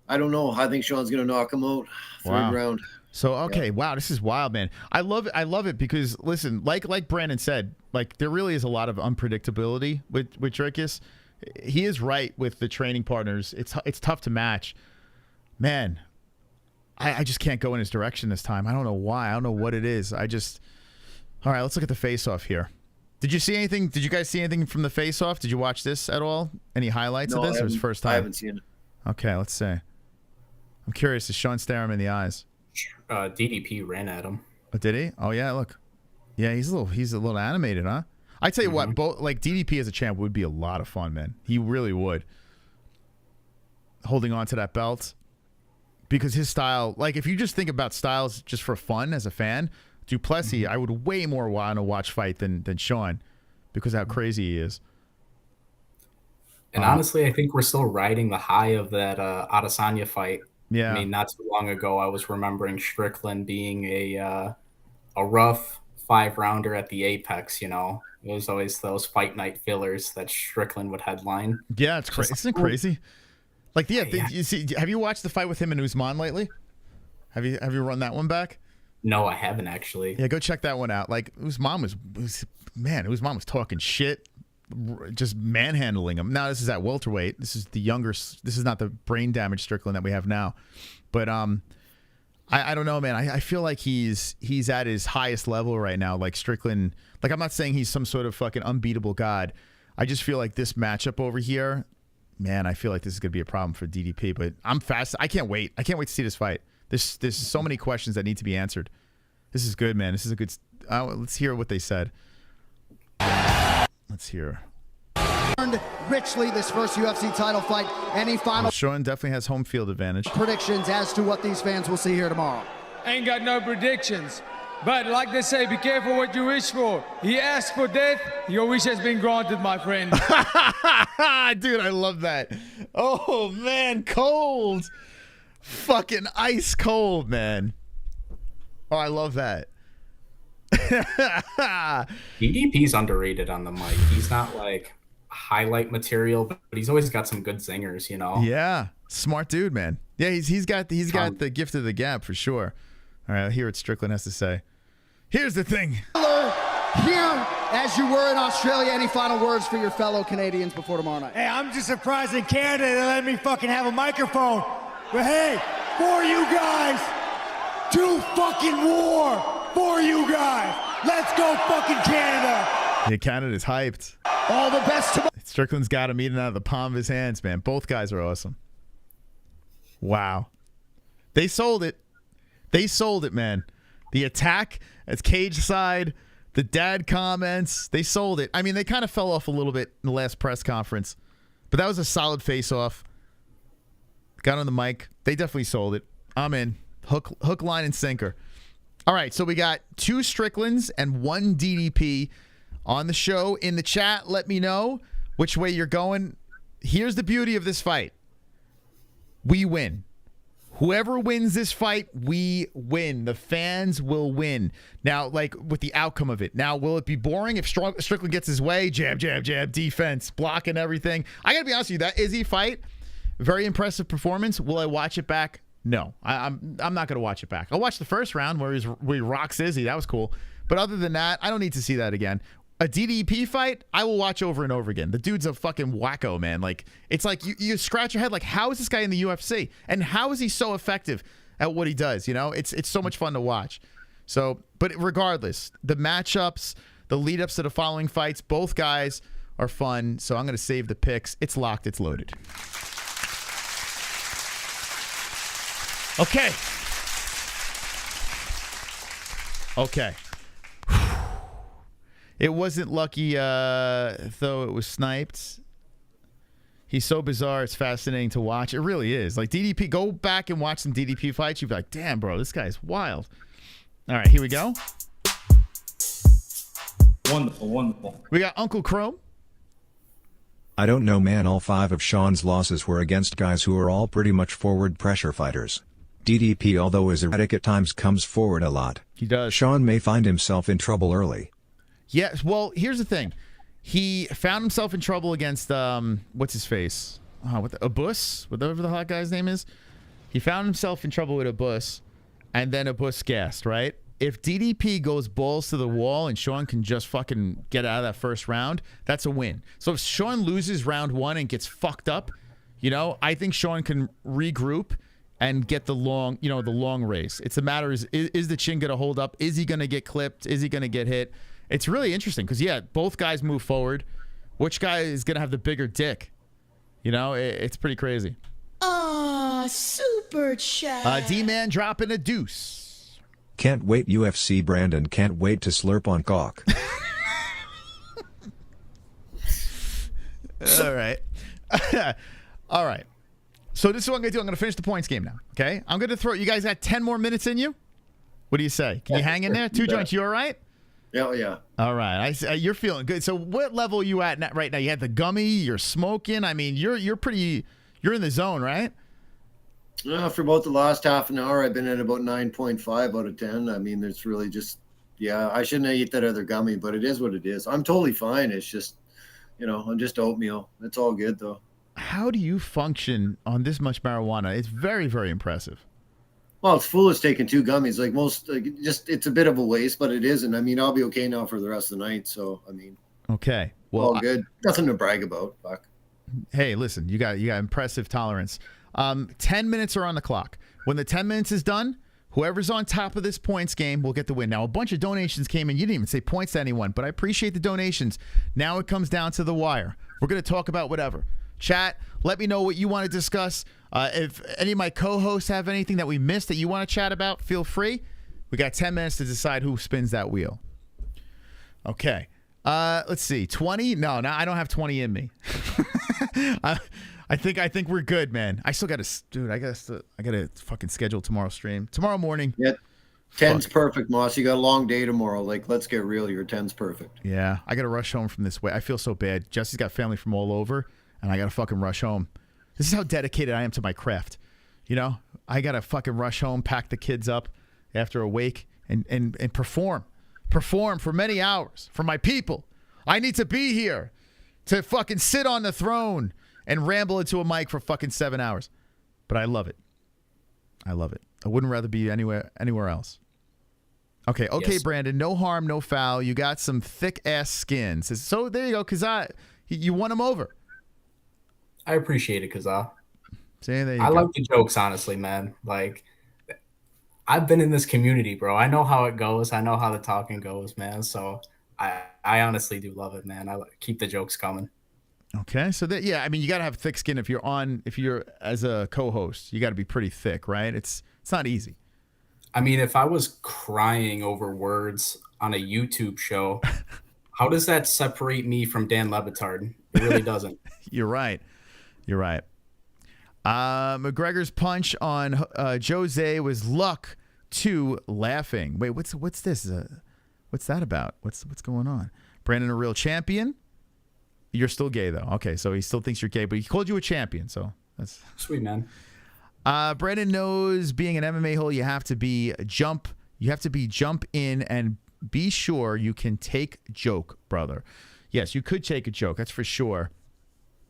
I don't know. I think Sean's going to knock him out third round. So, okay, wow, this is wild, man. I love it because, listen, like Brandon said, like there really is a lot of unpredictability with Dricus. He is right with the training partners. It's tough to match. Man, I just can't go in his direction this time. I don't know why. I don't know what it is. All right, let's look at the face-off here. Did you see anything? Did you guys see anything from the face-off? Did you watch this at all? Any highlights of this? Or was it first time? I haven't seen it. Okay, let's see. I'm curious. Does Sean stare him in the eyes? DDP ran at him. Oh, did he? Oh yeah, look. Yeah, he's a little animated, huh? I tell you what, both like DDP as a champ would be a lot of fun, man. He really would. Holding on to that belt. Because his style, like if you just think about styles just for fun as a fan, Duplessis, I would way more want to watch fight than Sean because of how crazy he is. And honestly, I think we're still riding the high of that Adesanya fight. Yeah. I mean, not too long ago, I was remembering Strickland being a rough 5-rounder at the Apex, you know. It was always those fight night fillers that Strickland would headline. Yeah, it's crazy. Isn't it crazy? Like, you see, have you watched the fight with him and Usman lately? Have you run that one back? No, I haven't actually. Yeah, go check that one out. Like, Usman was talking shit, just manhandling him. Now this is at welterweight. This is the younger. This is not the brain damage Strickland that we have now. But I don't know, man. I feel like he's at his highest level right now. Like Strickland. Like, I'm not saying he's some sort of fucking unbeatable god. I just feel like this matchup over here, man. I feel like this is gonna be a problem for DDP. But I'm fast. I can't wait. I can't wait to see this fight. There's so many questions that need to be answered. This is good, man. This is a good. Let's hear what they said. Let's hear. Earned richly this first UFC title fight. Any final Sean definitely has home field advantage. predictions as to what these fans will see here tomorrow? Ain't got no predictions. But like they say, be careful what you wish for. He asked for death. Your wish has been granted, my friend. Dude, I love that. Oh, man. Cold. Fucking ice cold, man. Oh, I love that. DDP's underrated on the mic. He's not like highlight material, but he's always got some good zingers, you know. Yeah, smart dude, man. Yeah, he's got the gift of the gab for sure. All right, hear what Strickland has to say. Here's the thing. Here, as you were in Australia, any final words for your fellow Canadians before tomorrow night? Hey, I'm just surprised in Canada they let me fucking have a microphone. But hey, for you guys, to fucking war for you guys. Let's go fucking Canada. Yeah, Canada's hyped. All the best to Strickland's got him eating out of the palm of his hands, man. Both guys are awesome. Wow. They sold it. They sold it, man. The attack as cage side, the dad comments, they sold it. I mean, they kind of fell off a little bit in the last press conference, but that was a solid face-off. Got on the mic. They definitely sold it. I'm in. Hook, line, and sinker. All right, so we got 2 Stricklands and 1 DDP on the show. In the chat, let me know which way you're going. Here's the beauty of this fight. We win. Whoever wins this fight, we win. The fans will win. Now, like, with the outcome of it. Now, will it be boring if Strickland gets his way? Jab, jab, jab, defense, blocking everything. I got to be honest with you, that Izzy fight, very impressive performance. Will I watch it back? No, I'm not going to watch it back. I'll watch the first round where he rocks Izzy. That was cool. But other than that, I don't need to see that again. A DDP fight, I will watch over and over again. The dude's a fucking wacko, man. Like, it's like you scratch your head like, how is this guy in the UFC? And how is he so effective at what he does? You know, it's so much fun to watch. So, but regardless, the matchups, the lead-ups to the following fights, both guys are fun. So I'm going to save the picks. It's locked. It's loaded. Okay. Okay. It wasn't lucky, though it was sniped. He's so bizarre. It's fascinating to watch. It really is. Like, DDP, go back and watch some DDP fights. You'd be like, damn, bro, this guy's wild. All right, here we go. Wonderful, wonderful. We got Uncle Chrome. I don't know, man. All 5 of Sean's losses were against guys who are all pretty much forward pressure fighters. DDP, although is erratic at times, comes forward a lot. He does. Sean may find himself in trouble early. Yes, well, here's the thing. He found himself in trouble against, what's his face? Abus? Whatever the hot guy's name is. He found himself in trouble with Abus, and then Abus gassed, right? If DDP goes balls to the wall and Sean can just fucking get out of that first round, that's a win. So if Sean loses round 1 and gets fucked up, you know, I think Sean can regroup and get the long race. It's a matter is the chin going to hold up? Is he going to get clipped? Is he going to get hit? It's really interesting because, yeah, both guys move forward. Which guy is going to have the bigger dick? You know, it's pretty crazy. Super chat. D-Man dropping a deuce. Can't wait, UFC Brandon. Can't wait to slurp on cock. All right. All right. So this is what I'm going to do. I'm going to finish the points game now, okay? I'm going to throw... You guys got 10 more minutes in you? What do you say? Can you hang in there? 2 joints, you all right? Yeah. All right. You're feeling good. So what level are you at right now? You had the gummy, you're smoking. I mean, you're in the zone, right? For about the last half an hour, I've been at about 9.5 out of 10. I mean, it's really just, I shouldn't have eaten that other gummy, but it is what it is. I'm totally fine. It's just, I'm just oatmeal. It's all good, though. How do you function on this much marijuana? It's very, very impressive. Well, it's foolish taking 2 gummies. Like most, it's a bit of a waste, but it isn't. I mean, I'll be okay now for the rest of the night. So, I mean, okay. Well, all good. Nothing to brag about. Fuck. Hey, listen, you got impressive tolerance. 10 minutes are on the clock. When the 10 minutes is done, whoever's on top of this points game will get the win. Now, a bunch of donations came in. You didn't even say points to anyone, but I appreciate the donations. Now it comes down to the wire. We're going to talk about whatever. Chat, let me know what you want to discuss. If any of my co-hosts have anything that we missed that you want to chat about, feel free. We got 10 minutes to decide who spins that wheel. Okay. Let's see. 20? No, I don't have 20 in me. I think we're good, man. I still got to, dude. I got to fucking schedule tomorrow's stream tomorrow morning. Yeah, 10's perfect, Moss. You got a long day tomorrow. Like, let's get real. Your 10's perfect. Yeah, I got to rush home from this way. I feel so bad. Jesse's got family from all over, and I got to fucking rush home. This is how dedicated I am to my craft. I got to fucking rush home, pack the kids up after a wake, and perform for many hours for my people. I need to be here to fucking sit on the throne and ramble into a mic for fucking 7 hours. But I love it. I wouldn't rather be anywhere else. Okay, yes. Brandon, no harm, no foul. You got some thick-ass skins. So there you go, Kazaa. You won him over. I appreciate it, Kazaa. I like the jokes, honestly, man. Like, I've been in this community, bro. I know how it goes. I know how the talking goes, man. So I honestly do love it, man. I keep the jokes coming. Okay, so I mean, you got to have thick skin if you're as a co-host. You got to be pretty thick, right? It's not easy. I mean, if I was crying over words on a YouTube show, how does that separate me from Dan Le Batard? It really doesn't. You're right. McGregor's punch on Jose was luck to laughing. Wait, what's this? What's that about? What's going on? Brandon, a real champion. You're still gay though. Okay, so he still thinks you're gay, but he called you a champion, so that's sweet, man. Brandon knows being an MMA hole, you have to be jump in and be sure you can take joke, brother. Yes, you could take a joke, that's for sure.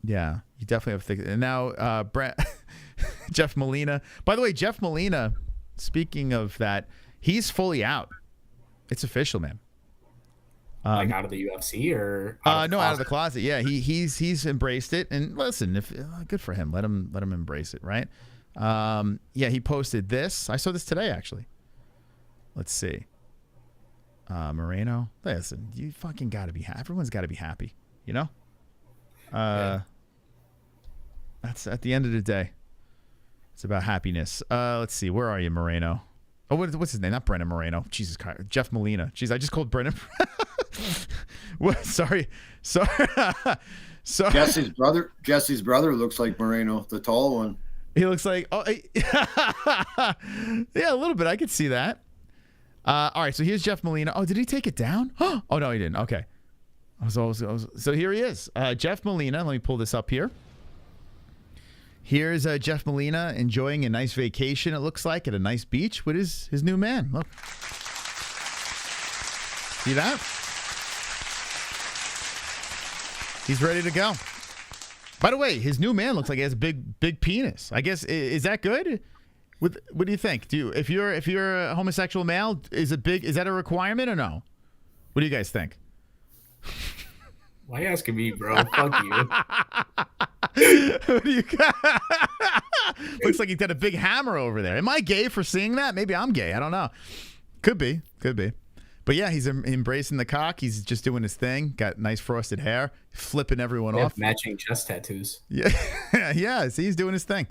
Yeah, you definitely have to think. And now Jeff Molina. By the way, Jeff Molina, speaking of that, he's fully out. It's official, man. Like out of the UFC or out of the closet. Yeah, he's embraced it, and listen, if good for him. Let him embrace it, right? Yeah, he posted this. I saw this today, actually. Let's see. Moreno. Listen, you fucking got to be happy. Everyone's got to be happy, you know. That's at the end of the day. It's about happiness. Let's see. Where are you, Moreno? Oh, what's his name? Not Brennan Moreno. Jesus Christ. Jeff Molina. Jeez, I just called Brennan. What? Sorry. Jesse's brother looks like Moreno, the tall one. He looks like, yeah, a little bit. I could see that. All right, so here's Jeff Molina. Oh, did he take it down? Oh, no, he didn't. Okay. So here he is. Jeff Molina. Let me pull this up here. Here's Jeff Molina enjoying a nice vacation, it looks like, at a nice beach with his new man. Look. See that? He's ready to go. By the way, his new man looks like he has a big penis. I guess, is that good? What do you think? If you're a homosexual male, is that a requirement or no? What do you guys think? Why are you asking me, bro? Fuck you. What do you got? Looks like he's got a big hammer over there. Am I gay for seeing that? Maybe I'm gay. I don't know. Could be. But yeah, he's embracing the cock. He's just doing his thing. Got nice frosted hair, flipping everyone off. Matching chest tattoos. Yeah, yeah. See, he's doing his thing.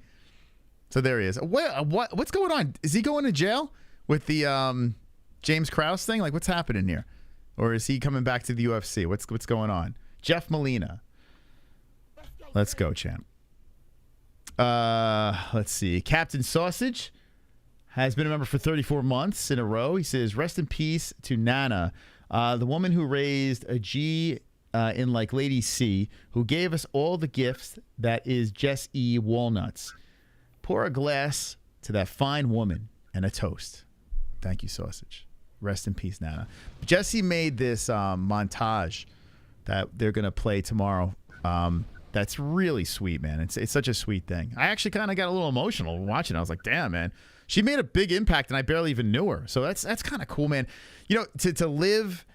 So there he is. What's going on? Is he going to jail with the James Krause thing? Like, what's happening here? Or is he coming back to the UFC? What's going on? Jeff Molina. Let's go, champ. Let's see. Captain Sausage. has been a member for 34 months in a row. He says, rest in peace to Nana, the woman who raised a G in like Lady C, who gave us all the gifts that is Jess E. Walnuts. Pour a glass to that fine woman and a toast. Thank you, Sausage. Rest in peace, Nana. Jesse made this montage that they're going to play tomorrow. That's really sweet, man. It's such a sweet thing. I actually kind of got a little emotional watching it. I was like, damn, man. She made a big impact, and I barely even knew her. So that's kind of cool, man. You know, to live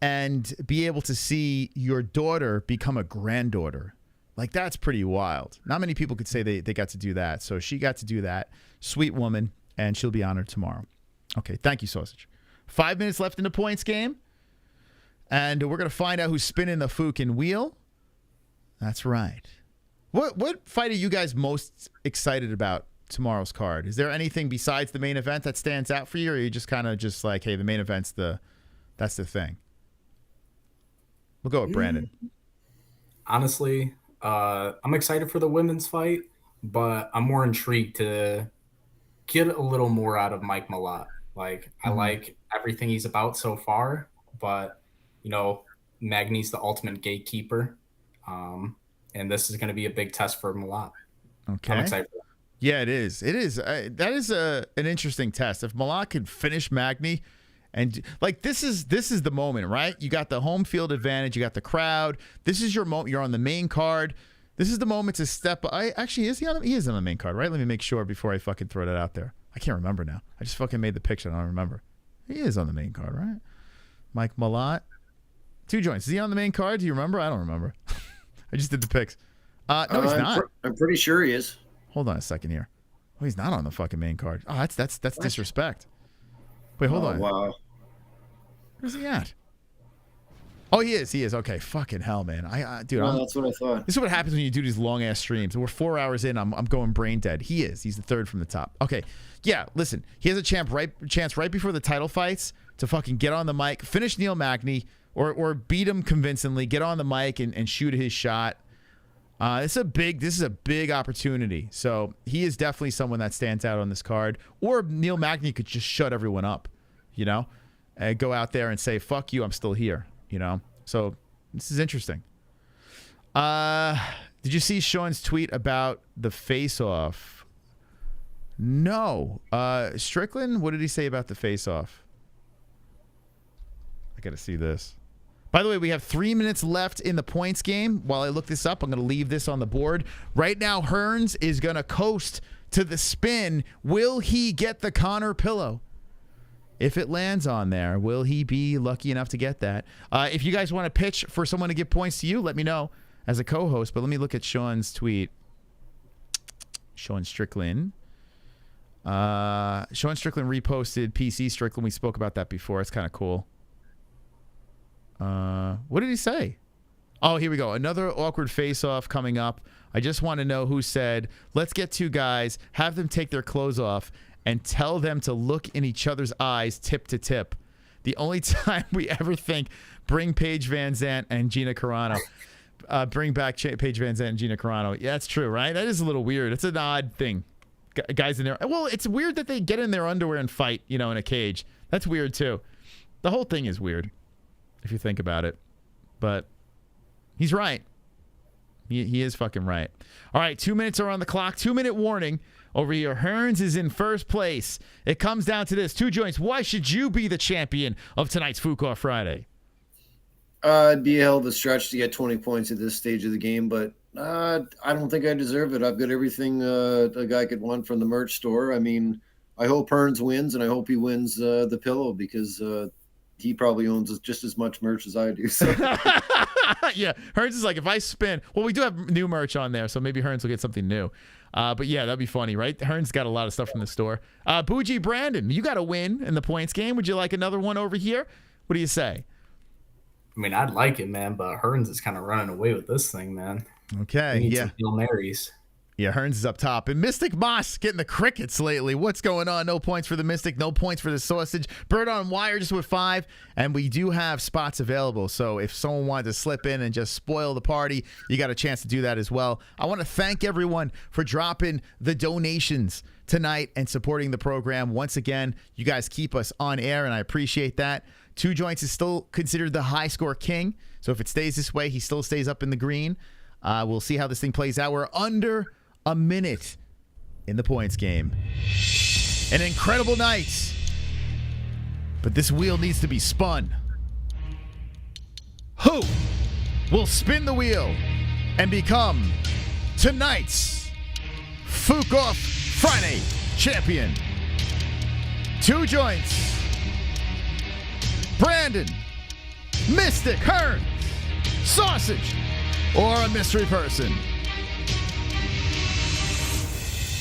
and be able to see your daughter become a granddaughter, like, that's pretty wild. Not many people could say they got to do that. So she got to do that. Sweet woman, and she'll be honored tomorrow. Okay, thank you, Sausage. 5 minutes left in the points game, and we're going to find out who's spinning the fucking wheel. That's right. What fight are you guys most excited about tomorrow's card? Is there anything besides the main event that stands out for you, or are you just kind of just like, hey, the main event's that's the thing? We'll go with Brandon. Honestly, I'm excited for the women's fight, but I'm more intrigued to get a little more out of Mike Mallot. Like, I like everything he's about so far, but, you know, Magny's the ultimate gatekeeper. And this is going to be a big test for Mallot. Okay. I'm excited for that. Yeah, it is. It is. That is an interesting test. If Mallot can finish Magny, and like this is the moment, right? You got the home field advantage. You got the crowd. This is your moment. You're on the main card. This is the moment to step. He is on the main card, right? Let me make sure before I fucking throw that out there. I can't remember now. I just fucking made the picture. I don't remember. He is on the main card, right? Mike Mallot. 2 joints. Is he on the main card? Do you remember? I don't remember. I just did the picks. No, he's not. I'm pretty sure he is. Hold on a second here. Oh, he's not on the fucking main card. Oh, that's disrespect. Wait, hold on. Wow. Where's he at? Oh, he is. He is. Okay. Fucking hell, man. Dude. That's what I thought. This is what happens when you do these long ass streams. We're 4 hours in. I'm going brain dead. He is. He's the third from the top. Okay. Yeah. Listen. He has a chance right before the title fights to fucking get on the mic, finish Neil Magny, or beat him convincingly. Get on the mic and shoot his shot. This is a big opportunity. So he is definitely someone that stands out on this card. Or Neil Magny could just shut everyone up, you know, and go out there and say, "Fuck you, I'm still here." You know, so this is interesting. Did you see Sean's tweet about the face-off? No. Strickland, what did he say about the face-off? I got to see this. By the way, we have 3 minutes left in the points game. While I look this up, I'm going to leave this on the board. Right now, Hearns is going to coast to the spin. Will he get the Conor pillow? If it lands on there, will he be lucky enough to get that? If you guys want to pitch for someone to give points to you, let me know as a co-host. But let me look at Sean's tweet. Sean Strickland. Sean Strickland reposted PC Strickland. We spoke about that before. It's kind of cool. What did he say? Oh, here we go. Another awkward face-off coming up. I just want to know who said, let's get 2 guys, have them take their clothes off, and tell them to look in each other's eyes tip to tip. The only time we ever think, bring Paige Van Zandt and Gina Carano. Bring back Paige Van Zandt and Gina Carano. Yeah, that's true, right? That is a little weird. It's an odd thing. Guys in there. Well, it's weird that they get in their underwear and fight, you know, in a cage. That's weird, too. The whole thing is weird, if you think about it. But he's right. He is fucking right. All right, 2 minutes are on the clock. 2-minute warning over here. Hearns is in first place. It comes down to this. 2 joints. Why should you be the champion of tonight's FOF Friday? It'd be a hell of a stretch to get 20 points at this stage of the game, but I don't think I deserve it. I've got everything a guy could want from the merch store. I mean, I hope Hearns wins, and I hope he wins the pillow because he probably owns just as much merch as I do. So. Yeah, Hearns is like, if I spin, well, we do have new merch on there, so maybe Hearns will get something new. But yeah, that'd be funny, right? Hearns got a lot of stuff from the store. Bougie Brandon, you got a win in the points game. Would you like another one over here? What do you say? I mean, I'd like it, man, but Hearns is kind of running away with this thing, man. Okay, we need yeah. some Hail Marys. Yeah, Hearns is up top. And Mystic Moss getting the crickets lately. What's going on? No points for the Mystic. No points for the Sausage. Bird on Wire just with 5. And we do have spots available. So if someone wanted to slip in and just spoil the party, you got a chance to do that as well. I want to thank everyone for dropping the donations tonight and supporting the program. Once again, you guys keep us on air, and I appreciate that. Two Joints is still considered the high score king. So if it stays this way, he still stays up in the green. We'll see how this thing plays out. We're under a minute in the points game. An incredible night. But this wheel needs to be spun. Who will spin the wheel and become tonight's FOF Friday champion? Two Joints. Brandon, Mystic, Hearns, Sausage, or a mystery person?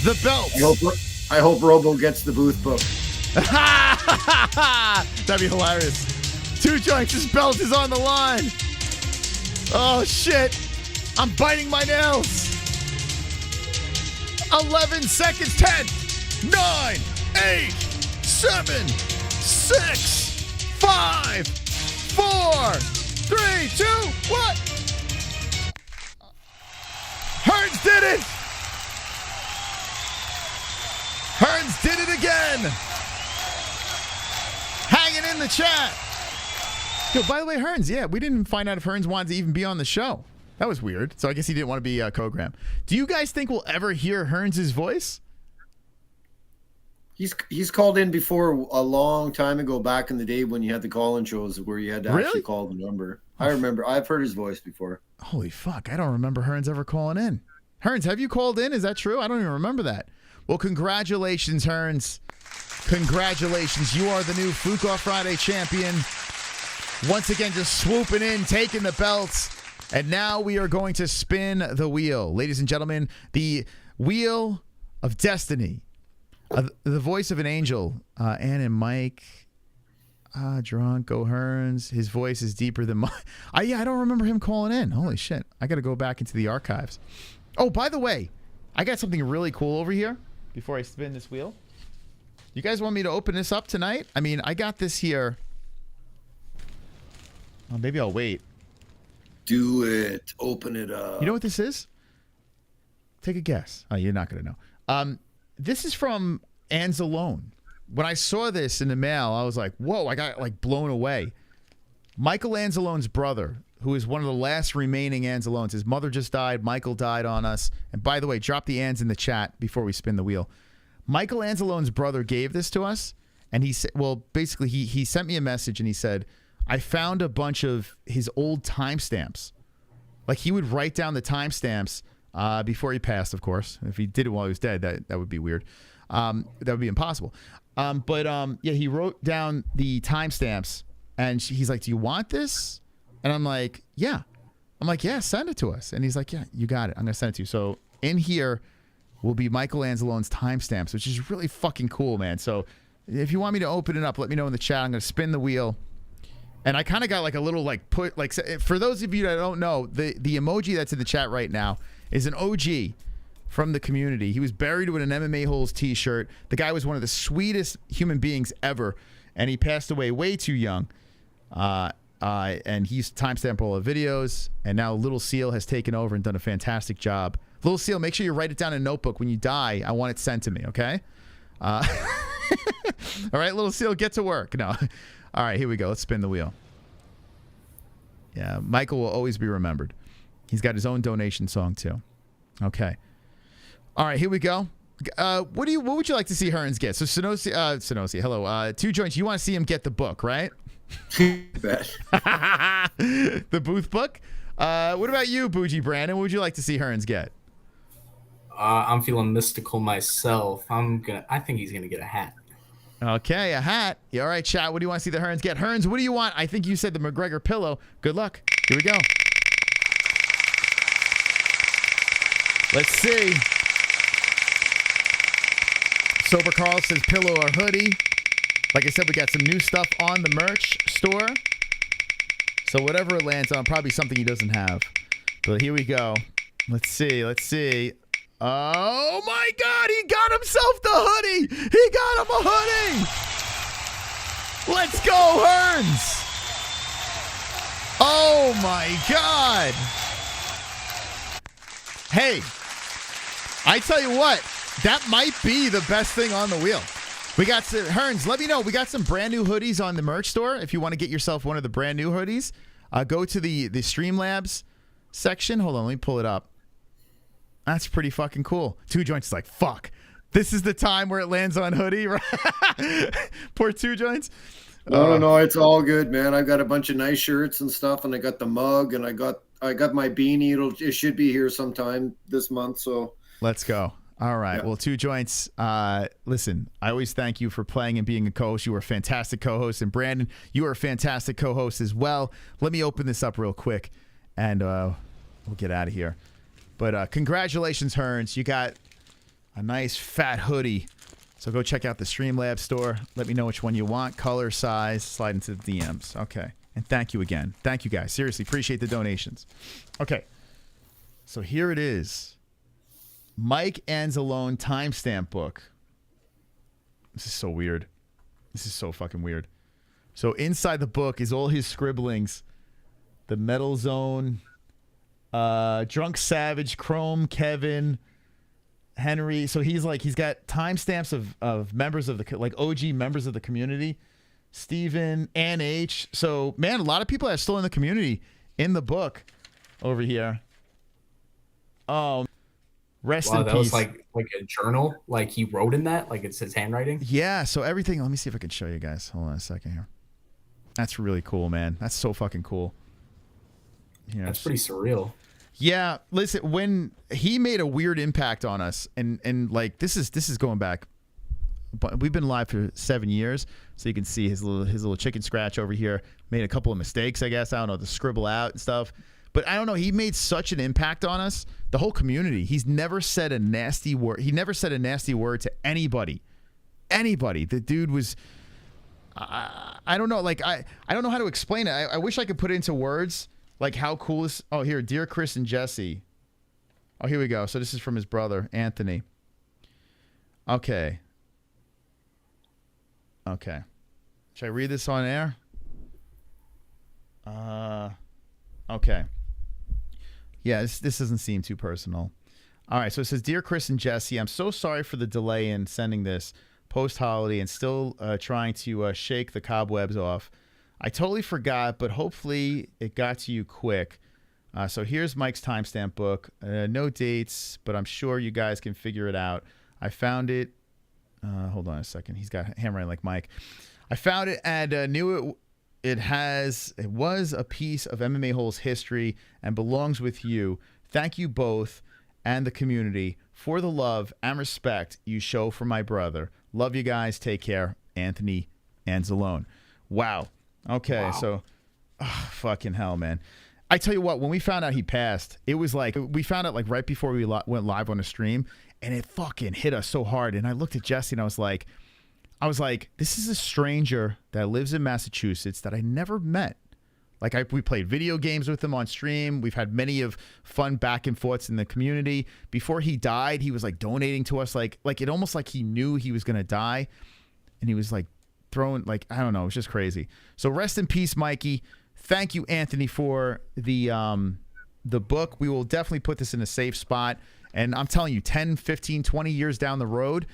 The belt. I hope Robo gets the booth book. That'd be hilarious. Two Joints, his belt is on the line. Oh, shit. I'm biting my nails. 11 seconds. 10, 9, 8, 7, 6, 5, 4, 3, 2, 1. Hearns did it. Hearns did it again. Hanging in the chat. Yo, by the way, Hearns, yeah, we didn't find out if Hearns wanted to even be on the show. That was weird. So I guess he didn't want to be Kogram. Do you guys think we'll ever hear Hearns' voice? He's called in before a long time ago, back in the day when you had the call-in shows where you had to actually call the number. I remember. I've heard his voice before. Holy fuck. I don't remember Hearns ever calling in. Hearns, have you called in? Is that true? I don't even remember that. Well, congratulations, Hearns. Congratulations. You are the new FOF Friday champion. Once again, just swooping in, taking the belts. And now we are going to spin the wheel. Ladies and gentlemen, the Wheel of Destiny. The voice of an angel. Ann and Mike. Drunk, go Hearns. His voice is deeper than mine. Yeah, I don't remember him calling in. Holy shit. I got to go back into the archives. Oh, by the way, I got something really cool over here before I spin this wheel. You guys want me to open this up tonight? I mean, I got this here. Oh, maybe I'll wait. Do it. Open it up. You know what this is? Take a guess. Oh, you're not going to know. This is from Anzalone. When I saw this in the mail, I was like, whoa, I got like blown away. Michael Anzalone's brother, who is one of the last remaining Anzalones. His mother just died. Michael died on us. And by the way, drop the Anz in the chat before we spin the wheel. Michael Anzalone's brother gave this to us. And he said, well, basically, he sent me a message and he said, I found a bunch of his old timestamps. Like he would write down the timestamps before he passed, of course. If he did it while he was dead, that would be weird. That would be impossible. Yeah, he wrote down the timestamps and he's like, do you want this? And I'm like, yeah. I'm like, yeah, send it to us. And he's like, yeah, you got it. I'm going to send it to you. So in here will be Michael Anzalone's timestamps, which is really fucking cool, man. So if you want me to open it up, let me know in the chat. I'm going to spin the wheel. And I kind of got like a little like put, like for those of you that don't know, the emoji that's in the chat right now is an OG from the community. He was buried with an MMA-Holes t-shirt. The guy was one of the sweetest human beings ever. And he passed away way too young. And he's timestamped all the videos, and now Little Seal has taken over and done a fantastic job. Little Seal, make sure you write it down in a notebook. When you die, I want it sent to me, okay? All right, Little Seal, get to work. No. All right, here we go. Let's spin the wheel. Yeah, Michael will always be remembered. He's got his own donation song, too. Okay. All right, here we go. What would you like to see Hearns get? So, Sonosi, hello. Two Joints, you want to see him get the book, right? The booth book. What about you, Bougie Brandon? What would you like to see Hearns get? I'm feeling mystical myself. I think he's gonna get a hat. Okay, a hat. Yeah, all right, chat. What do you want to see the Hearns get? Hearns, what do you want? I think you said the McGregor pillow. Good luck. Here we go. Let's see. Sober Carl says pillow or hoodie. Like I said, we got some new stuff on the merch store. So whatever it lands on, probably something he doesn't have. But here we go. Let's see. Let's see. Oh my God, he got himself the hoodie. He got him a hoodie. Let's go, Hearns. Oh my God. Hey, I tell you what, that might be the best thing on the wheel. We got some, Hearns, let me know. We got some brand new hoodies on the merch store. If you want to get yourself one of the brand new hoodies, go to the Streamlabs section. Hold on, let me pull it up. That's pretty fucking cool. Two Joints is like, fuck. This is the time where it lands on hoodie, right? Poor Two Joints. No, it's all good, man. I got a bunch of nice shirts and stuff, and I got the mug, and I got my beanie. It should be here sometime this month. So let's go. All right. Yeah. Well, Two Joints. Listen, I always thank you for playing and being a co-host. You were a fantastic co-host, and Brandon, you are a fantastic co-host as well. Let me open this up real quick, and we'll get out of here. But congratulations, Hearns. You got a nice fat hoodie. So go check out the Streamlabs store. Let me know which one you want, color, size, slide into the DMs. Okay. And thank you again. Thank you, guys. Seriously, appreciate the donations. Okay. So here it is. Mike Anzalone timestamp book. This is so weird. This is so fucking weird. So inside the book is all his scribblings. The Metal Zone, Drunk Savage, Chrome, Kevin, Henry. So he's got timestamps of members of the, like OG members of the community. Steven, Ann H. So, man, a lot of people are still in the community in the book over here. Oh, rest in peace. That was like a journal. Like he wrote in that. Like it's his handwriting. Yeah. So everything. Let me see if I can show you guys. Hold on a second here. That's really cool, man. That's so fucking cool. Here, that's pretty surreal. Yeah, listen, when he made a weird impact on us, and like this is going back, but we've been live for 7 years, so you can see his little chicken scratch over here. Made a couple of mistakes, I guess. I don't know, to scribble out and stuff. But I don't know, he made such an impact on us, the whole community. He's never said a nasty word. He never said a nasty word to anybody. Anybody. The dude was, I don't know, like I don't know how to explain it. I wish I could put it into words. Like how cool is, oh here, dear Chris and Jesse. Oh, here we go. So this is from his brother, Anthony. Okay. Okay. Should I read this on air? Okay. Yeah, this doesn't seem too personal. All right, so it says, Dear Chris and Jesse, I'm so sorry for the delay in sending this post-holiday and still trying to shake the cobwebs off. I totally forgot, but hopefully it got to you quick. So here's Mike's timestamp book. No dates, but I'm sure you guys can figure it out. I found it. Hold on a second. He's got handwriting like Mike. I found it and knew it was a piece of MMA-Holes history and belongs with you. Thank you both and the community for the love and respect you show for my brother. Love you guys. Take care. Anthony Anzalone. Wow. Okay, wow. So, fucking hell, man. I tell you what, when we found out he passed, it was like, we found out like right before we went live on the stream, and it fucking hit us so hard. And I looked at Jesse and I was like, this is a stranger that lives in Massachusetts that I never met. Like we played video games with him on stream. We've had many of fun back and forths in the community. Before he died, he was like donating to us, like it almost like he knew he was gonna die, and he was like throwing, like, I don't know, it was just crazy. So rest in peace, Mikey. Thank you, Anthony, for the book. We will definitely put this in a safe spot. And I'm telling you, 10, 15, 20 years down the road,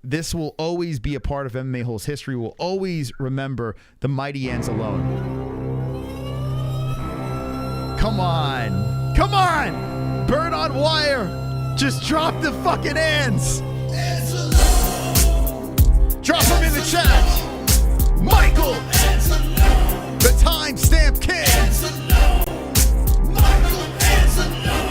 this will always be a part of MMA-Holes history. We'll always remember the mighty Anzalone. Come on. Come on. Bird on wire. Just drop the fucking ends. Drop them in the chat. Michael Anzalone, the timestamp king.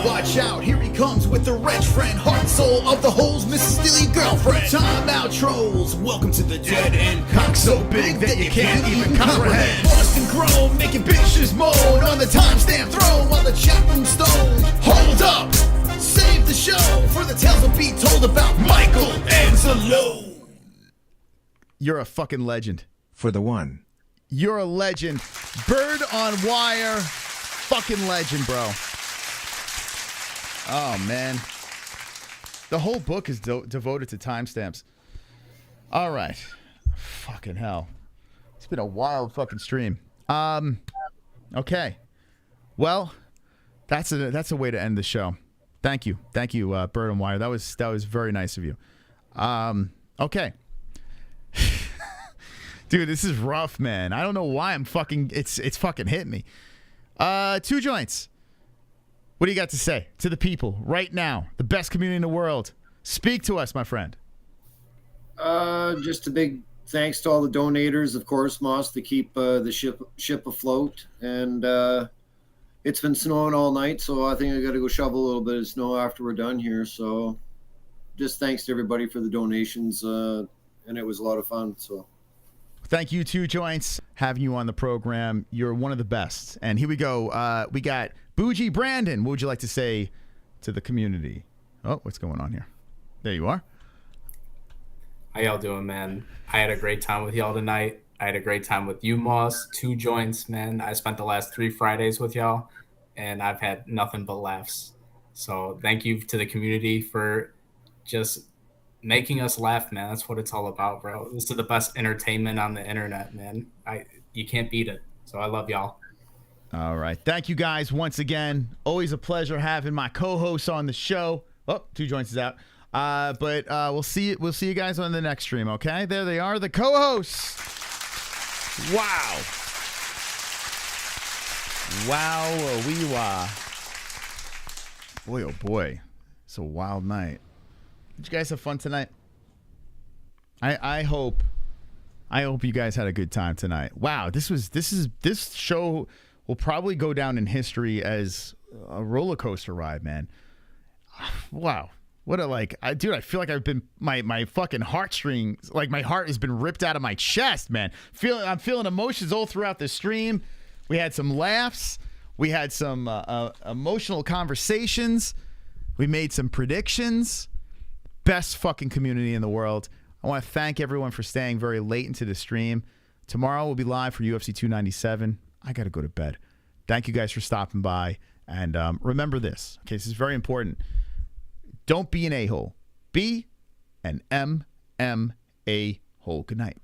Watch out, here he comes with the wrench friend, heart and soul of the holes, Mrs. Steely girlfriend. Time out, trolls. Welcome to the dead end. Cock so big that you can't even comprehend. Boston grown, making bitches moan on the timestamp throne while the chat room stone. Hold up, save the show for the tales will be told about Michael Anzalone. You're a fucking legend. For the one. You're a legend. Bird on wire. Fucking legend, bro. Oh, man. The whole book is devoted to timestamps. All right. Fucking hell. It's been a wild fucking stream. Okay. Well, that's a way to end the show. Thank you, Bird and Wire. That was very nice of you. Okay. Dude, this is rough, man. I don't know why I'm fucking. It's fucking hit me. 2 joints. What do you got to say to the people right now? The best community in the world. Speak to us, my friend. Just a big thanks to all the donators, of course, Moss, to keep the ship afloat. And it's been snowing all night, so I think I got to go shovel a little bit of snow after we're done here. So just thanks to everybody for the donations, and it was a lot of fun. So thank you, 2 joints, having you on the program. You're one of the best. And here we go. We got Bougie Brandon. What would you like to say to the community? Oh, what's going on here? There you are. How y'all doing, man? I had a great time with y'all tonight. I had a great time with you, Moss. 2 joints, man. I spent the last 3 Fridays with y'all, and I've had nothing but laughs. So thank you to the community for just making us laugh, man. That's what it's all about, bro. This is the best entertainment on the internet, man. You can't beat it. So I love y'all. All right. Thank you guys once again. Always a pleasure having my co-hosts on the show. Oh, 2 joints is out. But we'll see you guys on the next stream, okay? There they are, the co-hosts. Wow. Wow, wee wah. Boy, oh boy. It's a wild night. Did you guys have fun tonight? I hope you guys had a good time tonight. Wow, this show will probably go down in history as a roller coaster ride, man. Wow. What a dude, I feel like I've been my fucking heartstrings, like my heart has been ripped out of my chest, man. I'm feeling emotions all throughout the stream. We had some laughs, we had some emotional conversations, we made some predictions. Best fucking community in the world. I want to thank everyone for staying very late into the stream. Tomorrow we'll be live for UFC 297. I got to go to bed. Thank you guys for stopping by. And remember this. Okay, this is very important. Don't be an a-hole. Be an MMA-hole. Good night.